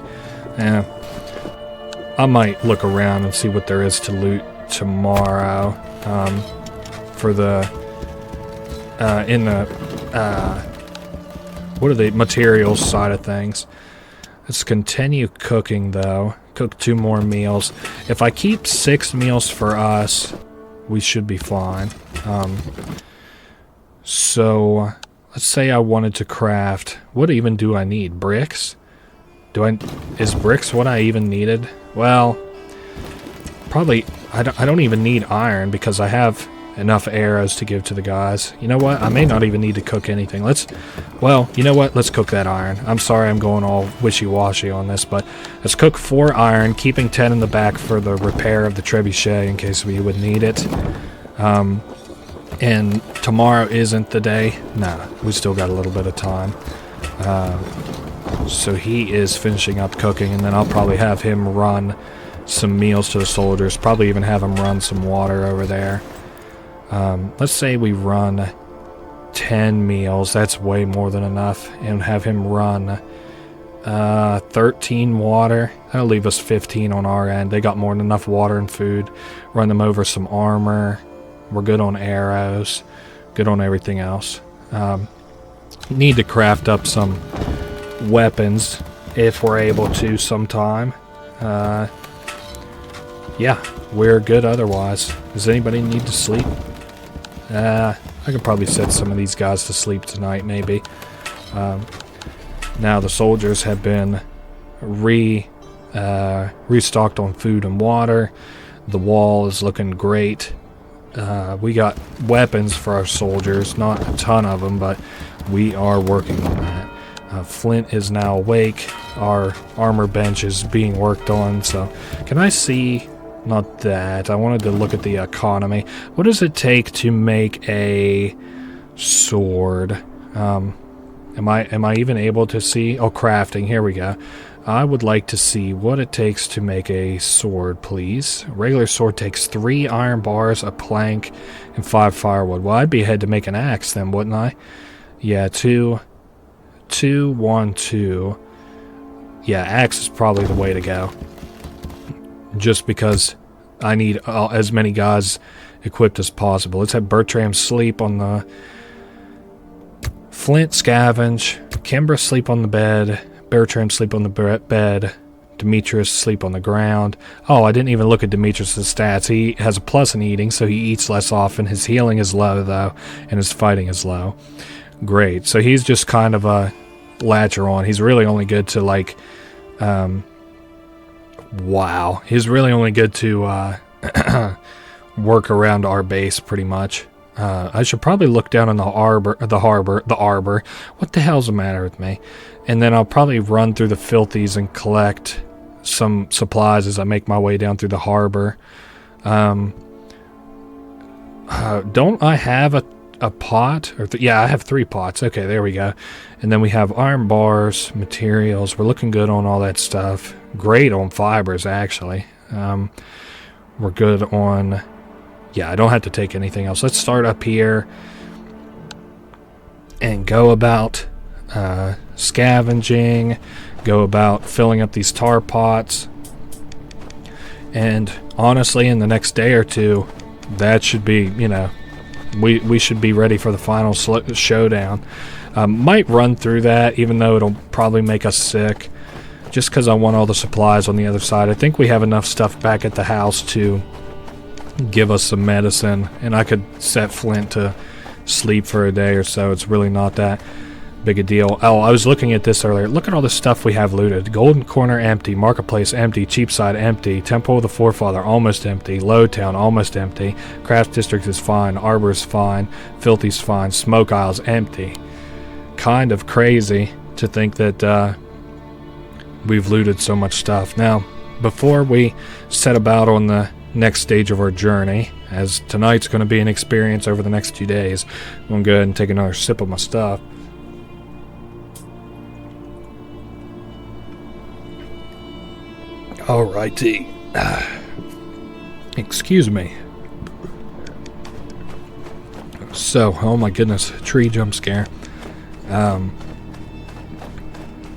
I might look around and see what there is to loot tomorrow. For the... what are the materials side of things? Let's continue cooking, though. Cook 2 more meals. If I keep 6 meals for us, we should be fine. So, let's say I wanted to craft... What even do I need? Bricks? Is bricks what I even needed? Well, probably... I don't even need iron because I have enough arrows to give to the guys. You know what? I may not even need to cook anything. Well, you know what? Let's cook that iron. I'm sorry I'm going all wishy-washy on this, but let's cook 4 iron, keeping 10 in the back for the repair of the trebuchet in case we would need it. And tomorrow isn't the day. Nah, we still got a little bit of time. So he is finishing up cooking, and then I'll probably have him run some meals to the soldiers. Probably even have him run some water over there. Let's say we run 10 meals. That's way more than enough. And have him run 13 water. That'll leave us 15 on our end. They got more than enough water and food. Run them over some armor. We're good on arrows. Good on everything else. Need to craft up some weapons if we're able to sometime. Yeah, we're good otherwise. Does anybody need to sleep? I could probably set some of these guys to sleep tonight, maybe. Now the soldiers have been restocked on food and water. The wall is looking great. We got weapons for our soldiers, not a ton of them, but we are working on that. Flint is now awake. Our armor bench is being worked on. So can I see? Not that. I wanted to look at the economy. What does it take to make a sword? Am I even able to see? Oh, crafting. Here we go. I would like to see what it takes to make a sword, please. A regular sword takes 3 iron bars, a plank, and 5 firewood. Well, I'd be ahead to make an axe then, wouldn't I? Yeah, 2, 1, 2. Yeah, axe is probably the way to go. Just because I need as many guys equipped as possible. Let's have Bertram sleep on the Flint scavenge, Kimbra sleep on the bed, Bertram sleep on the bed, Demetrius sleep on the ground. Oh, I didn't even look at Demetrius' stats. He has a plus in eating, so he eats less often. His healing is low, though, and his fighting is low. Great. So he's just kind of a latcher on. He's really only good to, like, wow. He's really only good to work around our base, pretty much. I should probably look down on the harbor. What the hell's the matter with me? And then I'll probably run through the filthies and collect some supplies as I make my way down through the harbor. Don't I have a pot? Yeah, I have 3 pots. Okay, there we go. And then we have iron bars, materials. We're looking good on all that stuff. Great on fibers, actually. We're good on... Yeah, I don't have to take anything else. Let's start up here and go about scavenging, go about filling up these tar pots. And honestly, in the next day or two, that should be, you know, we should be ready for the final showdown. Might run through that, even though it'll probably make us sick, just because I want all the supplies on the other side. I think we have enough stuff back at the house to give us some medicine, and I could set Flint to sleep for a day or so. It's really not that big a deal. Oh, I was looking at this earlier. Look at all the stuff we have looted. Golden Corner empty, Marketplace empty, Cheapside empty, Temple of the Forefather almost empty, Lowtown almost empty, Craft District is fine, Arbor's fine, Filthy's fine, Smoke Isle's empty. Kind of crazy to think that we've looted so much stuff. Now, before we set about on the next stage of our journey, as tonight's going to be an experience over the next 2 days, I'm going to go ahead and take another sip of my stuff. Alrighty. Excuse me. So, oh my goodness, tree jump scare. Man,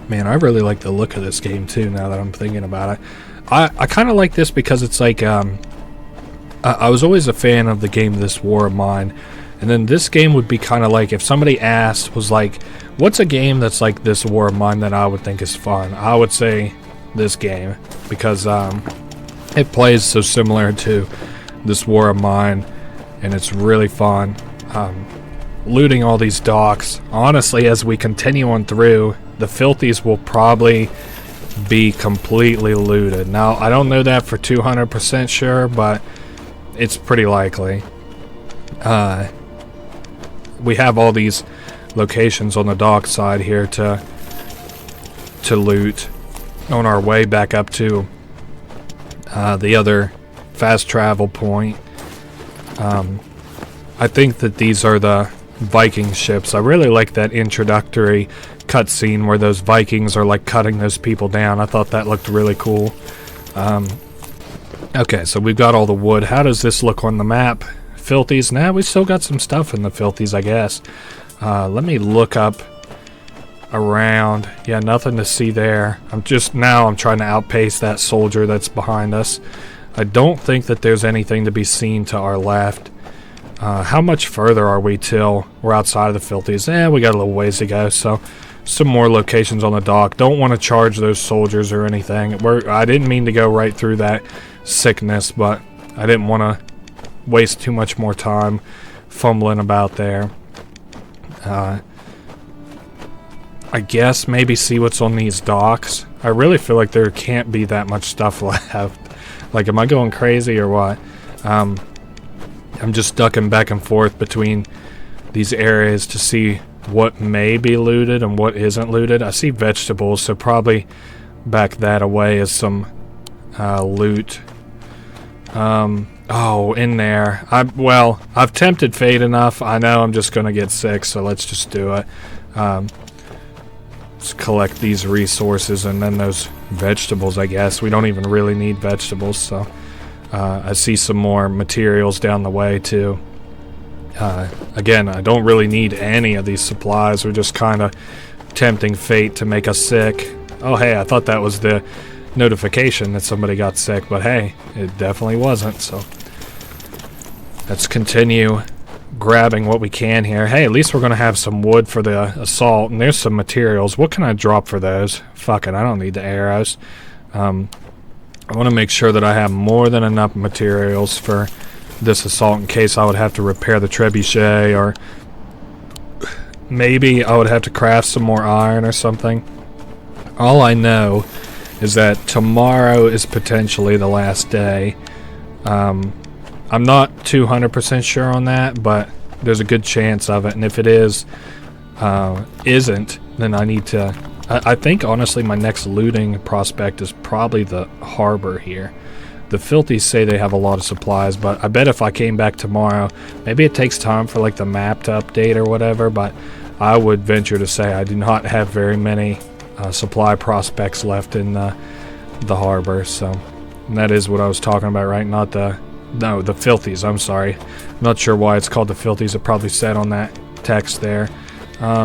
I really like the look of this game too, now that I'm thinking about it. I kind of like this because it's like, I was always a fan of the game This War of Mine, and then this game would be kind of like, if somebody asked, was like, what's a game that's like This War of Mine that I would think is fun? I would say this game, because it plays so similar to This War of Mine, and it's really fun. Looting all these docks. Honestly, as we continue on through, the Filthies will probably be completely looted. Now, I don't know that for 200% sure, but it's pretty likely. We have all these locations on the dock side here to loot on our way back up to the other fast travel point. I think that these are the Viking ships. I really like that introductory cutscene where those Vikings are like cutting those people down. I thought that looked really cool. Okay, so we've got all the wood. How does this look on the map? Filthies? Nah, we still got some stuff in the Filthies, I guess. Let me look up around. Yeah, nothing to see there. I'm trying to outpace that soldier that's behind us. I don't think that there's anything to be seen to our left. How much further are we till we're outside of the Filthies? We got a little ways to go, so some more locations on the dock. Don't want to charge those soldiers or anything. I didn't mean to go right through that sickness, but I didn't want to waste too much more time fumbling about there. I guess maybe see what's on these docks. I really feel like there can't be that much stuff left. Like, am I going crazy or what? I'm just ducking back and forth between these areas to see what may be looted and what isn't looted. I see vegetables, so probably back that away is some loot. Oh, in there. I've tempted fate enough. I know I'm just gonna get sick, so let's just do it. Let's collect these resources and then those vegetables, I guess. We don't even really need vegetables, so I see some more materials down the way too. Again, I don't really need any of these supplies. We're just kind of tempting fate to make us sick. Oh, hey, I thought that was the notification that somebody got sick, but hey, it definitely wasn't, so let's continue grabbing what we can here. Hey, at least we're gonna have some wood for the assault, and there's some materials. What can I drop for those? Fuck it, I don't need the arrows. I want to make sure that I have more than enough materials for this assault in case I would have to repair the trebuchet, or maybe I would have to craft some more iron or something. All I know is that tomorrow is potentially the last day. I'm not 200% sure on that, but there's a good chance of it, and if it isn't, then I need to... I think, honestly, my next looting prospect is probably the harbor here. The Filthies say they have a lot of supplies, but I bet if I came back tomorrow, maybe it takes time for, like, the map to update or whatever, but I would venture to say I do not have very many supply prospects left in the harbor, so... And that is what I was talking about, right? Not the... No, the Filthies, I'm sorry. I'm not sure why it's called the Filthies. It probably said on that text there.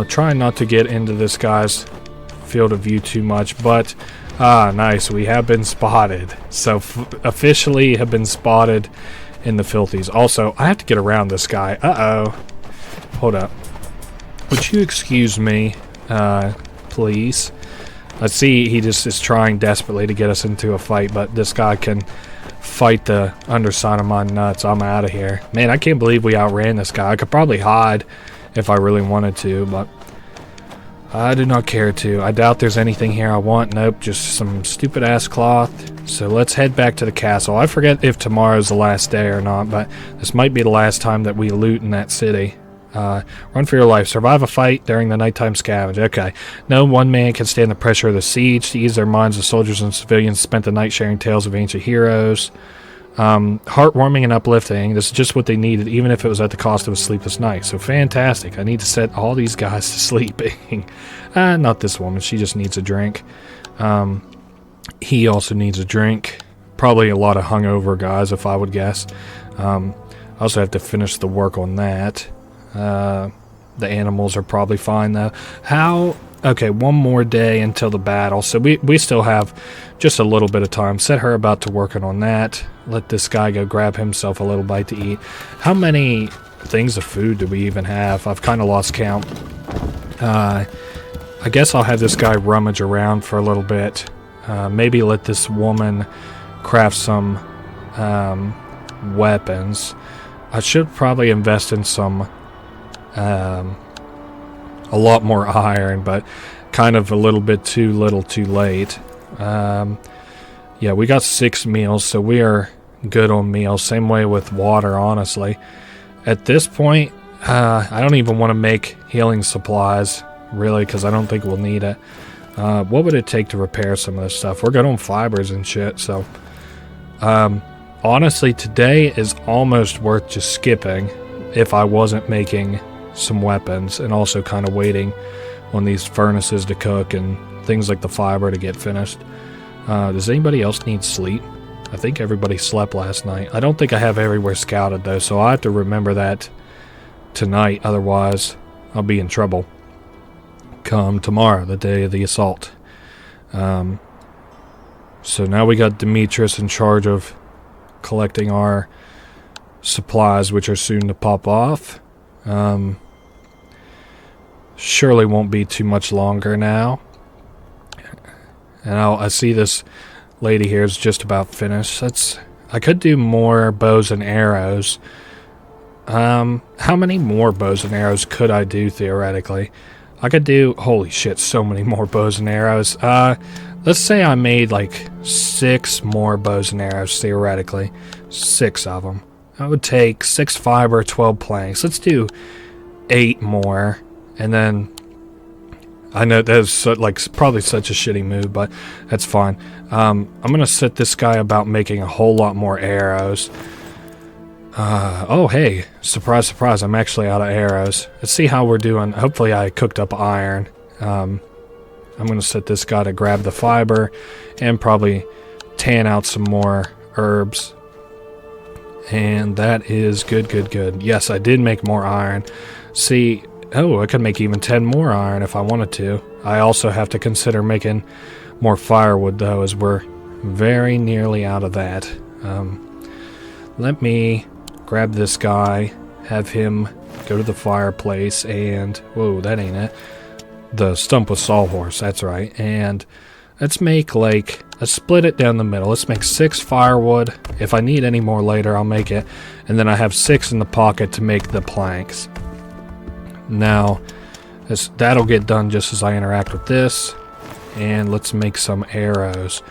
Trying not to get into this guy's field of view too much, but... nice. We have been spotted. So, officially have been spotted in the Filthies. Also, I have to get around this guy. Uh-oh. Hold up. Would you excuse me, please? I see he just is trying desperately to get us into a fight, but this guy can fight the underside of my nuts. I'm out of here. Man, I can't believe we outran this guy. I could probably hide if I really wanted to, but I do not care to. I doubt there's anything here I want. Nope, just some stupid ass cloth. So let's head back to the castle. I forget if tomorrow's the last day or not, but this might be the last time that we loot in that city. Run for your life. Survive a fight during the nighttime scavenge. Okay. No one man can stand the pressure of the siege. To ease their minds, the soldiers and civilians spent the night sharing tales of ancient heroes. Heartwarming and uplifting. This is just what they needed, even if it was at the cost of a sleepless night. So fantastic. I need to set all these guys to sleeping. Not this woman. She just needs a drink. He also needs a drink. Probably a lot of hungover guys, if I would guess. I also have to finish the work on that. The animals are probably fine though. Okay, one more day until the battle, so we still have just a little bit of time. Set her about to working on that. Let this guy go grab himself a little bite to eat. How many things of food do we even have? I've kind of lost count. I guess I'll have this guy rummage around for a little bit. Maybe let this woman craft some weapons. I should probably invest in some a lot more iron, but kind of a little bit too little too late. Yeah, we got 6 meals, so we are good on meals. Same way with water, honestly. At this point, I don't even want to make healing supplies, really, because I don't think we'll need it. What would it take to repair some of this stuff? We're good on fibers and shit, so... honestly, today is almost worth just skipping if I wasn't making some weapons and also kind of waiting on these furnaces to cook and things like the fiber to get finished. Does anybody else need sleep? I think everybody slept last night. I don't think I have everywhere scouted though, so I have to remember that tonight, otherwise I'll be in trouble come tomorrow, the day of the assault. So now we got Demetrius in charge of collecting our supplies, which are soon to pop off. Surely won't be too much longer now. And I see this lady here is just about finished. I could do more bows and arrows. How many more bows and arrows could I do theoretically? I could do, holy shit, so many more bows and arrows. Let's say I made like 6 more bows and arrows theoretically. 6 of them. That would take 6 fiber, 12 planks. Let's do 8 more, and then I know that's so, like probably such a shitty move, but that's fine. I'm gonna set this guy about making a whole lot more arrows. Oh hey, surprise, surprise! I'm actually out of arrows. Let's see how we're doing. Hopefully, I cooked up iron. I'm gonna set this guy to grab the fiber, and probably tan out some more herbs. And that is good, good, good. Yes, I did make more iron. See, oh, I could make even 10 more iron if I wanted to. I also have to consider making more firewood, though, as we're very nearly out of that. Let me grab this guy, have him go to the fireplace, and... Whoa, that ain't it. The stump with sawhorse, that's right. And let's make, like... Let's split it down the middle. Let's make 6 firewood. If I need any more later, I'll make it. And then I have 6 in the pocket to make the planks. Now, that'll get done just as I interact with this. And let's make some arrows.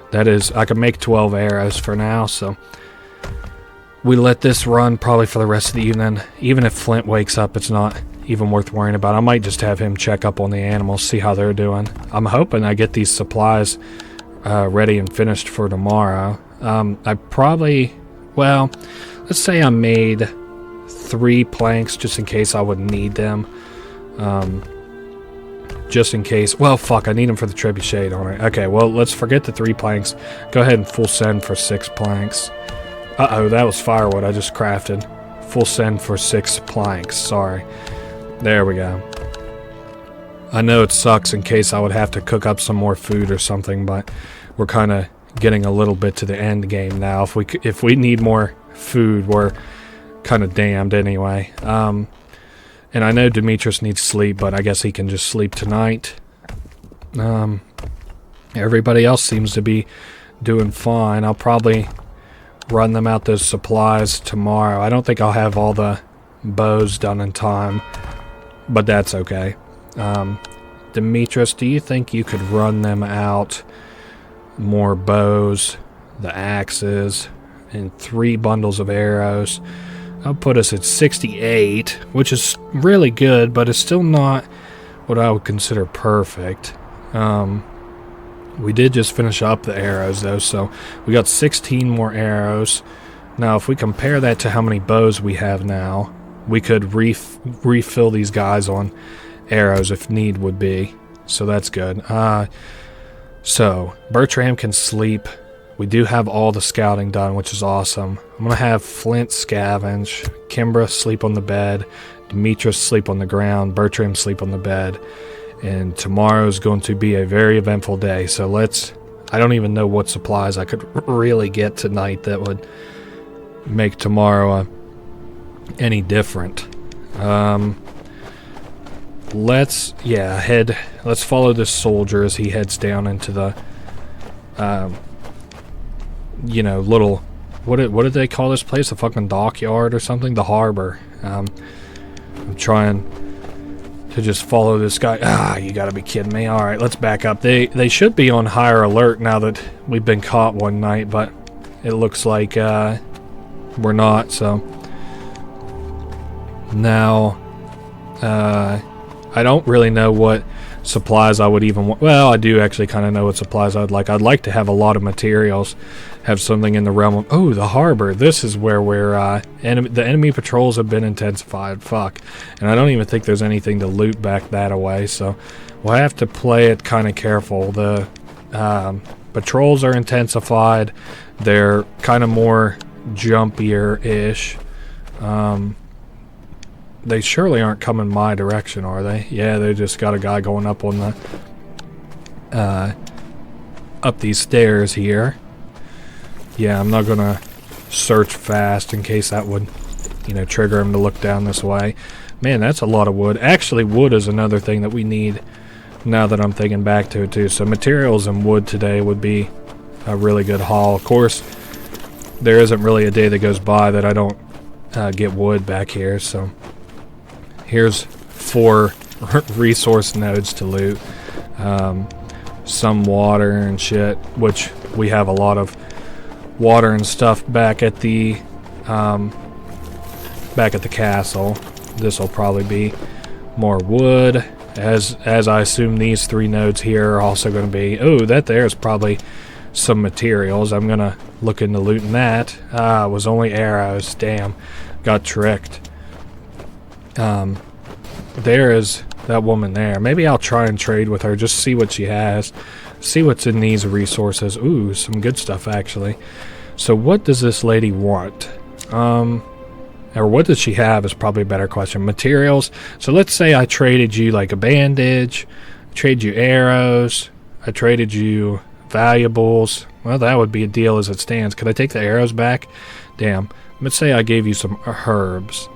That is, I can make 12 arrows for now, so... We let this run probably for the rest of the evening. Even if Flint wakes up, it's not even worth worrying about. I might just have him check up on the animals, see how they're doing. I'm hoping I get these supplies ready and finished for tomorrow. I probably... Well, let's say I made 3 planks just in case I would need them. Just in case... Well, fuck, I need them for the trebuchet, don't I? Okay, well, let's forget the 3 planks. Go ahead and full send for 6 planks. Uh-oh, that was firewood I just crafted. Full send for 6 planks, sorry. There we go. I know it sucks in case I would have to cook up some more food or something, but we're kind of getting a little bit to the end game now. If we need more food, we're kind of damned anyway. And I know Demetrius needs sleep, but I guess he can just sleep tonight. Everybody else seems to be doing fine. I'll probably run them out those supplies tomorrow. I don't think I'll have all the bows done in time, but that's okay. Demetrius, do you think you could run them out more bows, the axes, and 3 bundles of arrows? That'll put us at 68, which is really good, but it's still not what I would consider perfect. We did just finish up the arrows, though, so we got 16 more arrows. Now, if we compare that to how many bows we have now, we could refill these guys on arrows if need would be. So that's good. So, Bertram can sleep. We do have all the scouting done, which is awesome. I'm going to have Flint scavenge, Kimbra sleep on the bed, Demetrius sleep on the ground, Bertram sleep on the bed. And tomorrow is going to be a very eventful day. So I don't even know what supplies I could really get tonight that would make tomorrow any different. Let's follow this soldier as he heads down into the, little, what did they call this place? The fucking dockyard or something? The harbor. I'm trying to just follow this guy. You gotta be kidding me. Alright, let's back up. They should be on higher alert now that we've been caught one night, but it looks like we're not, so now I don't really know what supplies I would even want. Well, I do actually kind of know what supplies I'd like. I'd like to have a lot of materials, have something in the realm of, oh, the harbor. This is where we're, the enemy patrols have been intensified. Fuck. And I don't even think there's anything to loot back that away, so we'll have to play it kind of careful. The patrols are intensified. They're kind of more jumpier-ish. They surely aren't coming my direction, are they? Yeah, they just got a guy going up on the up these stairs here. Yeah, I'm not gonna search fast in case that would, trigger him to look down this way. Man, that's a lot of wood. Actually, wood is another thing that we need now that I'm thinking back to it too. So materials and wood today would be a really good haul. Of course, there isn't really a day that goes by that I don't get wood back here. So here's 4 resource nodes to loot. Some water and shit, which we have a lot of water and stuff back at the castle. This will probably be more wood, as I assume these 3 nodes here are also going to be. Oh, that there is probably some materials. I'm gonna look into looting that. It was only arrows. Damn, got tricked. There is that woman there. Maybe I'll try and trade with her, just see what she has, see what's in these resources. Ooh, some good stuff actually. So what does this lady want? Or what does she have is probably a better question. Materials. So let's say I traded you like a bandage, trade you arrows, I traded you valuables. Well, that would be a deal as it stands. Could I take the arrows back? Damn. Let's say I gave you some herbs.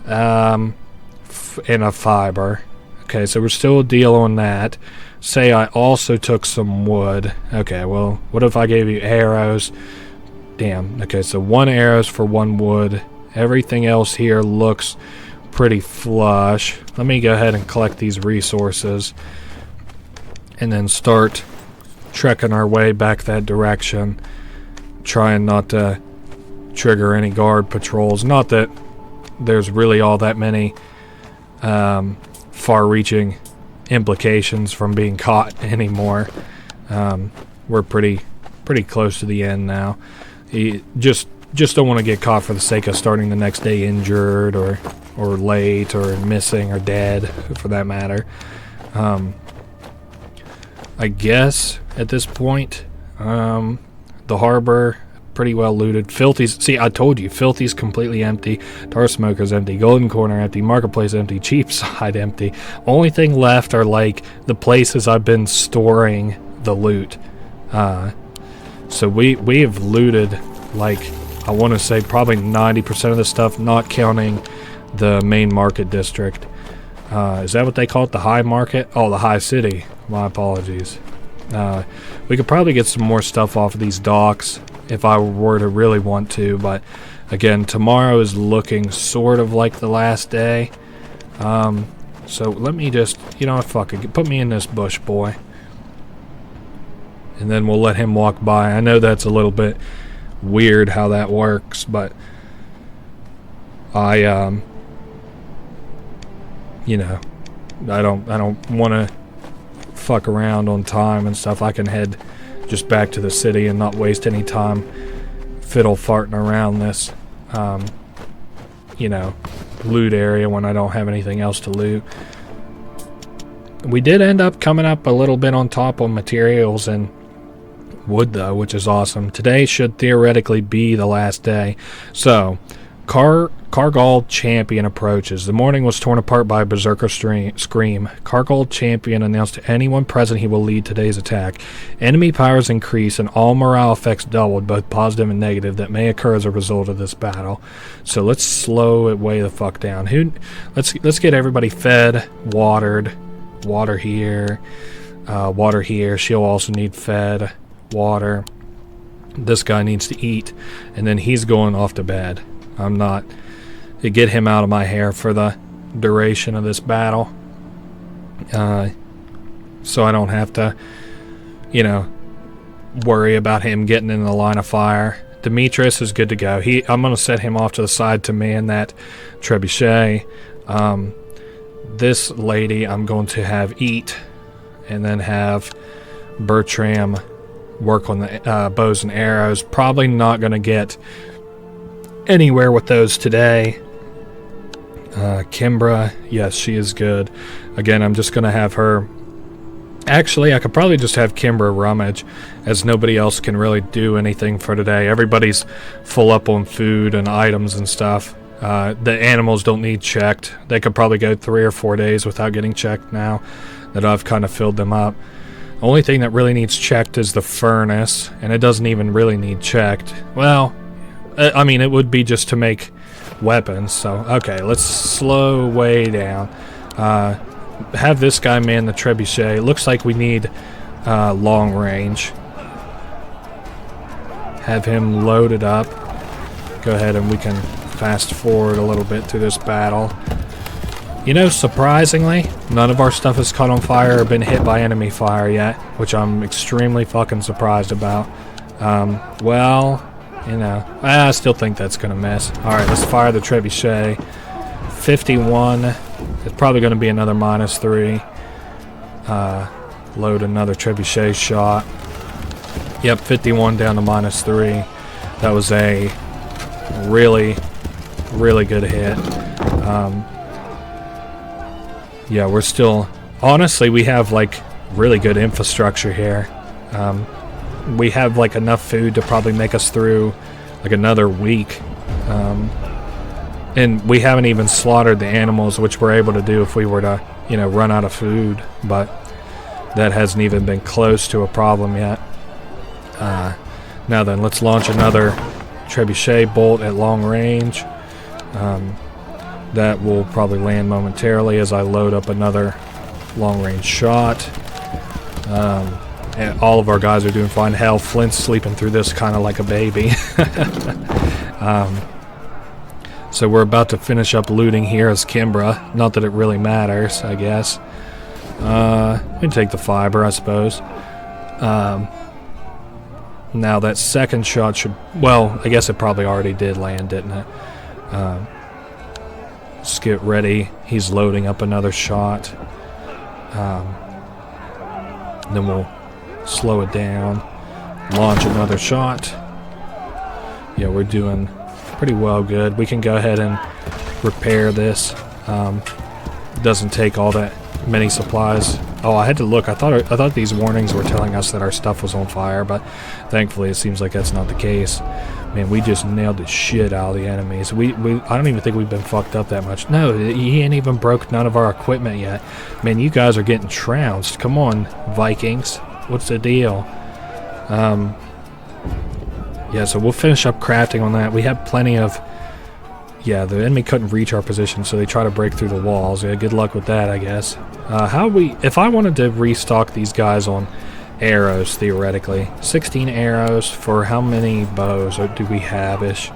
And a fiber. Okay, so we're still a deal on that. Say I also took some wood. Okay, well, what if I gave you arrows? Damn. Okay, so 1 arrows for 1 wood. Everything else here looks pretty flush. Let me go ahead and collect these resources and then start trekking our way back that direction, trying not to trigger any guard patrols. Not that there's really all that many far-reaching implications from being caught anymore. We're pretty close to the end now. You just don't want to get caught for the sake of starting the next day injured or late or missing or dead, for that matter. I guess at this point, the harbor pretty well looted. Filthy's, see, I told you, Filthy's completely empty. Tar Smoker's empty. Golden Corner empty. Marketplace empty. Cheapside empty. Only thing left are like the places I've been storing the loot. So we have looted, like, I want to say probably 90% of the stuff, not counting the main market district. Is that what they call it? The high market? Oh, the high city. My apologies. We could probably get some more stuff off of these docks if I were to really want to, but again, tomorrow is looking sort of like the last day. So let me just, you know what, fuck it, put me in this bush, boy. And then we'll let him walk by. I know that's a little bit weird how that works, but I you know, I don't want to fuck around on time and stuff. I can head just back to the city and not waste any time fiddle farting around this you know, loot area when I don't have anything else to loot. We did end up coming up a little bit on top on materials and wood though, which is awesome. Today should theoretically be the last day. So Cargol Champion approaches. The morning was torn apart by a berserker scream. Cargol Champion announced to anyone present he will lead today's attack. Enemy powers increase and all morale effects doubled, both positive and negative, that may occur as a result of this battle. So let's slow it way the fuck down. Let's get everybody fed, watered. Water here. Water here. She'll also need fed. Water. This guy needs to eat. And then he's going off to bed. I'm not to get him out of my hair for the duration of this battle, so I don't have to, you know, worry about him getting in the line of fire. Demetrius is good to go. I'm going to set him off to the side to man that trebuchet. This lady I'm going to have eat, and then have Bertram work on the bows and arrows. Probably not going to get anywhere with those today. Kimbra, yes, she is good. Again, I'm just gonna have her. Actually, I could probably just have Kimbra rummage, as nobody else can really do anything for today. Everybody's full up on food and items and stuff. The animals don't need checked. They could probably go 3 or 4 days without getting checked now that I've kind of filled them up. Only thing that really needs checked is the furnace, and it doesn't even really need checked. Well, I mean, it would be just to make weapons, so okay, let's slow way down. Have this guy man the trebuchet. Looks like we need long range. Have him loaded up. Go ahead and we can fast forward a little bit through this battle. You know, surprisingly, none of our stuff has caught on fire or been hit by enemy fire yet, which I'm extremely fucking surprised about. Well, you know, I still think that's gonna miss. Alright, let's fire the trebuchet. 51. It's probably gonna be another -3. Load another trebuchet shot. Yep, 51 down to -3. That was a really, really good hit. Yeah, we're still... Honestly, we have, like, really good infrastructure here. We have, like, enough food to probably make us through, like, another week. And we haven't even slaughtered the animals, which we're able to do if we were to, you know, run out of food. But that hasn't even been close to a problem yet. Now then, let's launch another trebuchet bolt at long range. That will probably land momentarily as I load up another long-range shot. And all of our guys are doing fine. Hell, Flint's sleeping through this kind of like a baby. So we're about to finish up looting here as Kimbra. Not that it really matters, I guess. We can take the fiber, I suppose. Now that second shot should... Well, I guess it probably already did land, didn't it? Let's get ready. He's loading up another shot. Then we'll slow it down. Launch another shot. Yeah, we're doing pretty well good. We can go ahead and repair this. Doesn't take all that many supplies. Oh, I had to look. I thought these warnings were telling us that our stuff was on fire, but thankfully it seems like that's not the case. Man, we just nailed the shit out of the enemies. I don't even think we've been fucked up that much. No, he ain't even broke none of our equipment yet. Man, you guys are getting trounced. Come on, Vikings. What's the deal? Yeah, so we'll finish up crafting on that. We have plenty of... Yeah, the enemy couldn't reach our position, so they try to break through the walls. Yeah, good luck with that, I guess. If I wanted to restock these guys on arrows, theoretically, 16 arrows for how many bows do we have-ish?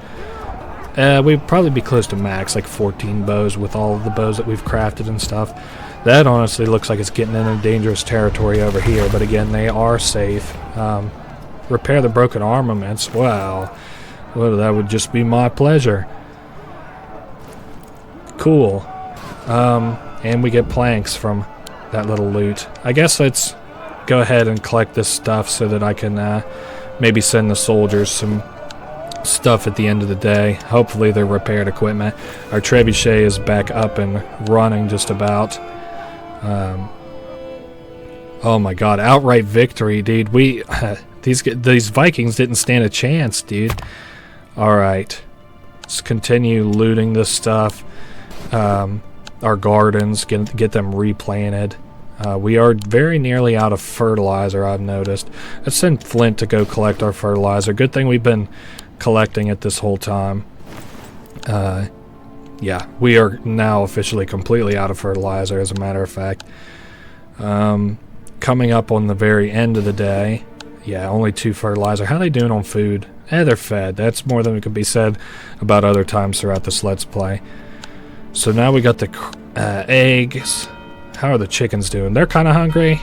We'd probably be close to max, like 14 bows with all of the bows that we've crafted and stuff. That honestly looks like it's getting into dangerous territory over here, but again, they are safe. Repair the broken armaments. Well, that would just be my pleasure. Cool. And we get planks from that little loot. I guess let's go ahead and collect this stuff so that I can maybe send the soldiers some stuff at the end of the day. Hopefully they're repaired equipment. Our trebuchet is back up and running just about. Oh my god, outright victory, dude. These Vikings didn't stand a chance, dude. Alright. Let's continue looting this stuff. Our gardens, get them replanted. We are very nearly out of fertilizer, I've noticed. Let's send Flint to go collect our fertilizer. Good thing we've been collecting it this whole time. Yeah, we are now officially completely out of fertilizer, as a matter of fact. Coming up on the very end of the day. Yeah, only 2 fertilizer. How are they doing on food? They're fed. That's more than could be said about other times throughout this Let's Play. So now we got the eggs. How are the chickens doing? They're kind of hungry.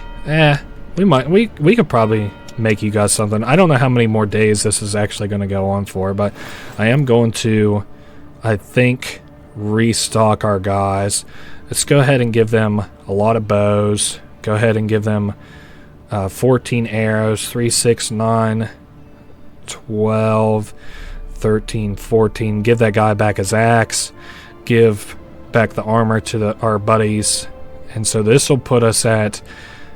We could probably make you guys something. I don't know how many more days this is actually going to go on for, but I am going to, I think, restock our guys. Let's go ahead and give them a lot of bows. Go ahead and give them 14 arrows. 3, 6, 9, 12, 13, 14. Give that guy back his axe. Give back the armor to our buddies. And so this will put us at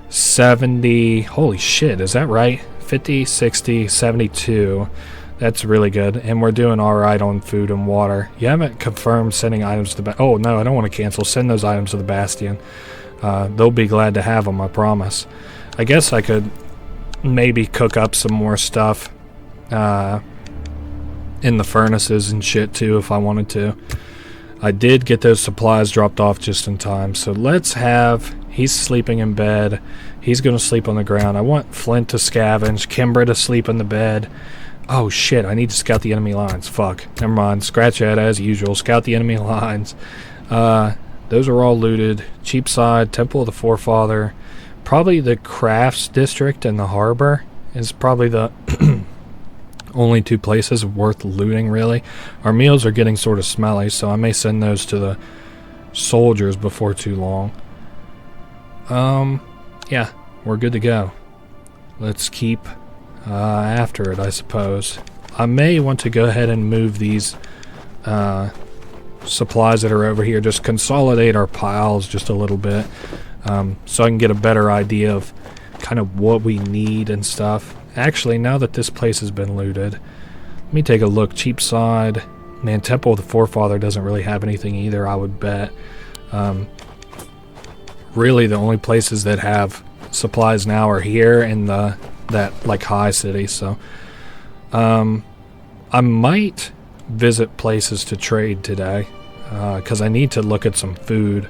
70. Holy shit, is that right? 50, 60, 72. That's really good. And we're doing alright on food and water. You haven't confirmed sending items to the... Oh, no, I don't want to cancel. Send those items to the Bastion. They'll be glad to have them, I promise. I guess I could maybe cook up some more stuff in the furnaces and shit, too, if I wanted to. I did get those supplies dropped off just in time. So let's have... He's sleeping in bed. He's going to sleep on the ground. I want Flint to scavenge. Kimbra to sleep in the bed. Oh shit, I need to scout the enemy lines. Fuck. Never mind. Scratch that as usual. Scout the enemy lines. Those are all looted. Cheapside, Temple of the Forefather. Probably the Crafts District and the Harbor is probably the only two places worth looting, really. Our meals are getting sort of smelly, so I may send those to the soldiers before too long. Yeah, we're good to go. Let's keep after it, I suppose. I may want to go ahead and move these supplies that are over here, just consolidate our piles just a little bit, so I can get a better idea of kind of what we need and stuff. Actually, now that this place has been looted, let me take a look. Cheapside. Man, Temple of the Forefather doesn't really have anything either, I would bet. Really, the only places that have supplies now are here in that like high city, so I might visit places to trade today, because I need to look at some food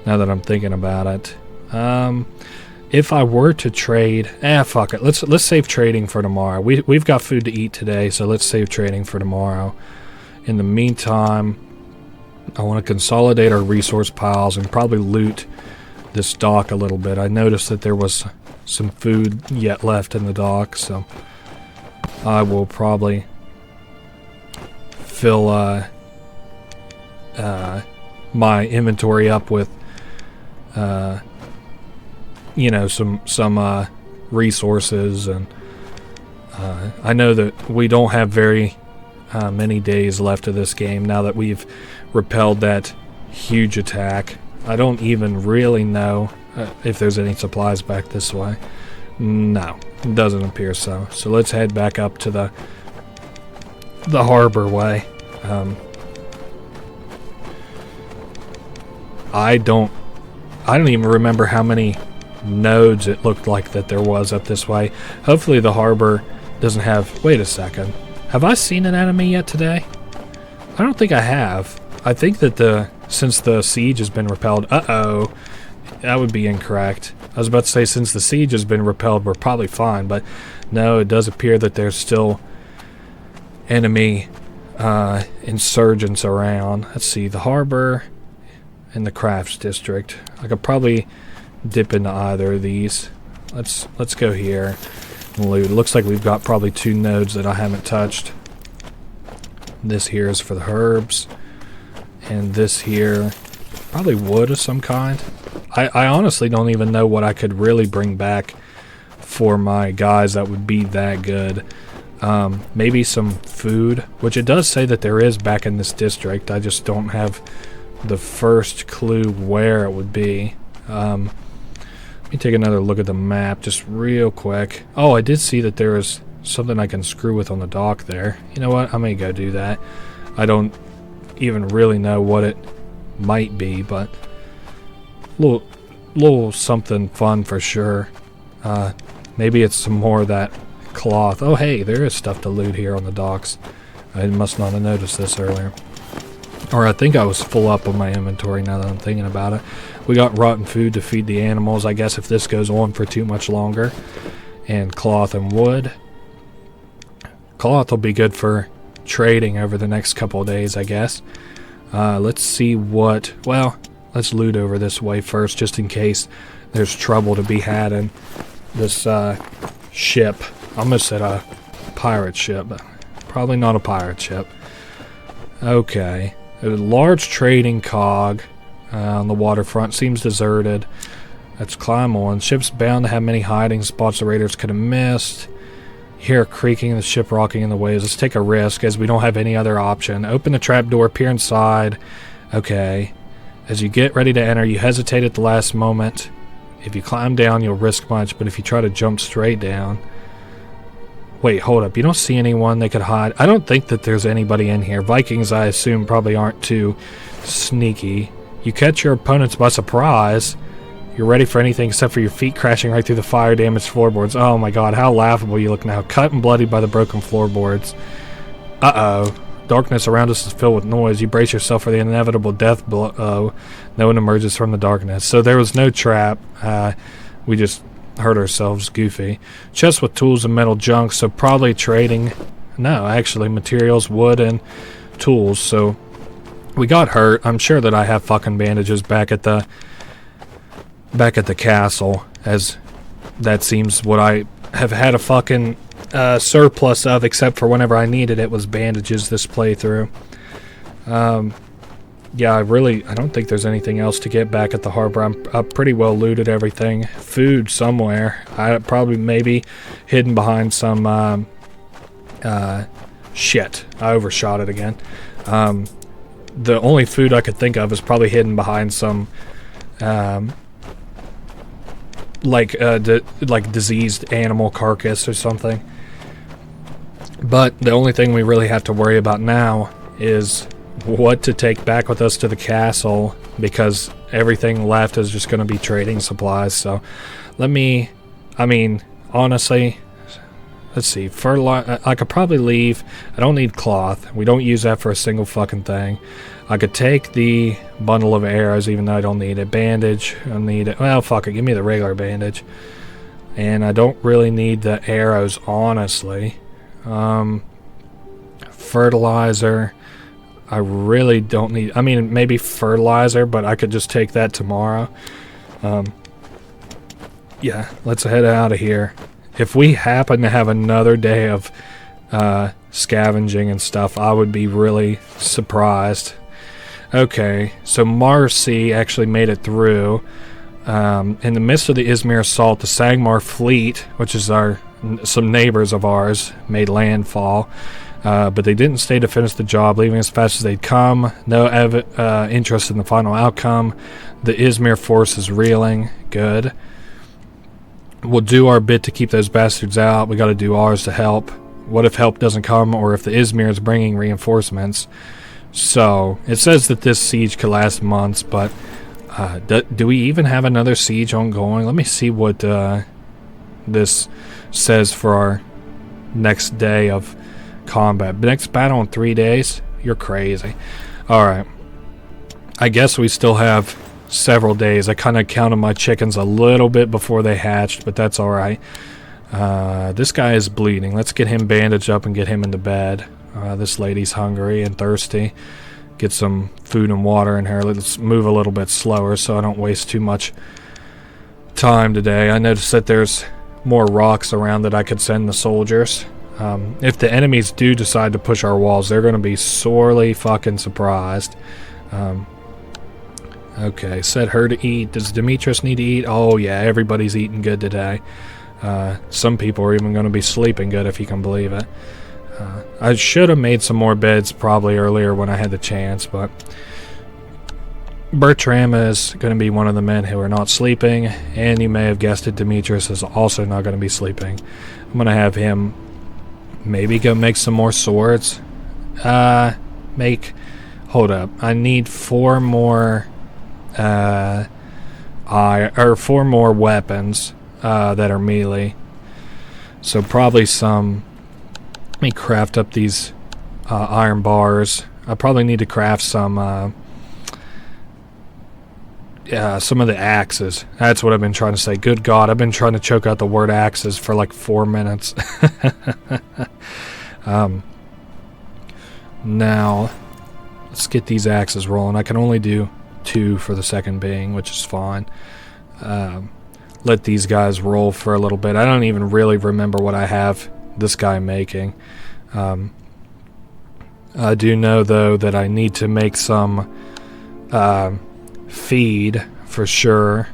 now that I'm thinking about it. If I were to trade, fuck it. Let's save trading for tomorrow. We've got food to eat today, so let's save trading for tomorrow. In the meantime, I want to consolidate our resource piles and probably loot this dock a little bit. I noticed that there was some food yet left in the dock, so I will probably fill my inventory up with you know, some resources, and I know that we don't have very many days left of this game now that we've repelled that huge attack. I don't even really know if there's any supplies back this way. No, it doesn't appear so. So let's head back up to the harbor way. I don't even remember how many nodes it looked like that there was up this way. Hopefully the harbor doesn't have... Wait a second. Have I seen an enemy yet today? I don't think I have. I think that since the siege has been repelled... Uh-oh. That would be incorrect. I was about to say since the siege has been repelled, we're probably fine, but no, it does appear that there's still enemy insurgents around. Let's see, the harbor and the crafts district. I could probably dip into either of these. Let's go here and loot. It looks like we've got probably 2 nodes that I haven't touched. This here is for the herbs, and this here probably wood of some kind. I honestly don't even know what I could really bring back for my guys that would be that good. Maybe some food, which it does say that there is back in this district. I just don't have the first clue where it would be. Let me take another look at the map just real quick. Oh, I did see that there is something I can screw with on the dock there. You know what? I may go do that. I don't even really know what it might be, but little something fun for sure. Maybe it's some more of that cloth. Oh, hey, there is stuff to loot here on the docks. I must not have noticed this earlier. Or I think I was full up on my inventory now that I'm thinking about it. We got rotten food to feed the animals, I guess, if this goes on for too much longer. And cloth and wood. Cloth will be good for trading over the next couple of days, I guess. Let's see what... Well, let's loot over this way first, just in case there's trouble to be had in this ship. I almost said a pirate ship, but probably not a pirate ship. Okay. A large trading cog on the waterfront. Seems deserted. Let's climb on. Ship's bound to have many hiding spots the raiders could have missed. Hear a creaking, the ship rocking in the waves. Let's take a risk as we don't have any other option. Open the trapdoor, peer inside. Okay. As you get ready to enter, you hesitate at the last moment. If you climb down, you'll risk much, but if you try to jump straight down... Wait, hold up. You don't see anyone they could hide? I don't think that there's anybody in here. Vikings, I assume, probably aren't too sneaky. You catch your opponents by surprise. You're ready for anything except for your feet crashing right through the fire-damaged floorboards. Oh my god, how laughable you look now. Cut and bloodied by the broken floorboards. Uh-oh. Darkness around us is filled with noise. You brace yourself for the inevitable death blow. No one emerges from the darkness. So there was no trap. We just hurt ourselves goofy. Chest with tools and metal junk, so probably trading No, actually, materials, wood, and tools. So we got hurt. I'm sure that I have fucking bandages back at the castle, as that seems what I have had a fucking surplus of, except for whenever I needed it was bandages this playthrough. Yeah, I don't think there's anything else to get back at the harbor. I'm pretty well looted everything. Food somewhere. I probably maybe hidden behind some shit. I overshot it again. The only food I could think of is probably hidden behind some like diseased animal carcass or something. But the only thing we really have to worry about now is what to take back with us to the castle, because everything left is just going to be trading supplies. So honestly, let's see, fertilizer, I could probably leave. I don't need cloth. We don't use that for a single fucking thing. I could take the bundle of arrows, even though I don't need it. Bandage, I need it. Well, fuck it, give me the regular bandage. And I don't really need the arrows, honestly. Fertilizer, I really don't need. I mean, maybe fertilizer, but I could just take that tomorrow. Yeah, let's head out of here. If we happen to have another day of scavenging and stuff, I would be really surprised. Okay, so Marcy actually made it through. In the midst of the Izmir assault, the Sangmar fleet, which is some neighbors of ours, made landfall. But they didn't stay to finish the job, leaving as fast as they'd come. No interest in the final outcome. The Izmir force is reeling. Good. We'll do our bit to keep those bastards out. We got to do ours to help. What if help doesn't come, or if the Izmir is bringing reinforcements? So, it says that this siege could last months, but do we even have another siege ongoing? Let me see what this says for our next day of combat. Next battle in 3 days? You're crazy. Alright. I guess we still have several days. I kind of counted my chickens a little bit before they hatched, but that's alright. This guy is bleeding. Let's get him bandaged up and get him into bed. This lady's hungry and thirsty. Get some food and water in her. Let's move a little bit slower so I don't waste too much time today. I noticed that there's more rocks around that I could send the soldiers. If the enemies do decide to push our walls, they're going to be sorely fucking surprised. Okay, set her to eat. Does Demetrius need to eat? Oh yeah, everybody's eating good today. Some people are even going to be sleeping good, if you can believe it. I should have made some more beds probably earlier when I had the chance, but Bertram is going to be one of the men who are not sleeping, and you may have guessed it, Demetrius is also not going to be sleeping. I'm going to have him maybe go make some more swords. Hold up. I need 4 more four more weapons that are melee. So probably some. Let me craft up these iron bars. I probably need to craft some of the axes. That's what I've been trying to say. Good God, I've been trying to choke out the word axes for like 4 minutes. Now, let's get these axes rolling. I can only do 2 for the second being, which is fine. Let these guys roll for a little bit. I don't even really remember what I have this guy making. I do know, though, that I need to make some feed for sure.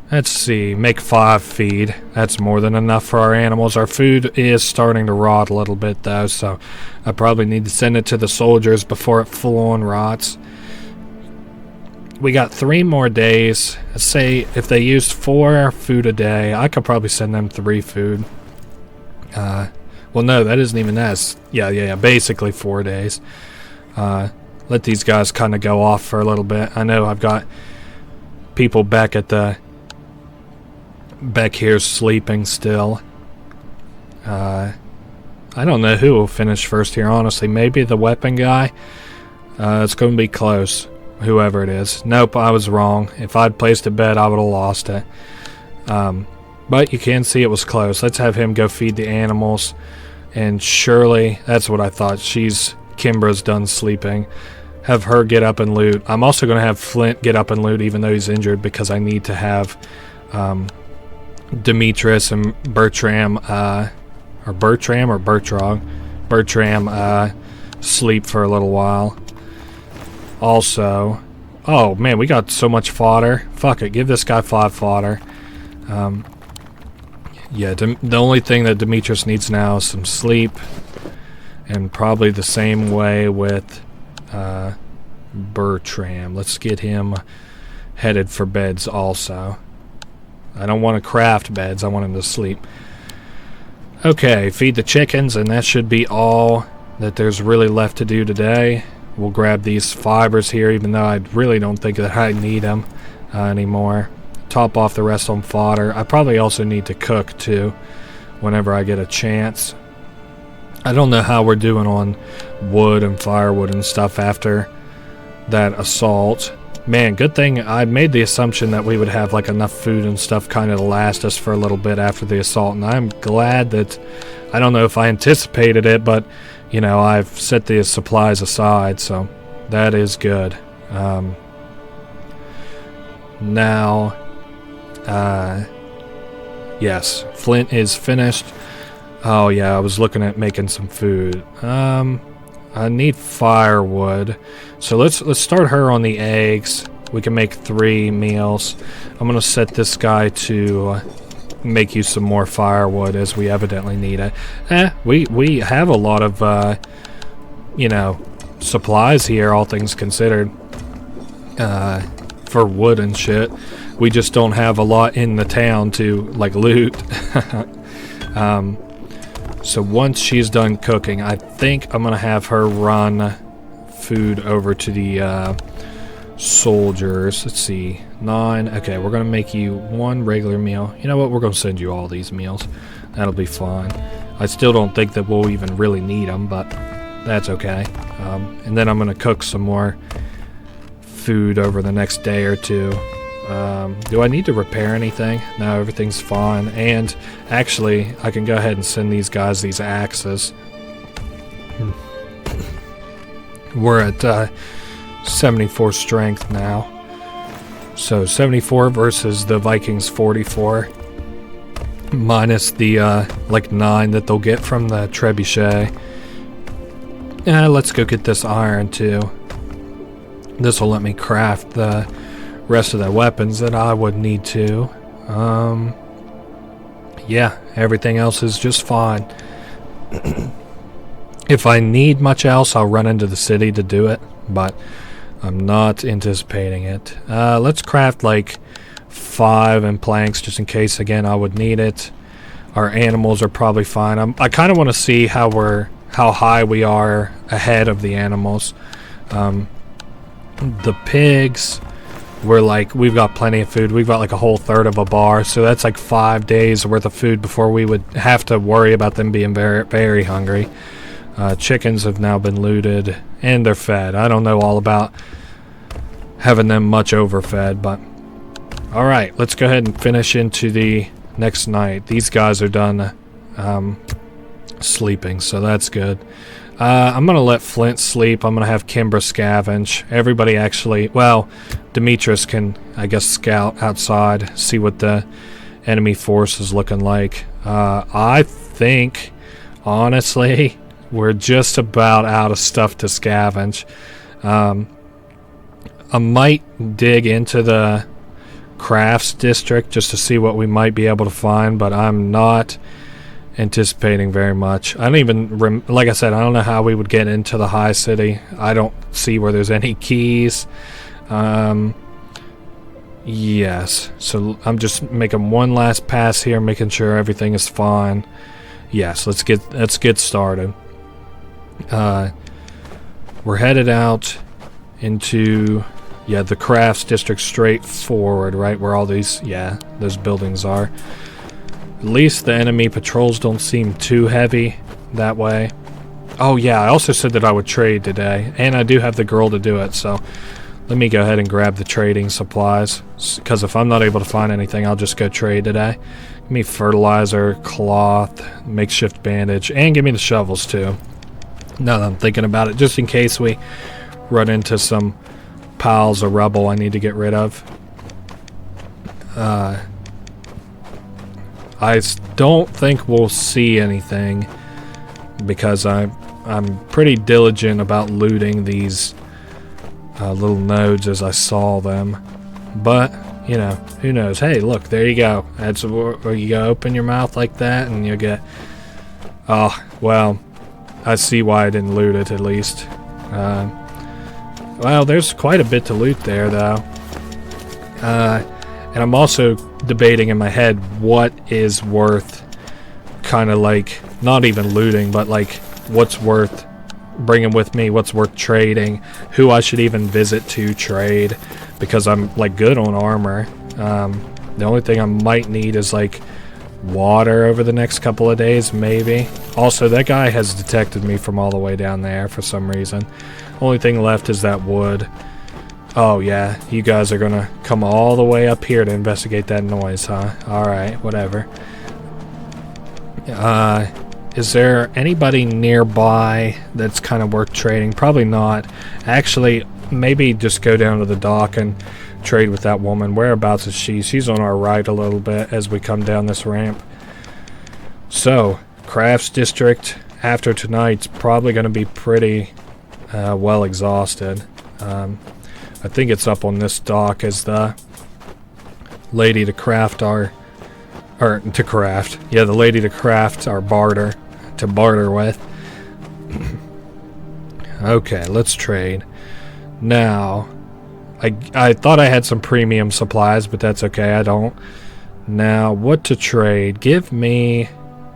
Let's see, make 5 feed. That's more than enough for our animals. Our food is starting to rot a little bit, though, so I probably need to send it to the soldiers before it full-on rots. We got 3 more days. Let's say if they used 4 food a day, I could probably send them 3 food. Well, no, that isn't even that. Yeah, basically 4 days. Let these guys kind of go off for a little bit. I know I've got people back here sleeping still. I don't know who will finish first here, honestly. Maybe the weapon guy. It's going to be close, whoever it is. Nope, I was wrong. If I'd placed a bet, I would have lost it. But you can see it was close. Let's have him go feed the animals. And Shirley, that's what I thought. Kimbra's done sleeping. Have her get up and loot. I'm also going to have Flint get up and loot even though he's injured because I need to have Demetrius and Bertram sleep for a little while. Also, oh man, we got so much fodder. Fuck it, give this guy 5 fodder. Yeah, the only thing that Demetrius needs now is some sleep. And probably the same way with Bertram. Let's get him headed for beds also. I don't want to craft beds, I want him to sleep. Okay, feed the chickens, and that should be all that there's really left to do today. We'll grab these fibers here, even though I really don't think that I need them anymore. Top off the rest on fodder. I probably also need to cook too whenever I get a chance. I don't know how we're doing on wood and firewood and stuff after that assault. Man, good thing I made the assumption that we would have like enough food and stuff kind of to last us for a little bit after the assault, and I'm glad that, I don't know if I anticipated it, but you know, I've set the supplies aside, so that is good. Now, yes, Flint is finished. Oh yeah, I was looking at making some food. I need firewood, so let's start her on the eggs. We can make 3 meals. I'm gonna set this guy to make you some more firewood, as we evidently need it. We have a lot of you know, supplies here, all things considered, for wood and shit. We just don't have a lot in the town to like loot. So once she's done cooking, I think I'm gonna have her run food over to the soldiers. Let's see, 9. Okay, we're gonna make you 1 regular meal. You know what? We're gonna send you all these meals. That'll be fine. I still don't think that we'll even really need them, but that's okay. And then I'm gonna cook some more food over the next day or 2. Do I need to repair anything? No, everything's fine. And actually, I can go ahead and send these guys these axes. We're at 74 strength now. So 74 versus the Vikings 44. Minus the like 9 that they'll get from the trebuchet. Let's go get this iron too. This will let me craft the rest of the weapons that I would need to. Yeah, everything else is just fine. If I need much else, I'll run into the city to do it, but I'm not anticipating it. Let's craft like 5 and planks just in case, again, I would need it. Our animals are probably fine. I kind of want to see how high we are ahead of the animals. The pigs, we've got plenty of food. We've got like a whole third of a bar, so that's like 5 days worth of food before we would have to worry about them being very, very hungry. Chickens have now been looted and they're fed. I don't know all about having them much overfed, but alright, let's go ahead and finish into the next night. These guys are done sleeping, so that's good. I'm going to let Flint sleep. I'm going to have Kimbra scavenge. Everybody actually, well, Demetrius can, I guess, scout outside, see what the enemy force is looking like. I think, honestly, we're just about out of stuff to scavenge. I might dig into the crafts district just to see what we might be able to find, but I'm not anticipating very much. I don't even like I said, I don't know how we would get into the high city. I don't see where there's any keys. Yes, so I'm just making one last pass here, making sure everything is fine. Yes, let's get started. We're headed out into the crafts district straight forward, right where all these those buildings are. At least the enemy patrols don't seem too heavy that way. Oh yeah, I also said that I would trade today, and I do have the girl to do it, so let me go ahead and grab the trading supplies, because if I'm not able to find anything, I'll just go trade today. Give me fertilizer, cloth, makeshift bandage, and give me the shovels too. Now that I'm thinking about it, just in case we run into some piles of rubble I need to get rid of. I don't think we'll see anything because I'm pretty diligent about looting these little nodes as I saw them. But you know, who knows? Hey, look, there you go. That's where you go. Open your mouth like that, and you get. Oh, well, I see why I didn't loot it. At least. Well, there's quite a bit to loot there, though. And I'm also debating in my head what is worth, kind of like not even looting, but like what's worth bringing with me, what's worth trading, who I should even visit to trade, because I'm like good on armor. The only thing I might need is like water over the next couple of days, maybe. Also, that guy has detected me from all the way down there for some reason. Only thing left is that wood. Oh yeah, you guys are gonna come all the way up here to investigate that noise, huh? Alright, whatever. Is there anybody nearby that's kind of worth trading? Probably not. Actually, maybe just go down to the dock and trade with that woman. Whereabouts is she? She's on our right a little bit as we come down this ramp. So, Crafts District after tonight's probably going to be pretty well exhausted. I think it's up on this dock as the lady to craft our... Or, to craft. Yeah, the lady to craft our barter. To barter with. Okay, let's trade. Now, I thought I had some premium supplies, but that's okay, I don't. Now, what to trade? Give me...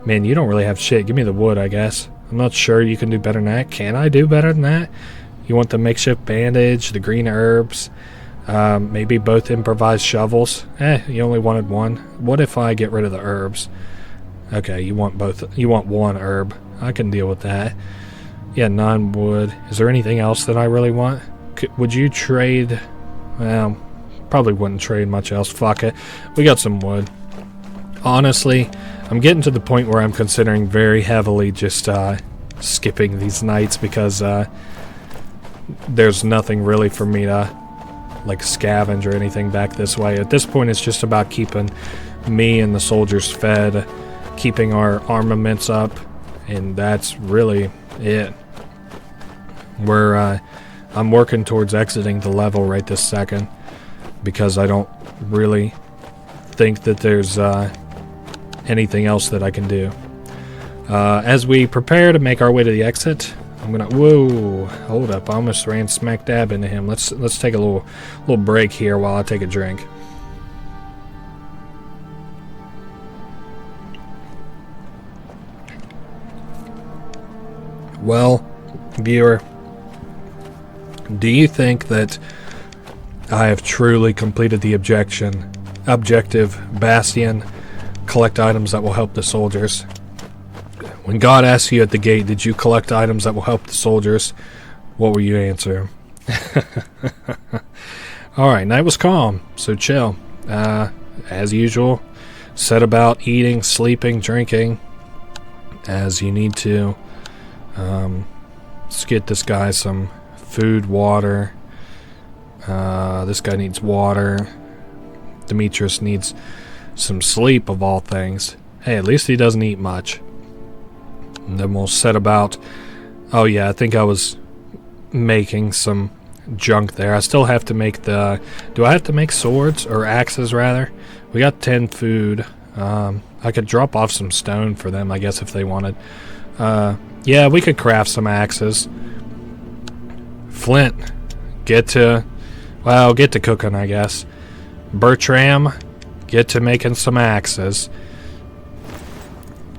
Man, you don't really have shit. Give me the wood, I guess. I'm not sure you can do better than that. Can I do better than that? You want the makeshift bandage, the green herbs, maybe both improvised shovels? You only wanted one. What if I get rid of the herbs? Okay, you want both. You want one herb. I can deal with that. Yeah, 9 wood. Is there anything else that I really want? Would you trade? Well, probably wouldn't trade much else. Fuck it. We got some wood. Honestly, I'm getting to the point where I'm considering very heavily just skipping these nights because there's nothing really for me to like scavenge or anything back this way. At this point, it's just about keeping me and the soldiers fed, keeping our armaments up, and that's really it. I'm working towards exiting the level right this second because I don't really think that there's anything else that I can do. As we prepare to make our way to the exit, I'm gonna... Whoa! Hold up! I almost ran smack dab into him. Let's take a little break here while I take a drink. Well, viewer, do you think that I have truly completed the objective Bastion? Collect items that will help the soldiers. When God asks you at the gate, did you collect items that will help the soldiers? What will you answer? Alright, night was calm, so chill. As usual, set about eating, sleeping, drinking, as you need to. Let's get this guy some food, water. This guy needs water. Demetrius needs some sleep, of all things. Hey, at least he doesn't eat much. And then we'll set about... Oh yeah, I think I was making some junk there. I still have to make the... Do I have to make swords? Or axes, rather? We got 10 food. I could drop off some stone for them, I guess, if they wanted. Yeah, we could craft some axes. Flint. Get to cooking, I guess. Bertram, get to making some axes.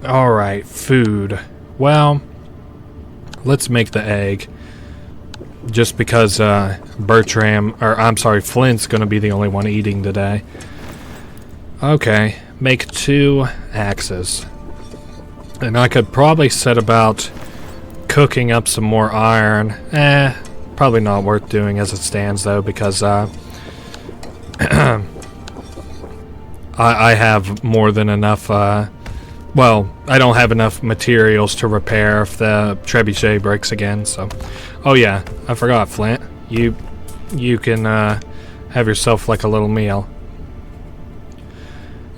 Alright, food. Well, let's make the egg. Just because Flint's gonna be the only one eating today. Okay, make 2 axes. And I could probably set about cooking up some more iron. Probably not worth doing as it stands though, because I I have more than enough, well, I don't have enough materials to repair if the trebuchet breaks again, so. Oh yeah, I forgot, Flint. You can have yourself like a little meal.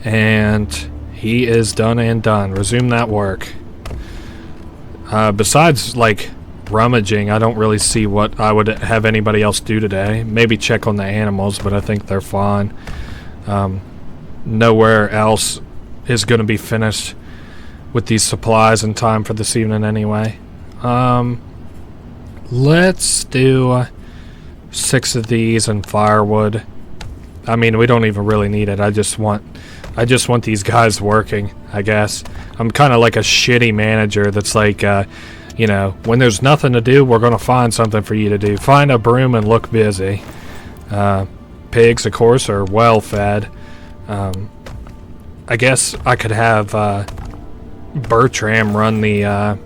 And he is done and done. Resume that work. Besides, like, rummaging, I don't really see what I would have anybody else do today. Maybe check on the animals, but I think they're fine. Nowhere else is going to be finished with these supplies in time for this evening anyway. Let's do 6 of these and firewood. I mean, we don't even really need it. I just want these guys working, I guess. I'm kind of like a shitty manager that's like, you know, when there's nothing to do, we're going to find something for you to do. Find a broom and look busy. Pigs, of course, are well fed. I guess I could have Bertram run the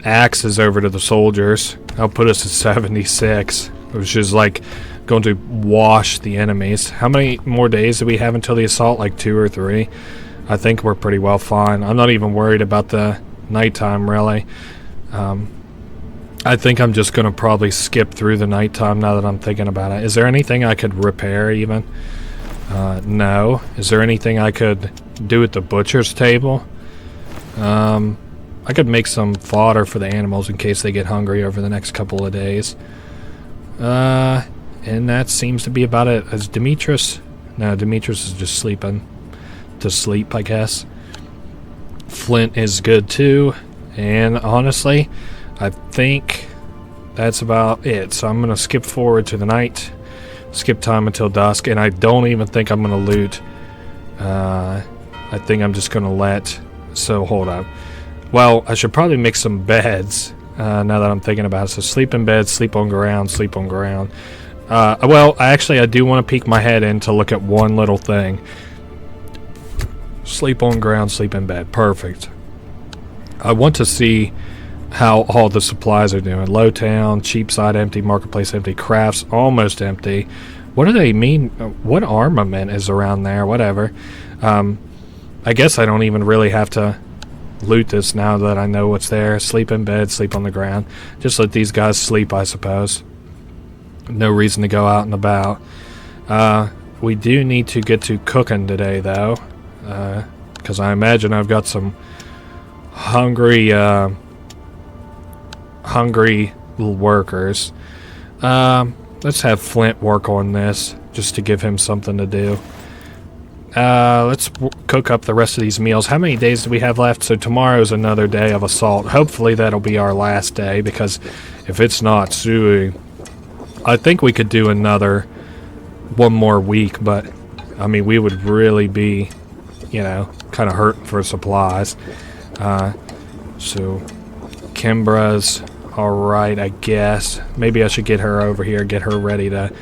axes over to the soldiers. I'll put us at 76, which is like going to wash the enemies. How many more days do we have until the assault? Like 2 or 3. I think we're pretty well fine. I'm not even worried about the nighttime, really. I think I'm just going to probably skip through the nighttime now that I'm thinking about it. Is there anything I could repair even? No. Is there anything I could do at the butcher's table? I could make some fodder for the animals in case they get hungry over the next couple of days. And that seems to be about it. Is Demetrius? No, Demetrius is just sleeping. To sleep, I guess. Flint is good too. And honestly, I think that's about it. So I'm going to skip forward to the night. Skip time until dusk. And I don't even think I'm going to loot. I think I'm just going to let... So, hold up. Well, I should probably make some beds. Now that I'm thinking about it. So sleep in bed, sleep on ground, sleep on ground. Well, I do want to peek my head in to look at one little thing. Sleep on ground, sleep in bed. Perfect. I want to see how all the supplies are doing. Lowtown, Cheapside empty, Marketplace empty, Crafts almost empty. What do they mean? What armament is around there? Whatever. I guess I don't even really have to loot this now that I know what's there. Sleep in bed, sleep on the ground. Just let these guys sleep, I suppose. No reason to go out and about. We do need to get to cooking today, though. Because I imagine I've got some hungry little workers. Let's have Flint work on this, just to give him something to do. Let's cook up the rest of these meals. How many days do we have left? So tomorrow's another day of assault. Hopefully that'll be our last day, because if it's not, suey. I think we could do one more week, but I mean, we would really be, you know, kind of hurting for supplies. So Kimbra's alright, I guess. Maybe I should get her over here, get her ready to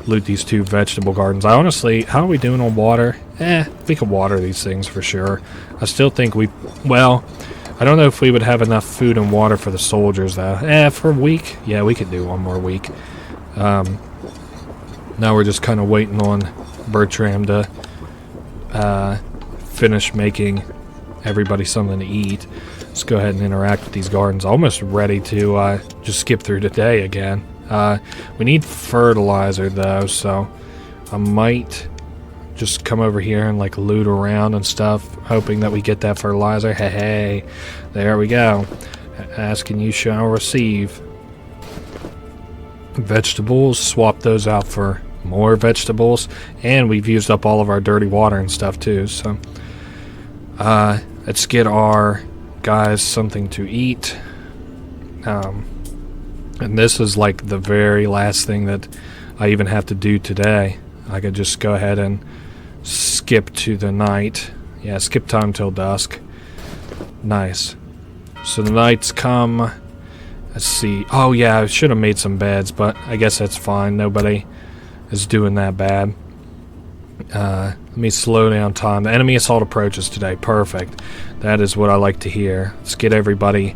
loot these 2 vegetable gardens. I honestly, how are we doing on water? We could water these things for sure. I still think well, I don't know if we would have enough food and water for the soldiers, though. For a week? Yeah, we could do one more week. Now we're just kind of waiting on Bertram to finish making everybody something to eat. Let's go ahead and interact with these gardens. Almost ready to just skip through today again. We need fertilizer, though, so I might just come over here and like loot around and stuff, hoping that we get that fertilizer. Hey, there we go. Ask and you shall receive. Vegetables, swap those out for more vegetables, and we've used up all of our dirty water and stuff too, so let's get our guys something to eat. And this is like the very last thing that I even have to do today. I could just go ahead and skip to the night. Yeah, skip time till dusk. Nice. So the nights come. Let's see. Oh yeah, I should have made some beds, but I guess that's fine. Nobody is doing that bad. Let me slow down time. The enemy assault approaches today. Perfect. That is what I like to hear. Let's get everybody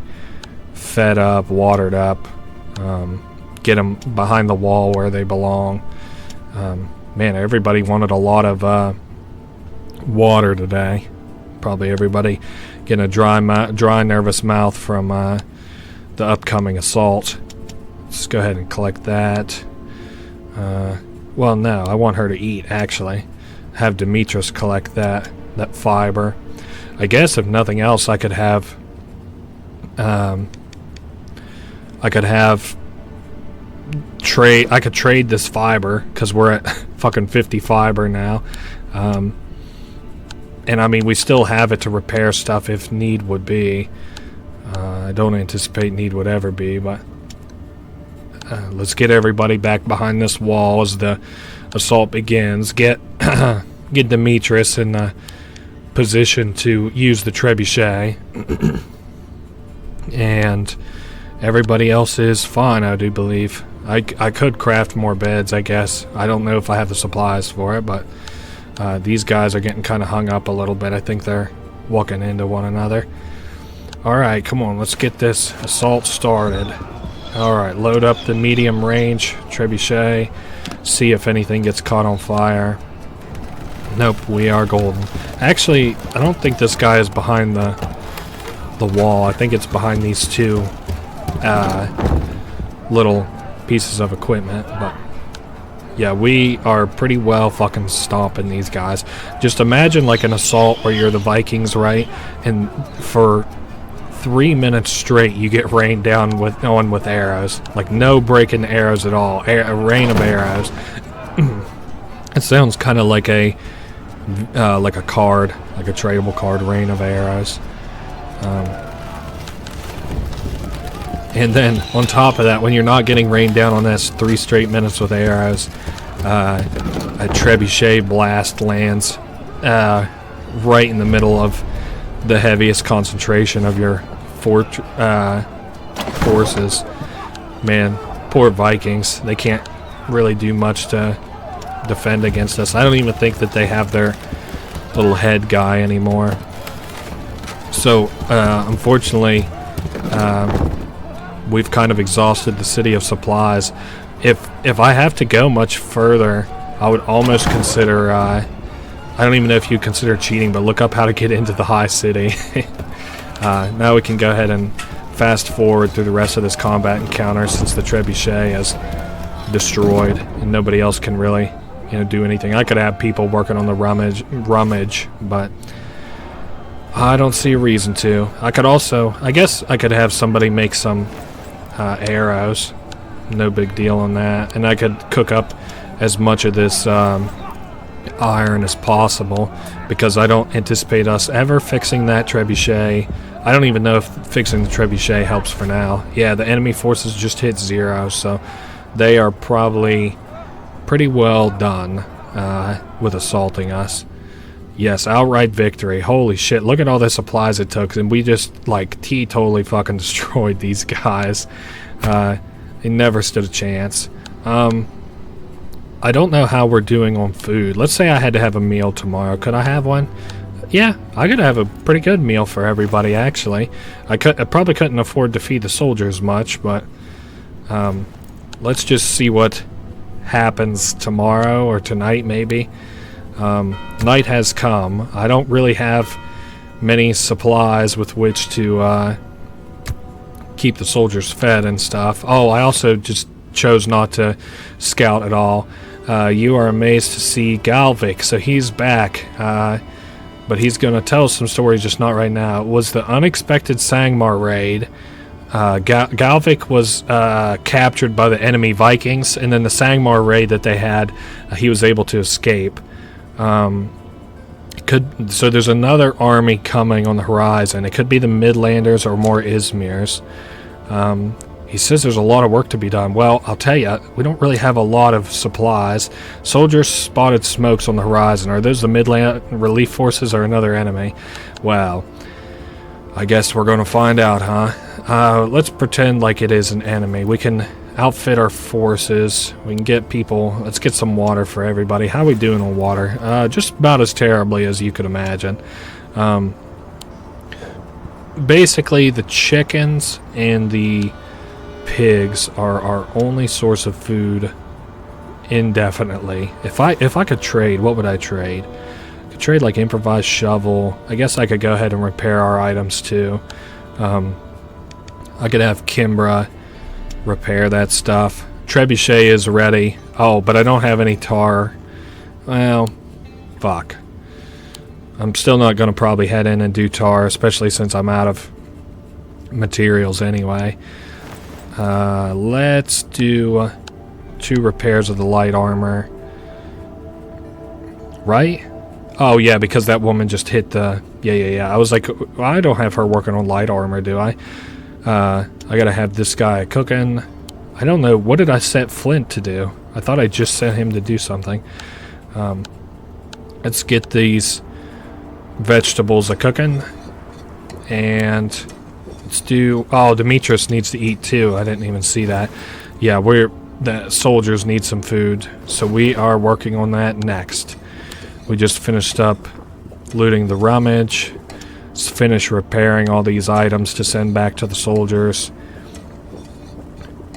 fed up, watered up. Get them behind the wall where they belong. Man, everybody wanted a lot of water today. Probably everybody getting a dry, nervous mouth from the upcoming assault. Let's go ahead and collect that. Well, no, I want her to eat, actually. Have Demetrius collect that fiber. I guess if nothing else, I could have trade this fiber, because we're at fucking 50 fiber now. And I mean, we still have it to repair stuff if need would be. I don't anticipate need would ever be, but let's get everybody back behind this wall as the assault begins. Get Demetrius in the position to use the trebuchet. And everybody else is fine, I do believe. I could craft more beds, I guess. I don't know if I have the supplies for it, but these guys are getting kind of hung up a little bit. I think they're walking into one another. Alright, come on, let's get this assault started. Alright, load up the medium range trebuchet. See if anything gets caught on fire. Nope, we are golden. Actually, I don't think this guy is behind the wall. I think it's behind these two little pieces of equipment, but yeah, we are pretty well fucking stomping these guys. Just imagine like an assault where you're the Vikings, right? And for 3 minutes straight you get rained down with arrows. Like no breaking arrows at all. A rain of arrows. It sounds kind of like a card, like a tradable card, rain of arrows. And then on top of that, when you're not getting rained down on this 3 straight minutes with arrows, a trebuchet blast lands right in the middle of the heaviest concentration of your forces. Man, poor Vikings. They can't really do much to defend against us. I don't even think that they have their little head guy anymore. So, unfortunately, we've kind of exhausted the city of supplies. If I have to go much further, I would almost consider, I don't even know if you consider cheating, but look up how to get into the high city. Now we can go ahead and fast forward through the rest of this combat encounter, since the trebuchet is destroyed and nobody else can really, do anything. I could have people working on the rummage, but I don't see a reason to. I could also, I guess I could have somebody make some arrows. No big deal on that. And I could cook up as much of this iron as possible, because I don't anticipate us ever fixing that trebuchet. I don't even know if fixing the trebuchet helps for now. Yeah, the enemy forces just hit 0, so they are probably pretty well done with assaulting us. Yes, outright victory. Holy shit, look at all the supplies it took, and we just, like, totally fucking destroyed these guys. They never stood a chance. I don't know how we're doing on food. Let's say I had to have a meal tomorrow. Could I have one? Yeah, I could have a pretty good meal for everybody, actually. I probably couldn't afford to feed the soldiers much, but let's just see what happens tomorrow or tonight, maybe. Night has come. I don't really have many supplies with which to keep the soldiers fed and stuff. Oh, I also just chose not to scout at all. You are amazed to see Galvik, so he's back. But he's going to tell us some stories, just not right now. It was the unexpected Sangmar raid. Galvik was captured by the enemy Vikings, and then the Sangmar raid that they had, he was able to escape. So there's another army coming on the horizon. It could be the Midlanders or more Izmirs. He says there's a lot of work to be done. Well, I'll tell you, we don't really have a lot of supplies. Soldiers spotted smokes on the horizon. Are those the Midland relief forces or another enemy? Well, I guess we're going to find out, huh? Let's pretend like it is an enemy. We can outfit our forces. We can get people. Let's get some water for everybody. How are we doing on water? Just about as terribly as you could imagine. Basically, the chickens and the pigs are our only source of food indefinitely. If I could trade, what would I trade? I could trade like improvised shovel. I guess I could go ahead and repair our items too. I could have Kimbra repair that stuff. Trebuchet is ready. Oh, but I don't have any tar. Well, fuck. I'm still not going to probably head in and do tar, especially since I'm out of materials anyway. Let's do 2 repairs of the light armor. Right? Oh, yeah, because that woman just hit the... Yeah. I was like, well, I don't have her working on light armor, do I? I gotta have this guy cooking. I don't know. What did I set Flint to do? I thought I just sent him to do something. Let's get these vegetables a-cooking. And let's do... Oh, Demetrius needs to eat too. I didn't even see that. Yeah, the soldiers need some food. So we are working on that next. We just finished up looting the rummage. Let's finish repairing all these items to send back to the soldiers.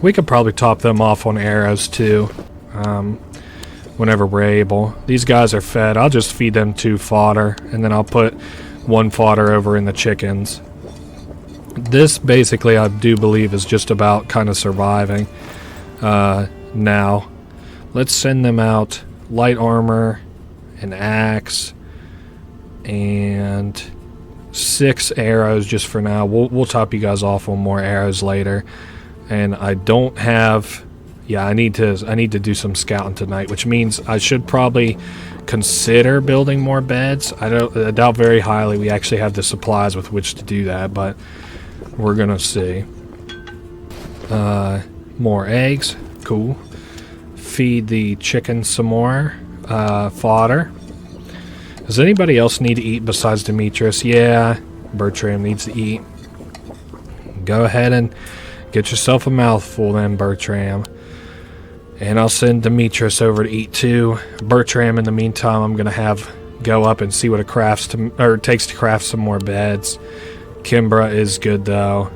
We could probably top them off on arrows too. Whenever we're able. These guys are fed. I'll just feed them 2 fodder, and then I'll put 1 fodder over in the chickens. This basically, I do believe, is just about kind of surviving. Now, let's send them out light armor, an axe, and 6 arrows just for now. We'll top you guys off on more arrows later. And I don't have... Yeah, I need to do some scouting tonight, which means I should probably consider building more beds. I doubt very highly we actually have the supplies with which to do that, but we're gonna see. More eggs, cool. Feed the chicken some more fodder. Does anybody else need to eat besides Demetrius? Yeah, Bertram needs to eat. Go ahead and get yourself a mouthful then, Bertram. And I'll send Demetrius over to eat too. Bertram, in the meantime, I'm going to have go up and see what it takes to craft some more beds. Kimbra is good though.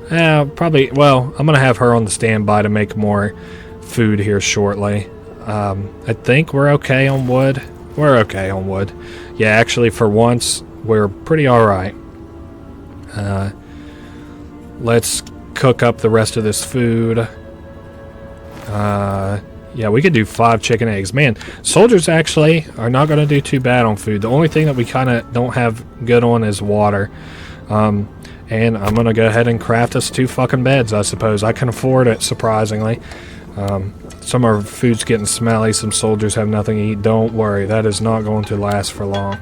Probably, well, I'm going to have her on the standby to make more food here shortly. I think we're okay on wood. We're okay on wood. Yeah, actually, for once, we're pretty alright. Let's cook up the rest of this food. Yeah, we could do 5 chicken eggs. Man, soldiers actually are not going to do too bad on food. The only thing that we kind of don't have good on is water. And I'm going to go ahead and craft us 2 fucking beds, I suppose. I can afford it, surprisingly. Some of our food's getting smelly. Some soldiers have nothing to eat. Don't worry. That is not going to last for long.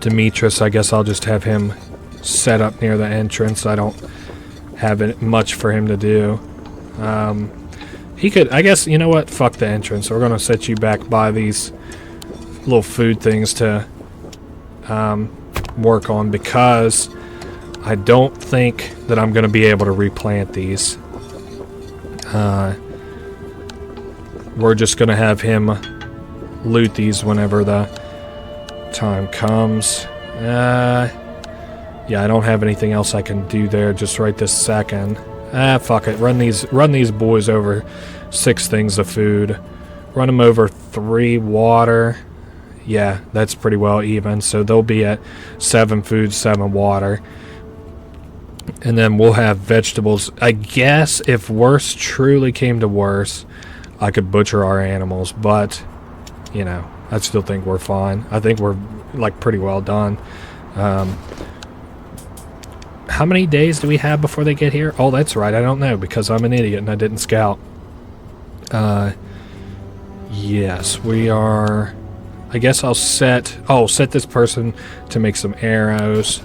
Demetrius, I guess I'll just have him set up near the entrance. I don't have much for him to do. He could, I guess, you know what? Fuck the entrance. We're going to set you back by these little food things to work on, because I don't think that I'm going to be able to replant these. We're just going to have him loot these whenever the time comes. Yeah, I don't have anything else I can do there just right this second. Fuck it. Run these boys over 6 things of food. Run them over 3 water. Yeah, that's pretty well even. So they'll be at 7 food, 7 water. And then we'll have vegetables. I guess if worse truly came to worse, I could butcher our animals. But, you know, I still think we're fine. I think we're, like, pretty well done. How many days do we have before they get here? Oh, that's right. I don't know, because I'm an idiot and I didn't scout. Yes, we are... I guess I'll set this person to make some arrows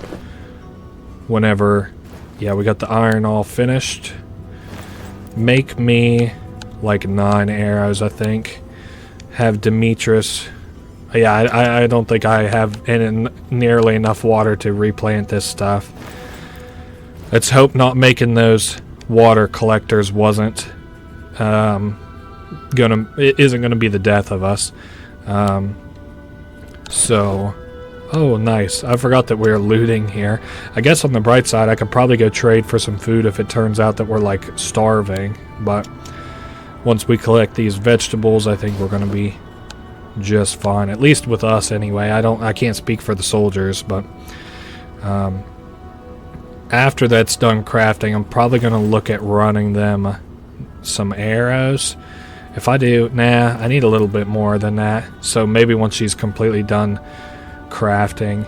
whenever... Yeah, we got the iron all finished. Make me like 9 arrows, I think. Have Demetrius... Yeah, I don't think I have nearly enough water to replant this stuff. Let's hope not making those water collectors isn't gonna be the death of us. So, oh nice. I forgot that we were looting here. I guess on the bright side, I could probably go trade for some food if it turns out that we're like starving. But once we collect these vegetables, I think we're going to be just fine. At least with us anyway. I can't speak for the soldiers, but after that's done crafting, I'm probably going to look at running them some arrows. If I do, nah, I need a little bit more than that. So maybe once she's completely done crafting.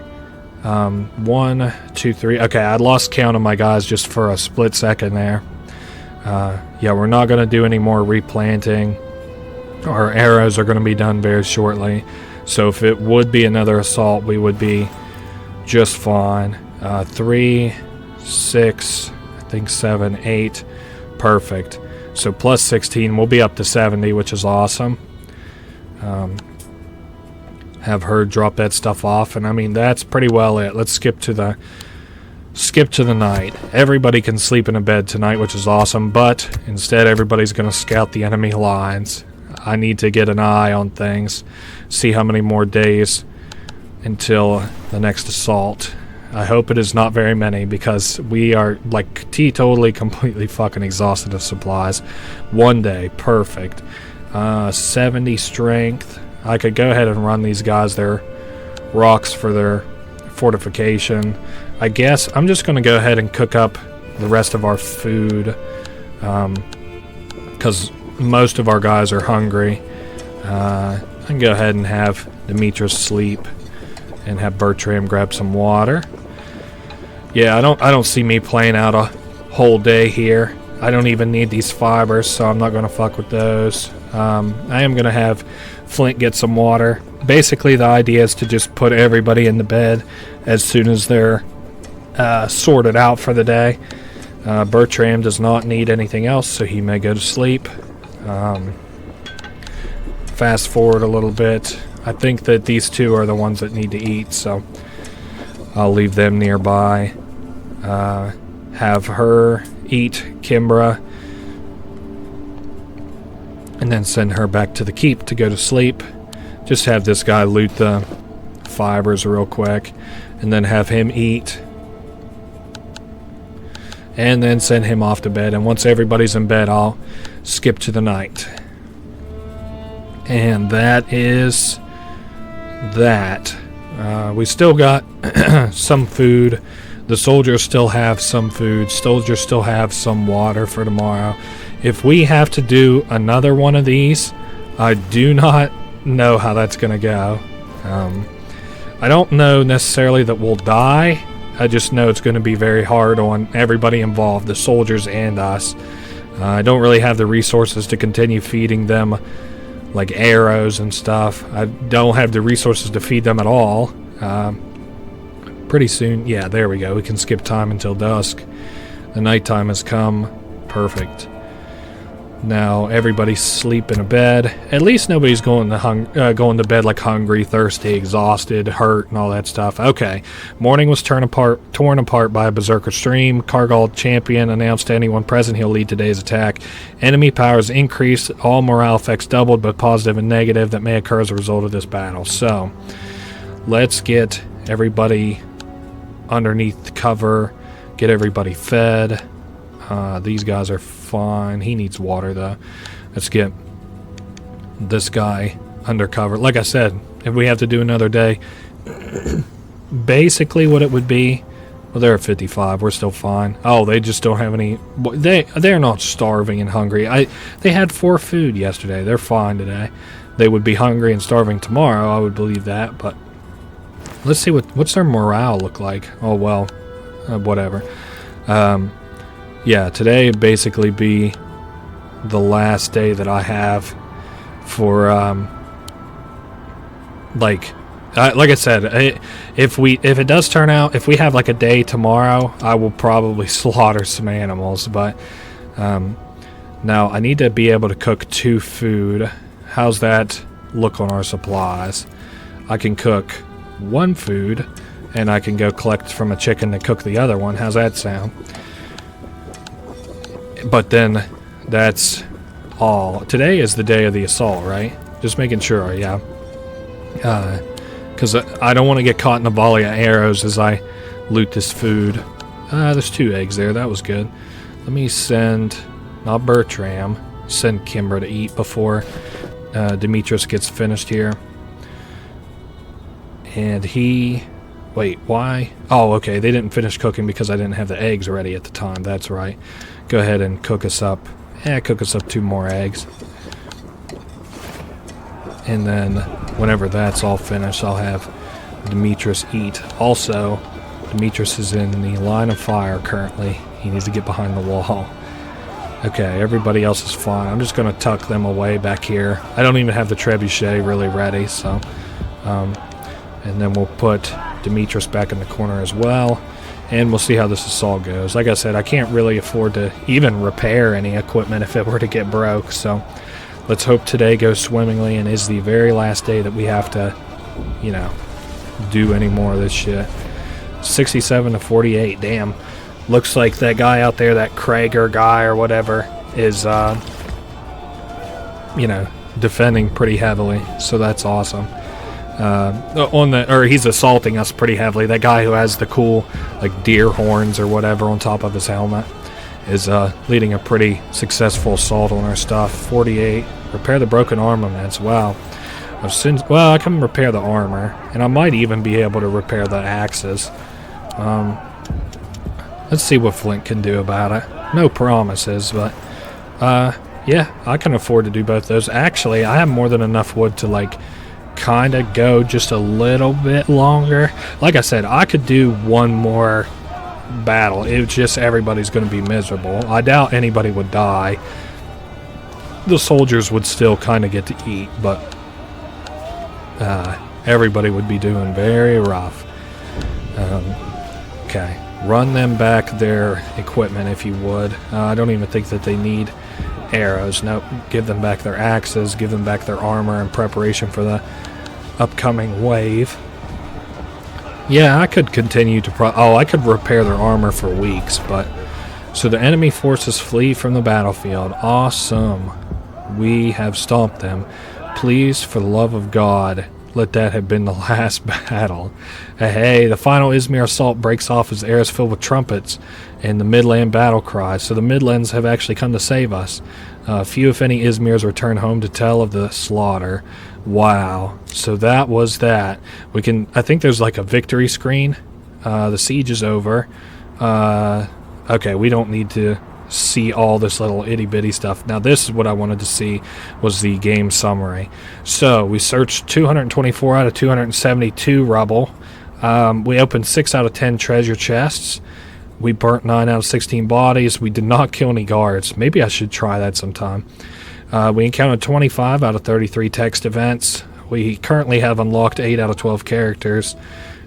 1, 2, 3. Okay, I lost count of my guys just for a split second there. Yeah, we're not going to do any more replanting. Our arrows are going to be done very shortly. So if it would be another assault, we would be just fine. 3, 6, I think 7, 8. Perfect. So plus 16, we'll be up to 70, which is awesome. Have her drop that stuff off, and I mean that's pretty well it. Let's skip to the night. Everybody can sleep in a bed tonight, which is awesome, but instead everybody's going to scout the enemy lines. I need to get an eye on things, see how many more days until the next assault. I hope it is not very many, because we are like teetotally completely fucking exhausted of supplies. 1 day, perfect. 70 strength. I could go ahead and run these guys their rocks for their fortification. I guess I'm just going to go ahead and cook up the rest of our food, because most of our guys are hungry. I can go ahead and have Demetrius sleep and have Bertram grab some water. Yeah, I don't see me playing out a whole day here. I don't even need these fibers, so I'm not going to fuck with those. I am going to have Flint get some water. Basically, the idea is to just put everybody in the bed as soon as they're sorted out for the day. Bertram does not need anything else, so he may go to sleep. Fast forward a little bit. I think that these two are the ones that need to eat, so I'll leave them nearby. Have her eat Kimbra, and then send her back to the keep to go to sleep. Just have this guy loot the fibers real quick, and then have him eat, and then send him off to bed. And once everybody's in bed, I'll skip to the night. And that is that. We still got some food. The soldiers still have some food. Soldiers still have some water for tomorrow. If we have to do another one of these, I do not know how that's going to go. I don't know necessarily that we'll die. I just know it's going to be very hard on everybody involved, the soldiers and us. I don't really have the resources to continue feeding them like arrows and stuff. I don't have the resources to feed them at all. Pretty soon, yeah, there we go. We can skip time until dusk. The nighttime has come. Perfect. Now everybody's sleeping in bed. At least nobody's going to bed like hungry, thirsty, exhausted, hurt, and all that stuff. Okay. Morning was torn apart by a berserker stream. Kargal champion announced to anyone present he'll lead today's attack. Enemy powers increased. All morale effects doubled, but positive and negative that may occur as a result of this battle. So, let's get everybody underneath cover. Get everybody fed. These guys are fine. He needs water, though. Let's get this guy undercover. Like I said, if we have to do another day, basically what it would be, well, they're at 55. We're still fine. Oh, they just don't have any. They're not starving and hungry. They had 4 food yesterday. They're fine today. They would be hungry and starving tomorrow. I would believe that, but let's see what's their morale look like. Oh well, whatever. Yeah, today would basically be the last day that I have for, like I said, if it does turn out, if we have like a day tomorrow, I will probably slaughter some animals, but, now I need to be able to cook 2 food. How's that look on our supplies? I can cook 1 food, and I can go collect from a chicken to cook the other one. How's that sound? But then, that's all. Today is the day of the assault, right? Just making sure, yeah. Because I don't want to get caught in a volley of arrows as I loot this food. There's 2 eggs there. That was good. Let me send, not Bertram. send Kimbra to eat before Demetrius gets finished here. And he... Wait, why? Oh, okay, they didn't finish cooking because I didn't have the eggs ready at the time. That's right. Go ahead and cook us up. Cook us up 2 more eggs. And then, whenever that's all finished, I'll have Demetrius eat. Also, Demetrius is in the line of fire currently. He needs to get behind the wall. Okay, everybody else is fine. I'm just going to tuck them away back here. I don't even have the trebuchet really ready, so... and then we'll put Demetrius back in the corner as well. And we'll see how this assault goes. Like I said, I can't really afford to even repair any equipment if it were to get broke, so... Let's hope today goes swimmingly and is the very last day that we have to, you know, do any more of this shit. 67 to 48, damn. Looks like that guy out there, that Krager guy or whatever, is, you know, defending pretty heavily. So that's awesome. He's assaulting us pretty heavily. That guy who has the cool, like, deer horns or whatever on top of his helmet is leading a pretty successful assault on our stuff. 48. Repair the broken armaments. Wow. I can repair the armor, and I might even be able to repair the axes. Let's see what Flint can do about it. No promises, but yeah, I can afford to do both those. Actually, I have more than enough wood to like kind of go just a little bit longer. Like I said, I could do one more battle. It's just everybody's going to be miserable. I doubt anybody would die. The soldiers would still kind of get to eat, but everybody would be doing very rough. Okay, run them back their equipment if you would. I don't even think that they need arrows. Nope, give them back their axes, give them back their armor in preparation for the upcoming wave. Yeah, I could continue to I could repair their armor for weeks, but... So the enemy forces flee from the battlefield. Awesome. We have stomped them. Please, for the love of God, let that have been the last battle. Hey, the final Izmir assault breaks off as the air is filled with trumpets and the Midland battle cries. So the Midlands have actually come to save us. Few, if any, Izmirs return home to tell of the slaughter. Wow. So that was that. I think there's like a victory screen. The siege is over. Okay, we don't need to see all this little itty-bitty stuff. Now, this is what I wanted to see, was the game summary. So, we searched 224 out of 272 rubble. We opened 6 out of 10 treasure chests. We burnt 9 out of 16 bodies. We did not kill any guards. Maybe I should try that sometime. We encountered 25 out of 33 text events. We currently have unlocked 8 out of 12 characters.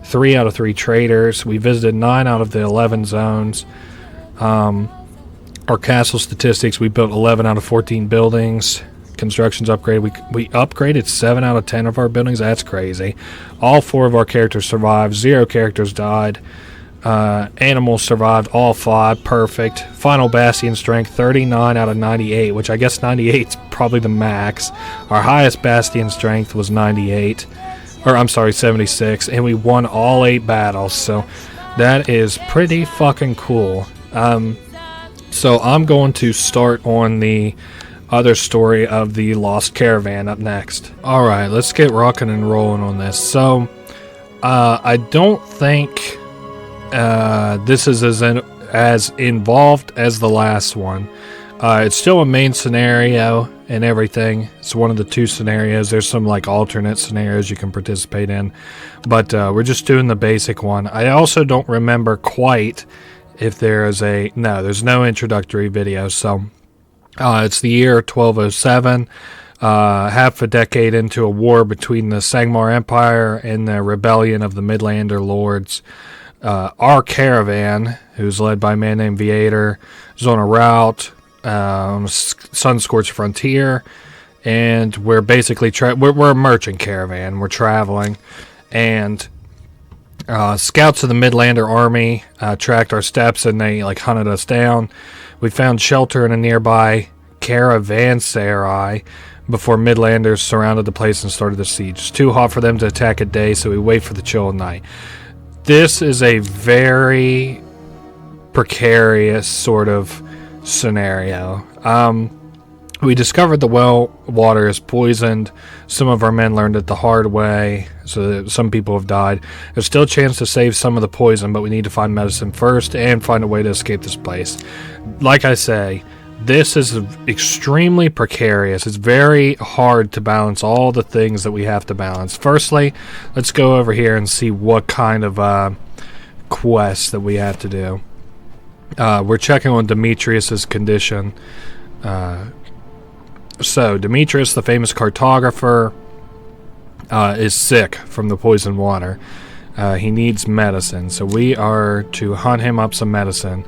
3 out of 3 traders. We visited 9 out of the 11 zones. Our castle statistics, we built 11 out of 14 buildings. Construction's upgraded. We upgraded 7 out of 10 of our buildings. That's crazy. All 4 of our characters survived. 0 characters died. Animals survived. All 5. Perfect. Final Bastion strength, 39 out of 98, which I guess 98 is probably the max. Our highest Bastion strength was 98. Or, I'm sorry, 76. And we won all 8 battles. So that is pretty fucking cool. So I'm going to start on the other story of the Lost Caravan up next. Alright, let's get rocking and rolling on this. So, I don't think this is as involved as the last one. It's still a main scenario and everything. It's one of the 2 scenarios. There's some like alternate scenarios you can participate in. But we're just doing the basic one. I also don't remember quite if there's there's no introductory video. So it's the year 1207, half a decade into a war between the Sangmar Empire and the rebellion of the Midlander Lords. Our caravan, who's led by a man named Viator, is on a route, sun-scorched frontier, and we're basically we're a merchant caravan. We're traveling, and scouts of the Midlander army tracked our steps, and they like hunted us down. We found shelter in a nearby caravanserai before Midlanders surrounded the place and started the siege. It's too hot for them to attack at day, so we wait for the chill of night. This is a very precarious sort of scenario. We discovered the well water is poisoned. Some of our men learned it the hard way, so that some people have died. There's still a chance to save some of the poison, but we need to find medicine first and find a way to escape this place. Like I say, this is extremely precarious. It's very hard to balance all the things that we have to balance. Firstly, let's go over here and see what kind of quests that we have to do. We're checking on Demetrius's condition. So, Demetrius, the famous cartographer, is sick from the poisoned water. He needs medicine, so we are to hunt him up some medicine.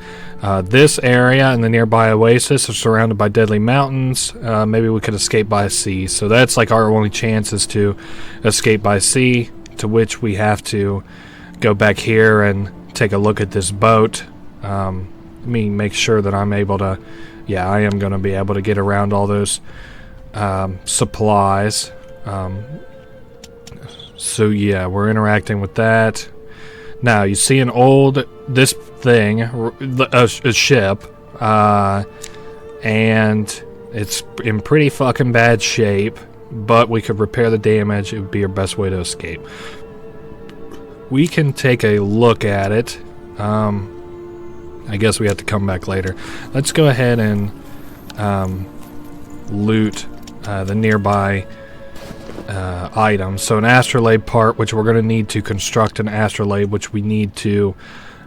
This area and the nearby oasis are surrounded by deadly mountains. Maybe we could escape by sea. So that's like our only chance is to escape by sea, to which we have to go back here and take a look at this boat. Let me make sure that I'm able to... Yeah, I am going to be able to get around all those supplies. So yeah, we're interacting with that. Now, you see this thing, a ship, and it's in pretty fucking bad shape, but we could repair the damage. It would be our best way to escape. We can take a look at it. I guess we have to come back later. Let's go ahead and loot the nearby items. So an astrolabe part, which we're going to need to construct an astrolabe, which we need to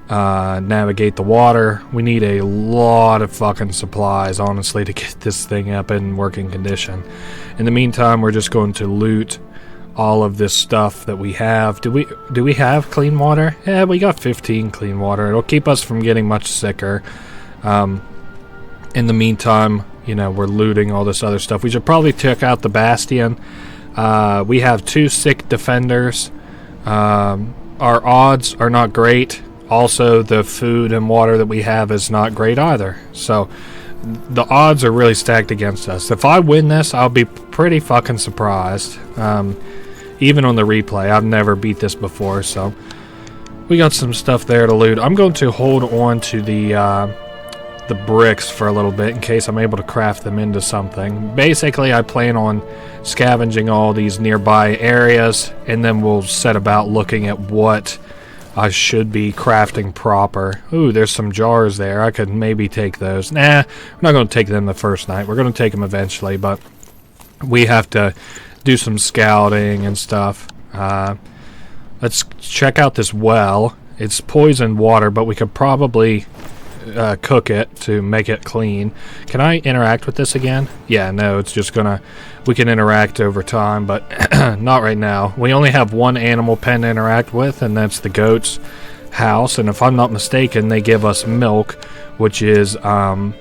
navigate the water. We need a lot of fucking supplies, honestly, to get this thing up in working condition. In the meantime, we're just going to loot all of this stuff that we have. Do we have clean water? Yeah, we got 15 clean water. It'll keep us from getting much sicker. In the meantime, you know, we're looting all this other stuff. We should probably check out the bastion. We have 2 sick defenders. Our odds are not great. Also, the food and water that we have is not great either. So the odds are really stacked against us. If I win this, I'll be pretty fucking surprised. Even on the replay, I've never beat this before, so we got some stuff there to loot. I'm going to hold on to the bricks for a little bit in case I'm able to craft them into something. Basically, I plan on scavenging all these nearby areas, and then we'll set about looking at what I should be crafting proper. Ooh, there's some jars there. I could maybe take those. Nah, we're not going to take them the first night. We're going to take them eventually, but we have to do some scouting and stuff. Let's check out this well. It's poisoned water, but we could probably cook it to make it clean. Can I interact with this again? Yeah, no, it's just gonna... We can interact over time, but not right now. We only have one animal pen to interact with, and that's the goat's house. And if I'm not mistaken, they give us milk, which is like,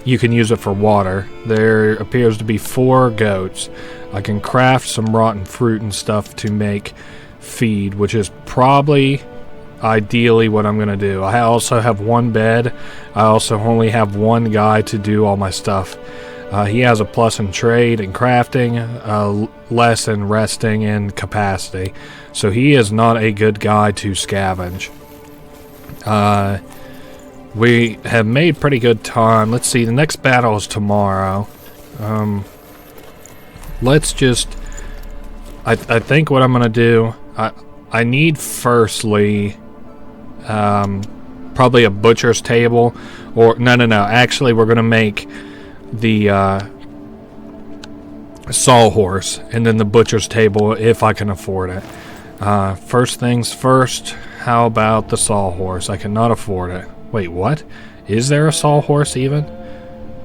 you can use it for water. There appears to be 4 goats. I can craft some rotten fruit and stuff to make feed, which is probably ideally what I'm gonna do. I also have 1 bed. I also only have 1 guy to do all my stuff. He has a plus in trade and crafting, less in resting and capacity, so he is not a good guy to scavenge. We have made pretty good time. Let's see, the next battle is tomorrow. Let's just... I think what I'm gonna do... I need firstly... probably a butcher's table. Or... No. Actually, we're gonna make the sawhorse. And then the butcher's table if I can afford it. First things first, how about the sawhorse? I cannot afford it. Wait, what? Is there a sawhorse even?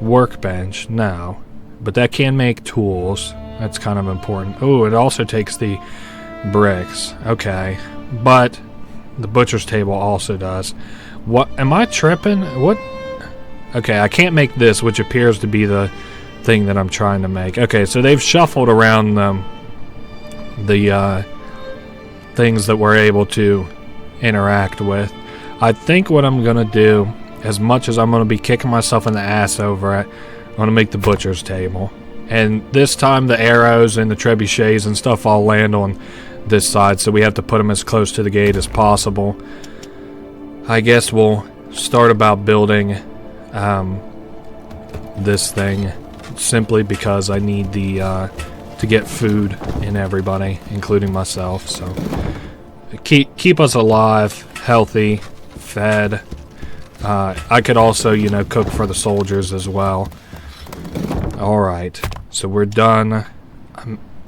Workbench? No. But that can make tools. That's kind of important. Oh, it also takes the bricks. Okay. But the butcher's table also does. What? Am I tripping? What? Okay, I can't make this, which appears to be the thing that I'm trying to make. Okay, so they've shuffled around the things that we're able to interact with. I think what I'm going to do, as much as I'm going to be kicking myself in the ass over it, I'm going to make the butcher's table. And this time the arrows and the trebuchets and stuff all land on this side, so we have to put them as close to the gate as possible. I guess we'll start about building this thing simply because I need the to get food in everybody, including myself. So keep us alive, healthy, fed. I could also, cook for the soldiers as well. All right, so we're done.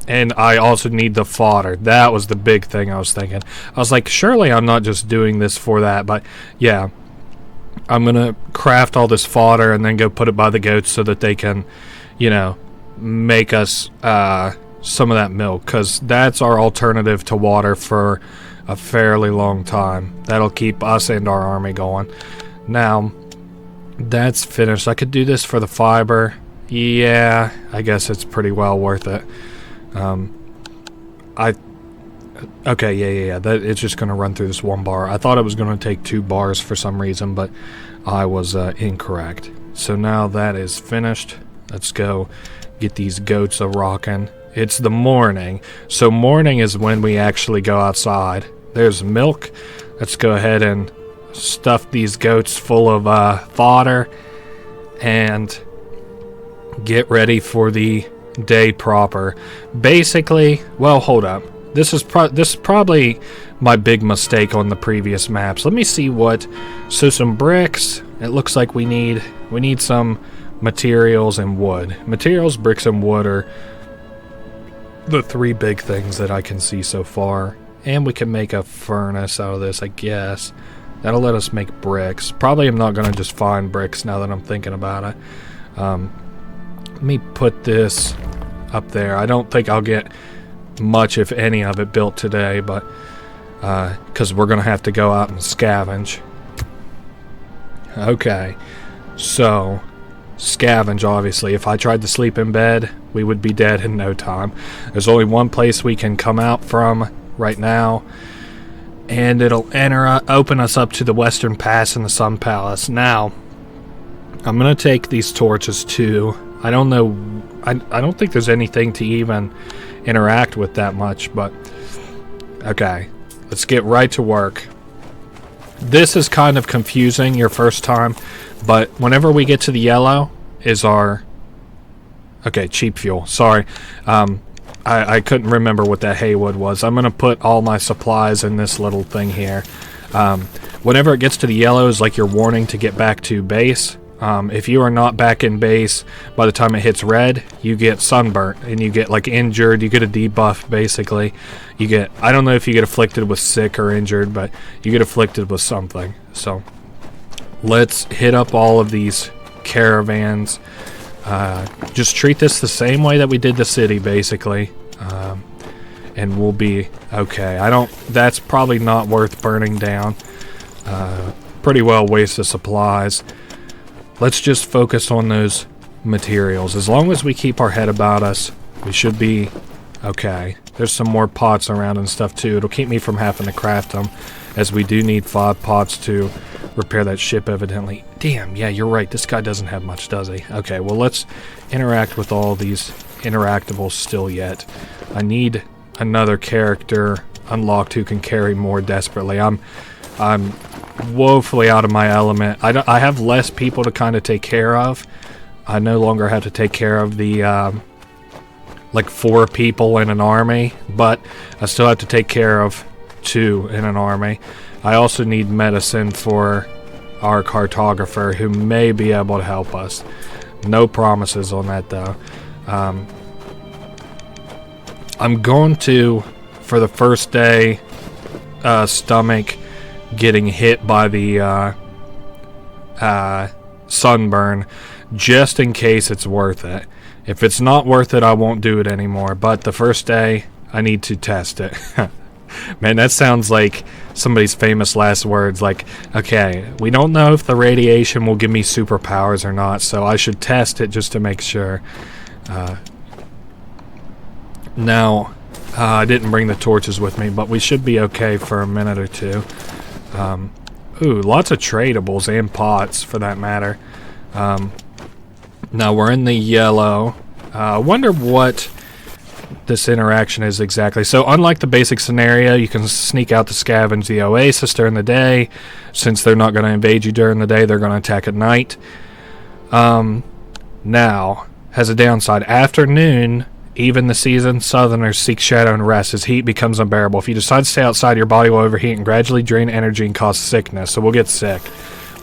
And I also need the fodder. That was the big thing I was thinking. I was like, surely I'm not just doing this for that, but yeah. I'm going to craft all this fodder and then go put it by the goats so that they can, make us some of that milk, because that's our alternative to water for a fairly long time. That'll keep us and our army going. Now, that's finished. I could do this for the fiber. Yeah, I guess it's pretty well worth it. Okay, yeah. It's just going to run through this one bar. I thought it was going to take 2 bars for some reason, but I was incorrect. So now that is finished. Let's go get these goats a-rocking. It's the morning. So morning is when we actually go outside. There's milk. Let's go ahead and stuff these goats full of fodder and get ready for the day proper. Basically, well, hold up. This is probably my big mistake on the previous maps. Let me see what. So some bricks. It looks like we need some materials and wood. Materials, bricks, and wood are the 3 big things that I can see so far. And we can make a furnace out of this, I guess. That'll let us make bricks. Probably I'm not going to just find bricks now that I'm thinking about it. Let me put this up there. I don't think I'll get much, if any, of it built today, but because we're going to have to go out and scavenge. Okay, so scavenge, obviously. If I tried to sleep in bed, we would be dead in no time. There's only one place we can come out from right now, and it'll open us up to the Western Pass and the Sun Palace. Now, I'm going to take these torches too. I don't know, I don't think there's anything to even interact with that much, but okay, let's get right to work. This is kind of confusing your first time, but whenever we get to the yellow is our cheap fuel. Sorry, I couldn't remember what that haywood was. I'm gonna put all my supplies in this little thing here. Whenever it gets to the yellow is like your warning to get back to base. If you are not back in base by the time it hits red, you get sunburnt and you get like injured. You get a debuff basically. You get, I don't know if you get afflicted with sick or injured, but you get afflicted with something. So let's hit up all of these caravans. Just treat this the same way that we did the city basically. And we'll be okay. That's probably not worth burning down. Pretty well waste of supplies. Let's just focus on those materials. As long as we keep our head about us, we should be okay. There's some more pots around and stuff too. It'll keep me from having to craft them, as we do need 5 pots to repair that ship evidently. Damn, yeah, you're right. This guy doesn't have much, does he? Okay, well, let's interact with all these interactables still yet. I need another character unlocked who can carry more desperately. I'm woefully out of my element. I have less people to kind of take care of. I no longer have to take care of the like 4 people in an army, but I still have to take care of 2 in an army. I also need medicine for our cartographer, who may be able to help us. No promises on that though. I'm going to, for the first day, stomach getting hit by the sunburn, just in case it's worth it. If it's not worth it, I won't do it anymore. But the first day, I need to test it. Man, that sounds like somebody's famous last words. Like, okay, we don't know if the radiation will give me superpowers or not, so I should test it just to make sure. Now, I didn't bring the torches with me, but we should be okay for a minute or 2. Ooh, lots of tradables and pots, for that matter. Now we're in the yellow. I wonder what this interaction is exactly. So unlike the basic scenario, you can sneak out to scavenge the oasis during the day. Since they're not going to invade you during the day, they're going to attack at night. Now, has a downside. Afternoon, even the seasoned southerners seek shadow and rest as heat becomes unbearable. If you decide to stay outside, your body will overheat and gradually drain energy and cause sickness. So we'll get sick,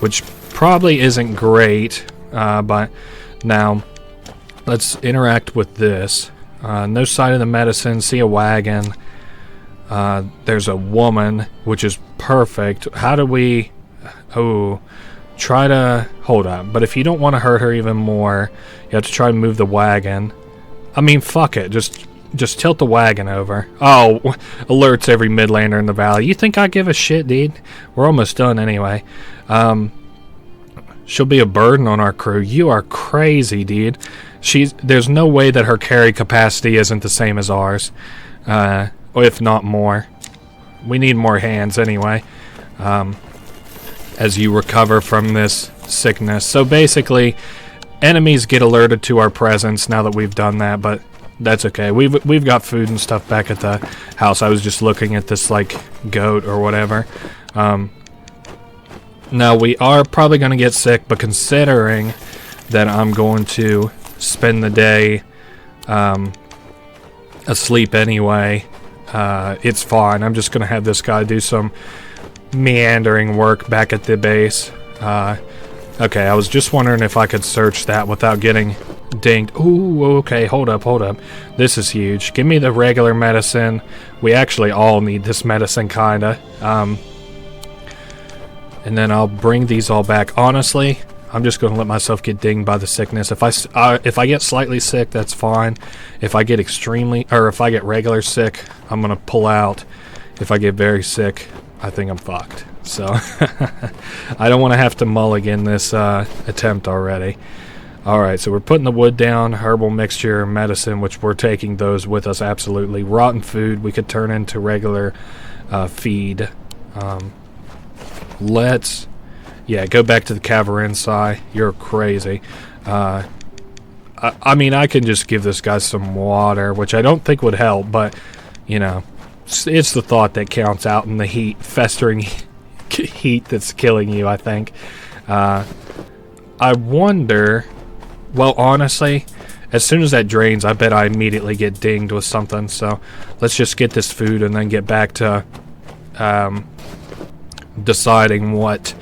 which probably isn't great. But now, let's interact with this. No sign of the medicine. See a wagon. There's a woman, which is perfect. How do we... Oh... Try to hold up, but if you don't want to hurt her even more, you have to try to move the wagon. I mean, fuck it, just tilt the wagon over. Oh, alerts every Midlander in the valley. You think I give a shit, dude? We're almost done anyway. She'll be a burden on our crew. You are crazy, dude. There's no way that her carry capacity isn't the same as ours, if not more. We need more hands anyway. As you recover from this sickness. So basically, enemies get alerted to our presence now that we've done that, but that's okay. We've got food and stuff back at the house. I was just looking at this, like, goat or whatever. Now, we are probably going to get sick, but considering that I'm going to spend the day asleep anyway, it's fine. I'm just going to have this guy do some meandering work back at the base. Okay, I was just wondering if I could search that without getting dinged. Ooh, okay, hold up. This is huge. Give me the regular medicine. We actually all need this medicine, kinda. And then I'll bring these all back. Honestly, I'm just going to let myself get dinged by the sickness. If I get slightly sick, that's fine. If I get if I get regular sick, I'm going to pull out. If I get very sick, I think I'm fucked. So I don't want to have to mulligan this attempt already. Alright, so we're putting the wood down, herbal mixture, medicine, which we're taking those with us absolutely. Rotten food we could turn into regular feed. Let's go back to the Cavarinsai. You're crazy. I mean, I can just give this guy some water, which I don't think would help, but you know, it's the thought that counts out in the heat, festering heat that's killing you, I think. I wonder... Well, honestly, as soon as that drains, I bet I immediately get dinged with something. So let's just get this food and then get back to deciding what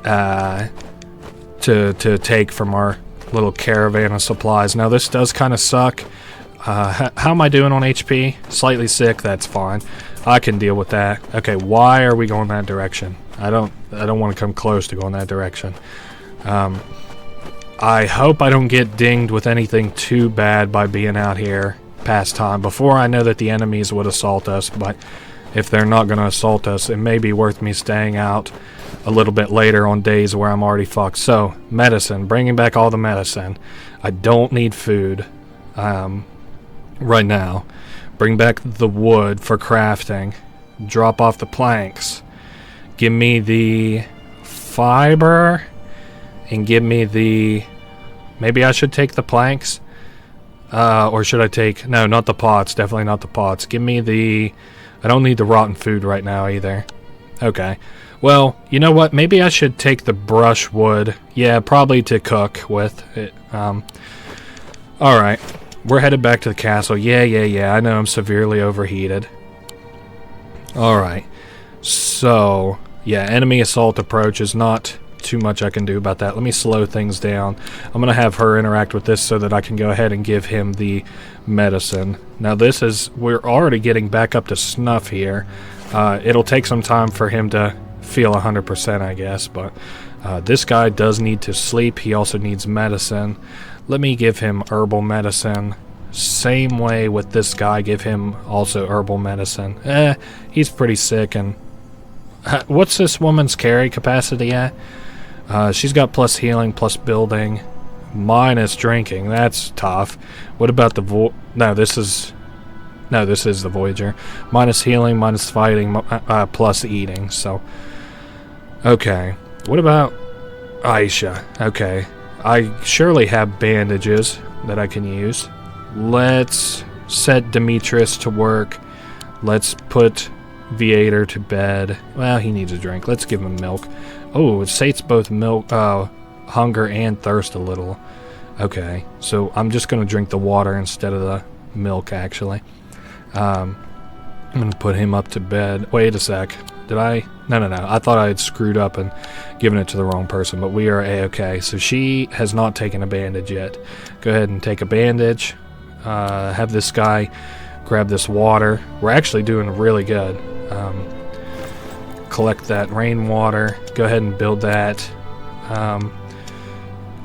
to take from our little caravan of supplies. Now, this does kind of suck. How am I doing on HP? Slightly sick, that's fine. I can deal with that. Okay, why are we going that direction? I don't want to come close to going that direction. I hope I don't get dinged with anything too bad by being out here past time. Before I know that the enemies would assault us, but if they're not going to assault us, it may be worth me staying out a little bit later on days where I'm already fucked. So, medicine. Bringing back all the medicine. I don't need food. Right now. Bring back the wood for crafting. Drop off the planks. Give me the fiber. And give me the... Maybe I should take the planks. Or should I take... No, not the pots. Definitely not the pots. Give me the... I don't need the rotten food right now either. Okay. Well, you know what? Maybe I should take the brushwood. Yeah, probably to cook with it. Alright. We're headed back to the castle. Yeah. I know I'm severely overheated. Alright. So, yeah, enemy assault approach is not too much I can do about that. Let me slow things down. I'm going to have her interact with this so that I can go ahead and give him the medicine. Now this is... We're already getting back up to snuff here. It'll take some time for him to feel 100%, I guess, but this guy does need to sleep. He also needs medicine. Let me give him herbal medicine. Same way with this guy, give him also herbal medicine. He's pretty sick. And what's this woman's carry capacity at? She's got plus healing, plus building, minus drinking. That's tough. What about the this is the Voyager. Minus healing, minus fighting, plus eating. So, okay. What about Aisha? Okay. I surely have bandages that I can use. Let's set Demetrius to work. Let's put Viator to bed. Well, he needs a drink. Let's give him milk. Oh, it sates both milk, hunger and thirst a little. Okay, so I'm just going to drink the water instead of the milk, actually. I'm going to put him up to bed. Wait a sec. Did I? No. I thought I had screwed up and given it to the wrong person, but we are A-okay. So she has not taken a bandage yet. Go ahead and take a bandage. Have this guy grab this water. We're actually doing really good. Collect that rainwater. Go ahead and build that.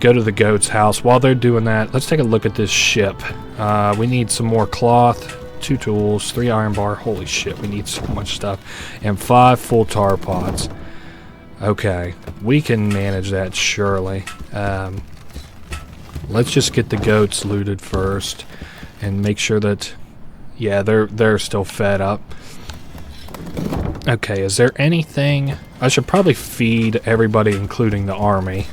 Go to the goat's house. While they're doing that, let's take a look at this ship. We need some more cloth, 2 tools, 3 iron bar. Holy shit, we need so much stuff. And 5 full tar pots. Okay, we can manage that surely. Let's just get the goats looted first and make sure that, yeah, they're still fed up. Okay, is there anything? I should probably feed everybody, including the army.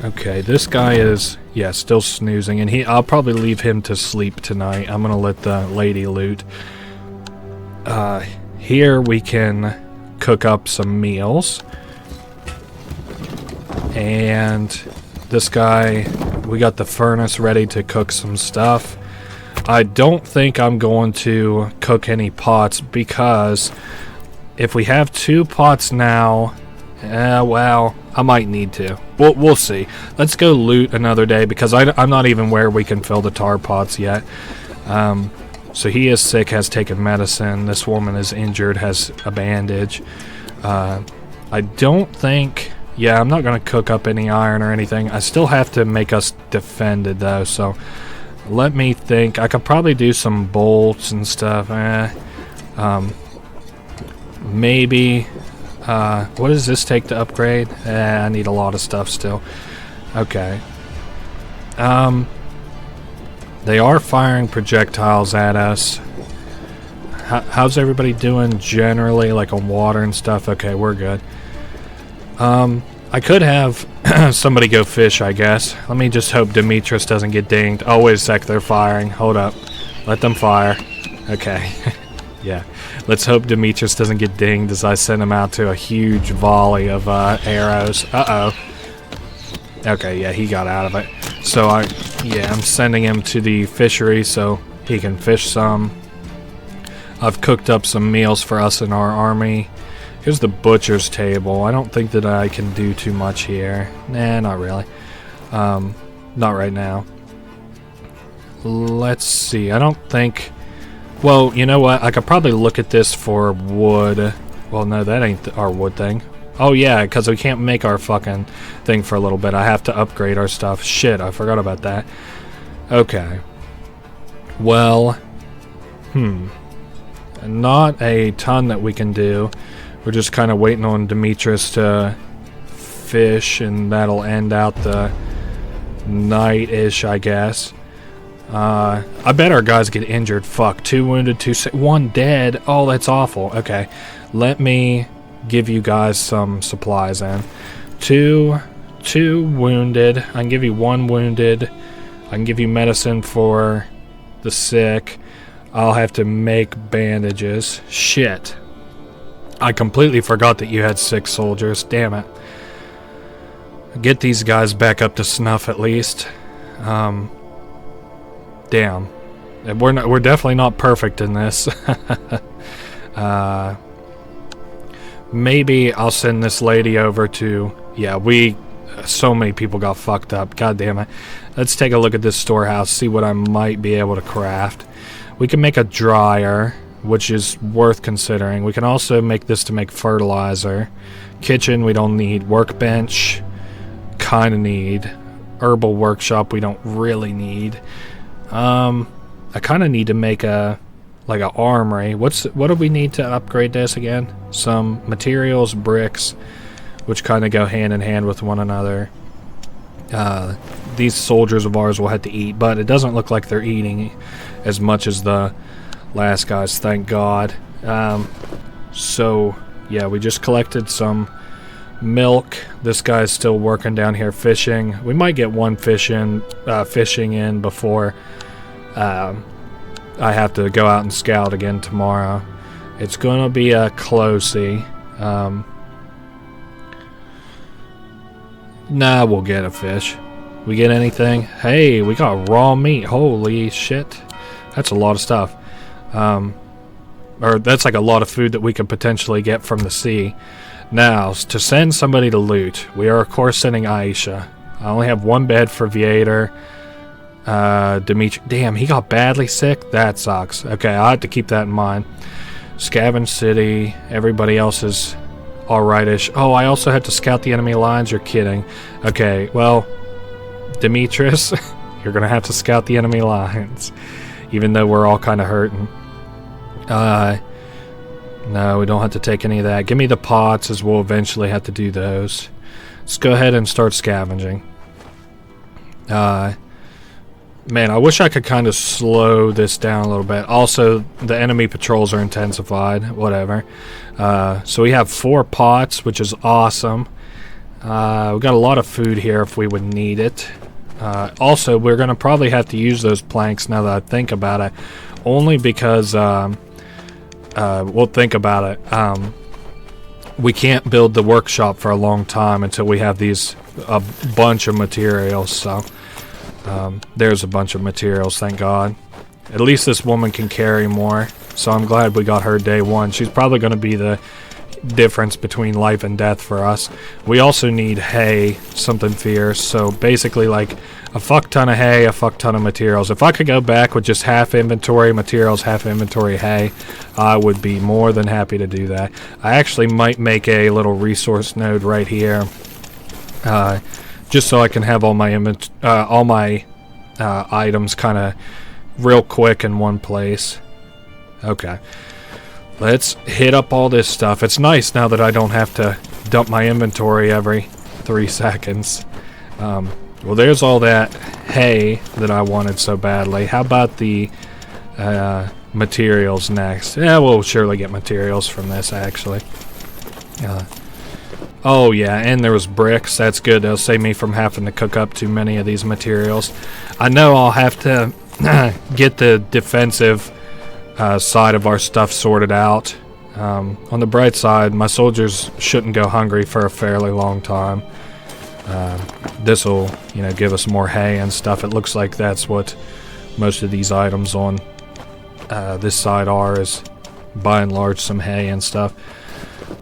Okay, this guy is, yeah, still snoozing, and I'll probably leave him to sleep tonight. I'm gonna let the lady loot. Here we can cook up some meals. And this guy, we got the furnace ready to cook some stuff. I don't think I'm going to cook any pots because if we have 2 pots now, well, I might need to. We'll see. Let's go loot another day because I'm not even where we can fill the tar pots yet. So he is sick, has taken medicine. This woman is injured, has a bandage. I don't think... Yeah, I'm not going to cook up any iron or anything. I still have to make us defended, though, so... Let me think. I could probably do some bolts and stuff. Maybe. What does this take to upgrade? I need a lot of stuff still. Okay. They are firing projectiles at us. How's everybody doing generally, like on water and stuff? Okay, we're good. I could have somebody go fish, I guess. Let me just hope Demetrius doesn't get dinged. Oh, wait a sec, they're firing. Hold up. Let them fire. Okay. Yeah. Let's hope Demetrius doesn't get dinged as I send him out to a huge volley of arrows. Uh-oh. Okay, yeah, he got out of it. So, I'm sending him to the fishery so he can fish some. I've cooked up some meals for us and our army. Here's the butcher's table. I don't think that I can do too much here. Nah, not really. Not right now. Let's see. I don't think... Well, you know what? I could probably look at this for wood. Well, no, that ain't our wood thing. Oh, yeah, because we can't make our fucking thing for a little bit. I have to upgrade our stuff. Shit, I forgot about that. Okay. Well, not a ton that we can do. We're just kind of waiting on Demetrius to fish, and that'll end out the night-ish, I guess. I bet our guys get injured. Fuck, 2 wounded, 2 sick, 1 dead. Oh, that's awful. Okay, let me give you guys some supplies then. 2 wounded. I can give you 1 wounded. I can give you medicine for the sick. I'll have to make bandages. Shit. I completely forgot that you had 6 soldiers. Damn it. Get these guys back up to snuff at least. Damn. We're definitely not perfect in this. Maybe I'll send this lady over to... Yeah, so many people got fucked up. God damn it. Let's take a look at this storehouse, see what I might be able to craft. We can make a dryer, which is worth considering. We can also make this to make fertilizer. Kitchen, we don't need. Workbench, kind of need. Herbal workshop, we don't really need. I kind of need to make an armory. What do we need to upgrade this again? Some materials, bricks, which kind of go hand in hand with one another. These soldiers of ours will have to eat, but it doesn't look like they're eating as much as the last guys, thank God. So, yeah, we just collected some milk. This guy's still working down here fishing. We might get 1 fishing in before I have to go out and scout again tomorrow. It's going to be a closey. Nah, we'll get a fish. We get anything? Hey, we got raw meat. Holy shit. That's a lot of stuff. Or that's like a lot of food that we could potentially get from the sea. Now, to send somebody to loot, we are of course sending Aisha. I only have one bed for Viator. Dimitri. Damn, he got badly sick? That sucks. Okay, I'll have to keep that in mind. Scavenge City. Everybody else is alright-ish. Oh, I also had to scout the enemy lines. You're kidding. Okay, well, Demetrius, you're gonna have to scout the enemy lines, even though we're all kind of hurting. No, we don't have to take any of that. Give me the pots, as we'll eventually have to do those. Let's go ahead and start scavenging. Man, I wish I could kind of slow this down a little bit. Also, the enemy patrols are intensified. Whatever. So we have 4 pots, which is awesome. We've got a lot of food here if we would need it. Also, we're going to probably have to use those planks now that I think about it. Only because, we'll think about it. We can't build the workshop for a long time until we have a bunch of materials. So, there's a bunch of materials, thank God. At least this woman can carry more. So I'm glad we got her day one. She's probably going to be the difference between life and death for us. We also need hay, something fierce. So basically like a fuck ton of hay, a fuck ton of materials. If I could go back with just half inventory materials, half inventory hay, I would be more than happy to do that. I actually might make a little resource node right here, just so I can have all my items kind of real quick in one place. Okay. Let's hit up all this stuff. It's nice now that I don't have to dump my inventory every 3 seconds. Well, there's all that hay that I wanted so badly. How about the materials next? Yeah, we'll surely get materials from this, actually. Oh, yeah, and there was bricks. That's good. That'll save me from having to cook up too many of these materials. I know I'll have to get the defensive side of our stuff sorted out. On the bright side, my soldiers shouldn't go hungry for a fairly long time. This will, give us more hay and stuff. It looks like that's what most of these items on this side are, is by and large some hay and stuff.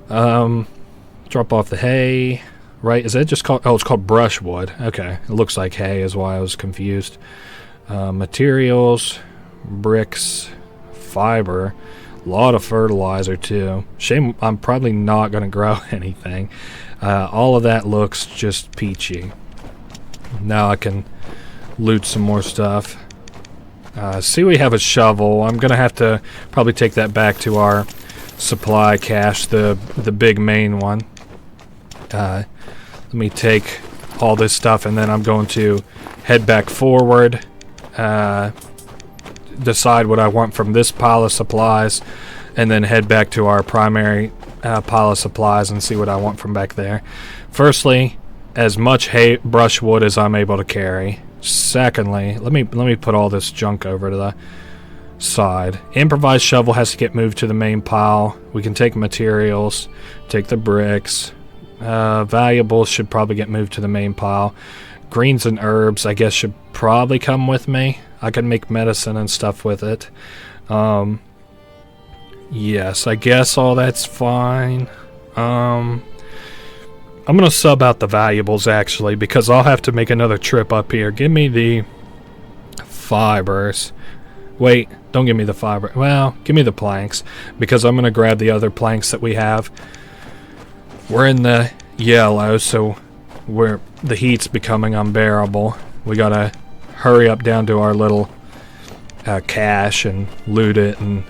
Drop off the hay. Right, is that just called... Oh, it's called brushwood. Okay, it looks like hay is why I was confused. Materials, bricks, fiber, a lot of fertilizer too. Shame I'm probably not going to grow anything. All of that looks just peachy. Now I can loot some more stuff. See, we have a shovel. I'm going to have to probably take that back to our supply cache, the big main one. Let me take all this stuff and then I'm going to head back forward, decide what I want from this pile of supplies, and then head back to our primary pile of supplies and see what I want from back there. Firstly, as much hay brushwood as I'm able to carry. Secondly, let me put all this junk over to the side. Improvised shovel has to get moved to the main pile. We can take materials, take the bricks. Valuables should probably get moved to the main pile. Greens and herbs, I guess, should probably come with me. I can make medicine and stuff with it. Yes, I guess all that's fine. I'm gonna sub out the valuables, actually, because I'll have to make another trip up here. Give me the fibers. Wait, don't give me the fiber. Well, give me the planks, because I'm gonna grab the other planks that we have. We're in the yellow, so the heat's becoming unbearable. We gotta hurry up down to our little cache and loot it and,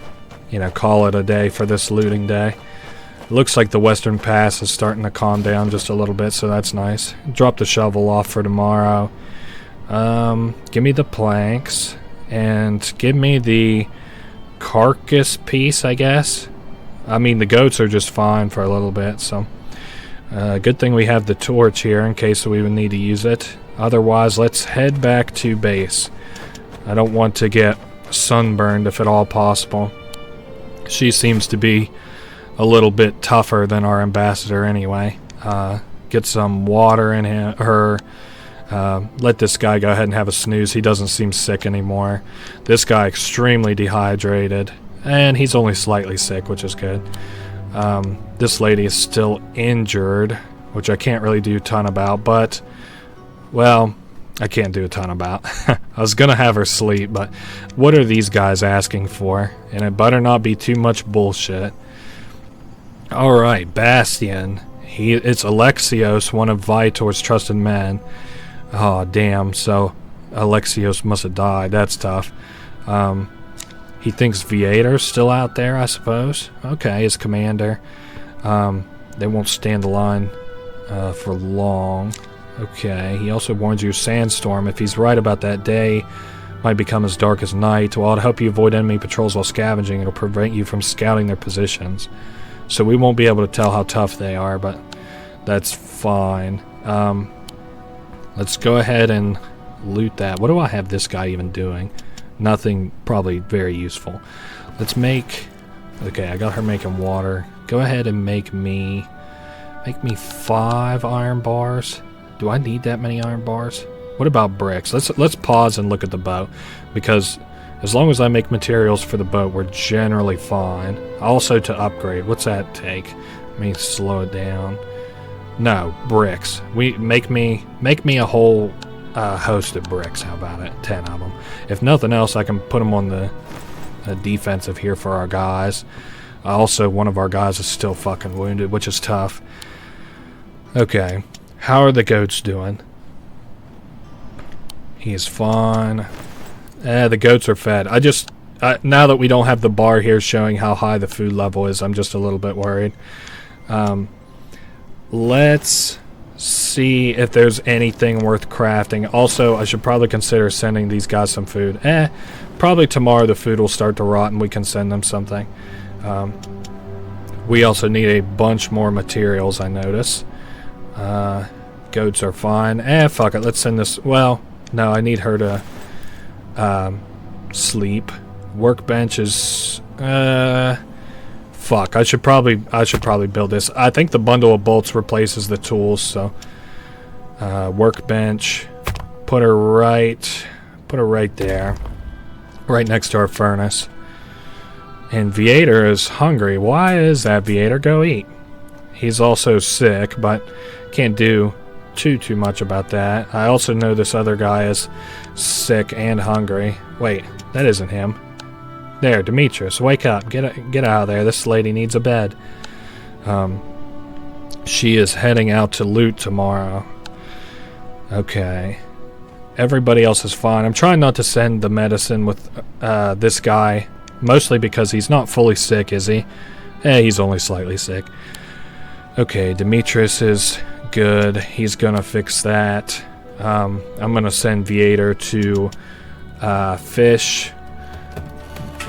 call it a day for this looting day. It looks like the Western Pass is starting to calm down just a little bit, so that's nice. Drop the shovel off for tomorrow. Give me the planks and give me the carcass piece, I guess. I mean, the goats are just fine for a little bit, so... good thing we have the torch here in case we would need to use it. Otherwise, let's head back to base. I don't want to get sunburned if at all possible. She seems to be a little bit tougher than our ambassador anyway. get some water in her. Let this guy go ahead and have a snooze. He doesn't seem sick anymore. This guy extremely dehydrated, and he's only slightly sick, which is good. This lady is still injured, which I can't really do a ton about, but, well, I can't do a ton about. I was going to have her sleep, but what are these guys asking for? And it better not be too much bullshit. Alright, Bastion. It's Alexios, one of Vitor's trusted men. Oh, damn, so Alexios must have died. That's tough. He thinks Viator's still out there, I suppose. Okay, his commander. They won't stand the line for long. Okay, he also warns you sandstorm. If he's right about that, day might become as dark as night. While it'll help you avoid enemy patrols while scavenging, it'll prevent you from scouting their positions. So we won't be able to tell how tough they are, but that's fine. Let's go ahead and loot that. What do I have this guy even doing? Nothing probably very useful. Let's make... Okay, I got her making water. Go ahead and make me 5 iron bars. Do I need that many iron bars? What about bricks? Let's pause and look at the boat, because as long as I make materials for the boat, we're generally fine. Also to upgrade. What's that take? Let me slow it down. No, bricks. Make me a whole host of bricks. How about it? 10 of them. If nothing else, I can put them on the defensive here for our guys. Also, one of our guys is still fucking wounded, which is tough. Okay, how are the goats doing? He is fine. The goats are fed. Now that we don't have the bar here showing how high the food level is, I'm just a little bit worried. Let's see if there's anything worth crafting. Also, I should probably consider sending these guys some food. Probably tomorrow the food will start to rot and we can send them something. We also need a bunch more materials, I notice. Goats are fine. Fuck it, let's send this... Well, no, I need her to sleep. Workbench is... Fuck, I should probably build this. I think the bundle of bolts replaces the tools, so... workbench. Put her right there. Right next to our furnace. And Viator is hungry. Why is that, Viator? Go eat. He's also sick, but can't do too much about that. I also know this other guy is sick and hungry. Wait, that isn't him. There, Demetrius, wake up. Get out of there. This lady needs a bed. She is heading out to loot tomorrow. Okay. Everybody else is fine. I'm trying not to send the medicine with this guy, mostly because he's not fully sick, is he? He's only slightly sick. Okay, Demetrius is good. He's gonna fix that. I'm gonna send Viator to fish.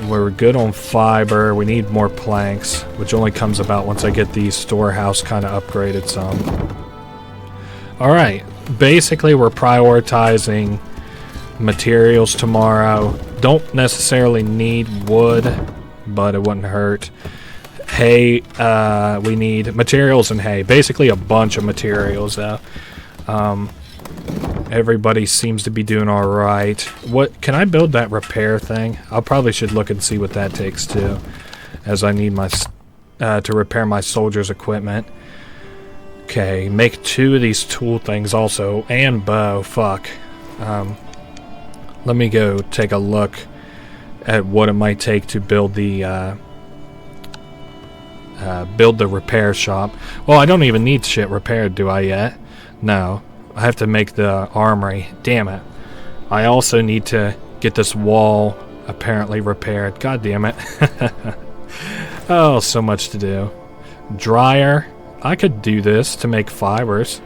We're good on fiber. We need more planks, which only comes about once I get the storehouse kind of upgraded some. Alright, basically we're prioritizing materials tomorrow. Don't necessarily need wood, but it wouldn't hurt. Hay, we need materials and hay. Basically a bunch of materials, though. Everybody seems to be doing alright. What, can I build that repair thing? I probably should look and see what that takes, too. As I need my, to repair my soldiers' equipment. Okay, make 2 of these tool things also. And bow, fuck. Let me go take a look at what it might take to build the repair shop. Well, I don't even need shit repaired, do I yet? No. I have to make the armory. Damn it. I also need to get this wall apparently repaired. God damn it. Oh, so much to do. Dryer. I could do this to make fibers.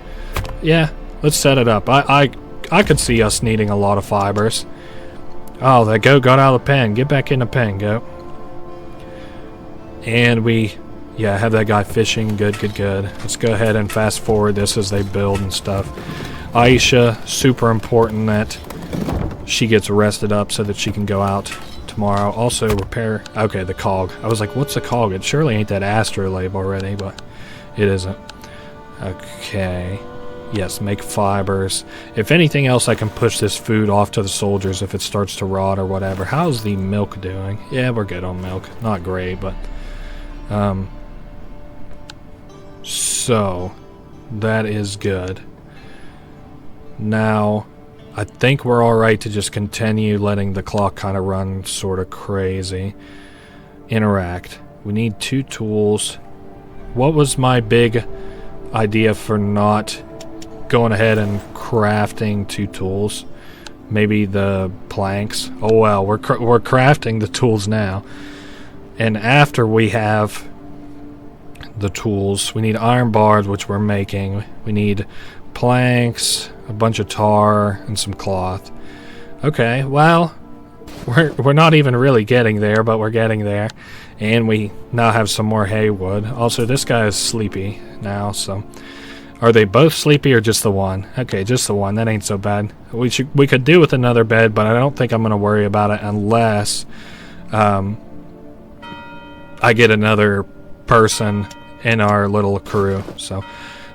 Yeah, let's set it up. I could see us needing a lot of fibers. Oh, that goat got out of the pen. Get back in the pen, goat. And we... Yeah, have that guy fishing. Good. Let's go ahead and fast forward this as they build and stuff. Aisha, super important that she gets rested up so that she can go out tomorrow. Also repair... Okay, the cog. I was like, what's a cog? It surely ain't that astrolabe already, but it isn't. Okay. Yes, make fibers. If anything else, I can push this food off to the soldiers if it starts to rot or whatever. How's the milk doing? Yeah, we're good on milk. Not great, but... So, that is good. Now, I think we're alright to just continue letting the clock kind of run sort of crazy. Interact. We need 2 tools. What was my big idea for not going ahead and crafting 2 tools? Maybe the planks. Oh well, we're crafting the tools now. And after we have the tools, we need iron bars, which we're making. We need planks, a bunch of tar, and some cloth. Okay, well, we're not even really getting there, but we're getting there. And we now have some more hay wood. Also, this guy is sleepy now, so... Are they both sleepy or just the one? Okay, just the one. That ain't so bad. We could do with another bed, but I don't think I'm going to worry about it unless I get another person in our little crew. So,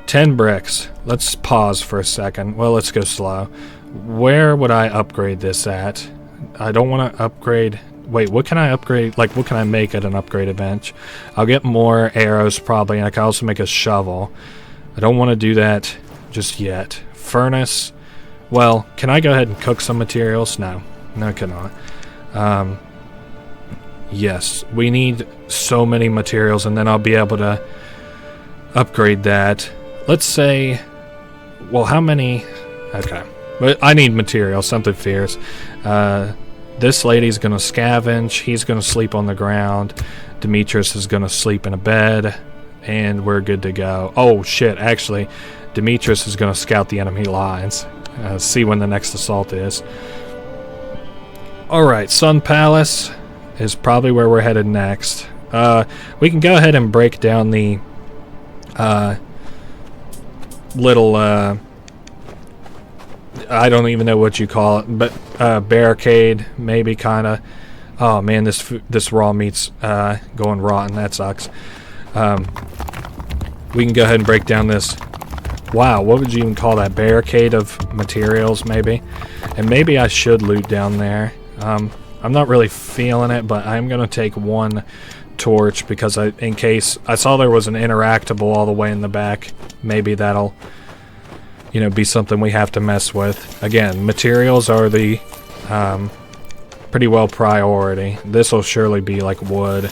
10 bricks. Let's pause for a second. Well, let's go slow. Where would I upgrade this at? I don't want to upgrade... Wait, what can I upgrade? Like, what can I make at an upgraded bench? I'll get more arrows, probably, and I can also make a shovel. I don't want to do that just yet. Furnace. Well, can I go ahead and cook some materials? No. No, I cannot. Yes, we need so many materials, and then I'll be able to upgrade that. Let's say... Well, how many... Okay. But I need materials, something fierce. This lady's going to scavenge. He's going to sleep on the ground. Demetrius is going to sleep in a bed. And we're good to go. Oh, shit. Actually, Demetrius is going to scout the enemy lines. See when the next assault is. Alright, Sun Palace is probably where we're headed next. We can go ahead and break down the little... I don't even know what you call it, but barricade, maybe, kind of. Oh, man, this raw meat's going rotten. That sucks. We can go ahead and break down this. Wow, what would you even call that? Barricade of materials, maybe? And maybe I should loot down there. I'm not really feeling it, but I'm going to take 1 torch because in case... I saw there was an interactable all the way in the back. Maybe that'll, you know, be something we have to mess with. Again, materials are the pretty well priority. This will surely be like wood,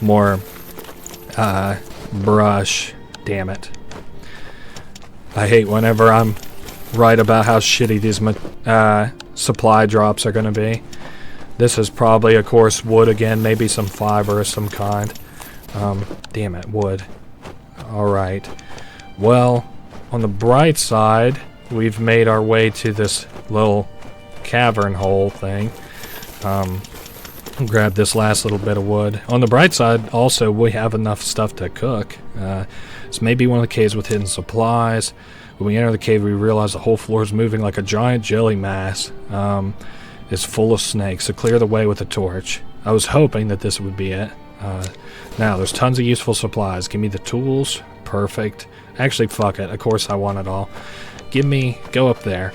more brush. Damn it. I hate whenever I'm right about how shitty these supply drops are going to be. This is probably, of course, wood again. Maybe some fiber of some kind. Damn it, wood. Alright. Well, on the bright side, we've made our way to this little cavern hole thing. Grab this last little bit of wood. On the bright side, also, we have enough stuff to cook. This may be one of the caves with hidden supplies. When we enter the cave, we realize the whole floor is moving like a giant jelly mass. It's full of snakes, so clear the way with a torch. I was hoping that this would be it. Now, there's tons of useful supplies. Give me the tools. Perfect. Actually, fuck it. Of course I want it all. Go up there.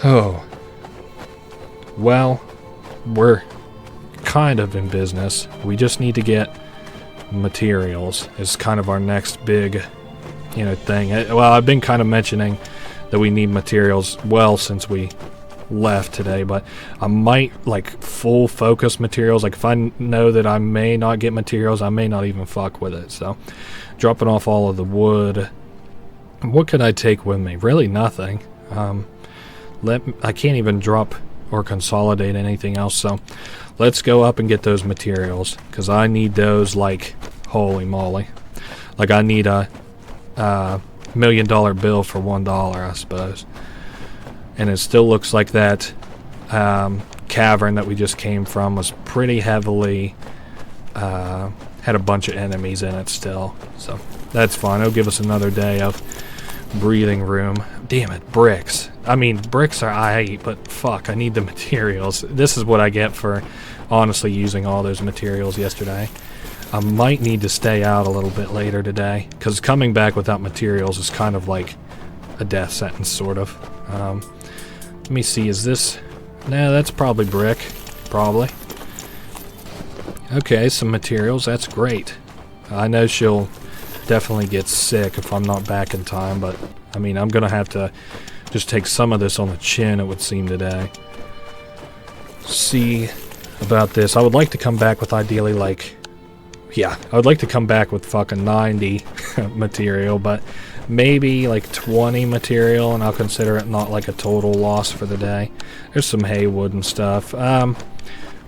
Oh. Well, we're kind of in business. We just need to get materials. It's kind of our next big, thing. Well, I've been kind of mentioning that we need materials well since we left today, but I might full focus materials. Like if I know that I may not get materials, I may not even fuck with it. So dropping off all of the wood. What could I take with me? Really nothing. I can't even drop or consolidate anything else, so let's go up and get those materials because I need those like holy moly. Like I need a $1 million bill for $1, I suppose. And it still looks like that cavern that we just came from was pretty heavily had a bunch of enemies in it still, so that's fine. It'll give us another day of breathing room. Damn it, bricks. I mean, bricks are aight, but fuck, I need the materials. This is what I get for honestly using all those materials yesterday. I might need to stay out a little bit later today, because coming back without materials is kind of like a death sentence, sort of. Let me see, is this... Nah, that's probably brick. Probably. Okay, some materials, that's great. I know she'll definitely get sick if I'm not back in time, but, I mean, I'm gonna have to just take some of this on the chin, it would seem, today. See about this. I would like to come back with ideally, like... Yeah, I would like to come back with fucking 90 material, but maybe like 20 material, and I'll consider it not like a total loss for the day. There's some hay wood and stuff.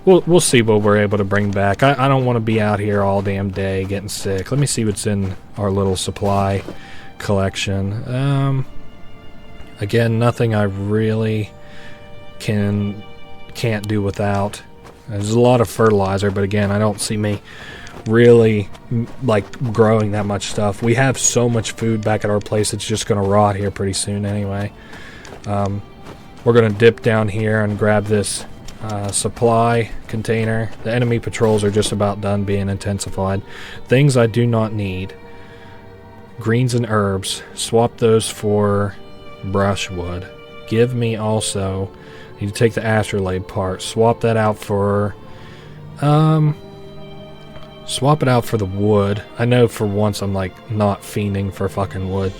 We'll see what we're able to bring back. I don't want to be out here all damn day getting sick. Let me see what's in our little supply collection. Again, nothing I really can't do without. There's a lot of fertilizer, but again, I don't see me really like growing that much stuff. We have so much food back at our place, it's just gonna rot here pretty soon anyway. We're gonna dip down here and grab this supply container. The enemy patrols are just about done being intensified. Things I do not need: greens and herbs. Swap those for brushwood. Give me also, need to take the astrolabe part, swap that out for swap it out for the wood. I know for once I'm like not fiending for fucking wood.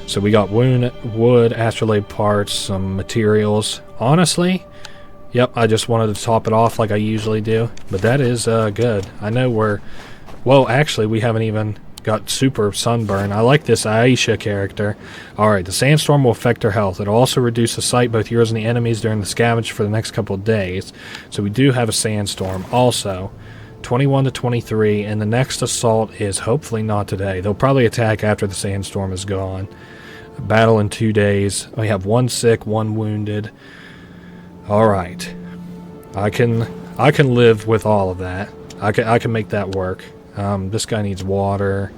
So we got wood, astrolabe parts, some materials. Honestly, yep, I just wanted to top it off like I usually do. But that is good. I know we're... Well, actually, we haven't even got super sunburn. I like this Aisha character. Alright, the sandstorm will affect her health. It'll also reduce the sight both yours and the enemies during the scavenge for the next couple of days. So we do have a sandstorm. Also, 21 to 23, and the next assault is hopefully not today. They'll probably attack after the sandstorm is gone. Battle in 2 days. We have 1 sick, 1 wounded. Alright. I can live with all of that. I can make that work. This guy needs water.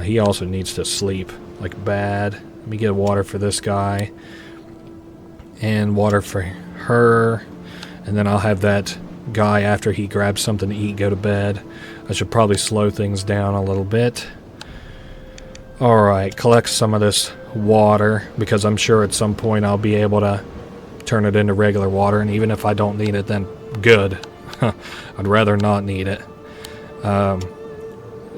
He also needs to sleep like bad. Let me get water for this guy. And water for her. And then I'll have that guy, after he grabs something to eat, go to bed. I should probably slow things down a little bit. Alright, collect some of this water, because I'm sure at some point I'll be able to turn it into regular water, and even if I don't need it, then good. I'd rather not need it.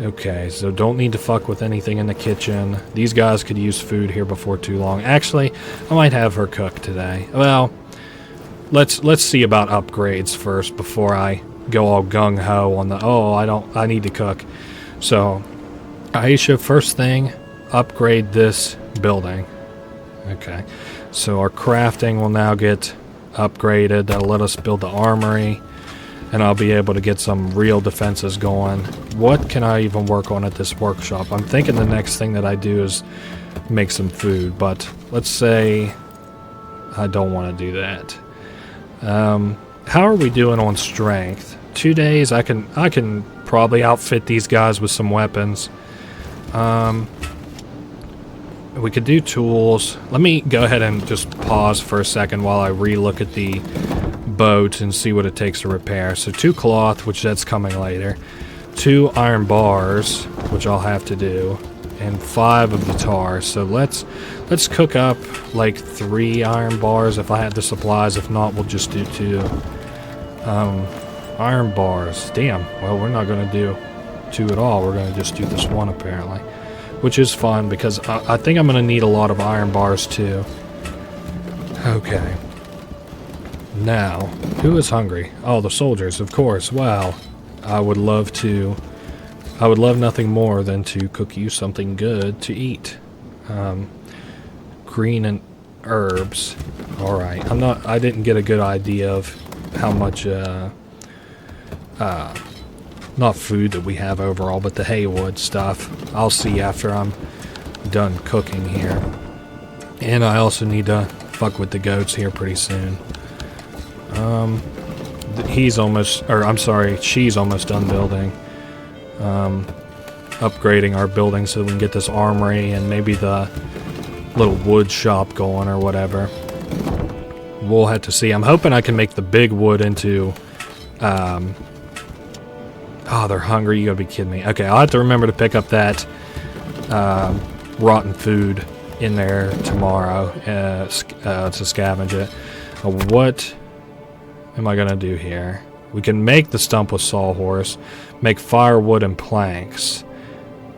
Okay, so don't need to fuck with anything in the kitchen. These guys could use food here before too long. Actually, I might have her cook today. Well, let's see about upgrades first before I go all gung-ho on the, I need to cook. So, Aisha, first thing, upgrade this building. Okay, so our crafting will now get upgraded. That'll let us build the armory, and I'll be able to get some real defenses going. What can I even work on at this workshop? I'm thinking the next thing that I do is make some food, but let's say I don't want to do that. How are we doing on strength? 2 days, I can probably outfit these guys with some weapons. We could do tools. Let me go ahead and just pause for a second while I re-look at the boat and see what it takes to repair. So 2 cloth, which that's coming later. 2 iron bars, which I'll have to do. And 5 of the tar. So let's cook up like 3 iron bars if I have the supplies. If not, we'll just do 2. Iron bars. Damn. Well, we're not going to do 2 at all. We're going to just do this 1 apparently. Which is fun because I think I'm going to need a lot of iron bars too. Okay. Now, who is hungry? Oh, the soldiers, of course. Well, I would love nothing more than to cook you something good to eat. Green and herbs. Alright, I didn't get a good idea of how much, not food that we have overall, but the haywood stuff. I'll see after I'm done cooking here. And I also need to fuck with the goats here pretty soon. She's almost done building. Upgrading our building so we can get this armory and maybe the little wood shop going or whatever. We'll have to see. I'm hoping I can make the big wood into Oh, they're hungry. You gotta be kidding me. Okay, I'll have to remember to pick up that rotten food in there tomorrow to scavenge it. What am I gonna do here? We can make the stump with sawhorse, make firewood and planks.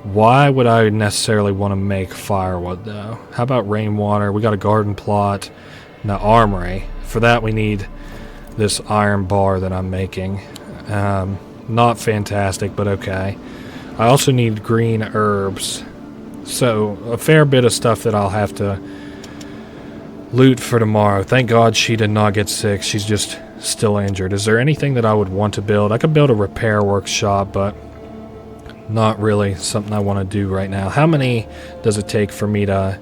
Why would I necessarily want to make firewood though? How about rainwater? We got a garden plot, and an armory. For that we need this iron bar that I'm making. Not fantastic, but okay. I also need green herbs. So, a fair bit of stuff that I'll have to loot for tomorrow. Thank God she did not get sick. She's just still injured. Is there anything that I would want to build? I could build a repair workshop, but not really something I want to do right now. How many does it take for me to...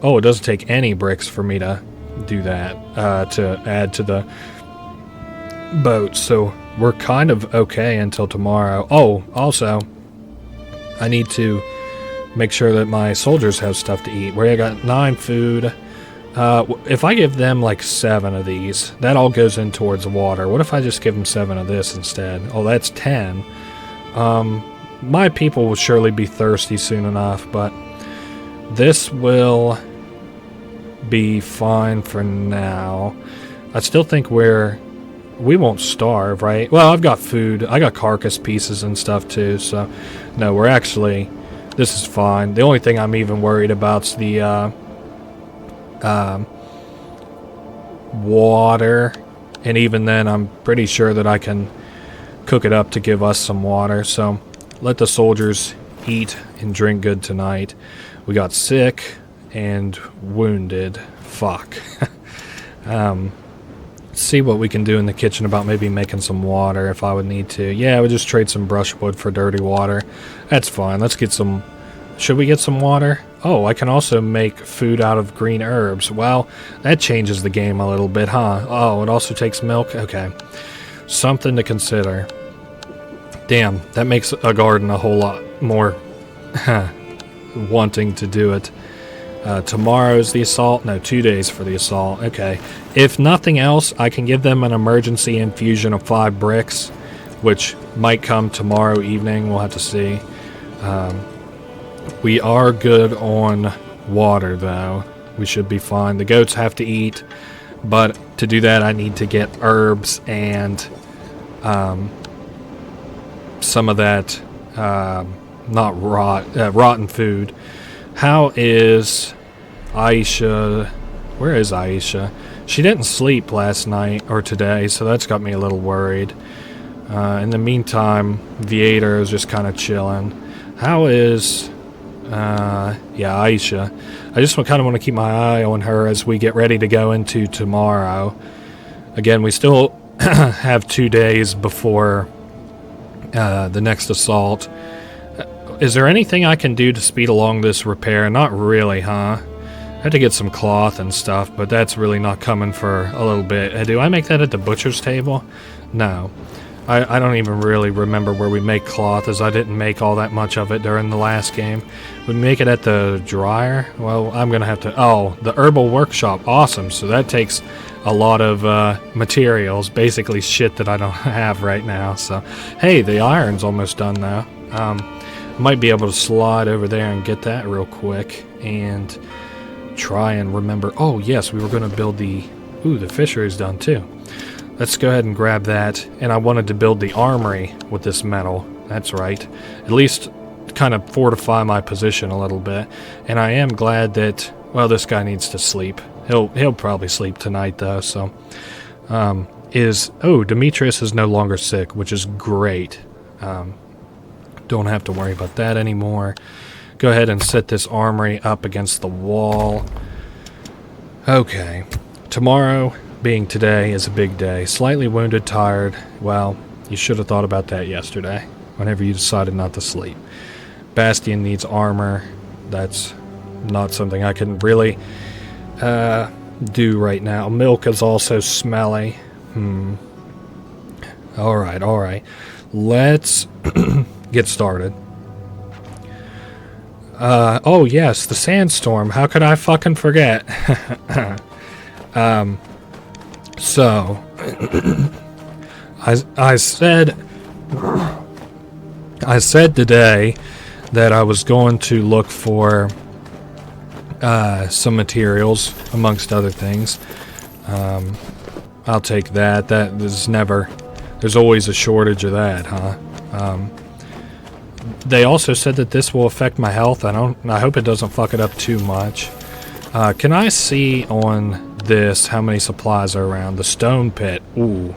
Oh, it doesn't take any bricks for me to do that, to add to the boat. So we're kind of okay until tomorrow. Oh, also, I need to make sure that my soldiers have stuff to eat. Where I got 9 food. If I give them like 7 of these, that all goes in towards water. What if I just give them 7 of this instead? Oh, that's 10. My people will surely be thirsty soon enough, but this will be fine for now. I still think we won't starve, right? Well, I've got food. I got carcass pieces and stuff too, so no, we're actually... This is fine. The only thing I'm even worried about's the water, and even then I'm pretty sure that I can cook it up to give us some water. So let the soldiers eat and drink good tonight. We got sick and wounded. Fuck. See what we can do in the kitchen about maybe making some water if I would need to. Yeah, we just trade some brushwood for dirty water. That's fine. Let's get some... Should we get some water? Oh, I can also make food out of green herbs. Well, that changes the game a little bit, huh? Oh, it also takes milk? Okay. Something to consider. Damn, that makes a garden a whole lot more wanting to do it. Tomorrow's the assault? No, 2 days for the assault. Okay. If nothing else, I can give them an emergency infusion of 5 bricks, which might come tomorrow evening. We'll have to see. We are good on water, though. We should be fine. The goats have to eat, but to do that, I need to get herbs and some of that rotten food. How is Aisha? Where is Aisha? She didn't sleep last night or today, so that's got me a little worried. In the meantime, Viator is just kind of chilling. How is... Aisha. I just kind of want to keep my eye on her as we get ready to go into tomorrow. Again, we still have 2 days before the next assault. Is there anything I can do to speed along this repair? Not really, huh? I had to get some cloth and stuff, but that's really not coming for a little bit. Do I make that at the butcher's table? No. I don't even really remember where we make cloth, as I didn't make all that much of it during the last game. We make it at the dryer? Well, I'm going to have to... Oh, the herbal workshop. Awesome. So that takes a lot of materials, basically shit that I don't have right now. So, hey, the iron's almost done now. Might be able to slide over there and get that real quick and try and remember. Oh, yes, we were going to build the... Ooh, the fishery's done too. Let's go ahead and grab that. And I wanted to build the armory with this metal. That's right. At least kind of fortify my position a little bit. And I am glad that... Well, this guy needs to sleep. He'll probably sleep tonight, though, so... Oh, Demetrius is no longer sick, which is great. Don't have to worry about that anymore. Go ahead and set this armory up against the wall. Okay. Tomorrow, being today, is a big day. Slightly wounded, tired. Well, you should have thought about that yesterday, whenever you decided not to sleep. Bastion needs armor. That's not something I can really do right now. Milk is also smelly. Alright. Let's get started. Oh yes, the sandstorm. How could I fucking forget? So I said I said today that I was going to look for some materials, amongst other things. I'll take that. There's always a shortage of that, huh? They also said that this will affect my health. I hope it doesn't fuck it up too much. Can I see on this how many supplies are around? The stone pit. Ooh.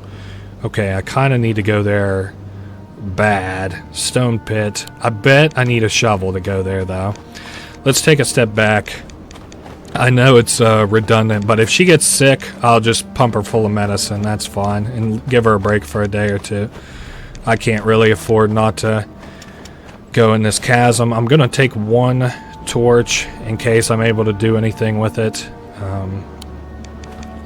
Okay, I kind of need to go there bad. Stone pit. I bet I need a shovel to go there, though. Let's take a step back. I know it's redundant, but if she gets sick, I'll just pump her full of medicine. That's fine. And give her a break for a day or two. I can't really afford not to go in this chasm. I'm going to take one torch in case I'm able to do anything with it.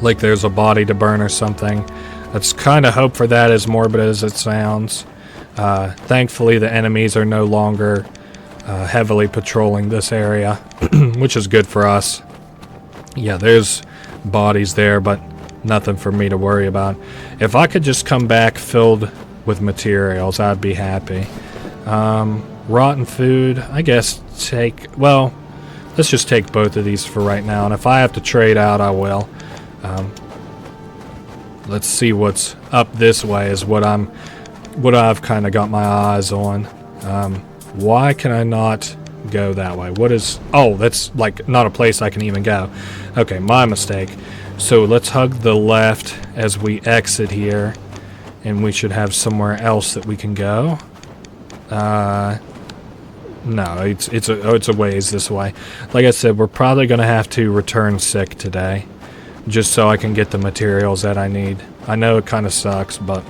Like there's a body to burn or something. Let's kind of hope for that, as morbid as it sounds. Thankfully, the enemies are no longer heavily patrolling this area, which is good for us. Yeah, there's bodies there, but nothing for me to worry about. If I could just come back filled with materials, I'd be happy. Rotten food, I guess let's just take both of these for right now, and if I have to trade out, I will. Let's see what's up this way is what I've kind of got my eyes on. Why can I not go that way? Oh, that's like not a place I can even go. Okay, my mistake. So let's hug the left as we exit here, and we should have somewhere else that we can go. No, it's a ways this way. Like I said, we're probably gonna have to return sick today, just so I can get the materials that I need. I know it kind of sucks, but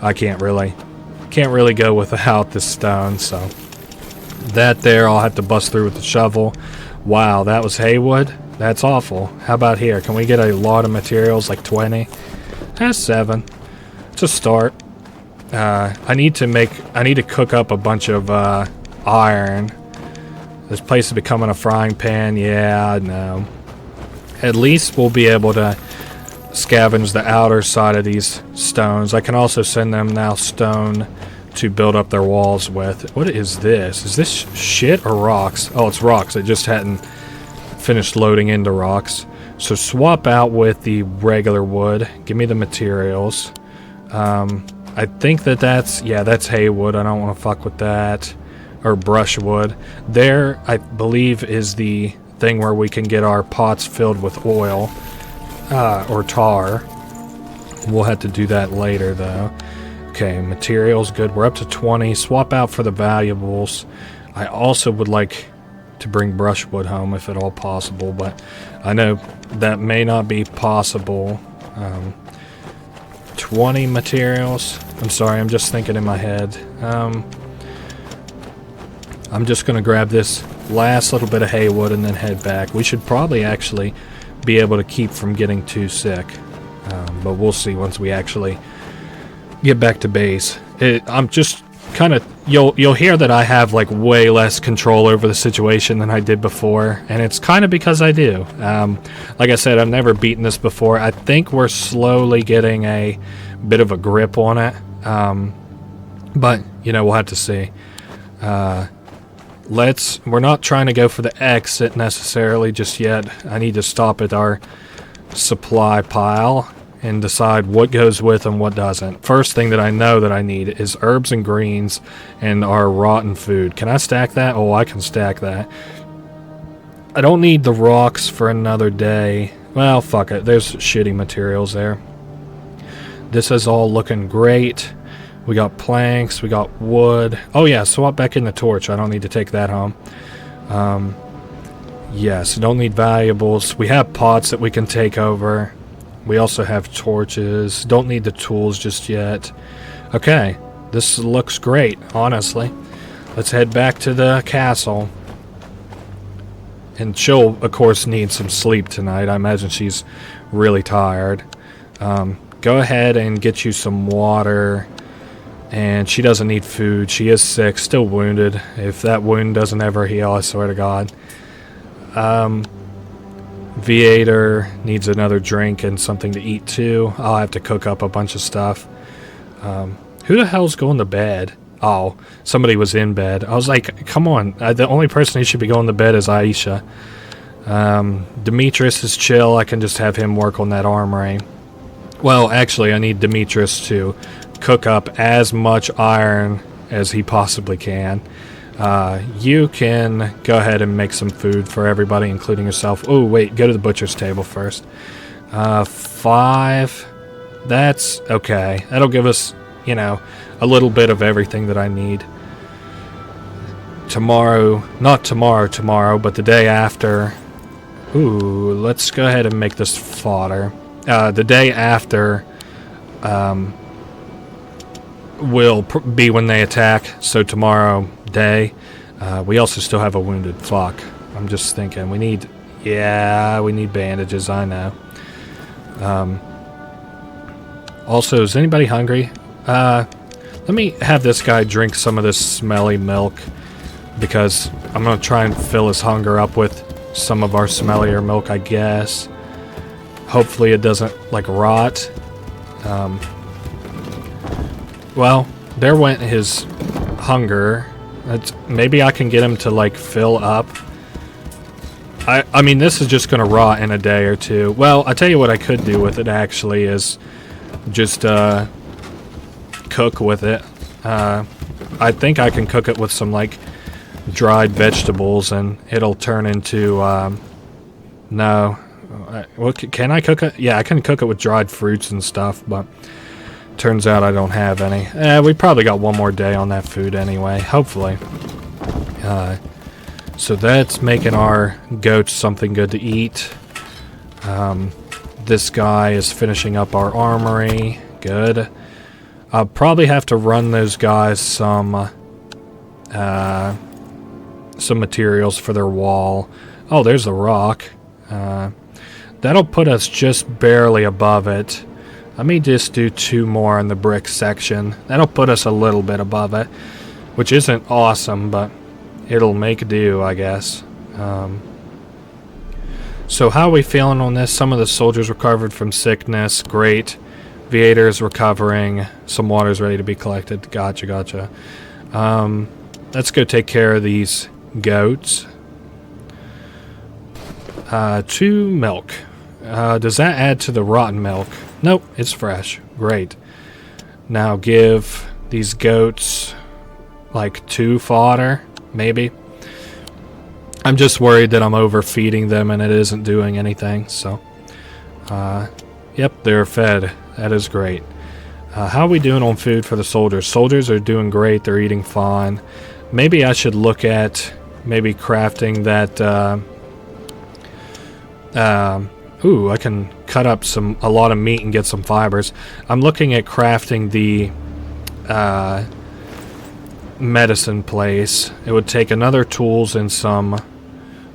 I can't really go without this stone. So that there, I'll have to bust through with the shovel. Wow, that was haywood. That's awful. How about here? Can we get a lot of materials, like 20? That's 7. It's a start. I need to cook up a bunch of iron. This place is becoming a frying pan. Yeah, I know. At least we'll be able to scavenge the outer side of these stones. I can also send them now stone to build up their walls with. What is this? Is this shit or rocks? Oh, it's rocks. I just hadn't finished loading into rocks. So swap out with the regular wood. Give me the materials. I think that's haywood. I don't want to fuck with that. Or brushwood. There, I believe, is the thing where we can get our pots filled with oil. Or tar. We'll have to do that later, though. Okay, materials, good. We're up to 20. Swap out for the valuables. I also would like to bring brushwood home if at all possible, but I know that may not be possible. 20 materials. I'm sorry, I'm just thinking in my head. I'm just going to grab this last little bit of haywood and then head back. We should probably actually be able to keep from getting too sick. But we'll see once we actually get back to base. I'm just kind of... You'll hear that I have like way less control over the situation than I did before. And it's kind of because I do. Like I said, I've never beaten this before. I think we're slowly getting a bit of a grip on it. But, we'll have to see. We're not trying to go for the exit necessarily just yet. I need to stop at our supply pile and decide what goes with and what doesn't. First thing that I know that I need is herbs and greens and our rotten food. Can I stack that? Oh, I can stack that. I don't need the rocks for another day. Well, fuck it. There's shitty materials there. This is all looking great. We got planks, we got wood. Oh yeah, swap back in the torch. I don't need to take that home. Yes, don't need valuables. We have pots that we can take over. We also have torches. Don't need the tools just yet. Okay, this looks great, honestly. Let's head back to the castle. And she'll, of course, need some sleep tonight. I imagine she's really tired. Go ahead and get you some water. And she doesn't need food. She is sick, still wounded. If that wound doesn't ever heal, I swear to God. Viator needs another drink and something to eat too. I'll have to cook up a bunch of stuff. Who the hell's going to bed? Oh, somebody was in bed. I was like, come on. The only person who should be going to bed is Aisha. Demetrius is chill. I can just have him work on that armory. Well, actually, I need Demetrius to cook up as much iron as he possibly can. You can go ahead and make some food for everybody, including yourself. Oh, wait, go to the butcher's table first. 5. That's okay. That'll give us, you know, a little bit of everything that I need. Tomorrow, not tomorrow, but the day after. Ooh, let's go ahead and make this fodder. The day after will be when they attack, so tomorrow day. We also still have a wounded fuck. I'm just thinking we need bandages, I know. Also, is anybody hungry? Let me have this guy drink some of this smelly milk, because I'm going to try and fill his hunger up with some of our smellier milk, I guess. Hopefully it doesn't, like, rot. Well, there went his hunger. Maybe I can get him to, like, fill up. I mean, this is just going to rot in a day or two. Well, I tell you what I could do with it, actually, is just cook with it. I think I can cook it with some, like, dried vegetables, and it'll turn into, no. Well, can I cook it? Yeah, I can cook it with dried fruits and stuff, but turns out I don't have any. We probably got one more day on that food anyway, hopefully. So that's making our goats something good to eat. This guy is finishing up our armory. Good. I'll probably have to run those guys some materials for their wall. Oh, there's the rock. That'll put us just barely above it. Let me just do 2 more in the brick section. That'll put us a little bit above it, which isn't awesome, but it'll make do, I guess. So how are we feeling on this? Some of the soldiers recovered from sickness. Great. Viator is recovering. Some water is ready to be collected. Gotcha. Let's go take care of these goats. 2 milk. Does that add to the rotten milk? Nope, it's fresh. Great. Now give these goats like 2 fodder, maybe. I'm just worried that I'm overfeeding them and it isn't doing anything, so. Yep, they're fed. That is great. How are we doing on food for the soldiers? Soldiers are doing great. They're eating fine. Maybe I should look at maybe crafting that. Ooh, I can cut up a lot of meat and get some fibers. I'm looking at crafting the medicine place. It would take another tools and some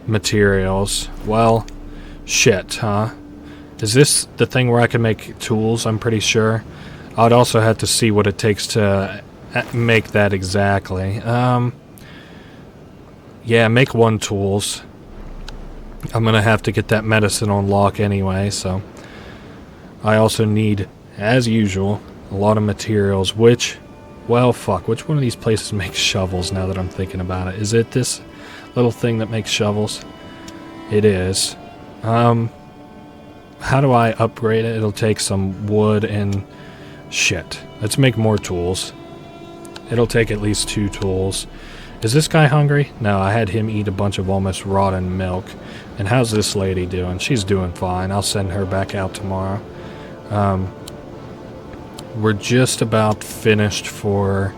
materials. Well, shit, huh? Is this the thing where I can make tools? I'm pretty sure. I'd also have to see what it takes to make that exactly. Yeah, make 1 tools. I'm going to have to get that medicine on lock anyway, so. I also need, as usual, a lot of materials, which, well, fuck, which one of these places makes shovels now that I'm thinking about it? Is it this little thing that makes shovels? It is. How do I upgrade it? It'll take some wood and shit. Let's make more tools. It'll take at least 2 tools. Is this guy hungry? No, I had him eat a bunch of almost rotten milk. And how's this lady doing? She's doing fine. I'll send her back out tomorrow. We're just about finished for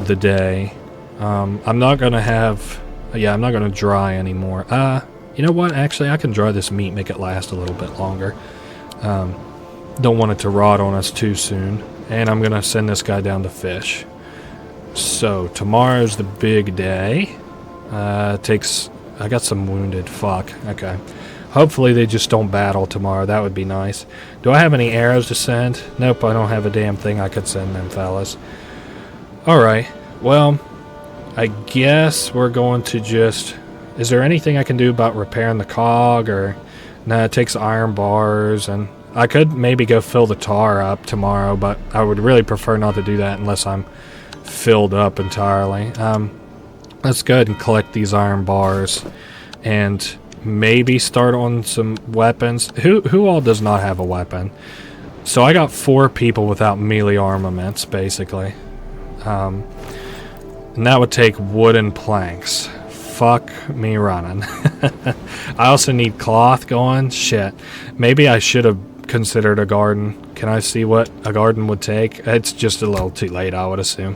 the day. I'm not going to have... Yeah, I'm not going to dry anymore. You know what? Actually, I can dry this meat, make it last a little bit longer. Don't want it to rot on us too soon. And I'm going to send this guy down to fish. So, tomorrow's the big day. I got some wounded. Fuck. Okay. Hopefully they just don't battle tomorrow. That would be nice. Do I have any arrows to send? Nope, I don't have a damn thing I could send them, fellas. Alright. Well, I guess we're going to just... Is there anything I can do about repairing the cog, or... Nah, it takes iron bars, and... I could maybe go fill the tar up tomorrow, but I would really prefer not to do that unless I'm filled up entirely. Let's go ahead and collect these iron bars and maybe start on some weapons. Who all does not have a weapon? So I got 4 people without melee armaments, basically. And that would take wooden planks. Fuck me running. I also need cloth going. Shit. Maybe I should have considered a garden. Can I see what a garden would take? It's just a little too late, I would assume.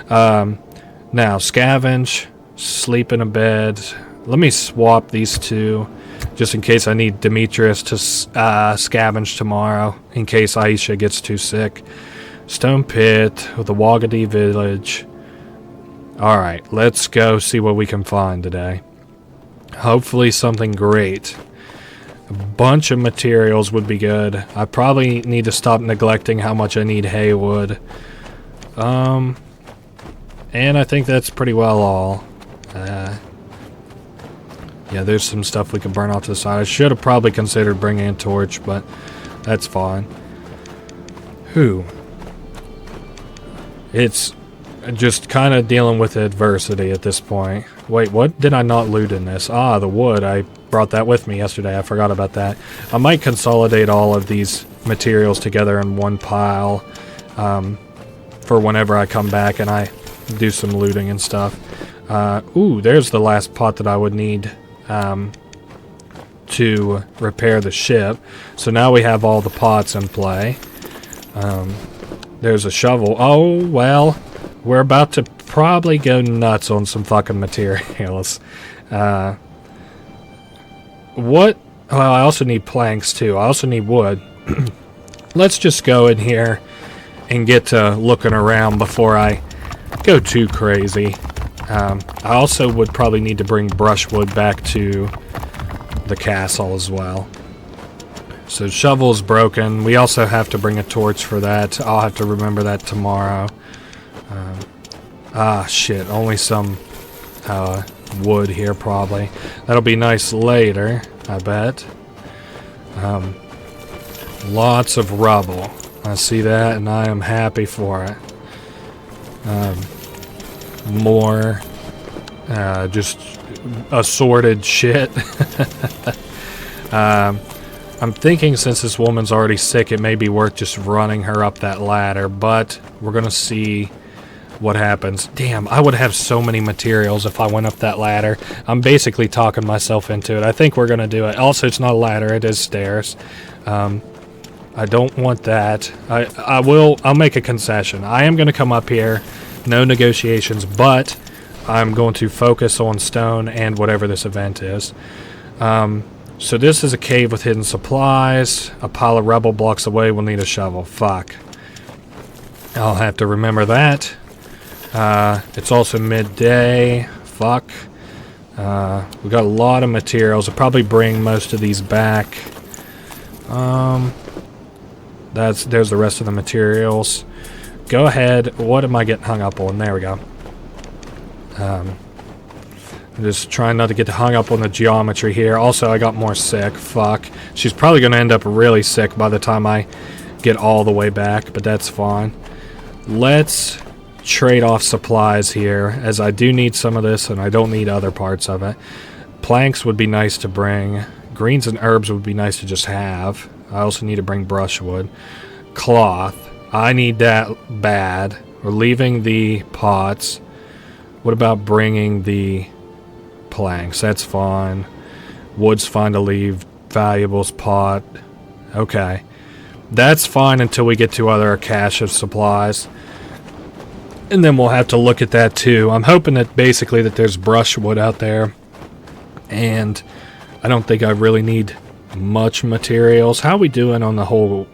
Now, scavenge, sleep in a bed. Let me swap these two, just in case I need Demetrius to scavenge tomorrow, in case Aisha gets too sick. Stone pit with the Wagadi village. Alright, let's go see what we can find today. Hopefully something great. A bunch of materials would be good. I probably need to stop neglecting how much I need hay wood. And I think that's pretty well all. Yeah, there's some stuff we can burn off to the side. I should have probably considered bringing a torch, but that's fine. It's just kind of dealing with adversity at this point. Wait, what did I not loot in this? Ah, the wood. I brought that with me yesterday. I forgot about that. I might consolidate all of these materials together in one pile for whenever I come back and I do some looting and stuff. Ooh, there's the last pot that I would need to repair the ship. So now we have all the pots in play. There's a shovel. Oh, well, we're about to probably go nuts on some fucking materials. What? Well, I also need planks, too. I also need wood. Let's just go in here and get to looking around before I go too crazy. I also would probably need to bring brushwood back to the castle as well. So shovel's broken. We also have to bring a torch for that. I'll have to remember that tomorrow. Shit. Only some wood here probably. That'll be nice later, I bet. Lots of rubble. I see that and I am happy for it. More just assorted shit. I'm thinking since this woman's already sick, it may be worth just running her up that ladder, but we're gonna see what happens. Damn, I would have so many materials if I went up that ladder. I'm basically talking myself into it. I think we're gonna do it. Also, it's not a ladder, it is stairs. I don't want that. I'll make a concession. I am gonna come up here, no negotiations, but I'm going to focus on stone and whatever this event is. So this is a cave with hidden supplies. A pile of rubble blocks away. We'll need a shovel. Fuck. I'll have to remember that. It's also midday. Fuck. We got a lot of materials. I'll probably bring most of these back. There's the rest of the materials. Go ahead. What am I getting hung up on? There we go. I'm just trying not to get hung up on the geometry here. Also, I got more sick. Fuck. She's probably going to end up really sick by the time I get all the way back, but that's fine. Let's trade off supplies here, as I do need some of this and I don't need other parts of it. Planks would be nice to bring. Greens and herbs would be nice to just have. I also need to bring brushwood. Cloth. I need that bad. We're leaving the pots. What about bringing the planks? That's fine. Wood's fine to leave. Valuables, pot. Okay. That's fine until we get to other cache of supplies. And then we'll have to look at that too. I'm hoping that basically that there's brushwood out there. And I don't think I really need much materials. How are we doing on the whole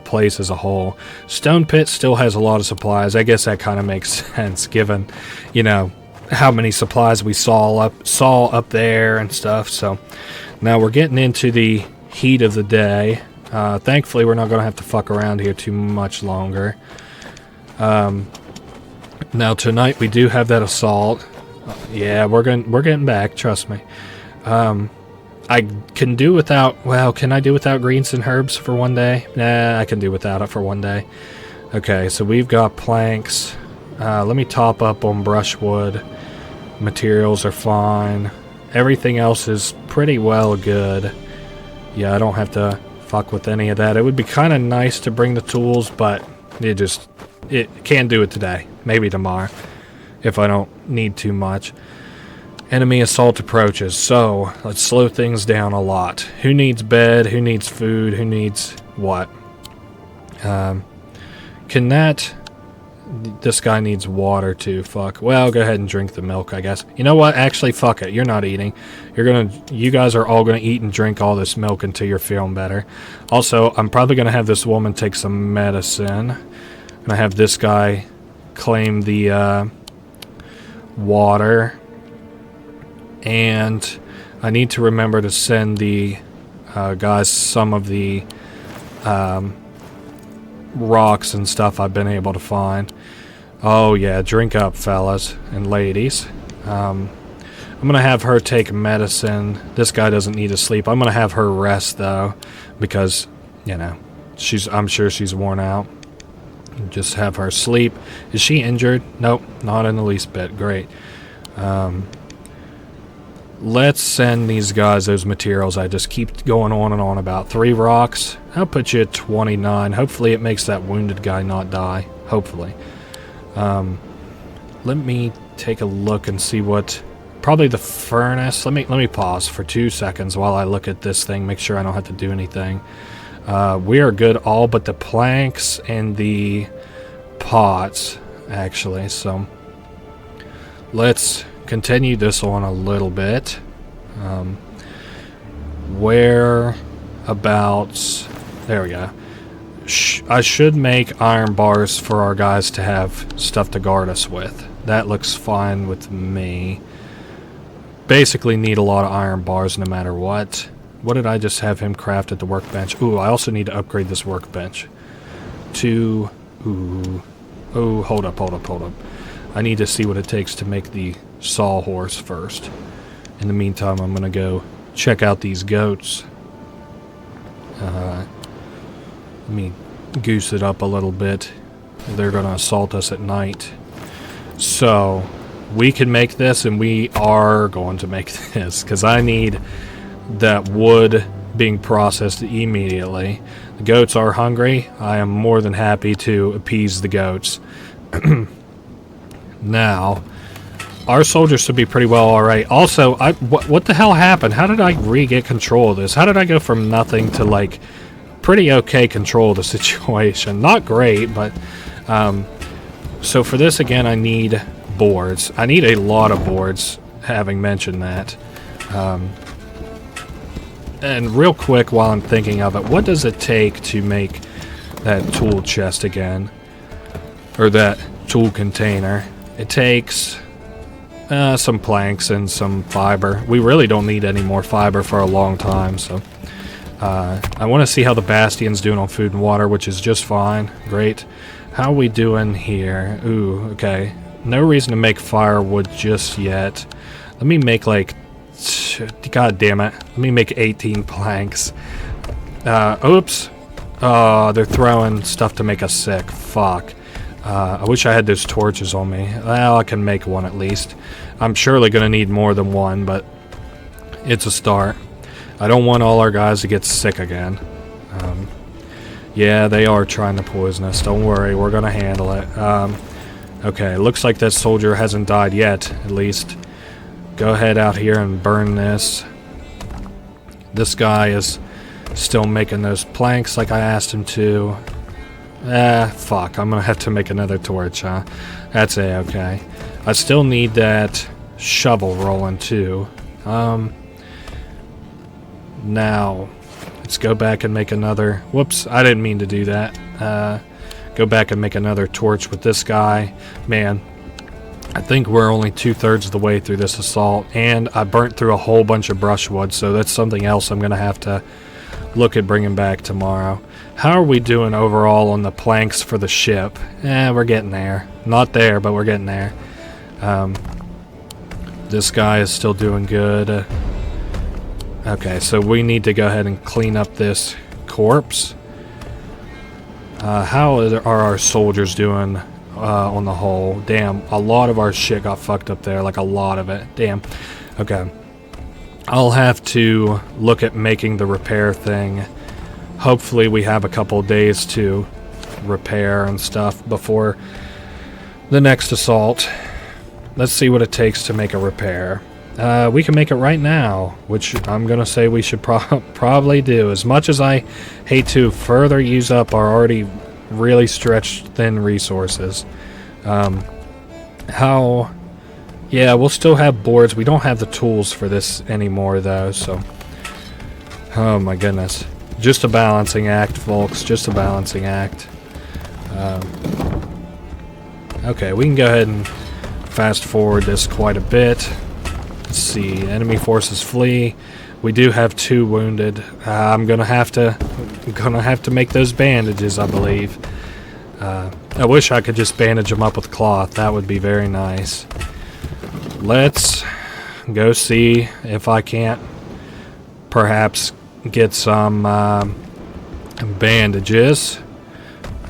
place as a whole? Stone pit still has a lot of supplies. I guess that kind of makes sense given, you know, how many supplies we saw up there and stuff. So now we're getting into the heat of the day. Thankfully we're not going to have to fuck around here too much longer. Now tonight we do have that assault. Yeah, we're getting back, trust me. I can do without, well, can I do without greens and herbs for one day? Nah, I can do without it for one day. Okay, so we've got planks. Let me top up on brushwood. Materials are fine. Everything else is pretty well good. Yeah, I don't have to fuck with any of that. It would be kind of nice to bring the tools, but it can't do it today. Maybe tomorrow, if I don't need too much. Enemy assault approaches, so let's slow things down a lot. Who needs bed? Who needs food? Who needs what? This guy needs water too. Fuck. Well, go ahead and drink the milk, I guess. You know what? Actually, fuck it. You're not eating. You guys are all gonna eat and drink all this milk until you're feeling better. Also, I'm probably gonna have this woman take some medicine. And I have this guy claim the water. And I need to remember to send the guys some of the rocks and stuff I've been able to find. Oh yeah, drink up, fellas and ladies. I'm gonna have her take medicine. This guy doesn't need to sleep. I'm gonna have her rest though, because you know I'm sure she's worn out. Just have her sleep. Is she injured? Nope, not in the least bit. Great. Let's send these guys those materials I just keep going on and on about. 3 rocks. I'll put you at 29. Hopefully it makes that wounded guy not die. Hopefully. Let me take a look and see what... Probably the furnace. Let me pause for 2 seconds while I look at this thing. Make sure I don't have to do anything. We are good all but the planks and the pots, actually. So let's continue this on a little bit. Whereabouts? There we go. I should make iron bars for our guys to have stuff to guard us with. That looks fine with me. Basically need a lot of iron bars no matter what. What did I just have him craft at the workbench? Ooh, I also need to upgrade this workbench to... Ooh. Oh, hold up. I need to see what it takes to make the sawhorse first. In the meantime, I'm gonna go check out these goats. Let me goose it up a little bit. They're gonna assault us at night. So, we can make this, and we are going to make this, because I need that wood being processed immediately. The goats are hungry. I am more than happy to appease the goats. Now, our soldiers should be pretty well alright. Also, what the hell happened? How did I re-get control of this? How did I go from nothing to, like, pretty okay control of the situation? Not great, but... so for this, again, I need boards. I need a lot of boards, having mentioned that. And real quick, while I'm thinking of it, what does it take to make that tool chest again? Or that tool container? It takes some planks and some fiber. We really don't need any more fiber for a long time, so... I want to see how the Bastion's doing on food and water, which is just fine. Great. How are we doing here? Ooh, okay. No reason to make firewood just yet. Let me make, like... God damn it. Let me make 18 planks. Oops. Oh, they're throwing stuff to make us sick. Fuck. I wish I had those torches on me. Well, I can make one at least. I'm surely going to need more than one, but it's a start. I don't want all our guys to get sick again. Yeah, they are trying to poison us. Don't worry, we're going to handle it. Okay, looks like that soldier hasn't died yet, at least. Go ahead out here and burn this. This guy is still making those planks like I asked him to. Fuck. I'm gonna have to make another torch, huh? That's okay. I still need that shovel rolling, too. Now, let's go back and make another... Whoops, I didn't mean to do that. Go back and make another torch with this guy. Man, I think we're only 2/3 of the way through this assault, and I burnt through a whole bunch of brushwood, so that's something else I'm gonna have to look at bringing back tomorrow. How are we doing overall on the planks for the ship? We're getting there. Not there, but we're getting there. This guy is still doing good. Okay, so we need to go ahead and clean up this corpse. How are our soldiers doing on the whole. Damn, a lot of our shit got fucked up there, like a lot of it. Damn. Okay. I'll have to look at making the repair thing. Hopefully we have a couple days to repair and stuff before the next assault. Let's see what it takes to make a repair. We can make it right now, which I'm going to say we should probably do. As much as I hate to further use up our already really stretched thin resources. Yeah, we'll still have boards. We don't have the tools for this anymore, though, so... Oh, my goodness. Just a balancing act, folks. Just a balancing act. Okay, we can go ahead and fast forward this quite a bit. Let's see. Enemy forces flee. We do have 2 wounded. I'm gonna have to make those bandages, I believe. I wish I could just bandage them up with cloth. That would be very nice. Let's go see if I can't perhaps get some bandages.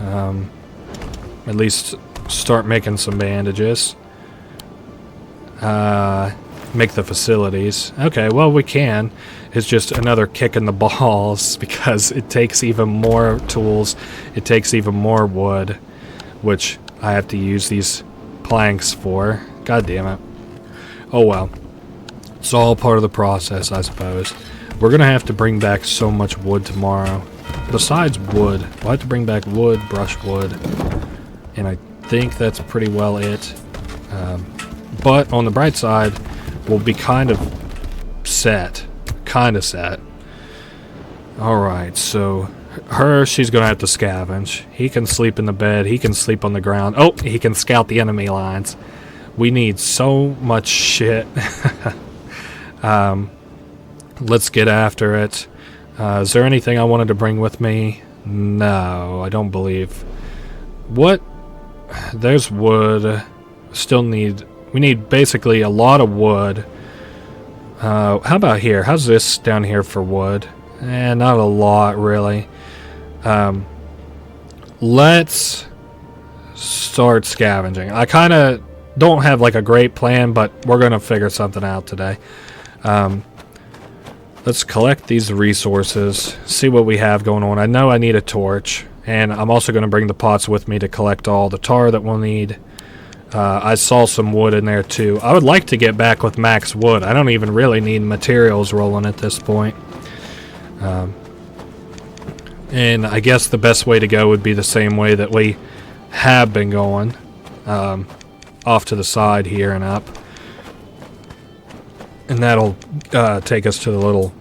At least start making some bandages. Make the facilities. Okay, well, we can. It's just another kick in the balls because it takes even more tools. It takes even more wood, which I have to use these planks for. God damn it. Oh well. It's all part of the process, I suppose. We're going to have to bring back so much wood tomorrow. Besides wood, we'll have to bring back wood, brushwood, and I think that's pretty well it. But on the bright side, we'll be kind of set. Alright, so she's going to have to scavenge. He can sleep in the bed. He can sleep on the ground. Oh, he can scout the enemy lines. We need so much shit. Let's get after it. Is there anything I wanted to bring with me? No, I don't believe. What? There's wood. We need basically a lot of wood. How about here? How's this down here for wood? Not a lot, really. Let's start scavenging. I kind of don't have like a great plan, but we're going to figure something out today. Let's collect these resources, see what we have going on. I know I need a torch, and I'm also going to bring the pots with me to collect all the tar that we'll need. I saw some wood in there too. I would like to get back with max wood. I don't even really need materials rolling at this point. And I guess the best way to go would be the same way that we have been going. Off to the side here and up. And that'll take us to the little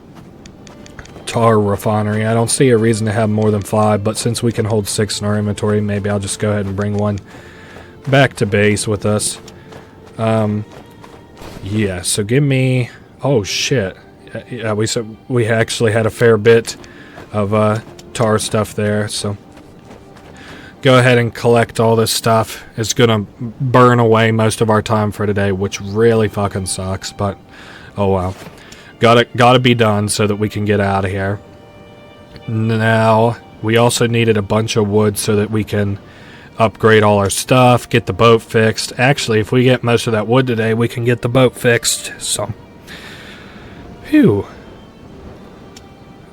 tar refinery. I don't see a reason to have more than 5, but since we can hold 6 in our inventory, maybe I'll just go ahead and bring one back to base with us. Yeah, so give me... Oh, shit. Yeah, we actually had a fair bit of tar stuff there, so... Go ahead and collect all this stuff. It's gonna burn away most of our time for today, which really fucking sucks, but oh well. Gotta be done so that we can get out of here. Now, we also needed a bunch of wood so that we can upgrade all our stuff, get the boat fixed. Actually, if we get most of that wood today, we can get the boat fixed, so... Phew.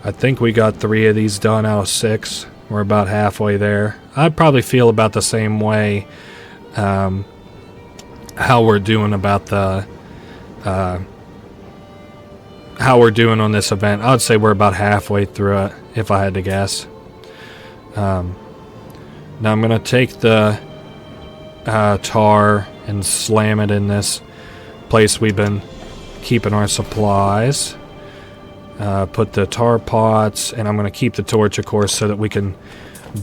I think we got 3 of these done out of 6. We're about halfway there. I'd probably feel about the same way how we're doing about the how we're doing on this event. I would say we're about halfway through it, if I had to guess. Now I'm going to take the tar and slam it in this place we've been keeping our supplies. Put the tar pots, and I'm going to keep the torch, of course, so that we can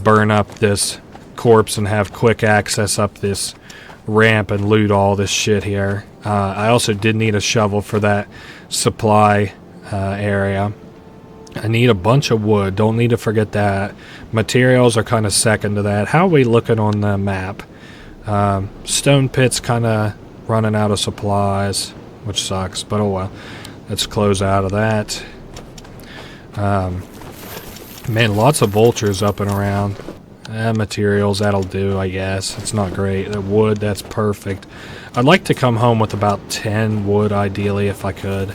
burn up this corpse and have quick access up this ramp and loot all this shit here. I also did need a shovel for that supply area. I need a bunch of wood. Don't need to forget that. Materials are kind of second to that. How are we looking on the map? Stone pit's kind of running out of supplies, which sucks, but oh well. Let's close out of that. Man, lots of vultures up and around. Materials, that'll do, I guess. It's not great. The wood, that's perfect. I'd like to come home with about 10 wood, ideally, if I could.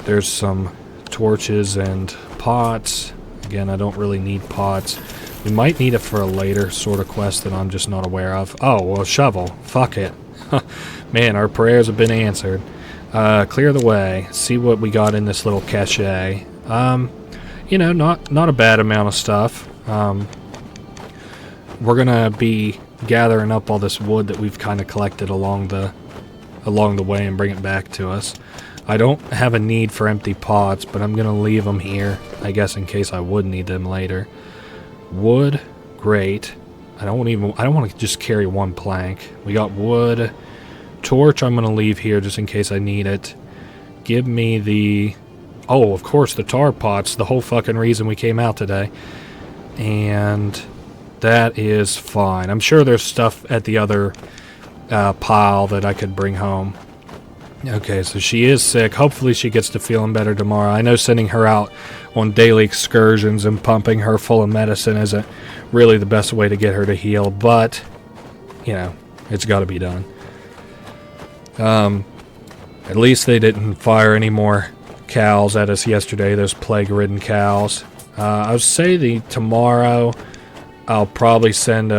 There's some torches and pots. Again, I don't really need pots. We might need it for a later sort of quest that I'm just not aware of. Oh, well, shovel. Fuck it. Man, our prayers have been answered. Clear the way. See what we got in this little cache. You know, not a bad amount of stuff. We're gonna be gathering up all this wood that we've kind of collected along the way and bring it back to us. I don't have a need for empty pots, but I'm gonna leave them here, I guess, in case I would need them later. Wood, great. I don't want to just carry one plank. We got wood. Torch I'm gonna leave here just in case I need it. Give me the... Oh, of course, the tar pots, the whole fucking reason we came out today. And that is fine. I'm sure there's stuff at the other pile that I could bring home. Okay, so she is sick. Hopefully she gets to feeling better tomorrow. I know sending her out on daily excursions and pumping her full of medicine isn't really the best way to get her to heal, but, you know, it's got to be done. At least they didn't fire any more cows at us yesterday, those plague-ridden cows. I would say tomorrow I'll probably send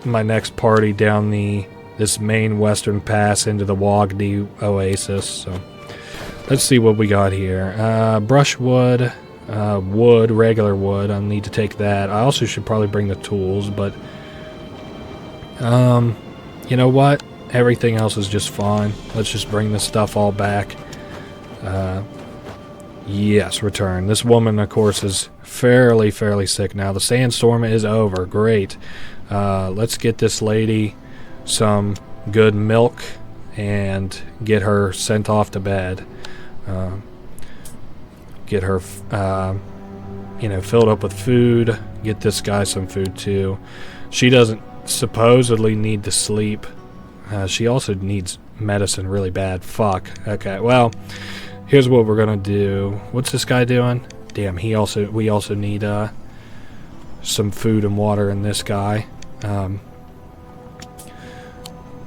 my next party down this main western pass into the Wagdi Oasis. So let's see what we got here. Brushwood, wood, regular wood. I need to take that. I also should probably bring the tools, but you know what? Everything else is just fine. Let's just bring this stuff all back. Yes, return. This woman, of course, is fairly sick now. The sandstorm is over. Great. Let's get this lady some good milk and get her sent off to bed. Get her, filled up with food. Get this guy some food, too. She doesn't supposedly need to sleep. She also needs medicine really bad. Fuck. Okay, well... Here's what we're gonna do. What's this guy doing? Damn, we also need some food and water in this guy.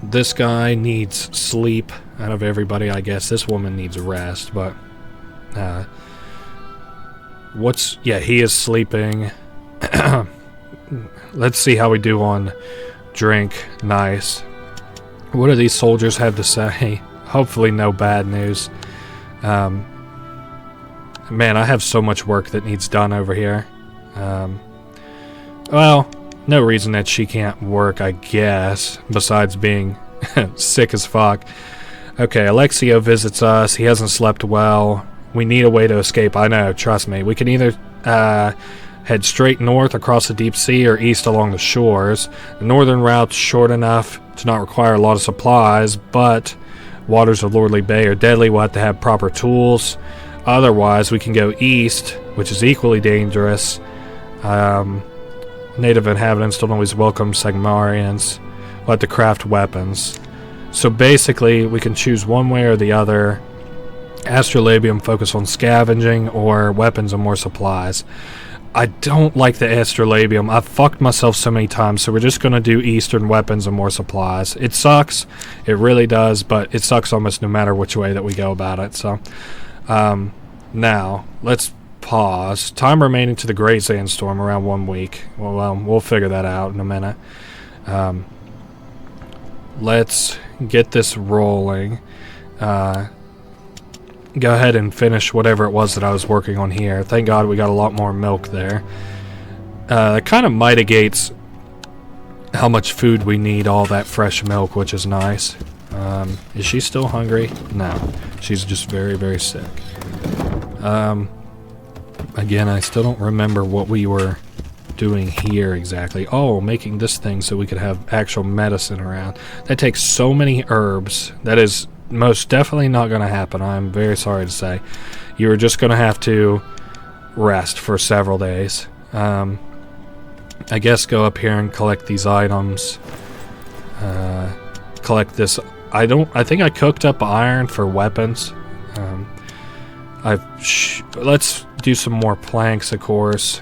This guy needs sleep out of everybody, I guess. This woman needs rest, but he is sleeping. Let's see how we do on drink. Nice. What do these soldiers have to say? Hopefully no bad news. Man, I have so much work that needs done over here. Well, no reason that she can't work, I guess, besides being sick as fuck. Okay, Alexio visits us. He hasn't slept well. We need a way to escape. I know, trust me. We can either head straight north across the deep sea or east along the shores. The northern route's short enough to not require a lot of supplies, but... waters of Lordly Bay are deadly. We'll have to have proper tools. Otherwise, we can go east, which is equally dangerous. Native inhabitants don't always welcome Sagmarians. We'll have to craft weapons. So basically, we can choose one way or the other. Astrolabium focus on scavenging, or weapons and more supplies. I don't like the Astrolabium. I've fucked myself so many times, so we're just going to do Eastern weapons and more supplies. It sucks. It really does, but it sucks almost no matter which way that we go about it. So, now, let's pause. Time remaining to the Great Sandstorm, around 1 week. Well, we'll figure that out in a minute. Let's get this rolling. Go ahead and finish whatever it was that I was working on here. Thank God we got a lot more milk there. It kind of mitigates how much food we need, all that fresh milk, which is nice. Is she still hungry? No. She's just very sick. Again, I still don't remember what we were doing here exactly. Oh, making this thing so we could have actual medicine around. That takes so many herbs. That is... most definitely not going to happen. I'm very sorry to say. You're just going to have to rest for several days. I guess go up here and collect these items. Collect this. I think I cooked up iron for weapons. Let's do some more planks, of course.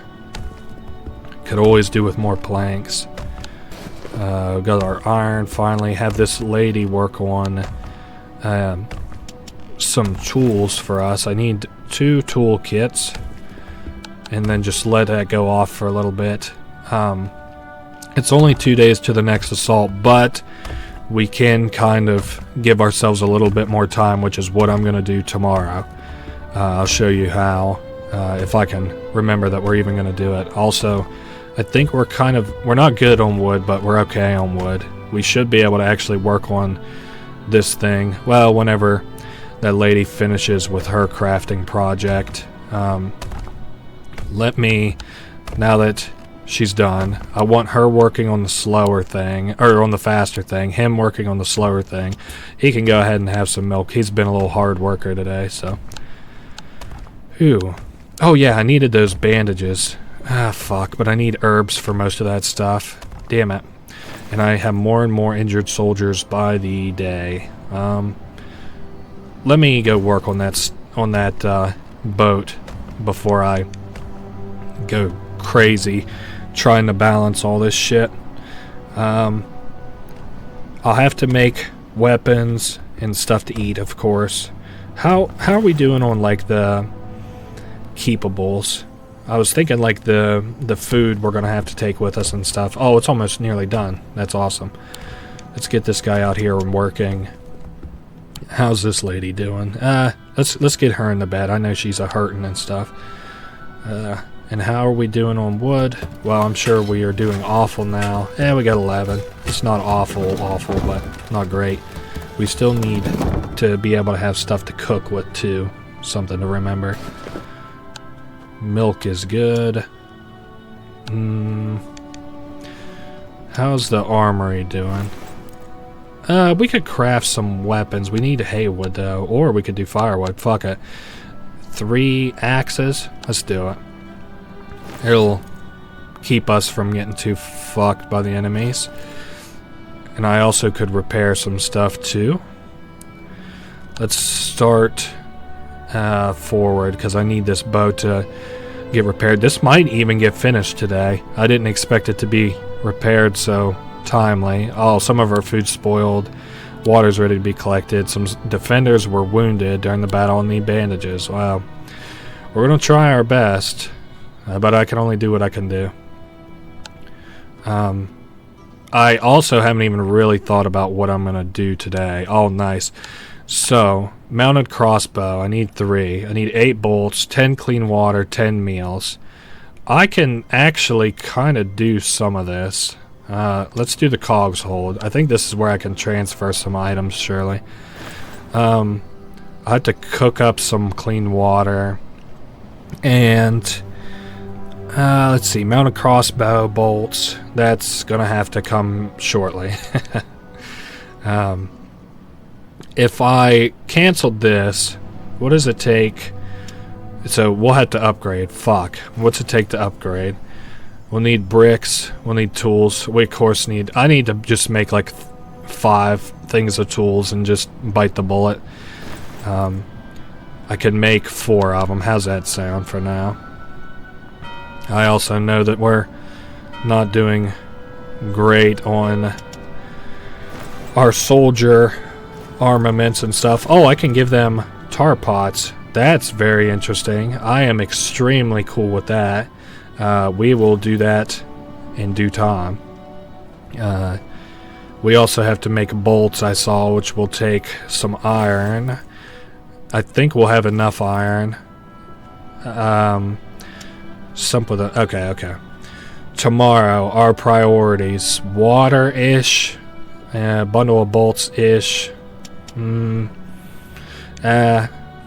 Could always do with more planks. Got our iron finally. Have this lady work on some tools for us. I need 2 tool kits. And then just let that go off for a little bit. It's only 2 days to the next assault, but we can kind of give ourselves a little bit more time, which is what I'm going to do tomorrow. I'll show you how, if I can remember that we're even going to do it. Also, I think we're not good on wood, but we're okay on wood. We should be able to actually work on this thing, well, whenever that lady finishes with her crafting project. Now that she's done, I want her working on the slower thing, or on the faster thing, him working on the slower thing. He can go ahead and have some milk. He's been a little hard worker today, so. Ooh. Oh yeah, I needed those bandages. Ah, fuck, but I need herbs for most of that stuff. Damn it. And I have more and more injured soldiers by the day. Let me go work on that boat before I go crazy trying to balance all this shit. I'll have to make weapons and stuff to eat, of course. How are we doing on like the keepables? I was thinking like the food we're gonna have to take with us and stuff. Oh, it's almost nearly done. That's awesome. Let's get this guy out here and working. How's this lady doing? Let's get her in the bed. I know she's a hurting and stuff. And how are we doing on wood? Well, I'm sure we are doing awful now. We got 11. It's not awful, but not great. We still need to be able to have stuff to cook with too. Something to remember. Milk is good. How's the armory doing? We could craft some weapons. We need haywood though, or we could do firewood. Fuck it. 3 axes. Let's do it. It'll keep us from getting too fucked by the enemies. And I also could repair some stuff too. Let's start forward, because I need this boat to get repaired. This might even get finished today. I didn't expect it to be repaired so timely. Oh, some of our food's spoiled. Water's ready to be collected. Some defenders were wounded during the battle and need bandages. Wow. We're going to try our best, but I can only do what I can do. I also haven't even really thought about what I'm going to do today. Oh, nice. So, mounted crossbow. I need 3. I need 8 bolts, 10 clean water, 10 meals. I can actually kind of do some of this. Let's do the cogs hold. I think this is where I can transfer some items, surely. I have to cook up some clean water. And let's see, mounted crossbow bolts. That's gonna have to come shortly. If I canceled this, what does it take? So we'll have to upgrade. Fuck. What's it take to upgrade? We'll need bricks. We'll need tools. We of course need. I need to just make like 5 things of tools and just bite the bullet. I can make 4 of them. How's that sound for now? I also know that we're not doing great on our soldier armaments and stuff. Oh, I can give them tar pots. That's very interesting. I am extremely cool with that. We will do that in due time. We also have to make bolts, I saw, which will take some iron. I think we'll have enough iron. Okay. Tomorrow, our priorities. Water-ish. Bundle of bolts-ish.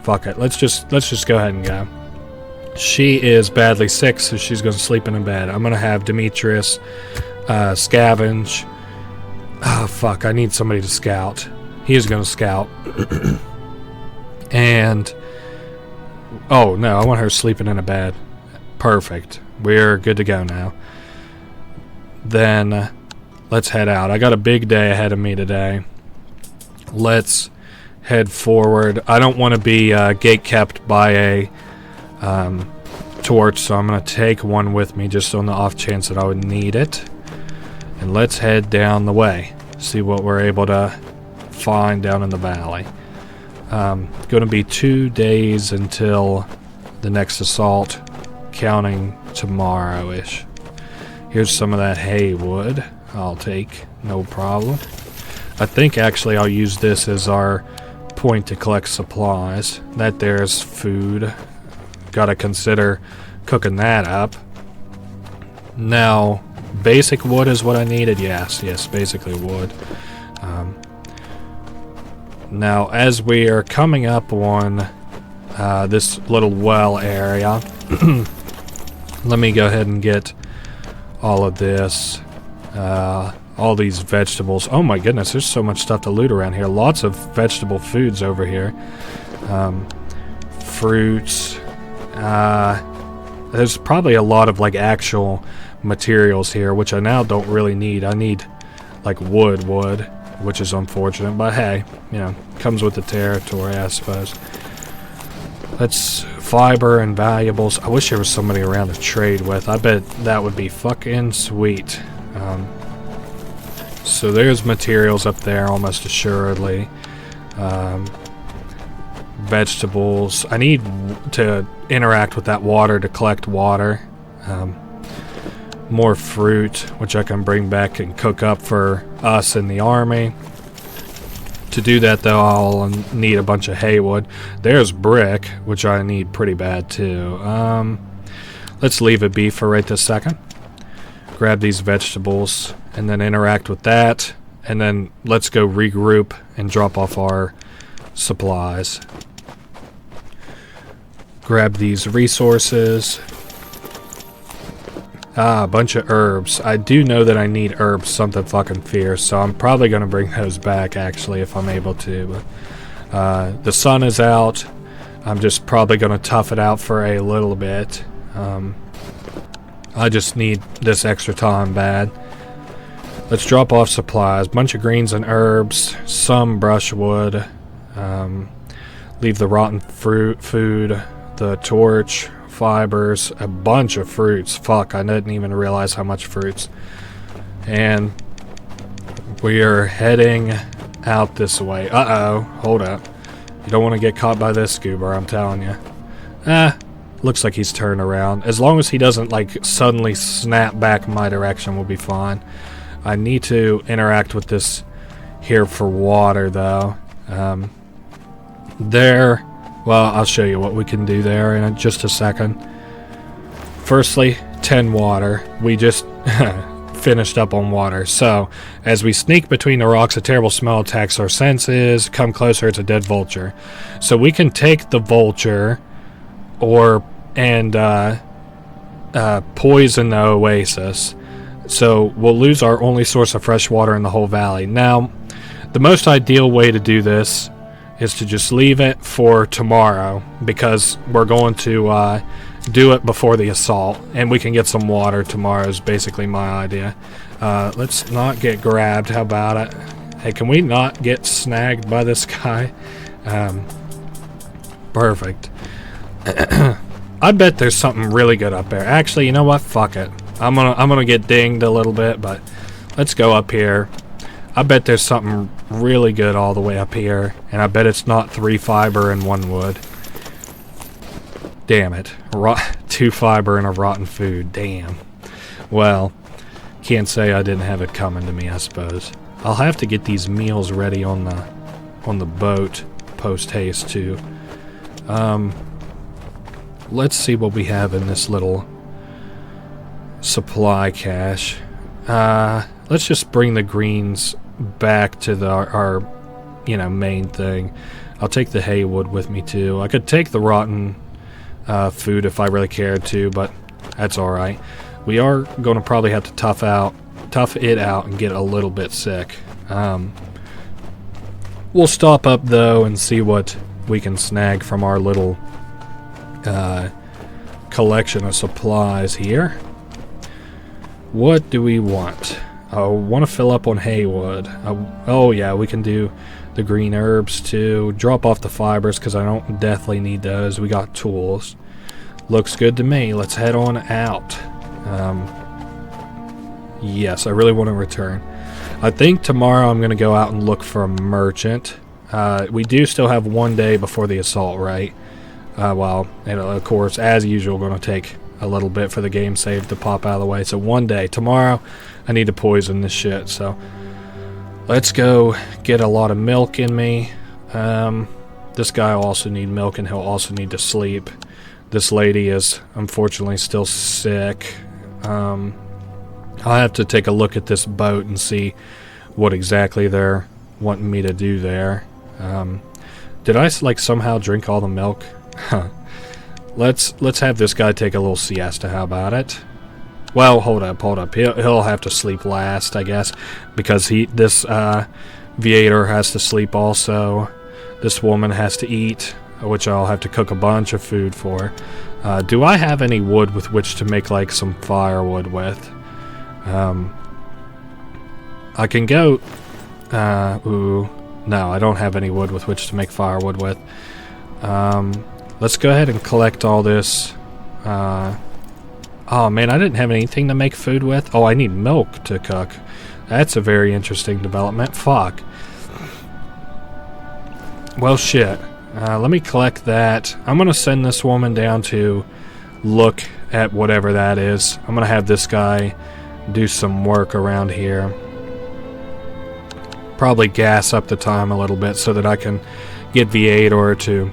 Fuck it. Let's just go ahead and go. She is badly sick, so she's going to sleep in a bed. I'm going to have Demetrius scavenge. Oh, fuck. I need somebody to scout. He is going to scout. And... oh, no. I want her sleeping in a bed. Perfect. We're good to go now. Then, let's head out. I got a big day ahead of me today. Let's head forward. I don't want to be gate-kept by a torch, so I'm going to take one with me just on the off chance that I would need it. And let's head down the way, see what we're able to find down in the valley. Going to be 2 days until the next assault, counting tomorrow-ish. Here's some of that hay wood I'll take, no problem. I think actually I'll use this as our point to collect supplies. That there's food. Gotta consider cooking that up. Now, basic wood is what I needed. Yes, basically wood. Now, as we are coming up on this little well area, let me go ahead and get all of this. All these vegetables. Oh my goodness, there's so much stuff to loot around here. Lots of vegetable foods over here. Fruits. There's probably a lot of like actual materials here, which I now don't really need. I need like wood, which is unfortunate, but hey, you know, comes with the territory, I suppose. That's fiber and valuables. I wish there was somebody around to trade with. I bet that would be fucking sweet. So there's materials up there almost assuredly. Vegetables. I need to interact with that water to collect water. More fruit, which I can bring back and cook up for us in the army. To do that though, I'll need a bunch of haywood. There's brick, which I need pretty bad too. Let's leave it be for right this second. Grab these vegetables and then interact with that, and then let's go regroup and drop off our supplies. Grab these resources. A bunch of herbs. I do know that I need herbs something fucking fierce, so I'm probably going to bring those back actually if I'm able to. The sun is out. I'm just probably going to tough it out for a little bit. I just need this extra time bad. Let's drop off supplies. Bunch of greens and herbs. Some brushwood. Leave the rotten food. The torch. Fibers. A bunch of fruits. Fuck, I didn't even realize how much fruits. And we are heading out this way. Uh-oh. Hold up. You don't want to get caught by this scuba, I'm telling you. Looks like he's turned around. As long as he doesn't, like, suddenly snap back my direction, we'll be fine. I need to interact with this here for water, though. Well, I'll show you what we can do there in just a second. Firstly, 10 water. We just finished up on water. So, as we sneak between the rocks, a terrible smell attacks our senses. Come closer, it's a dead vulture. So we can take the vulture and poison the oasis. So we'll lose our only source of fresh water in the whole valley. Now, the most ideal way to do this is to just leave it for tomorrow, because we're going to do it before the assault, and we can get some water tomorrow is basically my idea. Let's not get grabbed. How about it? Hey, can we not get snagged by this guy? Perfect. I bet there's something really good up there. Actually, you know what? Fuck it. I'm gonna get dinged a little bit, but let's go up here. I bet there's something really good all the way up here, and I bet it's not 3 fiber and 1 wood. Damn it. 2 fiber and a rotten food. Damn. Well, can't say I didn't have it coming to me, I suppose. I'll have to get these meals ready on the boat post haste too. Let's see what we have in this little supply cache. Let's just bring the greens back to our main thing. I'll take the haywood with me too. I could take the rotten food if I really cared to, but that's alright. We are going to probably have to tough it out and get a little bit sick. We'll stop up though and see what we can snag from our little collection of supplies here. What do we want? I want to fill up on haywood. Oh yeah, we can do the green herbs too. Drop off the fibers because I don't definitely need those. We got tools. Looks good to me. Let's head on out. Yes, I really want to return. I think tomorrow I'm going to go out and look for a merchant. We do still have 1 day before the assault, right? Well, and of course, as usual, going to take a little bit for the game save to pop out of the way. So 1 day. Tomorrow, I need to poison this shit. So let's go get a lot of milk in me. This guy will also need milk, and he'll also need to sleep. This lady is unfortunately still sick. I'll have to take a look at this boat and see what exactly they're wanting me to do there. Did I like somehow drink all the milk? Let's have this guy take a little siesta. How about it? Well, hold up. He'll have to sleep last, I guess, because this Viator has to sleep also. This woman has to eat, which I'll have to cook a bunch of food for. Do I have any wood with which to make like some firewood with? I can go. Ooh, no, I don't have any wood with which to make firewood with. Let's go ahead and collect all this. Oh man, I didn't have anything to make food with. Oh, I need milk to cook. That's a very interesting development. Fuck. Well, shit. Let me collect that. I'm going to send this woman down to look at whatever that is. I'm going to have this guy do some work around here. Probably gas up the time a little bit so that I can get Viator to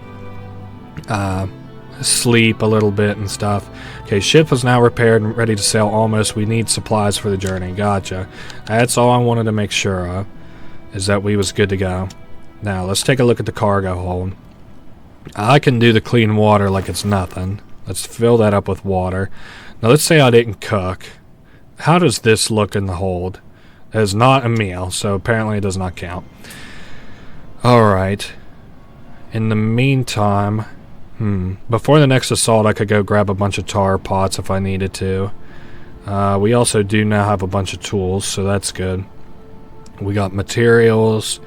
sleep a little bit and stuff. Okay, ship is now repaired and ready to sail almost. We need supplies for the journey. Gotcha. That's all I wanted to make sure of, is that we was good to go. Now, let's take a look at the cargo hold. I can do the clean water like it's nothing. Let's fill that up with water. Now, let's say I didn't cook. How does this look in the hold? It is not a meal, so apparently it does not count. Alright. In the meantime, before the next assault, I could go grab a bunch of tar pots if I needed to. We also do now have a bunch of tools, so that's good. We got materials.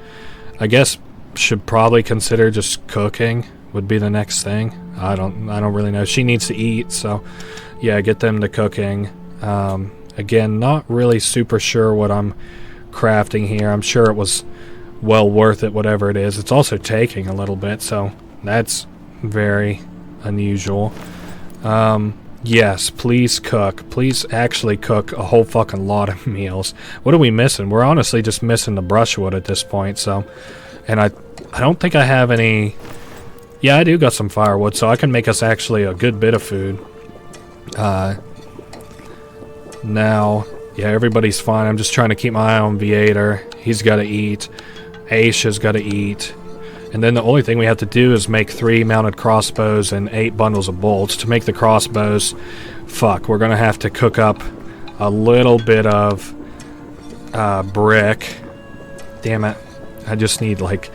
I guess should probably consider just cooking would be the next thing. I don't really know. She needs to eat, so yeah, get them to cooking. Again, not really super sure what I'm crafting here. I'm sure it was well worth it, whatever it is. It's also taking a little bit, so that's very unusual. Yes, please cook. Please actually cook a whole fucking lot of meals. What are we missing? We're honestly just missing the brushwood at this point, so... And I don't think I have any... Yeah, I do got some firewood, so I can make us actually a good bit of food. Now, yeah, everybody's fine. I'm just trying to keep my eye on Viator. He's got to eat. Aisha's got to eat. And then the only thing we have to do is make 3 mounted crossbows and 8 bundles of bolts. To make the crossbows, fuck, we're going to have to cook up a little bit of brick. Damn it. I just need like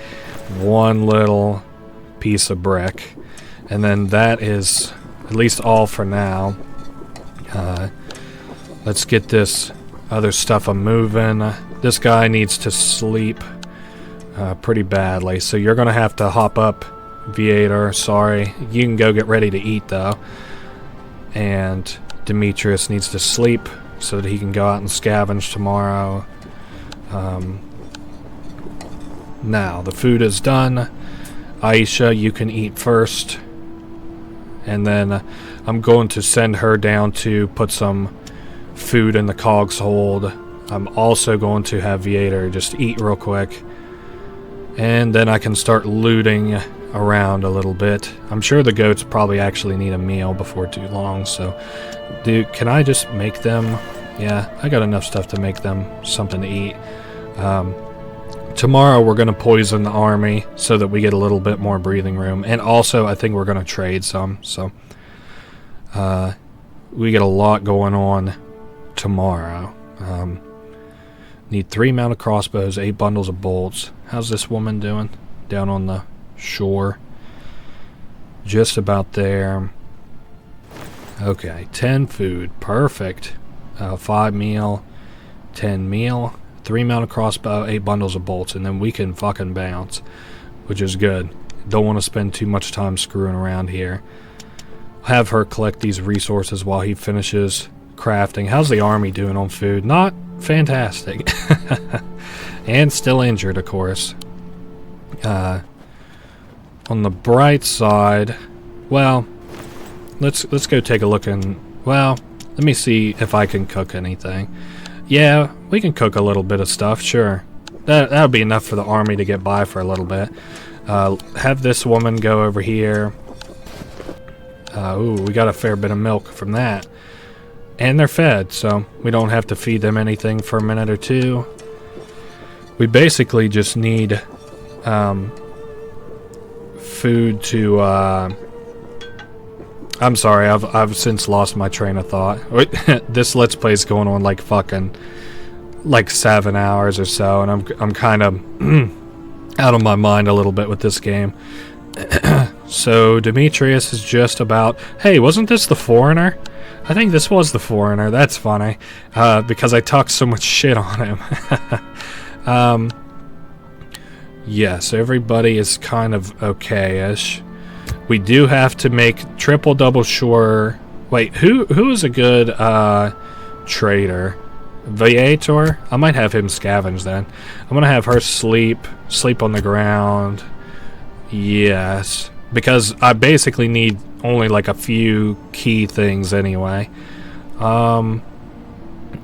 one little piece of brick. And then that is at least all for now. Let's get this other stuff a-moving. This guy needs to sleep pretty badly, so you're going to have to hop up, Viator. Sorry. You can go get ready to eat, though. And Demetrius needs to sleep so that he can go out and scavenge tomorrow. Now, the food is done. Aisha, you can eat first. And then I'm going to send her down to put some food in the cog's hold. I'm also going to have Viator just eat real quick. And then I can start looting around a little bit. I'm sure the goats probably actually need a meal before too long, so... Dude, can I just make them... Yeah, I got enough stuff to make them something to eat. Tomorrow we're going to poison the army so that we get a little bit more breathing room. And also, I think we're going to trade some, so... we get a lot going on tomorrow. Need 3 mounted crossbows, 8 bundles of bolts. How's this woman doing? Down on the shore. Just about there. Okay, 10 food. Perfect. 5 meal, 10 meal, 3 mounted crossbow, 8 bundles of bolts, and then we can fucking bounce, which is good. Don't want to spend too much time screwing around here. Have her collect these resources while he finishes crafting. How's the army doing on food? Not fantastic. And still injured, of course. On the bright side, well, let's go take a look and, well, let me see if I can cook anything. Yeah, we can cook a little bit of stuff, sure. That'll be enough for the army to get by for a little bit. Have this woman go over here. Ooh, we got a fair bit of milk from that. And they're fed, so we don't have to feed them anything for a minute or two. We basically just need food to... I'm sorry, I've since lost my train of thought. This Let's Play is going on like fucking... like 7 hours or so, and I'm kind of out of my mind a little bit with this game. So Demetrius is just about... Hey, wasn't this the foreigner? I think this was the foreigner. That's funny, because I talked so much shit on him. Yes, everybody is kind of okay-ish. We do have to make triple double sure... Wait, who is a good trader? Viator? I might have him scavenge then. I'm gonna have her sleep on the ground. Yes, because I basically need only like a few key things anyway. And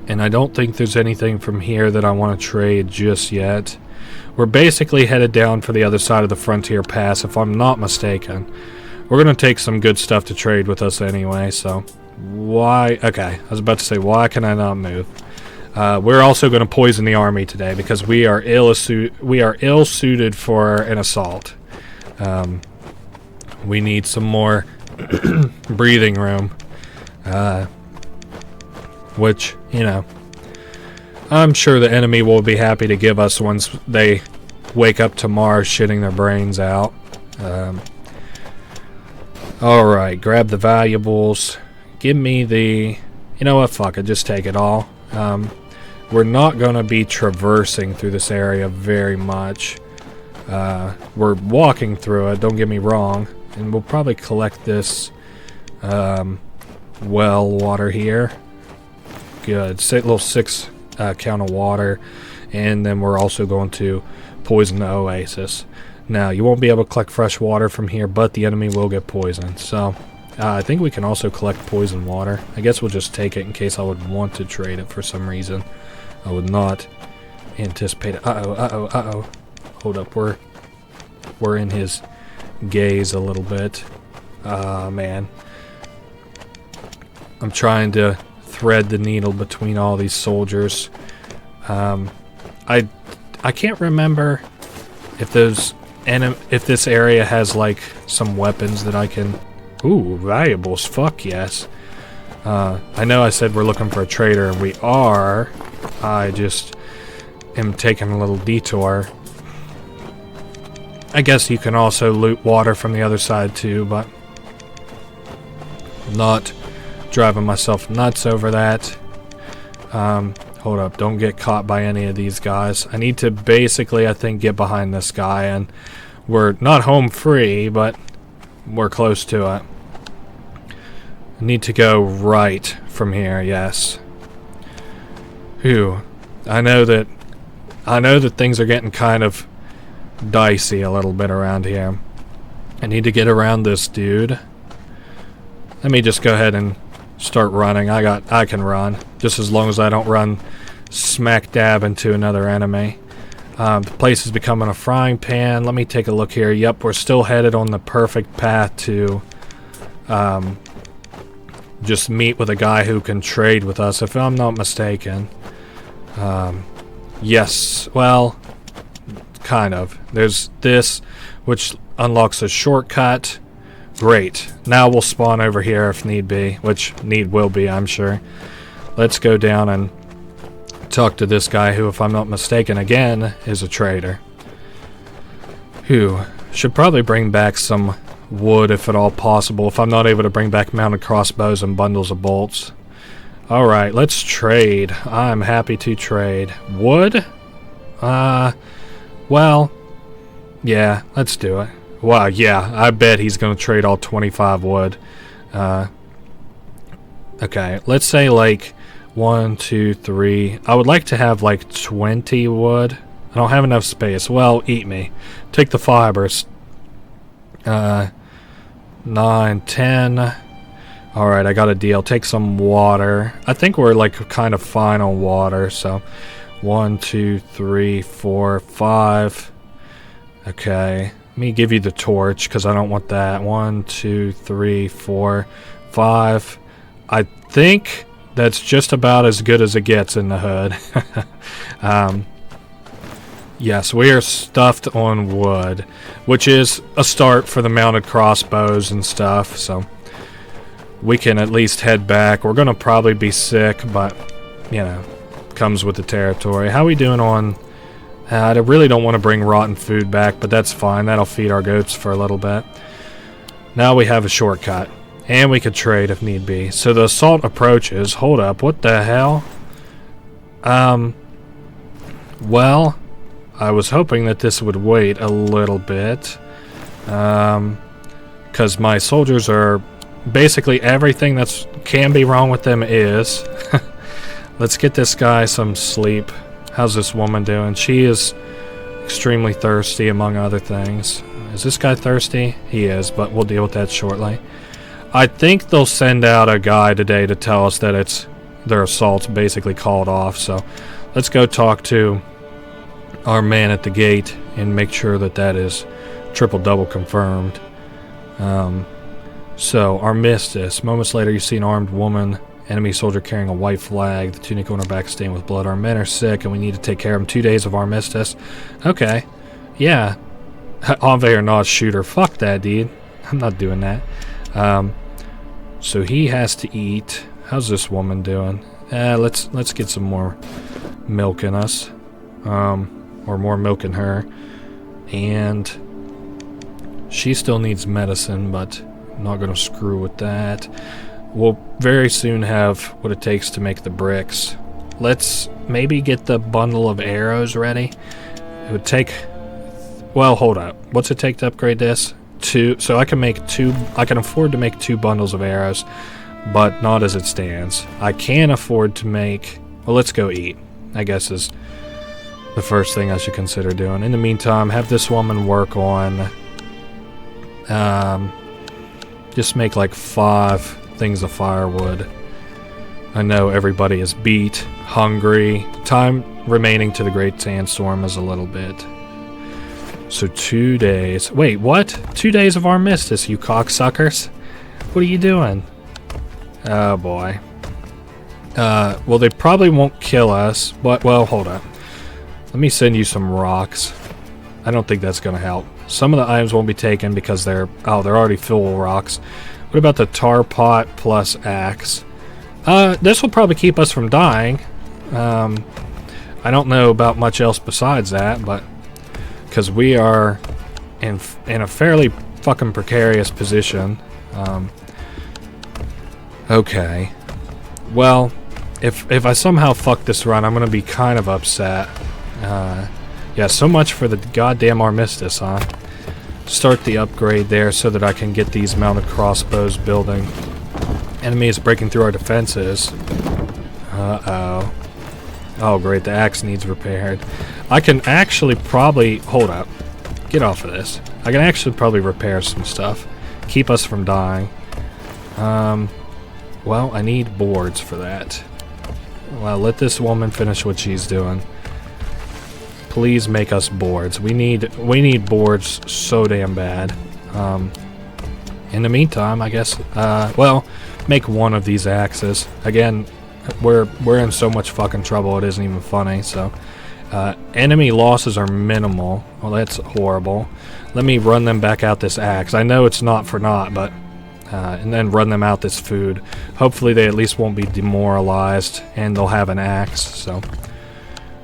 I don't think there's anything from here that I want to trade just yet. We're basically headed down for the other side of the frontier pass, if I'm not mistaken. We're gonna take some good stuff to trade with us anyway, so why... Okay, I was about to say, why can I not move? We're also going to poison the army today because we are ill-suited for an assault. We need some more breathing room, which, you know, I'm sure the enemy will be happy to give us once they wake up tomorrow shitting their brains out. Alright, grab the valuables. Give me the... You know what, fuck it, just take it all. We're not going to be traversing through this area very much. We're walking through it, don't get me wrong. And we'll probably collect this well water here. Good. Little 6 count of water. And then we're also going to poison the oasis. Now, you won't be able to collect fresh water from here, but the enemy will get poisoned. So, I think we can also collect poison water. I guess we'll just take it in case I would want to trade it for some reason. I would not anticipate it. Uh-oh. Hold up, we're in his gaze a little bit. Man. I'm trying to thread the needle between all these soldiers. I can't remember if this area has like some weapons that I can... Ooh, valuables, fuck yes. I know I said we're looking for a trader, and we are. I just am taking a little detour. I guess you can also loot water from the other side too, but not driving myself nuts over that. Hold up, don't get caught by any of these guys. I need to basically, I think, get behind this guy, and we're not home free, but we're close to it. I need to go right from here, yes. Phew. I know that things are getting kind of dicey a little bit around here. I need to get around this dude. Let me just go ahead and start running. I can run, just as long as I don't run smack dab into another enemy. The place is becoming a frying pan. Let me take a look here. Yep, we're still headed on the perfect path to just meet with a guy who can trade with us, if I'm not mistaken. Yes, well, kind of. There's this, which unlocks a shortcut. Great. Now we'll spawn over here if need be, which need will be, I'm sure. Let's go down and talk to this guy who, if I'm not mistaken, again, is a trader. Who should probably bring back some wood if at all possible, if I'm not able to bring back mounted crossbows and bundles of bolts. Alright, let's trade. I'm happy to trade. Wood? Well, yeah, let's do it. Wow, yeah, I bet he's going to trade all 25 wood. Okay, let's say like 1, 2, 3. I would like to have like 20 wood. I don't have enough space. Well, eat me. Take the fibers. 9, 10. Alright, I got a deal. Take some water. I think we're like kind of fine on water, so 1, 2, 3, 4, 5. Okay. Let me give you the torch because I don't want that. 1, 2, 3, 4, 5. I think that's just about as good as it gets in the hood. Yes, we are stuffed on wood, which is a start for the mounted crossbows and stuff, so we can at least head back. We're going to probably be sick, but, you know, comes with the territory. How are we doing on... I really don't want to bring rotten food back, but that's fine. That'll feed our goats for a little bit. Now we have a shortcut. And we could trade if need be. So the assault approaches. Hold up. What the hell? Well, I was hoping that this would wait a little bit. Because my soldiers are... Basically everything that can be wrong with them is. Let's get this guy some sleep. How's this woman doing? She is extremely thirsty, among other things. Is this guy thirsty? He is, but we'll deal with that shortly. I think they'll send out a guy today to tell us that their assault's basically called off. So let's go talk to our man at the gate and make sure that that is triple-double confirmed. So, Armistice. Moments later, you see an armed woman, enemy soldier carrying a white flag, the tunic on her back stained with blood. Our men are sick, and we need to take care of them. 2 days of Armistice. Okay. Yeah. Envoy or not, shooter. Fuck that, dude. I'm not doing that. So he has to eat. How's this woman doing? Let's get some more milk in us. Or more milk in her. And she still needs medicine, but I'm not going to screw with that. We'll very soon have what it takes to make the bricks. Let's maybe get the bundle of arrows ready. It would take... Well, hold up. What's it take to upgrade this? 2. So I can make 2... I can afford to make 2 bundles of arrows, but not as it stands. I can afford to make... Well, let's go eat, I guess is the first thing I should consider doing. In the meantime, have this woman work on... just make like 5 things of firewood. I know everybody is beat, hungry. Time remaining to the Great Sandstorm is a little bit. So 2 days. Wait, what? 2 days of Armistice, you cocksuckers? What are you doing? Oh boy. Well, they probably won't kill us, but, well, hold up. Let me send you some rocks. I don't think that's going to help. Some of the items won't be taken because they're already full of rocks. What about the tar pot plus axe? This will probably keep us from dying. I don't know about much else besides that, but because we are in a fairly fucking precarious position. Okay. Well, if I somehow fuck this run, I'm gonna be kind of upset. Yeah, so much for the goddamn Armistice, huh? Start the upgrade there so that I can get these mounted crossbows building. Enemy is breaking through our defenses. Uh-oh. Oh, great, the axe needs repaired. I can actually probably... Hold up. Get off of this. I can actually probably repair some stuff. Keep us from dying. Well, I need boards for that. Well, let this woman finish what she's doing. Please make us boards. We need boards so damn bad. In the meantime, I guess, well, make one of these axes. Again, we're in so much fucking trouble it isn't even funny, so. Enemy losses are minimal. Well, that's horrible. Let me run them back out this axe. I know it's not for naught, but... and then run them out this food. Hopefully they at least won't be demoralized, and they'll have an axe, so...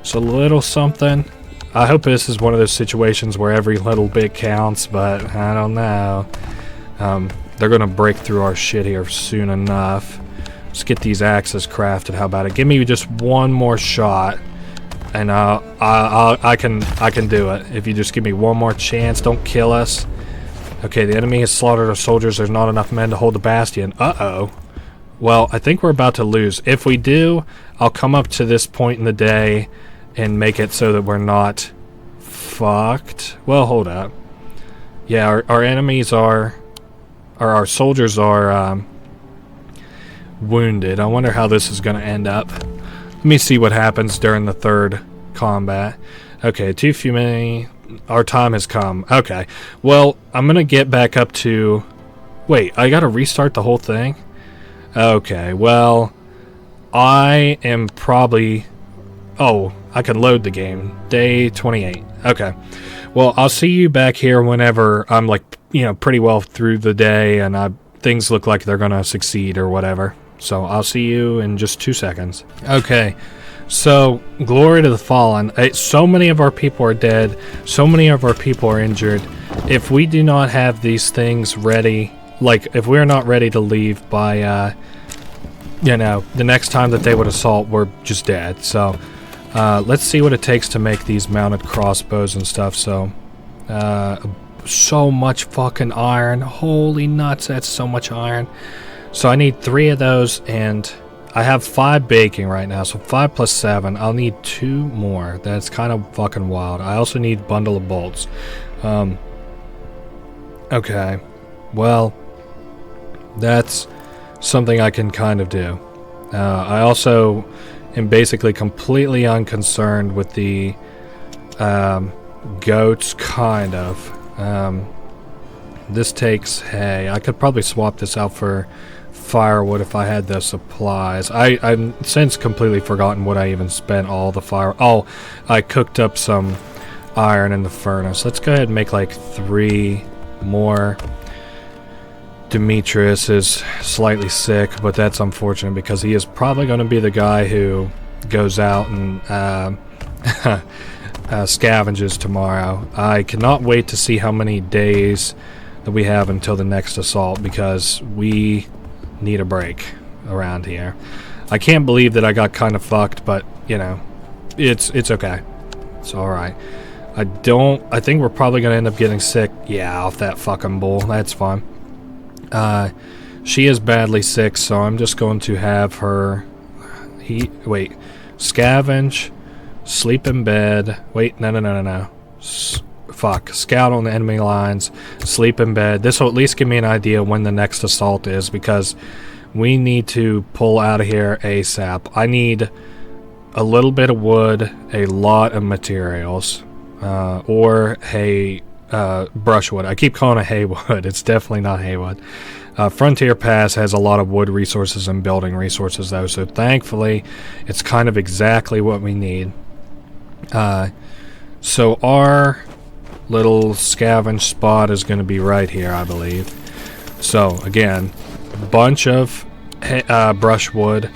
So a little something. I hope this is one of those situations where every little bit counts, but I don't know. They're gonna break through our shit here soon enough. Let's get these axes crafted. How about it? Give me just one more shot, and I can do it. If you just give me one more chance, don't kill us. Okay, the enemy has slaughtered our soldiers. There's not enough men to hold the bastion. Uh-oh. Well, I think we're about to lose. If we do, I'll come up to this point in the day and make it so that we're not fucked. Well, hold up. Yeah, our enemies are... Or our soldiers are wounded. I wonder how this is going to end up. Let me see what happens during the third combat. Okay, too few many... Our time has come. Okay. Well, I'm going to get back up to... Wait, I got to restart the whole thing? Okay, well... I am probably... Oh, I can load the game. Day 28. Okay. Well, I'll see you back here whenever I'm, like, you know, pretty well through the day and things look like they're going to succeed or whatever. So I'll see you in just 2 seconds. Okay. So, glory to the fallen. So many of our people are dead. So many of our people are injured. If we do not have these things ready, like, if we're not ready to leave by, you know, the next time that they would assault, we're just dead. So, let's see what it takes to make these mounted crossbows and stuff. So, so much fucking iron. Holy nuts, that's so much iron. So I need 3 of those, and I have 5 baking right now, so 5 plus 7. I'll need 2 more. That's kind of fucking wild. I also need bundle of bolts. Okay. Well, that's something I can kind of do. I also am basically completely unconcerned with the goats, kind of. This takes hay. I could probably swap this out for firewood if I had the supplies. I've since completely forgotten what I even spent all the fire... Oh, I cooked up some iron in the furnace. Let's go ahead and make like 3 more. Demetrius is slightly sick, but that's unfortunate because he is probably going to be the guy who goes out and scavenges tomorrow. I cannot wait to see how many days that we have until the next assault because we need a break around here. I can't believe that I got kind of fucked, but you know, it's okay. It's alright. I think we're probably gonna end up getting sick. Yeah, off that fucking bull. That's fine. She is badly sick, so I'm just going to have her scavenge, sleep in bed. Wait, no. Scout on the enemy lines, sleep in bed. This will at least give me an idea when the next assault is, because we need to pull out of here ASAP. I need a little bit of wood, a lot of materials, or hay, brushwood. I keep calling it haywood. It's definitely not haywood. Frontier Pass has a lot of wood resources and building resources, though, so thankfully it's kind of exactly what we need. So our little scavenge spot is going to be right here, I believe. So again, a bunch of brushwood,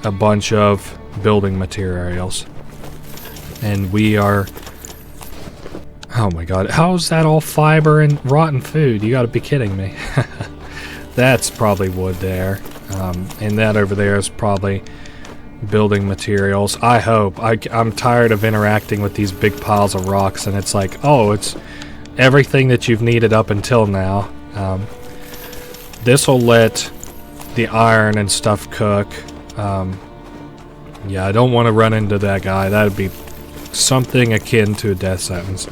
a bunch of building materials, and we are... Oh my god, how is that all fiber and rotten food? You gotta be kidding me. That's probably wood there, and that over there is probably building materials. I hope. I'm tired of interacting with these big piles of rocks, and it's like, oh, it's everything that you've needed up until now. This will let the iron and stuff cook. Yeah, I don't want to run into that guy. That would be something akin to a death sentence.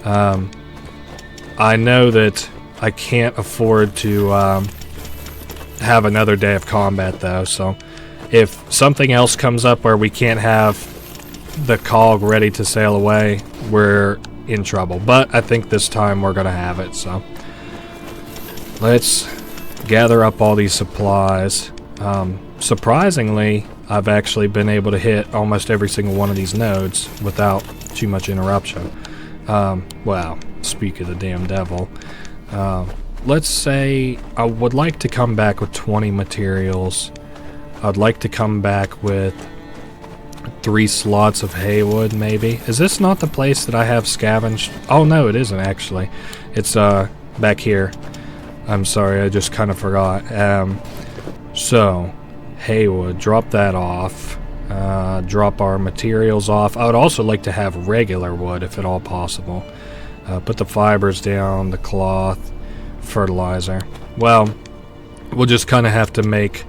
I know that I can't afford to have another day of combat, though, so if something else comes up where we can't have the cog ready to sail away, we're in trouble. But I think this time we're going to have it, so let's gather up all these supplies. Surprisingly, I've actually been able to hit almost every single one of these nodes without too much interruption. Well, speak of the damn devil. Let's say I would like to come back with 20 materials. I'd like to come back with 3 slots of haywood, maybe. Is this not the place that I have scavenged? Oh, no, it isn't, actually. It's, back here. I'm sorry, I just kind of forgot. So, haywood, drop that off. Drop our materials off. I would also like to have regular wood, if at all possible. Put the fibers down, the cloth. fertilizer. Well, we'll just kind of have to make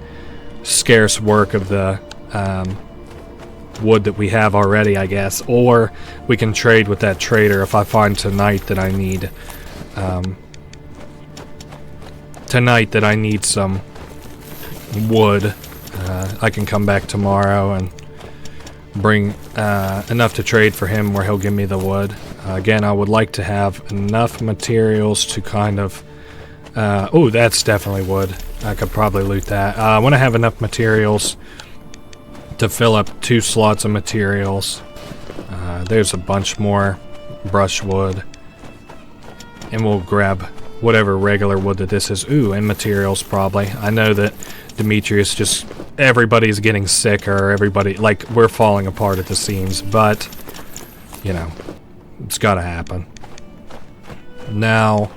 scarce work of the wood that we have already, I guess. Or we can trade with that trader if I find tonight that I need some wood. I can come back tomorrow and bring enough to trade for him where he'll give me the wood. Again, I would like to have enough materials to kind of... oh, that's definitely wood. I could probably loot that. I want to have enough materials to fill up 2 slots of materials. There's a bunch more brushwood. And we'll grab whatever regular wood that this is. Ooh, and materials probably. I know that Demetrius just... everybody's getting sicker. Everybody... like, we're falling apart at the seams. But, you know, it's gotta happen. Now,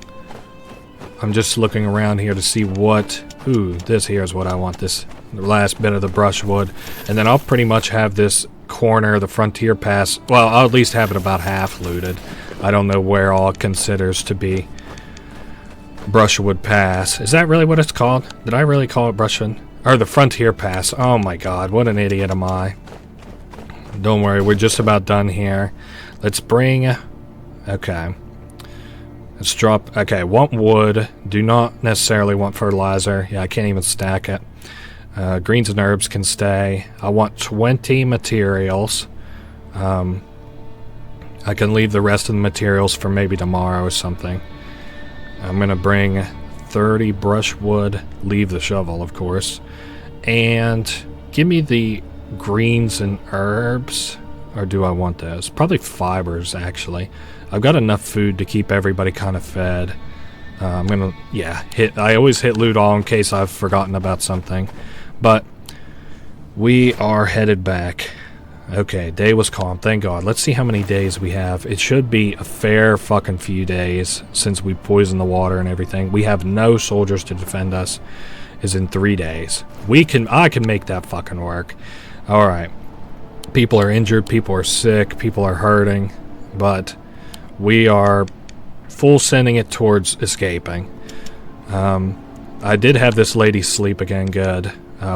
I'm just looking around here to see what... ooh, this here is what I want. This last bit of the brushwood. And then I'll pretty much have this corner, the frontier pass... well, I'll at least have it about half looted. I don't know where all it considers to be Brushwood Pass. Is that really what it's called? Did I really call it Brushwood? Or the Frontier Pass. Oh my god, what an idiot am I. Don't worry, we're just about done here. Let's bring... okay. Let's drop... okay, want wood. Do not necessarily want fertilizer. Yeah, I can't even stack it. Greens and herbs can stay. I want 20 materials. I can leave the rest of the materials for maybe tomorrow or something. I'm going to bring 30 brushwood. Leave the shovel, of course. And give me the greens and herbs. Or do I want those? Probably fibers, actually. I've got enough food to keep everybody kind of fed. I'm going to, yeah, I always hit loot all in case I've forgotten about something. But we are headed back. Okay, day was calm, thank God. Let's see how many days we have. It should be a fair fucking few days since we poisoned the water and everything. We have no soldiers to defend us. Is in 3 days. I can make that fucking work. Alright. People are injured, people are sick, people are hurting, but we are full sending it towards escaping. I did have this lady sleep again, good.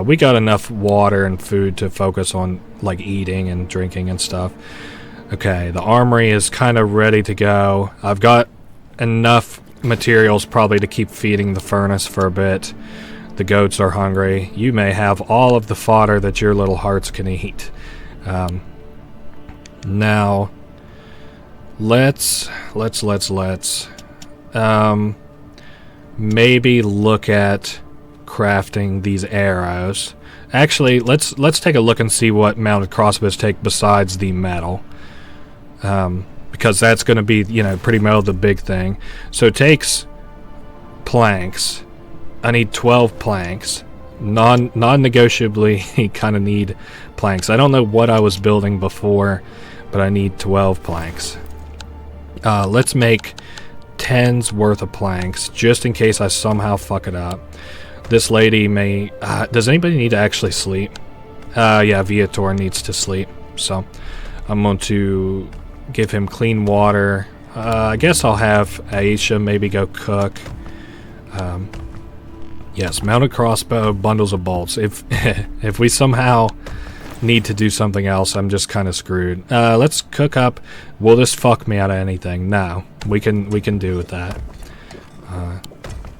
We got enough water and food to focus on, like, eating and drinking and stuff. Okay, the armory is kind of ready to go. I've got enough materials probably to keep feeding the furnace for a bit. The goats are hungry. You may have all of the fodder that your little hearts can eat. Now, let's maybe look at crafting these arrows. Actually, let's take a look and see what mounted crossbows take besides the metal, because that's going to be, you know, pretty much the big thing. So it takes planks. I need 12 planks. Non-negotiably, kind of need planks. I don't know what I was building before, but I need 12 planks. Let's make 10's worth of planks, just in case I somehow fuck it up. This lady may... does anybody need to actually sleep? Yeah, Viator needs to sleep. So, I'm going to give him clean water. I guess I'll have Aisha maybe go cook. Yes, mounted crossbow, bundles of bolts. If we somehow need to do something else, I'm just kind of screwed. Let's cook up. Will this fuck me out of anything? No. We can do with that.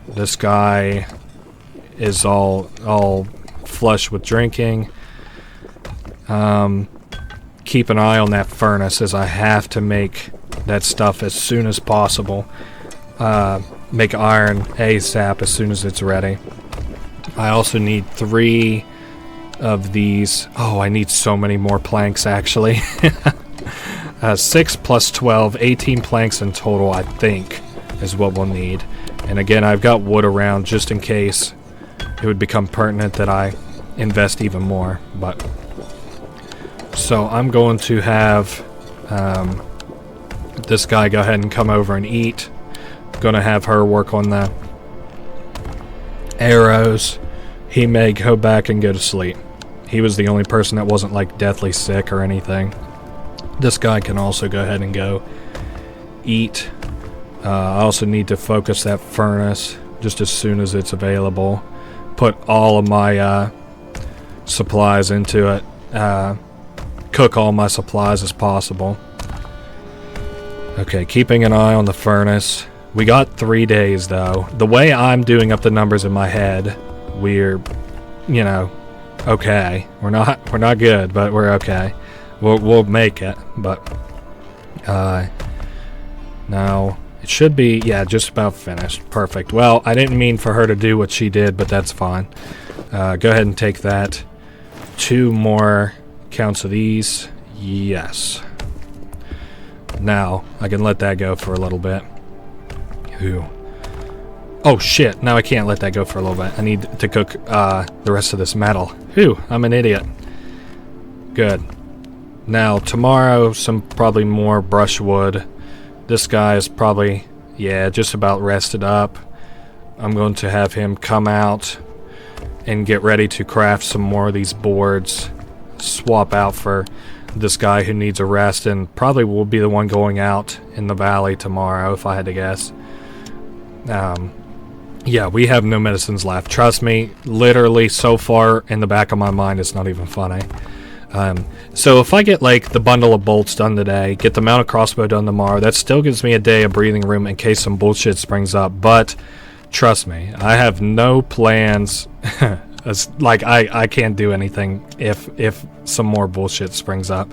This guy is all flush with drinking. Keep an eye on that furnace, as I have to make that stuff as soon as possible. Make iron ASAP as soon as it's ready. I also need 3 of these. Oh, I need so many more planks, actually. 6 plus 12, 18 planks in total, I think, is what we'll need. And again, I've got wood around just in case it would become pertinent that I invest even more. But so I'm going to have this guy go ahead and come over and eat. Gonna have her work on the arrows. He may go back and go to sleep. He was the only person that wasn't like deathly sick or anything. This guy can also go ahead and go eat. I also need to focus that furnace just as soon as it's available. Put all of my supplies into it. Cook all my supplies as possible. Okay, keeping an eye on the furnace. We got 3 days though. The way I'm doing up the numbers in my head, we're, you know, okay. We're not good, but we're okay. We'll make it. But now it should be, yeah, just about finished. Perfect. Well, I didn't mean for her to do what she did, but that's fine. Go ahead and take that. 2 more counts of these. Yes. Now I can let that go for a little bit. Ooh. Oh shit, now I can't let that go for a little bit. I need to cook the rest of this metal. Ooh, I'm an idiot. Good. Now tomorrow, some probably more brushwood. This guy is probably, yeah, just about rested up. I'm going to have him come out and get ready to craft some more of these boards. Swap out for this guy who needs a rest, and probably will be the one going out in the valley tomorrow, if I had to guess. Yeah, we have no medicines left. Trust me, literally so far in the back of my mind, it's not even funny. So if I get like the bundle of bolts done today, get the mounted crossbow done tomorrow, that still gives me a day of breathing room in case some bullshit springs up. But trust me, I have no plans. Like I can't do anything if some more bullshit springs up.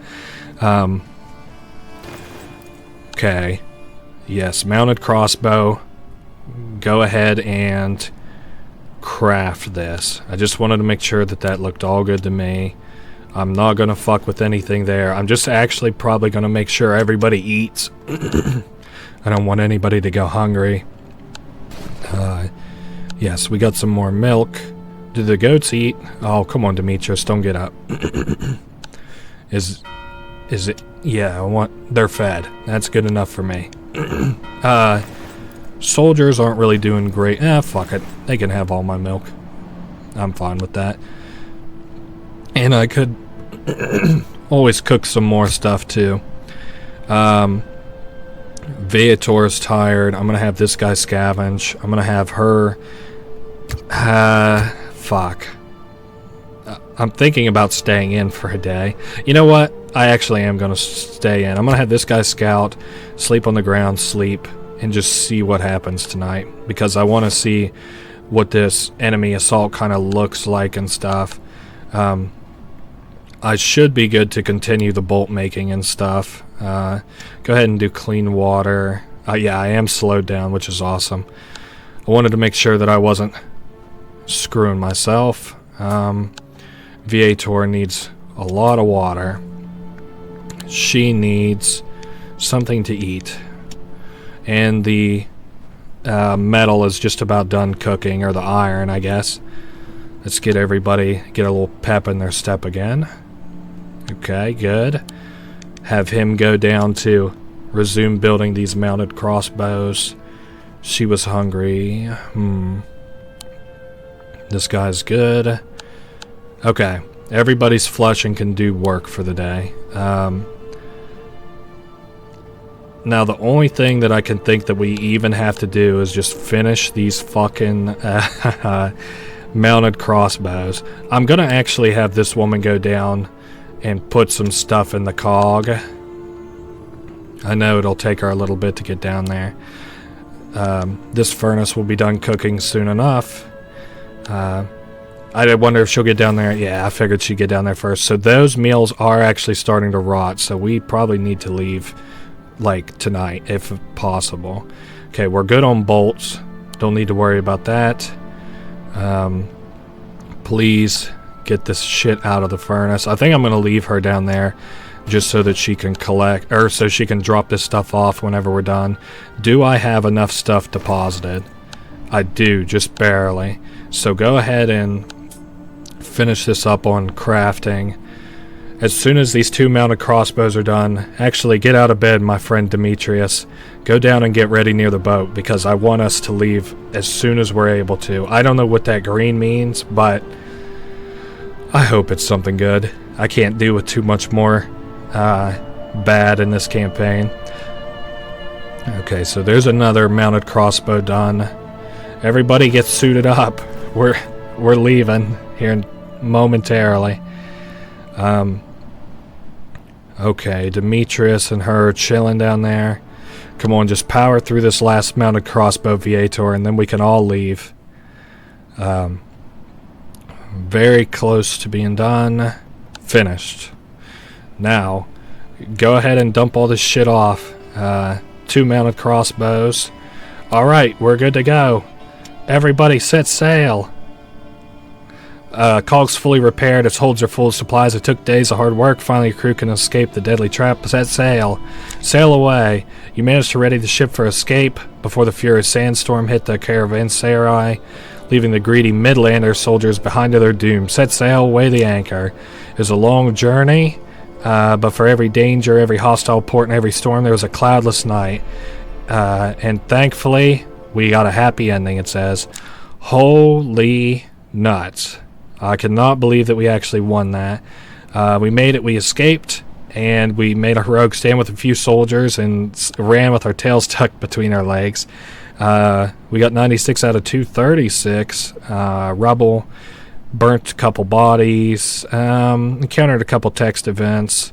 Okay. Yes, mounted crossbow. Go ahead and craft this. I just wanted to make sure that that looked all good to me. I'm not going to fuck with anything there. I'm just actually probably going to make sure everybody eats. I don't want anybody to go hungry. Yes, we got some more milk. Do the goats eat? Oh, come on, Demetrius, don't get up. Is it? Yeah, they're fed. That's good enough for me. Soldiers aren't really doing great. Fuck it. They can have all my milk. I'm fine with that. And I could always cook some more stuff too. Viator's tired. I'm gonna have this guy scavenge. I'm gonna have her. Fuck. I'm thinking about staying in for a day. You know what? I actually am gonna stay in. I'm gonna have this guy scout, sleep on the ground, sleep, and just see what happens tonight. Because I want to see what this enemy assault kind of looks like and stuff. I should be good to continue the bolt making and stuff. Go ahead and do clean water. Yeah, I am slowed down, which is awesome. I wanted to make sure that I wasn't screwing myself. Viator needs a lot of water. She needs something to eat. And the metal is just about done cooking, or the iron, I guess. Let's get everybody, get a little pep in their step again. Okay, good. Have him go down to resume building these mounted crossbows. She was hungry. This guy's good. Okay, everybody's flush and can do work for the day. Now the only thing that I can think that we even have to do is just finish these fucking mounted crossbows. I'm gonna actually have this woman go down and put some stuff in the cog. I know it'll take her a little bit to get down there. This furnace will be done cooking soon enough. I wonder if she'll get down there. Yeah, I figured she'd get down there first. So those meals are actually starting to rot, so we probably need to leave like tonight if possible. Okay, we're good on bolts. Don't need to worry about that. Please get this shit out of the furnace. I think I'm gonna leave her down there just so that she can collect, or so she can drop this stuff off whenever we're done. Do I have enough stuff deposited? I do, just barely. So go ahead and finish this up on crafting. As soon as these 2 mounted crossbows are done, actually get out of bed, my friend Demetrius. Go down and get ready near the boat, because I want us to leave as soon as we're able to. I don't know what that green means, but I hope it's something good. I can't do with too much more bad in this campaign. Okay, so there's another mounted crossbow done. Everybody gets suited up. We're leaving here momentarily. Okay, Demetrius and her are chilling down there. Come on, just power through this last mounted crossbow Viator, and then we can all leave. Very close to being done. Finished. Now, go ahead and dump all this shit off. 2 mounted crossbows. Alright, we're good to go. Everybody set sail. Cog's fully repaired. Its holds are full of supplies. It took days of hard work. Finally, your crew can escape the deadly trap. Set sail. Sail away. You managed to ready the ship for escape before the furious sandstorm hit the caravanserai, leaving the greedy Midlander soldiers behind to their doom. Set sail. Weigh the anchor. It was a long journey, but for every danger, every hostile port, and every storm, there was a cloudless night. And thankfully, we got a happy ending, it says. Holy nuts. I cannot believe that we actually won that. We made it, we escaped, and we made a heroic stand with a few soldiers and ran with our tails tucked between our legs. We got 96 out of 236. Rubble, burnt a couple bodies, encountered a couple text events.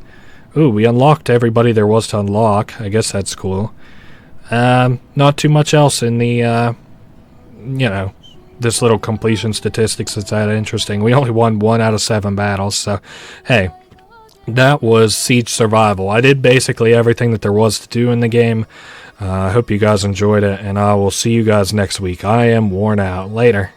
Ooh, we unlocked everybody there was to unlock. I guess that's cool. Not too much else in the, this little completion statistics that's that interesting. We only won 1 out of 7 battles, so hey, that was Siege Survival. I did basically everything that there was to do in the game. I hope you guys enjoyed it, and I will see you guys next week. I am worn out. Later.